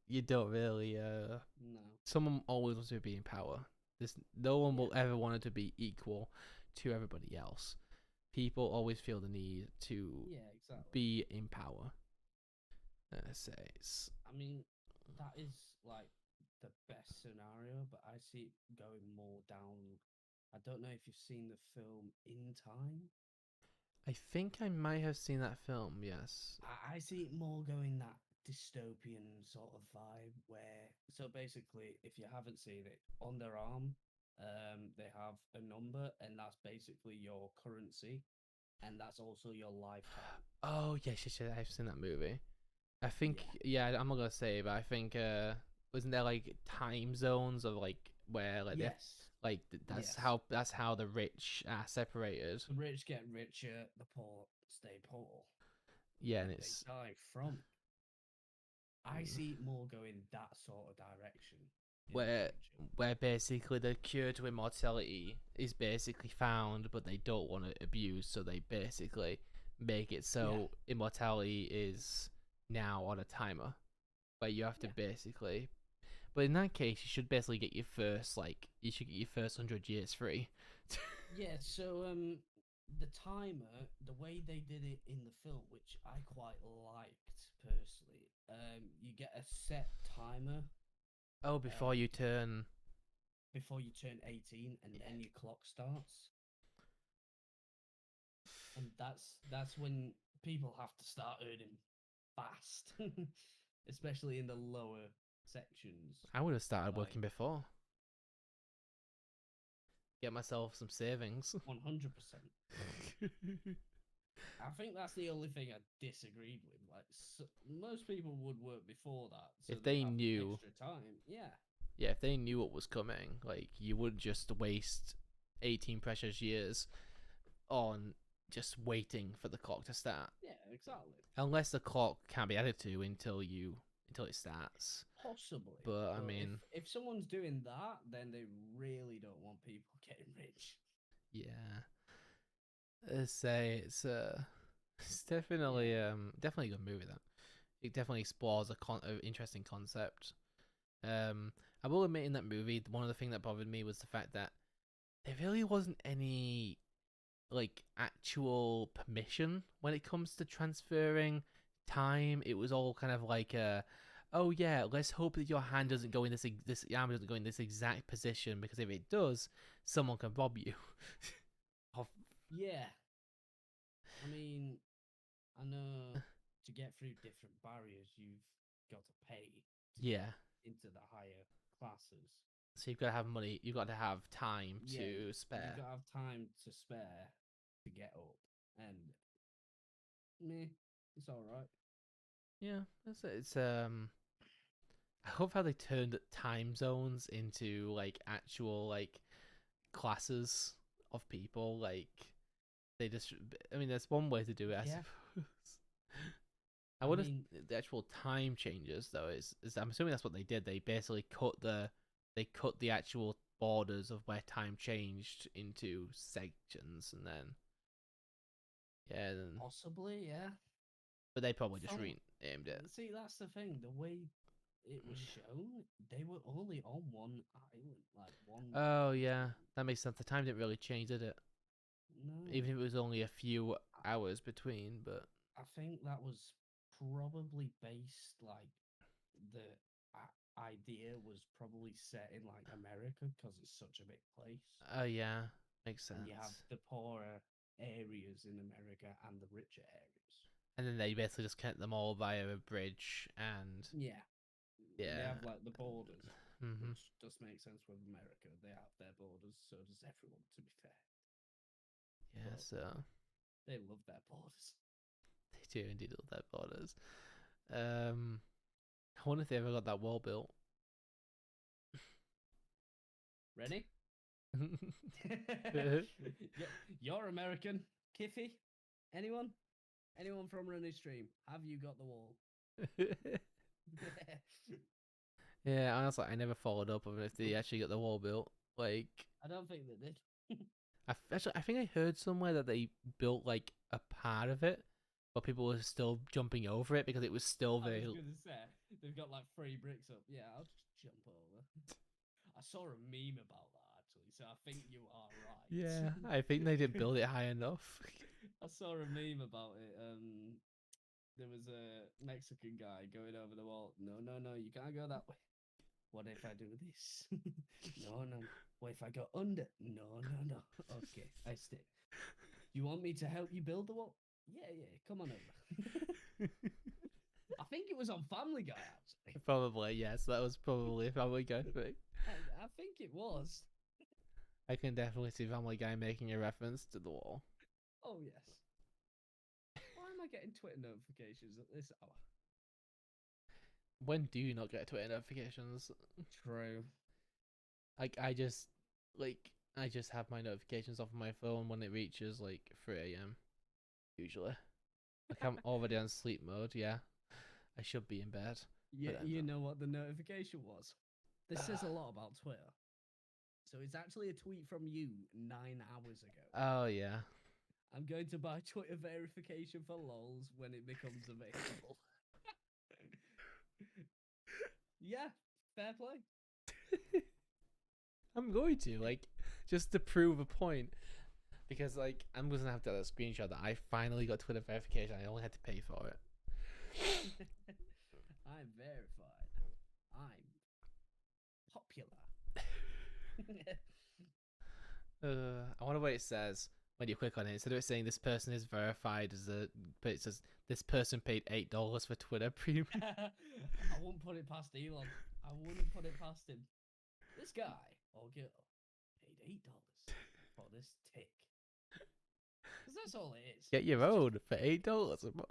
you don't really no. Someone always wants to be in power. No one will ever want to be equal to everybody else. People always feel the need to be in power. I mean, that is like the best scenario, but I see it going more down. I don't know if you've seen the film In Time. I think I might have seen that film, yes. I see it more going that dystopian sort of vibe where, so basically, if you haven't seen it, on their arm, they have a number, and that's basically your currency, and that's also your lifetime. Oh, yes, I've seen that movie. I think, I'm not gonna say, but I think, wasn't there like time zones of like where like that's how the rich are separated. The rich get richer, the poor stay poor. Yeah, and they die from it. I see it more going that sort of direction. Where basically the cure to immortality is basically found, but they don't want to abuse, so they basically make it so immortality is now on a timer, where you have to basically. But in that case, you should basically get your first 100 years free. So the timer, the way they did it in the film, which I quite liked personally, you get a set timer. Oh, before you turn 18, and then your clock starts. And that's when people have to start earning fast, especially in the lower sections. I would have started working before. Get myself some savings. 100%. I think that's the only thing I disagreed with. Like, most people would work before that, so if they knew extra time. Yeah, if they knew what was coming, like, you wouldn't just waste 18 precious years on just waiting for the clock to start. Yeah, exactly. Unless the clock can't be added to until it starts. Possibly. But I mean, if someone's doing that, then they really don't want people getting rich. Yeah. It's definitely definitely a good movie. That it definitely explores a interesting concept. I will admit, in that movie, one of the things that bothered me was the fact that there really wasn't any like actual permission when it comes to transferring time. It was all kind of like oh yeah, let's hope that your hand doesn't go in this arm doesn't go in this exact position, because if it does, someone can rob you. Yeah. I mean, I know to get through different barriers, you've got to pay to Yeah. get into the higher classes. So you've got to have money. You've got to have time Yeah, to spare. You've got to have time to spare to get up, and meh, it's all right. Yeah, it's I love how they turned time zones into like actual like classes of people. Like they just, I mean, there's one way to do it, I Yeah. suppose. I wonder mean- if the actual time changes though. Is I'm assuming that's what they did. They basically cut the actual borders of where time changed into sections, and then Possibly, yeah. but they probably just From- renamed it. See, that's the thing. The way it was shown, they were only on one island, like one. Oh yeah, continent. that makes sense. The time didn't really change, did it? No. Even if it was only a few hours between, but I think that was probably based like the idea was probably set in like America because it's such a big place. oh yeah, makes sense. And you have the poorer areas in America and the richer areas. And then they basically just connect them all via a bridge, and Yeah. They yeah, have like the borders, hmm which does make sense with America. They have their borders, so does everyone, to be fair. yeah. Well, So They love their borders. they do indeed love their borders. I wonder if they ever got that wall built. Ready? You're American. Kiffy? Anyone? Anyone from Running Stream? Have you got the wall? Yeah, honestly, I never followed up on if they actually got the wall built. Like, I don't think they did. I think I heard somewhere that they built like a part of it, but people were still jumping over it because it was still I very. was gonna say they've got like 3 bricks up. Yeah, I'll just jump over. I saw a meme about that actually, so I think you are right. Yeah, I think they didn't build it high enough. I saw a meme about it. There was a Mexican guy going over the wall. No, you can't go that way. What if I do this? No. What if I go under? No. Okay, I stay. You want me to help you build the wall? Yeah, come on over. I think it was on Family Guy, actually. Probably, yes. That was probably a Family Guy thing. I think it was. I can definitely see Family Guy making a reference to the wall. Oh, yes. Why am I getting Twitter notifications at this hour? When do you not get Twitter notifications? True. I just have my notifications off of my phone when it reaches like 3 a.m. usually. Like I'm already on sleep mode. Yeah, I should be in bed. Yeah, But I'm you not. know what the notification was? This says a lot about Twitter. So it's actually a tweet from you 9 hours ago. Oh yeah. I'm going to buy Twitter verification for lols when it becomes available. Yeah, fair play. I'm going to just to prove a point, because I'm gonna have to have a screenshot that I finally got Twitter verification. I only had to pay for it. I'm verified. I'm popular. I wonder what it says when you click on it. Instead of it saying this person is verified but it says this person paid $8 for Twitter Premium. I wouldn't put it past Elon. I wouldn't put it past him. This guy or girl paid $8 for this tick. Because that's all it is. Get your own for $8 a month.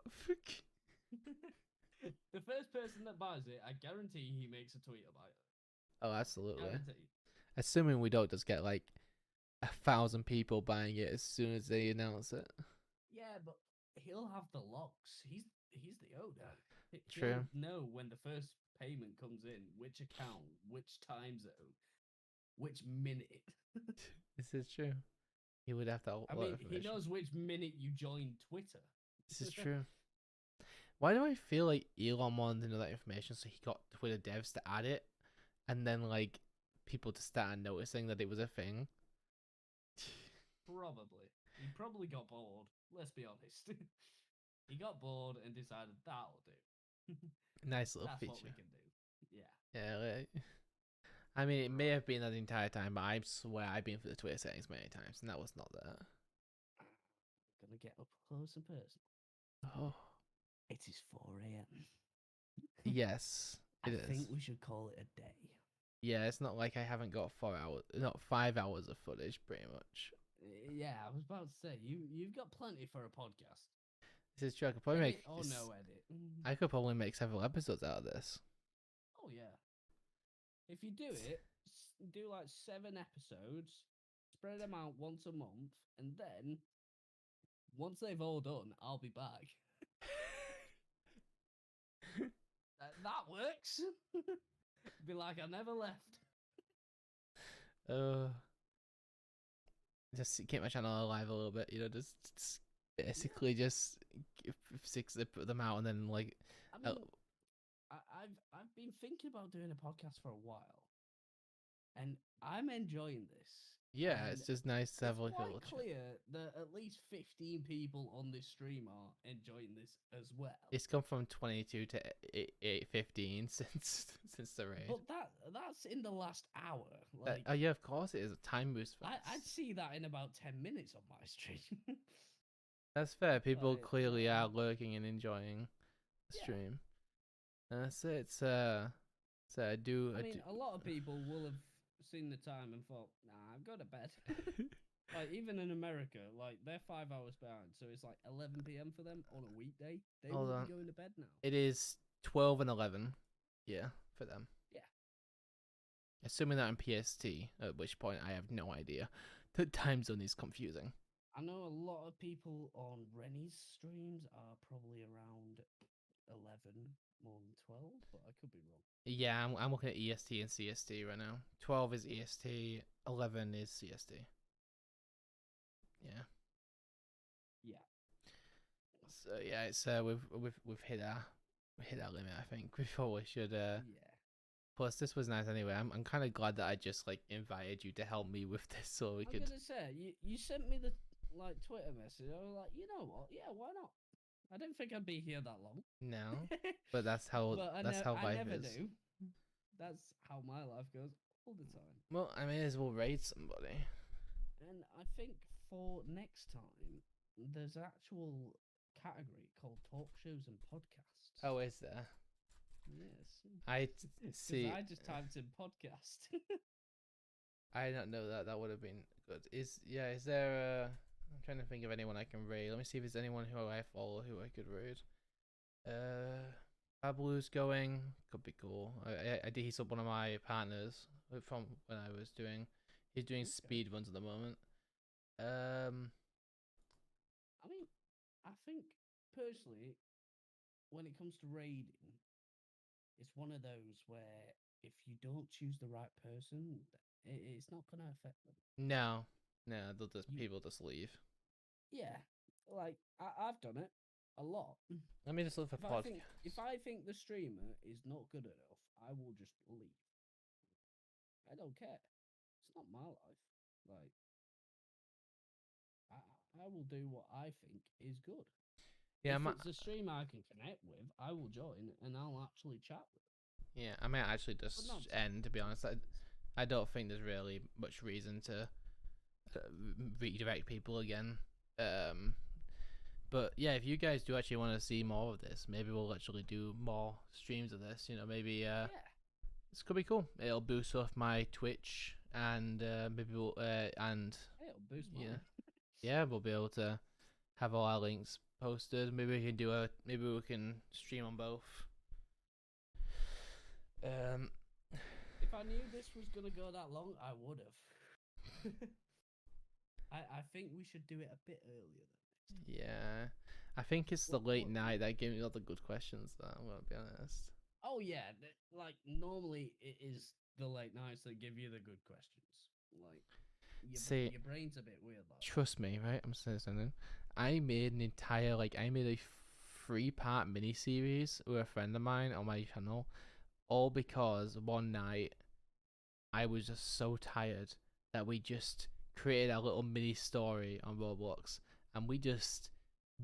The first person that buys it, I guarantee he makes a tweet about it. Oh, absolutely. Guarantee. Assuming we don't just get 1,000 people buying it as soon as they announce it. Yeah, but he'll have the locks. He's the owner. True. He'll know when the first payment comes in, which account, which time zone, which minute. This is true. He would have to. I mean, he knows which minute you join Twitter. This is true. Why do I feel like Elon wanted to know that information, so he got Twitter devs to add it, and then people to start noticing that it was a thing? Probably. He probably got bored. Let's be honest. He got bored and decided that'll do. Nice little That's feature. what we can do. Yeah. Yeah, like, I mean, it may have been that the entire time, but I swear I've been through the Twitter settings many times, and that was not that. Gonna get up close and personal. Oh, It is 4 a.m. yes, I it is. think we should call it a day. Yeah, it's not like I haven't got 4 hours, not 5 hours of footage, pretty much. Yeah, I was about to say you've got plenty for a podcast. This is true. I could probably Edit make. or no edit. I could probably make several episodes out of this. Oh yeah. If you do it, do like 7 episodes, spread them out once a month, and then once they've all done, I'll be back. That works. Be like I never left. Just keep my channel alive a little bit, you know, just basically just put them out and then like. I mean, I've been thinking about doing a podcast for a while, and I'm enjoying this. Yeah, and it's just nice to have like it's a quite little chat. clear that at least 15 people on this stream are enjoying this as well. It's come from 22 to 8:15 since the raid. But that's in the last hour. Like, Oh yeah, of course it is a time boost. I'd see that in about 10 minutes on my stream. That's fair. People Like, clearly are lurking and enjoying the Yeah. stream. And that's it. So I do. I mean, a lot of people will have seen the time and thought, nah, I've got to bed. Like, even in America, like, they're 5 hours behind, so it's like 11 p.m. for them on a weekday. They Hold will on. be going to bed now. It is 12 and 11. Yeah, for them. Yeah. Assuming that in PST, at which point I have no idea. The time zone is confusing. I know a lot of people on Rennie's streams are probably around 11 more than 12, but I could be wrong. Yeah, I'm looking at EST and CST right now. 12 is EST, 11 is CST. Yeah. Yeah. So yeah, it's we've hit our limit. I think before we should. Yeah. Plus, this was nice anyway. I'm kind of glad that I just like invited you to help me with this, so we I'm could. gonna say you sent me the like Twitter message. I was like, you know what? Yeah, why not? I didn't think I'd be here that long. No, but that's how But I life never is. do. That's how my life goes all the time. Well, I may as well raid somebody. And I think for next time, there's an actual category called talk shows and podcasts. Oh, is there? Yes. I 'Cause see. I just typed in podcast. I don't know that. That would have been good. Is there? I'm trying to think of anyone I can raid. Let me see if there's anyone who I follow who I could raid. Babalu's going. Could be cool. I did he's up one of my partners from when I was doing. He's doing Okay. speed runs at the moment. I mean, I think personally, when it comes to raiding, it's one of those where if you don't choose the right person, it's not going to affect them. No, they'll just You- people just leave. Yeah, like I've done it a lot. Let me just look for podcast. If I think the streamer is not good enough, I will just leave. I don't care. It's not my life. Like, I will do what I think is good. Yeah, If it's a streamer I can connect with, I will join and I'll actually chat with them. yeah. I might actually just not end. To be honest, I don't think there's really much reason to redirect people again. But yeah, if you guys do actually want to see more of this, maybe we'll actually do more streams of this. You know, maybe Yeah. this could be cool. It'll boost off my Twitch and maybe we'll and Hey, it'll boost yeah, mine. yeah, we'll be able to have all our links posted. Maybe we can maybe we can stream on both. If I knew this was gonna go that long, I would have. I think we should do it a bit earlier than next time. Yeah, I think it's the What- late what- night that gave me all the good questions. Though I'm gonna be honest. Oh yeah, like normally it is the late nights that give you the good questions. Like See, your brain's a bit weird. Like trust me, right? I'm saying something. I made an entire I made a 3-part mini series with a friend of mine on my channel, all because one night I was just so tired that we just created a little mini story on Roblox, and we just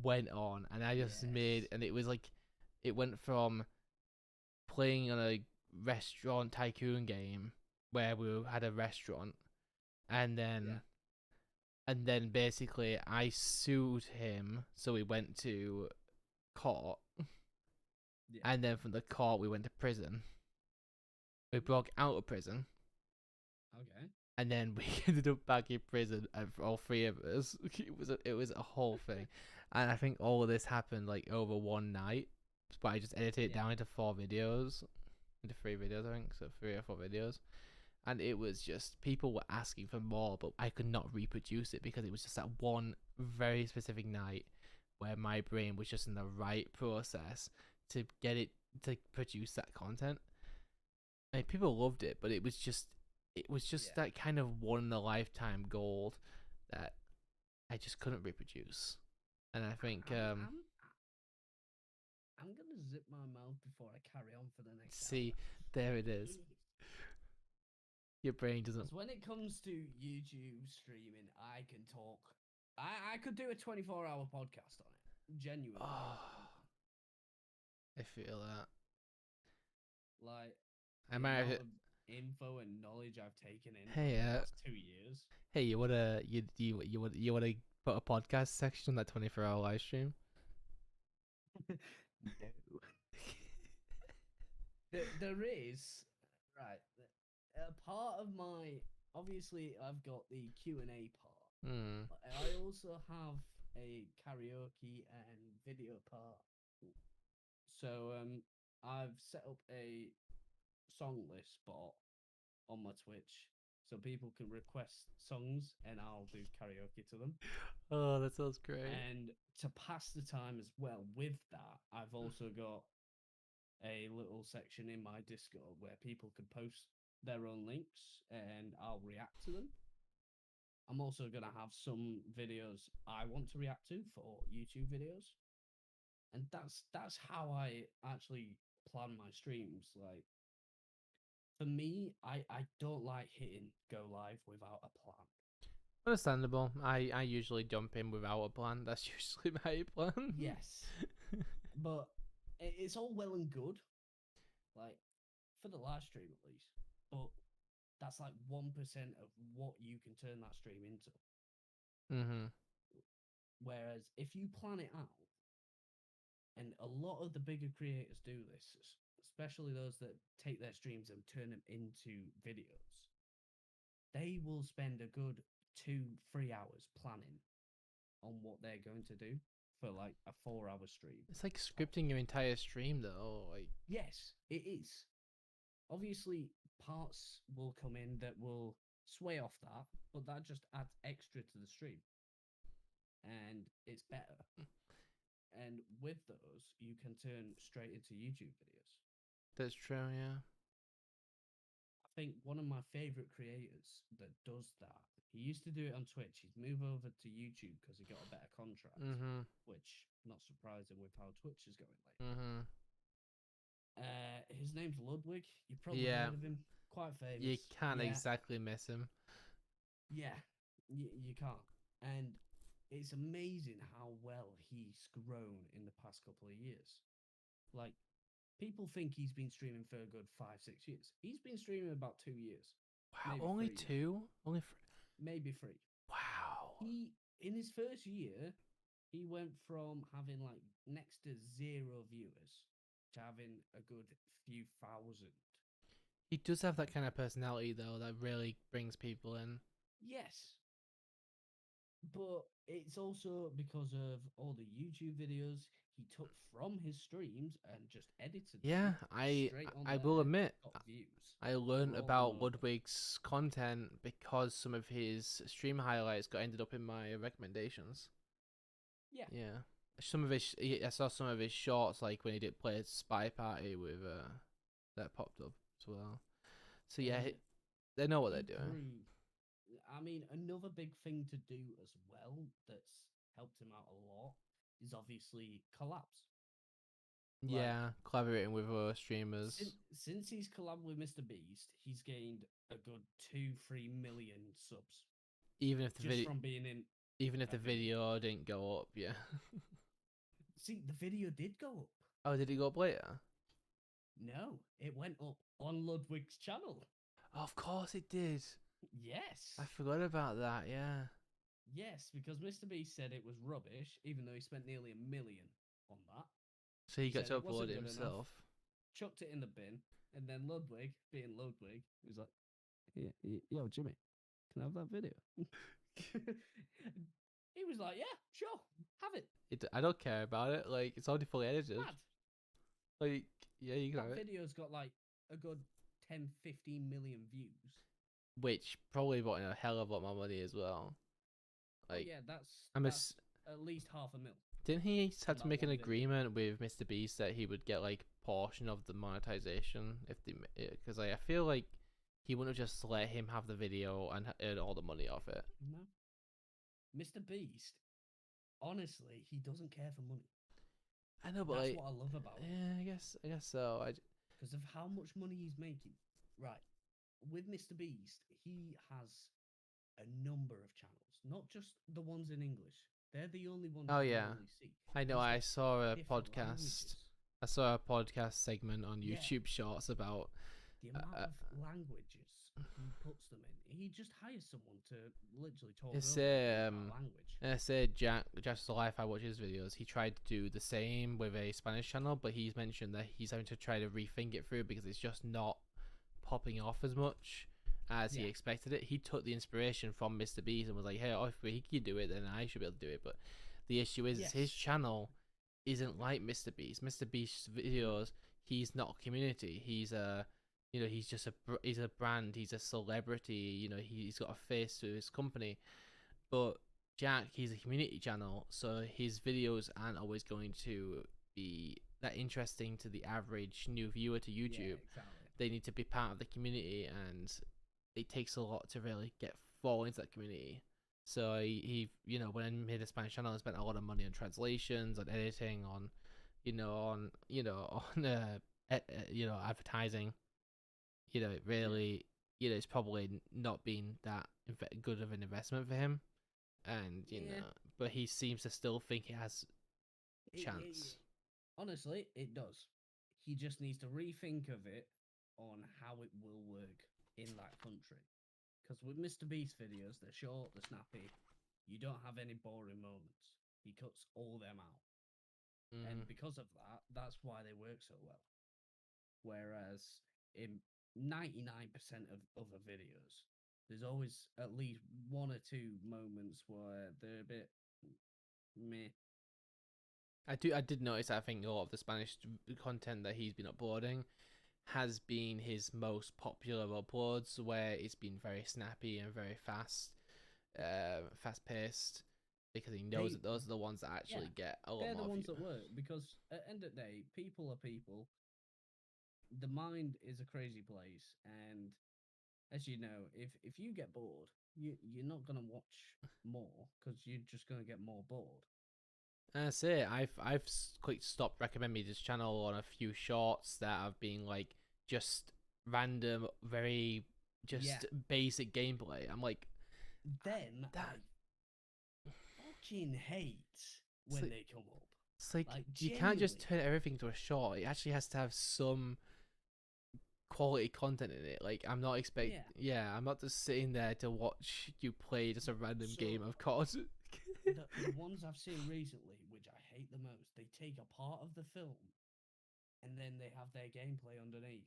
went on, and I just made, Yes. and it was like, it went from playing on a restaurant tycoon game where we had a restaurant, and then basically I sued him, so we went to court, Yeah. and then from the court we went to prison. We broke out of prison, Okay. and then we ended up back in prison, and for all three of us, it was a whole thing, and I think all of this happened like over one night, but I just edited it Yeah. down into 3 videos, I think, so 3 or 4 videos, and it was just people were asking for more, but I could not reproduce it because it was just that one very specific night where my brain was just in the right process to get it to produce that content. And people loved it, but it was just that kind of one in a lifetime gold that I just couldn't reproduce. And I think I'm gonna zip my mouth before I carry on for the next see, hour. there it is. Your brain doesn't. Because when it comes to YouTube streaming, I can talk. I could do a 24-hour podcast on it. Genuinely. Oh, I feel that. Like, I the might have amount it. of info and knowledge I've taken in Hey, over the last 2 years. Hey, you wanna put a podcast section on that 24-hour live stream? No. There is, right, a part of my, obviously I've got the Q&A part. Hmm. But I also have a karaoke and video part. So I've set up a song list spot on my Twitch so people can request songs and I'll do karaoke to them. Oh, that sounds great. And to pass the time as well with that, I've also got a little section in my Discord where people can post their own links and I'll react to them. I'm also going to have some videos I want to react to for YouTube videos. And that's how I actually plan my streams. Like, for me, I don't like hitting go live without a plan. Understandable. I usually jump in without a plan. That's usually my plan. Yes. But it's all well and good, like, for the live stream at least. But that's like 1% of what you can turn that stream into. Mm-hmm. Whereas if you plan it out, and a lot of the bigger creators do this, especially those that take their streams and turn them into videos, they will spend a good 2-3 hours planning on what they're going to do for like a 4-hour stream. It's like scripting your entire stream, though. Like, yes, it is. Obviously, parts will come in that will sway off that, but that just adds extra to the stream, and it's better. And with those, you can turn straight into YouTube videos. that's true. Yeah. I think one of my favorite creators that does that, he used to do it on Twitch. He's moved over to YouTube because he got a better contract, Mm-hmm. which not surprising with how Twitch is going lately. Mm-hmm. His name's Ludwig. You probably Yeah. heard of him. Quite famous. You can't Yeah. exactly miss him. Yeah, you can't. And it's amazing how well he's grown in the past couple of years. Like, people think he's been streaming for a good 5-6 years. He's been streaming about 2 years. Wow, Maybe only 3 years. 2? Only Maybe 3. Wow. He, in his first year, he went from having like next to 0 viewers to having a good few thousand. He does have that kind of personality, though, that really brings people in. Yes. But it's also because of all the YouTube videos he took from his streams and just edited Yeah, them straight on I will there, admit, got views. I learned all about over. Ludwig's content because some of his stream highlights got ended up in my recommendations. Yeah. Yeah. Some of his, I saw some of his shorts, like when he did play Spy Party with, that popped up as well. So yeah, And they know what they're he doing. grew. I mean, another big thing to do as well that's helped him out a lot is obviously collabs. Yeah, collaborating with other streamers. Since he's collabed with Mr. Beast, he's gained a good 2-3 million subs. Even if the just video, from being in. even if a the video didn't go up, yeah. See, the video did go up. Oh, did it go up later? No, it went up on Ludwig's channel. Of course it did. Yes. I forgot about that. Yeah. Yes, because Mr. Beast said it was rubbish, even though he spent nearly $1 million on that. So he got said to it wasn't upload it good enough. himself. Chucked it in the bin, and then Ludwig, being Ludwig, was like, "Yo, Jimmy, can I have that video?" He was like, "Yeah, sure, have it." I don't care about it. Like, it's already fully edited. Mad. Like, yeah, you can That have it. video's got like a good 10, 15 million views. Which probably brought in a hell of a lot more money as well. Like, yeah, that's I'm that's at least $500,000. didn't he have to that make an one video. agreement with Mr. Beast that he would get like portion of the monetization if they, because I feel like he wouldn't have just let him have the video and earn all the money off it. No, Mr. Beast, honestly, he doesn't care for money. I know, but That's like, what I love about him. yeah, I guess so. Because of how much money he's making. Right. With Mr. Beast, he has a number of channels, not just the ones in English. They're the only ones Oh, you yeah. normally see. I know. He's I got saw a different podcast. languages. I saw a podcast segment on Yeah. YouTube Shorts about. The amount of languages he puts them in. He just hires someone to literally talk It's over that language. I said Jack's Life. I watch his videos. He tried to do the same with a Spanish channel, but he's mentioned that he's having to try to rethink it through because it's just not popping off as much as he expected it. He took the inspiration from Mr. Beast and was like, "Hey, if he can do it, then I should be able to do it." But the issue is his channel isn't like Mr. Beast. Mr. Beast's videos, he's not a community. He's a he's just he's a brand. He's a celebrity. He's got a face to his company. But Jack, he's a community channel, so his videos aren't always going to be that interesting to the average new viewer to YouTube. Yeah, exactly. They need to be part of the community, and it takes a lot to really fall into that community. So he when I made a Spanish channel, I spent a lot of money on translations, on editing, on advertising. It really, it's probably not been that good of an investment for him, and but he seems to still think it has chance. Honestly, it does. He just needs to rethink of it on how it will work in that country. Because with Mr. Beast videos, they're short, they're snappy. You don't have any boring moments. He cuts all them out. And because of that, that's why they work so well. Whereas in 99% of other videos, there's always at least one or two moments where they're a bit meh. I did notice that I think a lot of the Spanish content that he's been uploading has been his most popular uploads, where it's been very snappy and very fast paced, because he knows that those are the ones that actually get a lot more. They're the ones that work, because at the end of the day, people are people. The mind is a crazy place, and as you know, if you get bored, you're not gonna watch more because you're just gonna get more bored. That's it. I've quite stopped recommending this channel on a few shorts that have been like just random, very just basic gameplay. I'm like, then I fucking hate when they come up. It's like you can't just turn everything to a short. It actually has to have some quality content in it. Like, I'm not expecting. Yeah, I'm not just sitting there to watch you play just a random game of COD. The ones I've seen recently, which I hate the most, they take a part of the film and then they have their gameplay underneath.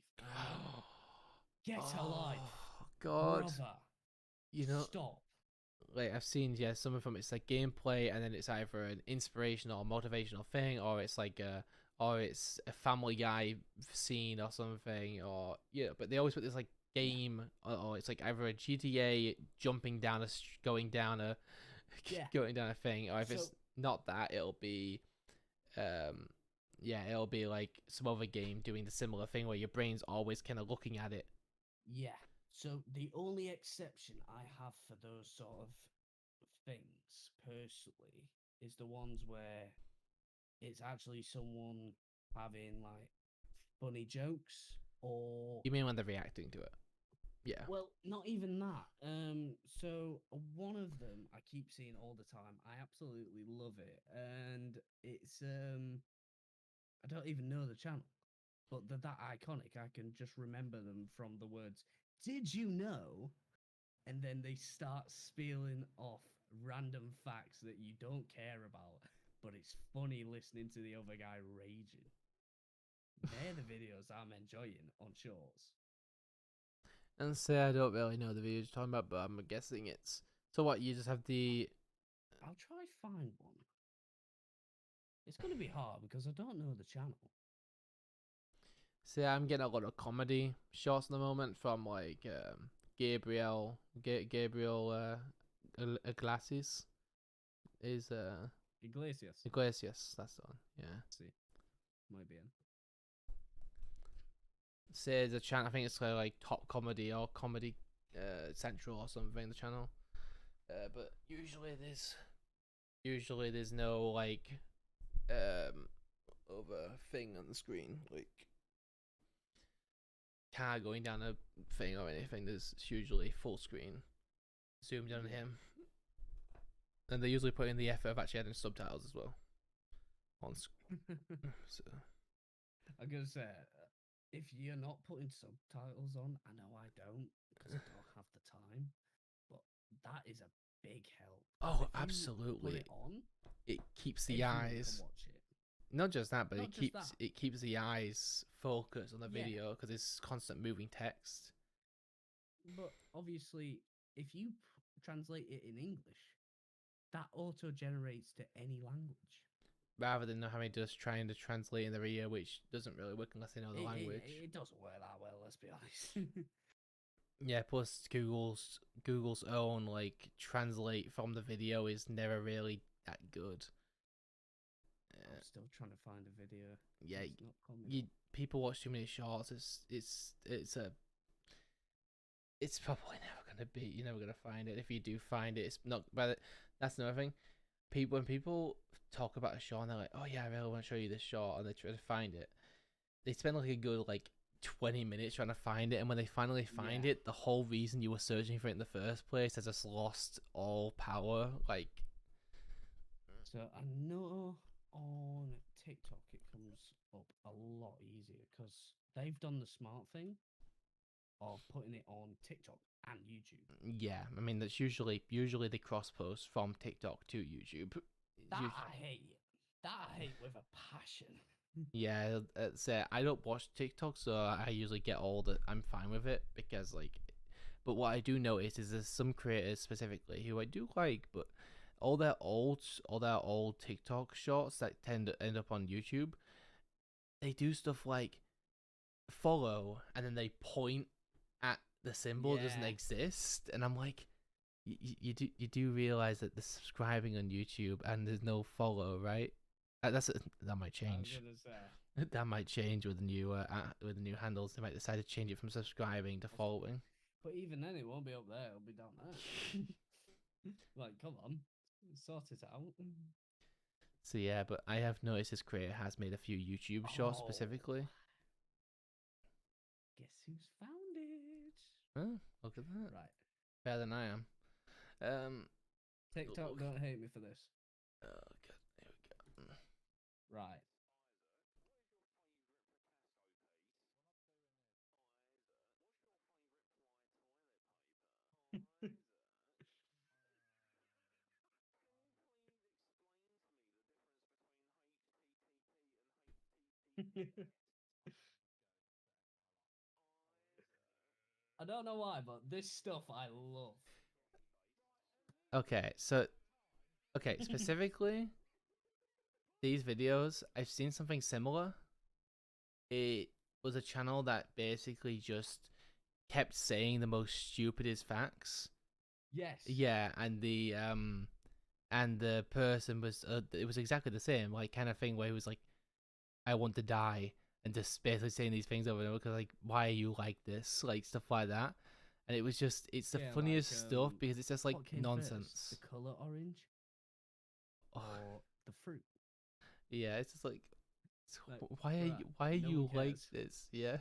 Get alive, God! Brother. Stop. Like, I've seen some of them. It's like gameplay, and then it's either an inspirational or motivational thing, or it's like it's a Family Guy scene or something, or But they always put this like game, or it's like either a GTA jumping down going down a thing, or if it's not that, it'll be it'll be like some other game doing the similar thing where your brain's always kind of looking at it. Yeah. So the only exception I have for those sort of things personally is the ones where it's actually someone having like funny jokes, or you mean when they're reacting to it? Yeah. Well, not even that. So one of them I keep seeing all the time. I absolutely love it, and it's I don't even know the channel, but they're that iconic. I can just remember them from the words "Did you know?" and then they start spieling off random facts that you don't care about, but it's funny listening to the other guy raging. They're the videos I'm enjoying on shorts. And say I don't really know the video you're talking about, but I'm guessing it's. So what? You just have the. I'll try find one. It's gonna be hard because I don't know the channel. See, I'm getting a lot of comedy shots at the moment from like Gabriel Iglesias is Iglesias. Iglesias. That's the one. Yeah. See, might be in. Say the channel. I think it's like top comedy or comedy central or something. The channel. But usually there's no like other thing on the screen like car going down a thing or anything. There's usually full screen zoomed in on him, and they usually put in the effort of actually adding subtitles as well on so I'm gonna say, if you're not putting subtitles on, I know I don't because I don't have the time, but that is a big help. 'Cause oh if you absolutely put it on, it keeps the everyone eyes can watch it. not just that but Not just that. it keeps the eyes focused on the Yeah. video because it's constant moving text. But obviously, if you translate it in English, that auto generates to any language. Rather than having to just trying to translate in their ear, which doesn't really work unless they know the language. It doesn't work that well, let's be honest. Yeah, plus Google's own like translate from the video is never really that good. I'm still trying to find a video. Yeah, It's not coming up. people watch too many shorts. It's probably never gonna be. You're never gonna find it. If you do find it, it's not. But that's another thing. When people talk about a short and they're like, "Oh yeah, I really want to show you this short," and they try to find it, they spend like a good like 20 minutes trying to find it, and when they finally find Yeah. it, the whole reason you were searching for it in the first place has just lost all power. Like, So I know on TikTok it comes up a lot easier because they've done the smart thing of putting it on TikTok and YouTube. yeah, I mean that's usually they cross post from TikTok to YouTube. That I hate. That I hate with a passion. Yeah, I don't watch TikTok, so I usually get all that. I'm fine with it because like, but what I do notice is there's some creators specifically who I do like, but all their old TikTok shorts that tend to end up on YouTube, they do stuff like follow and then they point at the symbol doesn't Yeah. exist, and I'm like, you do realize that the subscribing on YouTube and there's no follow, right? That might change. I was gonna say. That might change with the new handles. They might decide to change it from subscribing to following. But even then, it won't be up there. It'll be down there. Like, come on, sort it out. So yeah, but I have noticed this creator has made a few YouTube shorts Oh. specifically. Guess who's found it? Oh, look at that. Right. Better than I am. TikTok, look. don't hate me for this. Oh god, there we go. Right. I don't know why, but this stuff I love. Okay, specifically these videos, I've seen something similar. It was a channel that basically just kept saying the most stupidest facts. Yes. Yeah, and the person was it was exactly the same like kind of thing where he was like, I want to die, and just basically saying these things over and over because like, why are you like this, like stuff like that. And it was just, it's the Yeah, funniest like, stuff because it's just like what came nonsense. first, the color orange Oh, or the fruit? yeah, it's just like, Like, why are bruh, you no one like cares. this? Yeah.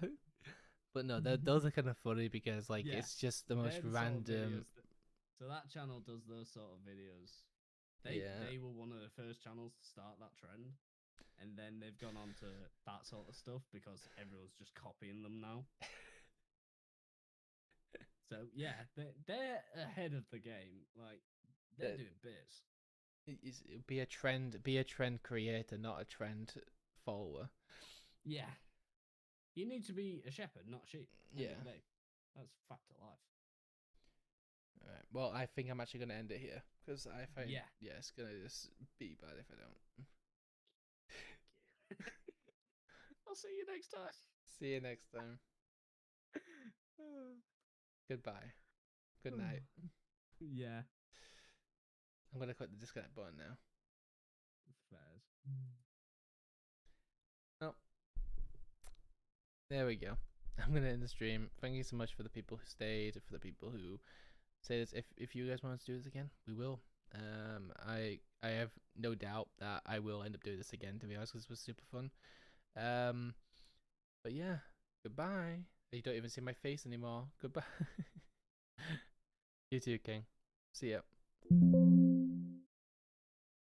But no, those are kind of funny because like Yeah, it's just the most They're the sort of random. videos so that channel does those sort of videos. Yeah. They were one of the first channels to start that trend, and then they've gone on to that sort of stuff because everyone's just copying them now. So yeah, they're ahead of the game. Like they're Uh, doing bits. Be a trend creator, not a trend follower. Yeah, you need to be a shepherd, not a sheep. End Yeah. of the day. That's fact of life. All right. Well, I think I'm actually gonna end it here because I find Yeah. it's gonna just be bad if I don't. I'll see you next time. See you next time. Goodbye. Good night. Yeah. I'm gonna click the disconnect button now. Fairs. Oh, there we go. I'm gonna end the stream. Thank you so much for the people who stayed, for the people who say this. If you guys want us to do this again, we will. I have no doubt that I will end up doing this again. To be honest, 'cause this was super fun. But yeah, goodbye. You don't even see my face anymore. Goodbye. You too, King. See ya.